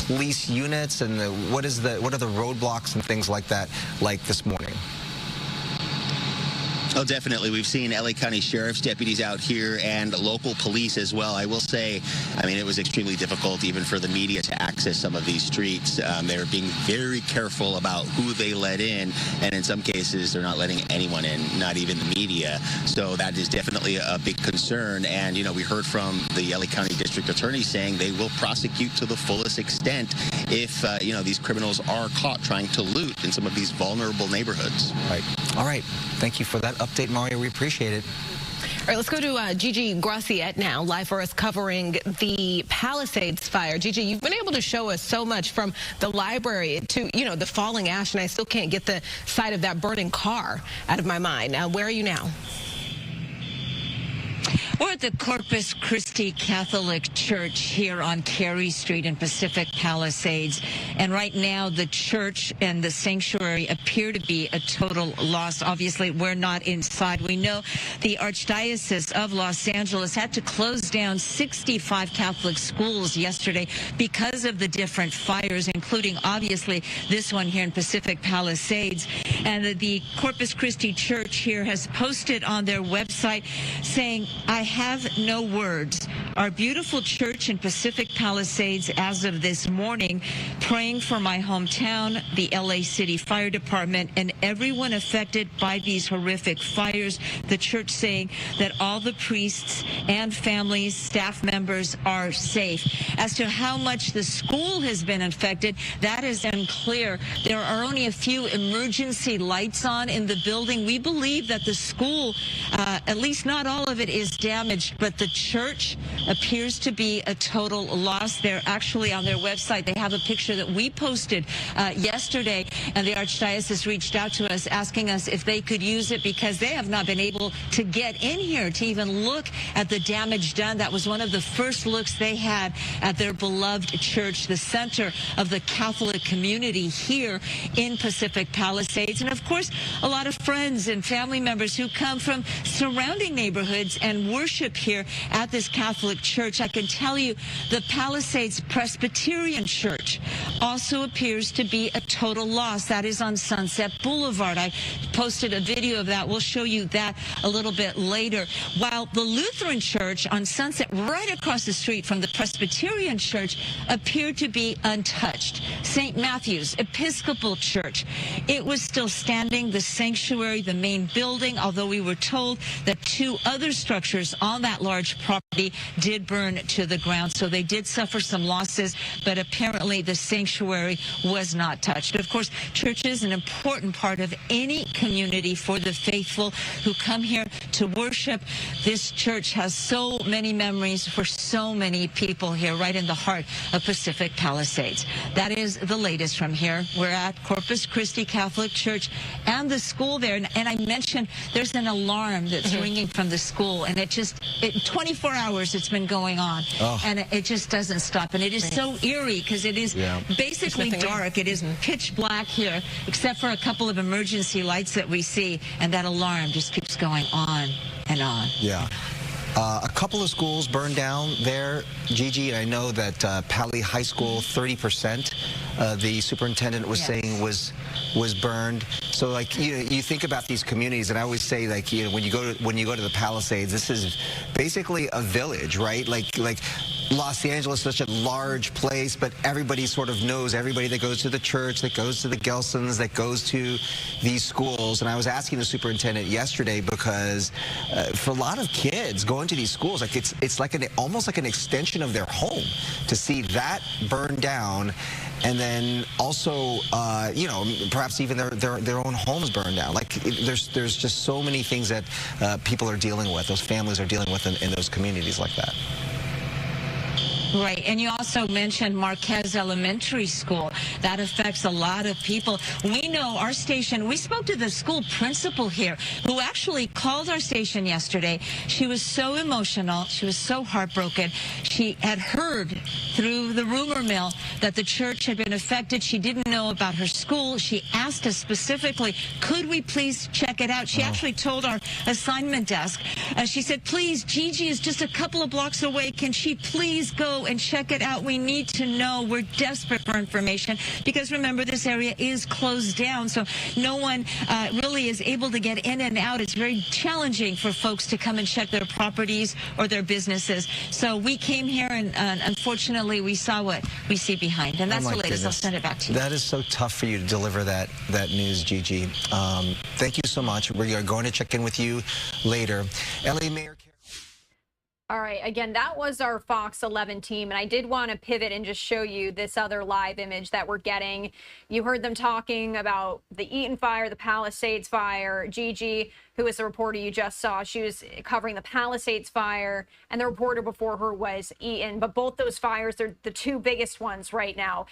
police units, and what are the roadblocks and things like that like this morning? Oh, definitely. We've seen LA County Sheriff's deputies out here and local police as well. I will say, it was extremely difficult even for the media to access some of these streets. They're being very careful about who they let in, and in some cases, they're not letting anyone in, not even the media. So that is definitely a big concern. And, we heard from the LA County District Attorney saying they will prosecute to the fullest extent if, these criminals are caught trying to loot in some of these vulnerable neighborhoods. Right. All right. Thank you for that update, Mario. We appreciate it. All right, let's go to Gigi Graciette now, live for us covering the Palisades fire. Gigi, you've been able to show us so much from the library to, the falling ash, and I still can't get the sight of that burning car out of my mind. Where are you now? We're at the Corpus Christie Catholic Church here on Carey Street in Pacific Palisades. And right now, the church and the sanctuary appear to be a total loss. Obviously, we're not inside. We know the Archdiocese of Los Angeles had to close down 65 Catholic schools yesterday because of the different fires, including, obviously, this one here in Pacific Palisades. And the Corpus Christie Church here has posted on their website saying, I have no words. Our beautiful church in Pacific Palisades as of this morning, praying for my hometown, the LA City Fire Department, and everyone affected by these horrific fires. The church saying that all the priests and families, staff members are safe. As to how much the school has been affected, that is unclear. There are only a few emergency lights on in the building. We believe that the school, at least not all of it, is damaged, but the church appears to be a total loss. They're actually on their website. They have a picture that we posted yesterday, and the Archdiocese reached out to us asking us if they could use it because they have not been able to get in here to even look at the damage done. That was one of the first looks they had at their beloved church, the center of the Catholic community here in Pacific Palisades. And of course, a lot of friends and family members who come from surrounding neighborhoods and worship here at this Catholic church. I can tell you the Palisades Presbyterian Church also appears to be a total loss. That is on Sunset Boulevard. I posted a video of that. We'll show you that a little bit later. While the Lutheran Church on Sunset, right across the street from the Presbyterian Church, appeared to be untouched. St. Matthew's Episcopal Church, it was still standing. The sanctuary, the main building, although we were told that two other structures on that large property did burn to the ground. So they did suffer some losses, but apparently the sanctuary was not touched. Of course, church is an important part of any community for the faithful who come here to worship. This church has so many memories for so many people here, right in the heart of Pacific Palisades. That is the latest from here. We're at Corpus Christie Catholic Church and the school there. And I mentioned there's an alarm that's ringing from the school, and it 24 hours it's been going on, and it just doesn't stop. And it is so eerie because it is basically dark. It is pitch black here, except for a couple of emergency lights that we see, and that alarm just keeps going on and on. Yeah. A couple of schools burned down there, Gigi. I know that Pali High School, 30%, the superintendent was saying was burned. So, like, you think about these communities, and I always say, like, when you go to the Palisades, this is basically a village, right? Like Los Angeles is such a large place, but everybody sort of knows everybody that goes to the church, that goes to the Gelsons, that goes to these schools. And I was asking the superintendent yesterday because for a lot of kids going to these schools, like it's like almost like an extension of their home to see that burn down. And then also, you know, perhaps even their own homes burned down. Like there's just so many things that people are dealing with, those families are dealing with in those communities like that. Right, and you also mentioned Marquez Elementary School. That affects a lot of people. We know our station, we spoke to the school principal here who actually called our station yesterday. She was so emotional. She was so heartbroken. She had heard through the rumor mill that the church had been affected. She didn't know about her school. She asked us specifically, could we please check it out? She actually told our assignment desk, she said, please, Gigi is just a couple of blocks away. Can she please go and check it out? We need to know. We're desperate for information because remember, this area is closed down, so no one really is able to get in and out. It's very challenging for folks to come and check their properties or their businesses. So we came here and unfortunately we saw what we see behind, and that's the latest. I'll send it back to you. That is so tough for you to deliver that news, Gigi. Thank you so much. We are going to check in with you later. LA Mayor. All right, again, that was our Fox 11 team, and I did want to pivot and just show you this other live image that we're getting. You heard them talking about the Eaton fire, the Palisades fire. Gigi, who is the reporter you just saw, she was covering the Palisades fire, and the reporter before her was Eaton. But both those fires, they're the two biggest ones right now,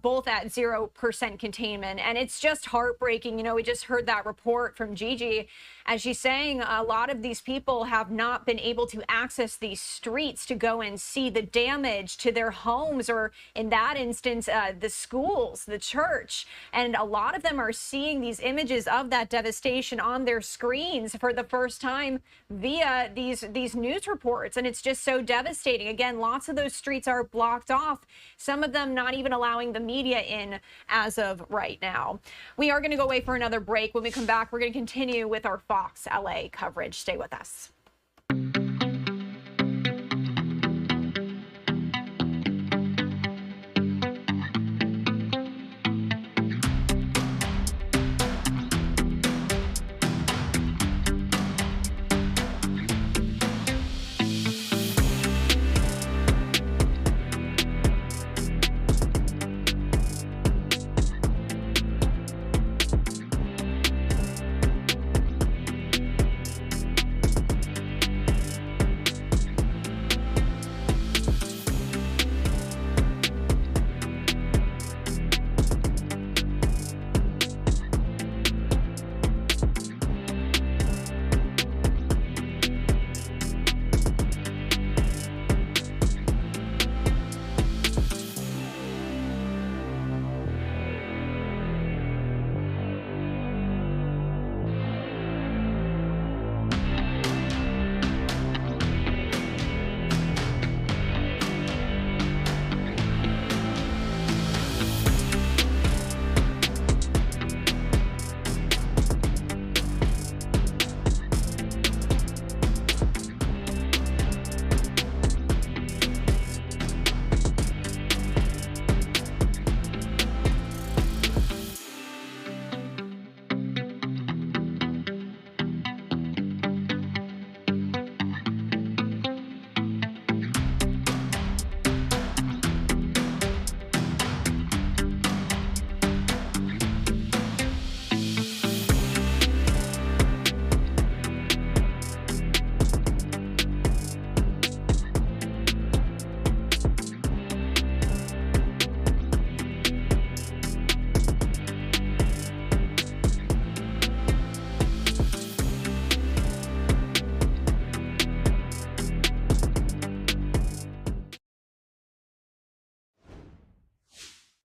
both at 0% containment. And it's just heartbreaking. You know, we just heard that report from Gigi, and she's saying a lot of these people have not been able to access these streets to go and see the damage to their homes, or in that instance, the schools, the church. And a lot of them are seeing these images of that devastation on their screens for the first time via these news reports. And it's just so devastating. Again, lots of those streets are blocked off, some of them not even allowing the media in as of right now. We are going to go away for another break. When we come back, we're going to continue with our Fox LA coverage. Stay with us.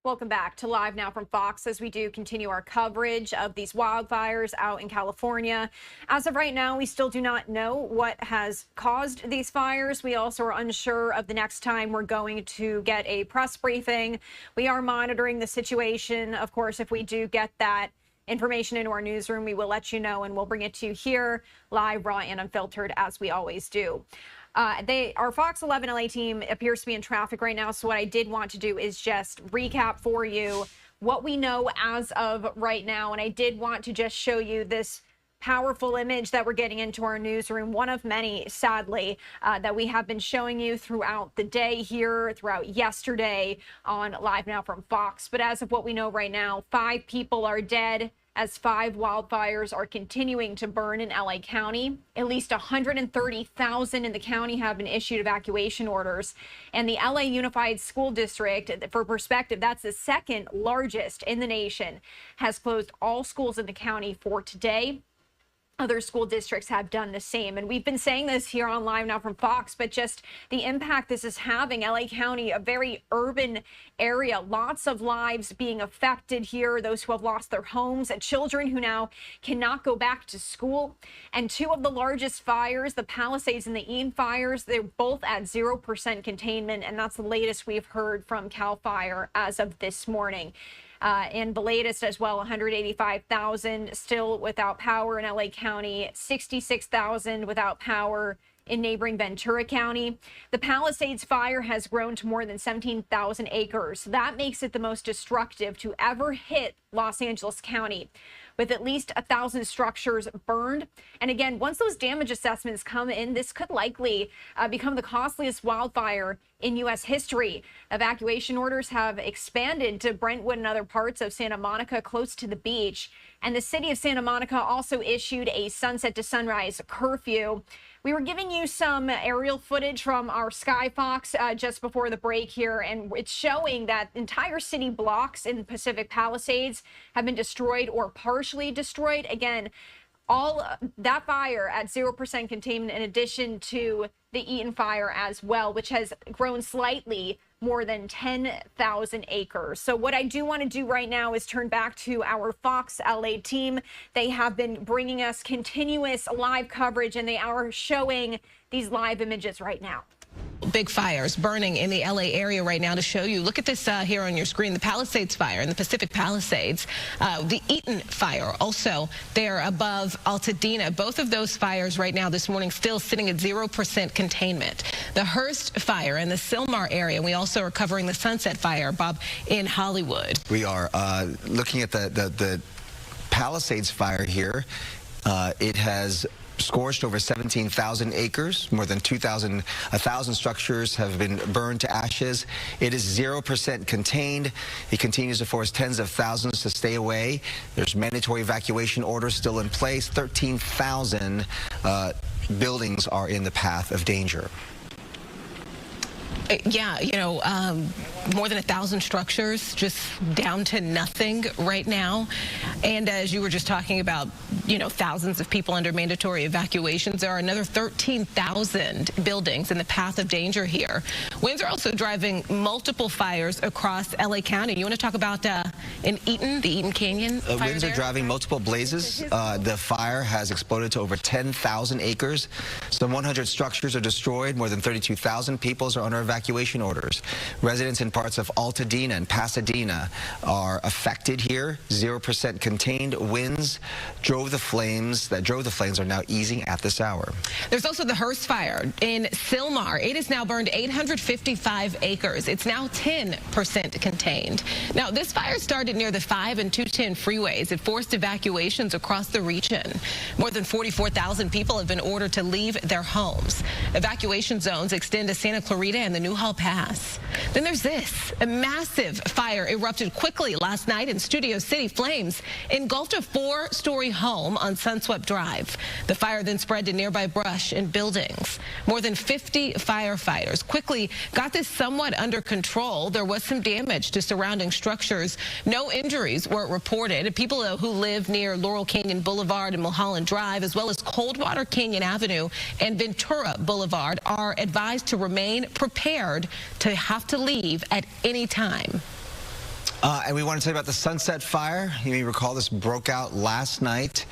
Welcome back to Live Now from Fox as we do continue our coverage of these wildfires out in California. As of right now, we still do not know what has caused these fires. We also are unsure of the next time we're going to get a press briefing. We are monitoring the situation. Of course, if we do get that information into our newsroom, we will let you know, and we'll bring it to you here live, raw, and unfiltered, as we always do. Our Fox 11 LA team appears to be in traffic right now, so what I did want to do is just recap for you what we know as of right now, and I did want to just show you this powerful image that we're getting into our newsroom, one of many, sadly, that we have been showing you throughout the day here, throughout yesterday on Live Now from Fox. But as of what we know right now, 5 people are dead as 5 wildfires are continuing to burn in LA County. At least 130,000 in the county have been issued evacuation orders. And the LA Unified School District, for perspective, that's the 2nd largest in the nation, has closed all schools in the county for today. Other school districts have done the same. And we've been saying this here on Live Now from Fox, but just the impact this is having. LA County, a very urban area, lots of lives being affected here, those who have lost their homes and children who now cannot go back to school. And 2 of the largest fires, the Palisades and the Eaton fires, they're both at 0% containment. And that's the latest we've heard from CAL FIRE as of this morning. And the latest as well, 185,000 still without power in LA County, 66,000 without power in neighboring Ventura County. The Palisades fire has grown to more than 17,000 acres. That makes it the most destructive to ever hit Los Angeles County, with at least 1,000 structures burned. And again, once those damage assessments come in, this could likely become the costliest wildfire in U.S. history. Evacuation orders have expanded to Brentwood and other parts of Santa Monica close to the beach. And the city of Santa Monica also issued a sunset to sunrise curfew. We were giving you some aerial footage from our Sky Fox just before the break here, and it's showing that entire city blocks in Pacific Palisades have been destroyed or partially destroyed. Again, all that fire at 0% containment, in addition to the Eaton fire as well, which has grown slightly more than 10,000 acres. So what I do want to do right now is turn back to our Fox LA team. They have been bringing us continuous live coverage, and they are showing these live images right now. Big fires burning in the LA area right now to show you. Look at this here on your screen. The Palisades fire in the Pacific Palisades. The Eaton fire also there above Altadena. Both of those fires right now this morning still sitting at 0% containment. The Hurst fire in the Sylmar area. We also are covering the Sunset fire, Bob, in Hollywood. We are looking at the Palisades fire here. It has scorched over 17,000 acres. More than 1,000 structures have been burned to ashes. It is 0% contained. It continues to force tens of thousands to stay away. There's mandatory evacuation orders still in place. 13,000 buildings are in the path of danger. Yeah, you know, more than 1,000 structures just down to nothing right now. And as you were just talking about, you know, thousands of people under mandatory evacuations, there are another 13,000 buildings in the path of danger here. Winds are also driving multiple fires across LA County. You want to talk about in Eaton, the Eaton Canyon fire winds are driving multiple blazes. The fire has exploded to over 10,000 acres. Some 100 structures are destroyed. More than 32,000 people are under evacuation orders. Residents in parts of Altadena and Pasadena are affected here. 0% contained. Winds drove the flames are now easing at this hour. There's also the Hurst fire in Sylmar. It has now burned 855 acres. It's now 10% contained. Now, this fire started near the 5 and 210 freeways. It forced evacuations across the region. More than 44,000 people have been ordered to leave their homes. Evacuation zones extend to Santa Clarita and the Newhall Pass. Then there's this. A massive fire erupted quickly last night in Studio City. Flames engulfed a 4-story home on Sunswept Drive. The fire then spread to nearby brush and buildings. More than 50 firefighters quickly got this somewhat under control. There was some damage to surrounding structures. No injuries were reported. People who live near Laurel Canyon Boulevard and Mulholland Drive, as well as Coldwater Canyon Avenue and Ventura Boulevard, are advised to remain prepared to have to leave at any time. And we want to tell you about the Sunset Fire. You may recall this broke out last night.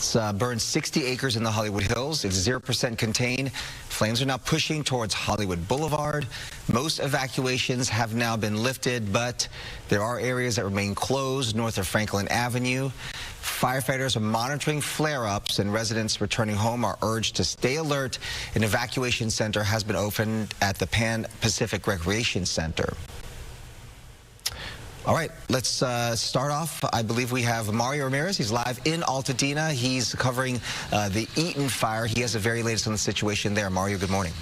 It's burned 60 acres in the Hollywood Hills. It's 0% contained. Flames are now pushing towards Hollywood Boulevard. Most evacuations have now been lifted, but there are areas that remain closed north of Franklin Avenue. Firefighters are monitoring flare-ups, and residents returning home are urged to stay alert. An evacuation center has been opened at the Pan Pacific Recreation Center. All right, let's start off. I believe we have Mario Ramirez. He's live in Altadena. He's covering the Eaton fire. He has the very latest on the situation there. Mario, good morning.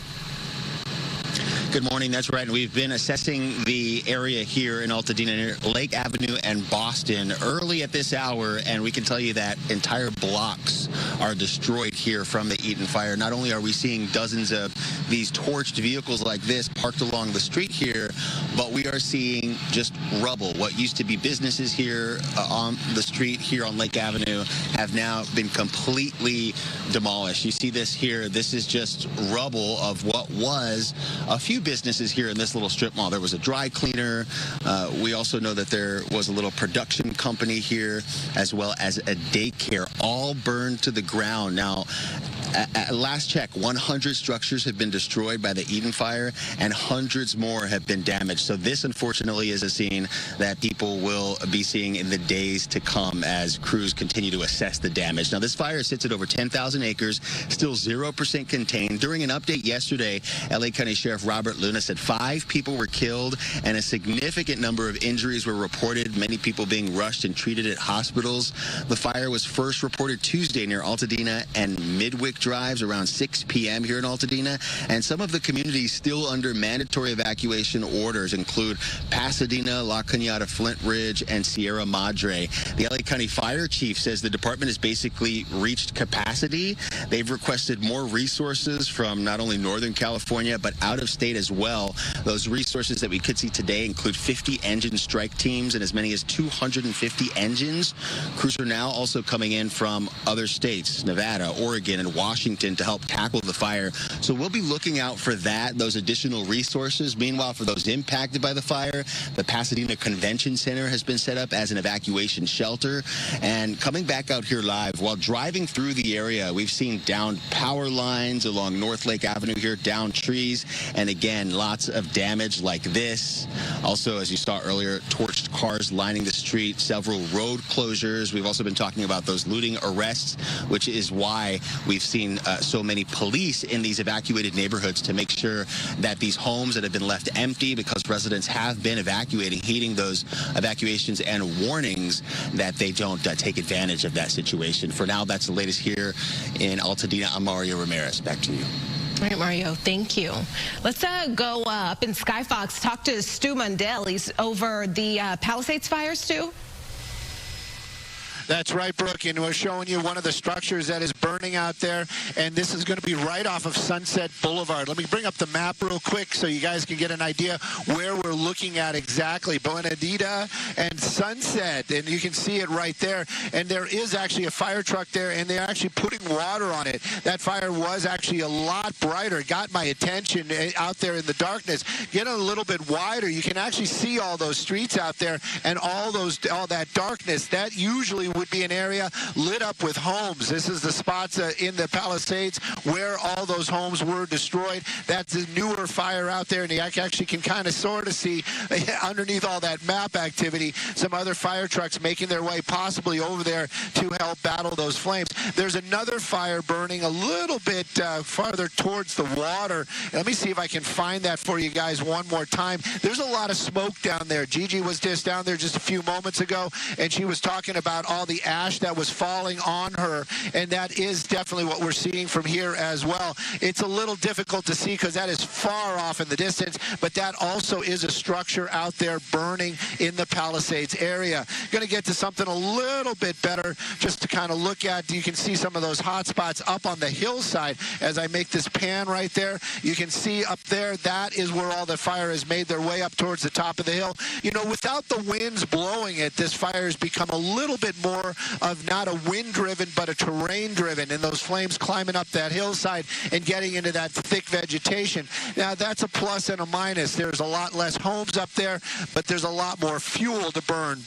Good morning. That's right. And we've been assessing the area here in Altadena, near Lake Avenue and Boston, early at this hour, and we can tell you that entire blocks are destroyed here from the Eaton fire. Not only are we seeing dozens of these torched vehicles like this parked along the street here, but we are seeing just rubble. What used to be businesses here on the street here on Lake Avenue have now been completely demolished. You see this here. This is just rubble of what was a few businesses here in this little strip mall. There was a dry cleaner. We also know that there was a little production company here, as well as a daycare, all burned to the ground. Now, at last check, 100 structures have been destroyed by the Eaton fire, and hundreds more have been damaged. So this, unfortunately, is a scene that people will be seeing in the days to come as crews continue to assess the damage. Now, this fire sits at over 10,000 acres, still 0% contained. During an update yesterday, LA County Sheriff Robert Luna said 5 people were killed and a significant number of injuries were reported, many people being rushed and treated at hospitals. The fire was first reported Tuesday near Altadena and Midwick Drives around 6 p.m. here in Altadena, and some of the communities still under mandatory evacuation orders include Pasadena, La Cañada, Flint Ridge, and Sierra Madre. The LA County Fire Chief says the department has basically reached capacity. They've requested more resources from not only Northern California, but out of state as well. Those resources that we could see today include 50 engine strike teams and as many as 250 engines. Crews are now also coming in from other states, Nevada, Oregon, and Washington, to help tackle the fire. So we'll be looking out for that, those additional resources. Meanwhile, for those impacted by the fire, the Pasadena Convention Center has been set up as an evacuation shelter. And coming back out here live, while driving through the area, we've seen downed power lines along North Lake Avenue here, downed trees, and again, lots of damage like this. Also, as you saw earlier, torched cars lining the street, several road closures. We've also been talking about those looting arrests, which is why we've seen so many police in these evacuated neighborhoods to make sure that these homes that have been left empty because residents have been evacuating, heeding those evacuations and warnings that they don't take advantage of that situation. For now, that's the latest here in Altadena. I'm Mario Ramirez. Back to you. All right, Mario, thank you. Let's go up in Skyfox, talk to Stu Mundell. He's over the Palisades fire, Stu? That's right, Brooke, and we're showing you one of the structures that is burning out there, and this is going to be right off of Sunset Boulevard. Let me bring up the map real quick so you guys can get an idea where we're looking at exactly. Bonadita and Sunset, and you can see it right there, and there is actually a fire truck there, and they're actually putting water on it. That fire was actually a lot brighter. It got my attention out there in the darkness. Get a little bit wider. You can actually see all those streets out there and all that darkness. That usually would be an area lit up with homes. This is the spots in the Palisades where all those homes were destroyed. That's a newer fire out there, and you actually can kind of sort of see underneath all that map activity some other fire trucks making their way possibly over there to help battle those flames. There's another fire burning a little bit farther towards the water. Let me see if I can find that for you guys one more time. There's a lot of smoke down there. Gigi was just down there just a few moments ago, and she was talking about all the ash that was falling on her, and that is definitely what we're seeing from here as well. It's a little difficult to see because that is far off in the distance, but that also is a structure out there burning in the Palisades area. Going to get to something a little bit better just to kind of look at. You can see some of those hot spots up on the hillside as I make this pan right there. You can see up there, that is where all the fire has made their way up towards the top of the hill. You know, without the winds blowing it, this fire has become a little bit more of not a wind-driven, but a terrain-driven, and those flames climbing up that hillside and getting into that thick vegetation. Now, that's a plus and a minus. There's a lot less homes up there, but there's a lot more fuel to burn.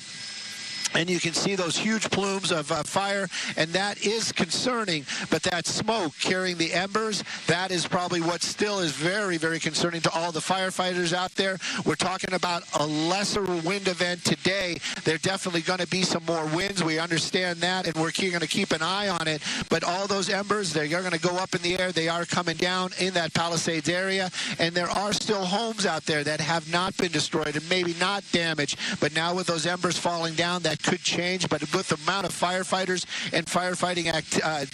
And you can see those huge plumes of fire, and that is concerning. But that smoke carrying the embers, that is probably what still is very, very concerning to all the firefighters out there. We're talking about a lesser wind event today. There definitely going to be some more winds. We understand that, and we're going to keep an eye on it. But all those embers, they're going to go up in the air. They are coming down in that Palisades area, and there are still homes out there that have not been destroyed and maybe not damaged. But now with those embers falling down, that could change. But with the amount of firefighters and firefighting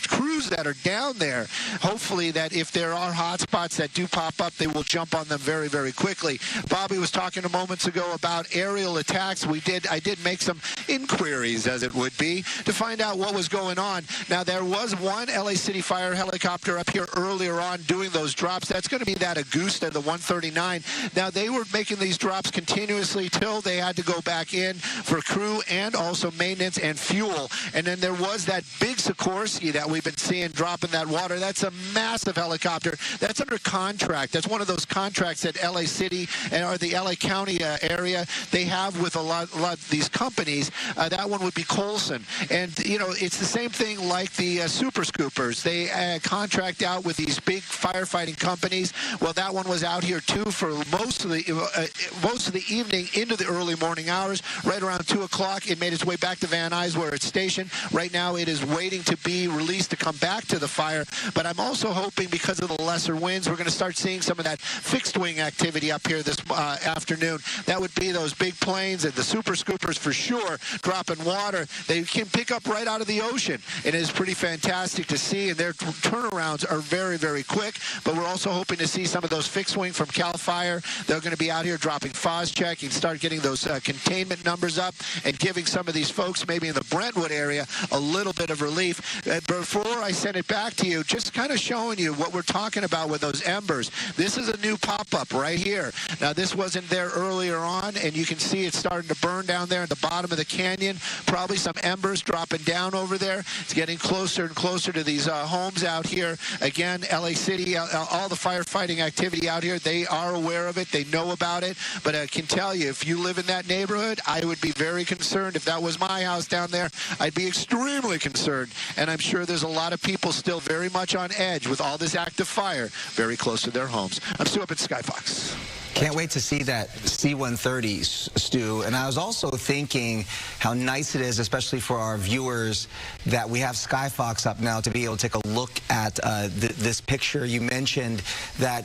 crews that are down there, hopefully that if there are hot spots that do pop up, they will jump on them very, very quickly. Bobby was talking moments ago about aerial attacks. I did make some inquiries, as it would be, to find out what was going on. Now, there was one LA City Fire helicopter up here earlier on doing those drops. That's going to be that Augusta, the 139. Now, they were making these drops continuously till they had to go back in for crew and also maintenance and fuel. And then there was that big Sikorsky that we've been seeing dropping that water. That's a massive helicopter. That's under contract. That's one of those contracts that LA City or the LA County area, they have with a lot of these companies. That one would be Colson. And, you know, it's the same thing like the Super Scoopers. They contract out with these big firefighting companies. Well, that one was out here, too, for most of the evening into the early morning hours. Right around 2 o'clock, it made its way back to Van Nuys where it's stationed. Right now, it is waiting to be released to come back to the fire. But I'm also hoping because of the lesser winds, we're going to start seeing some of that fixed-wing activity up here this afternoon. That would be those big planes and the Super Scoopers for sure dropping water. They can pick up right out of the ocean. It is pretty fantastic to see, and their turnarounds are very, very quick. But we're also hoping to see some of those fixed-wing from CAL FIRE. They're going to be out here dropping FOSCheck and start getting those containment numbers up and giving some of these folks maybe in the Brentwood area a little bit of relief. Before I send it back to you, just kind of showing you what we're talking about with those embers. This is a new pop-up right here. Now, this wasn't there earlier on, and you can see it's starting to burn down there at the bottom of the canyon. Probably some embers dropping down over there. It's getting closer and closer to these homes out here. Again, LA City, all the firefighting activity out here, they are aware of it. They know about it. But I can tell you, if you live in that neighborhood, I would be very concerned. If that was my house down there, I'd be extremely concerned. And I'm sure there's a lot of people still very much on edge with all this active fire very close to their homes. I'm Stu up at Skyfox. Can't wait to see that C-130, Stu. And I was also thinking how nice it is, especially for our viewers, that we have Skyfox up now to be able to take a look at this picture. You mentioned that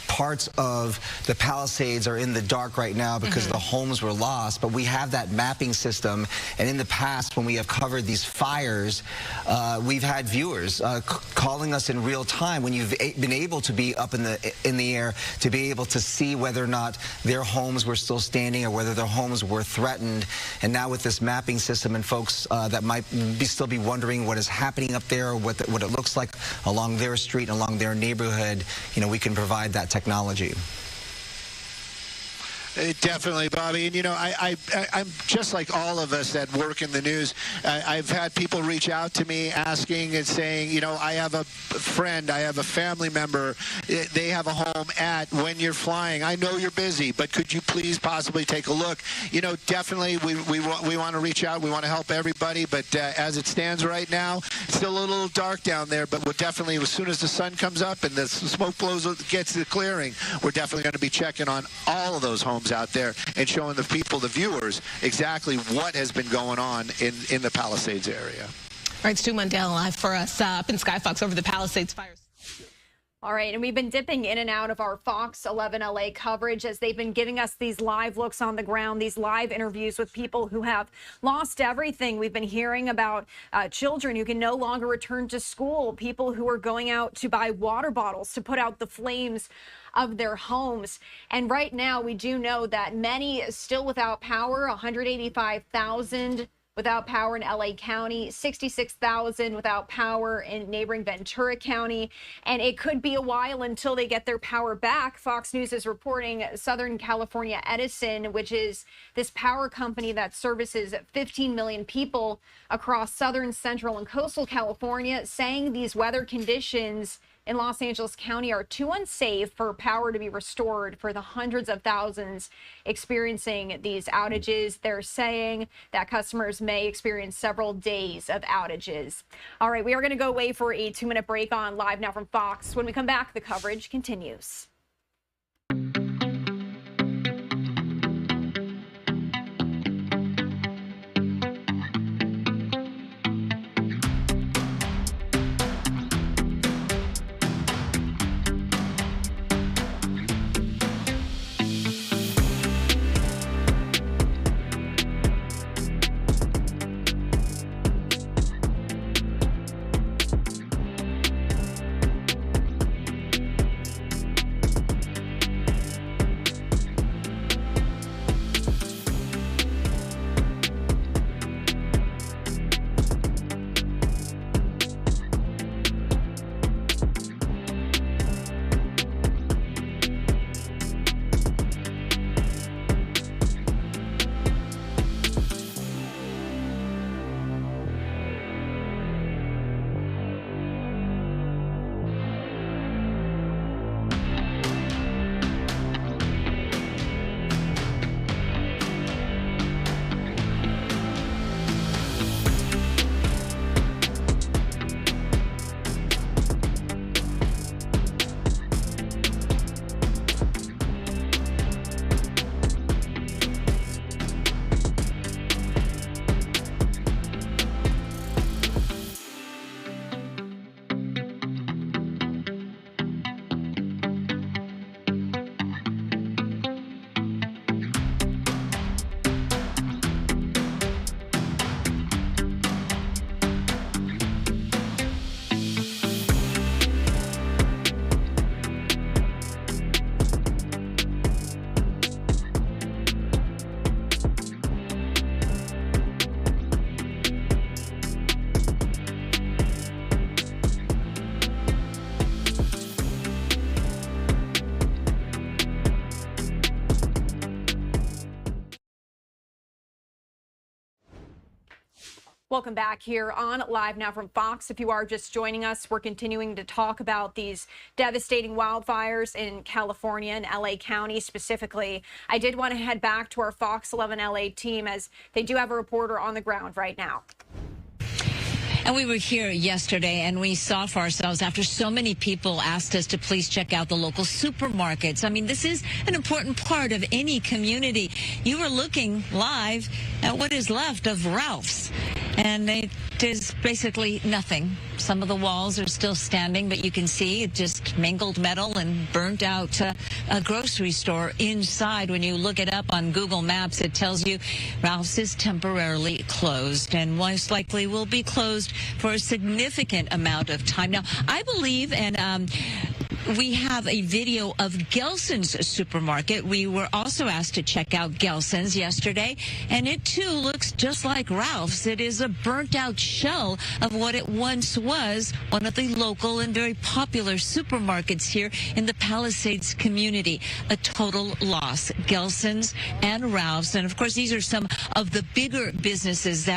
parts of the Palisades are in the dark right now because the homes were lost, but we have that mapping system. And in the past, when we have covered these fires, we've had viewers calling us in real time when you've been able to be up in the air to be able to see whether or not their homes were still standing or whether their homes were threatened. And now with this mapping system and folks that might still be wondering what is happening up there or what it looks like along their street and along their neighborhood, you know, we can provide that technology. Definitely, Bobby. And, you know, I'm just like all of us that work in the news. I've had people reach out to me asking and saying, you know, I have a friend, I have a family member, they have a home at When You're Flying. I know you're busy, but could you please possibly take a look? You know, definitely we want to reach out. We want to help everybody. But as it stands right now, it's still a little dark down there. But we'll definitely, as soon as the sun comes up and the smoke blows, gets to the clearing, we're definitely going to be checking on all of those homes out there and showing the people, the viewers, exactly what has been going on in the Palisades area. All right, Stu Mundell live for us up in Skyfox over the Palisades fires. All right, and we've been dipping in and out of our Fox 11 LA coverage as they've been giving us these live looks on the ground, these live interviews with people who have lost everything. We've been hearing about children who can no longer return to school, people who are going out to buy water bottles to put out the flames of their homes. And right now, we do know that many still without power, 185,000 without power in LA County, 66,000 without power in neighboring Ventura County. And it could be a while until they get their power back. Fox News is reporting Southern California Edison, which is this power company that services 15 million people across southern, central, and coastal California, saying these weather conditions in Los Angeles County are too unsafe for power to be restored for the hundreds of thousands experiencing these outages. They're saying that customers may experience several days of outages. All right, we are going to go away for a 2-minute break on Live Now from Fox. When we come back, the coverage continues. Welcome back here on Live Now from Fox. If you are just joining us, we're continuing to talk about these devastating wildfires in California and LA County specifically. I did want to head back to our Fox 11 LA team as they do have a reporter on the ground right now. And we were here yesterday, and we saw for ourselves after so many people asked us to please check out the local supermarkets. I mean, this is an important part of any community. You were looking live at what is left of Ralph's, and it is basically nothing. Some of the walls are still standing, but you can see it just mangled metal and burnt out a grocery store inside. When you look it up on Google Maps, it tells you Ralph's is temporarily closed and most likely will be closed for a significant amount of time. Now, I believe, and we have a video of Gelson's supermarket. We were also asked to check out Gelson's yesterday, and it too looks just like Ralph's. It is a burnt-out shell of what it once was, one of the local and very popular supermarkets here in the Palisades community. A total loss. Gelson's and Ralph's, and of course, these are some of the bigger businesses that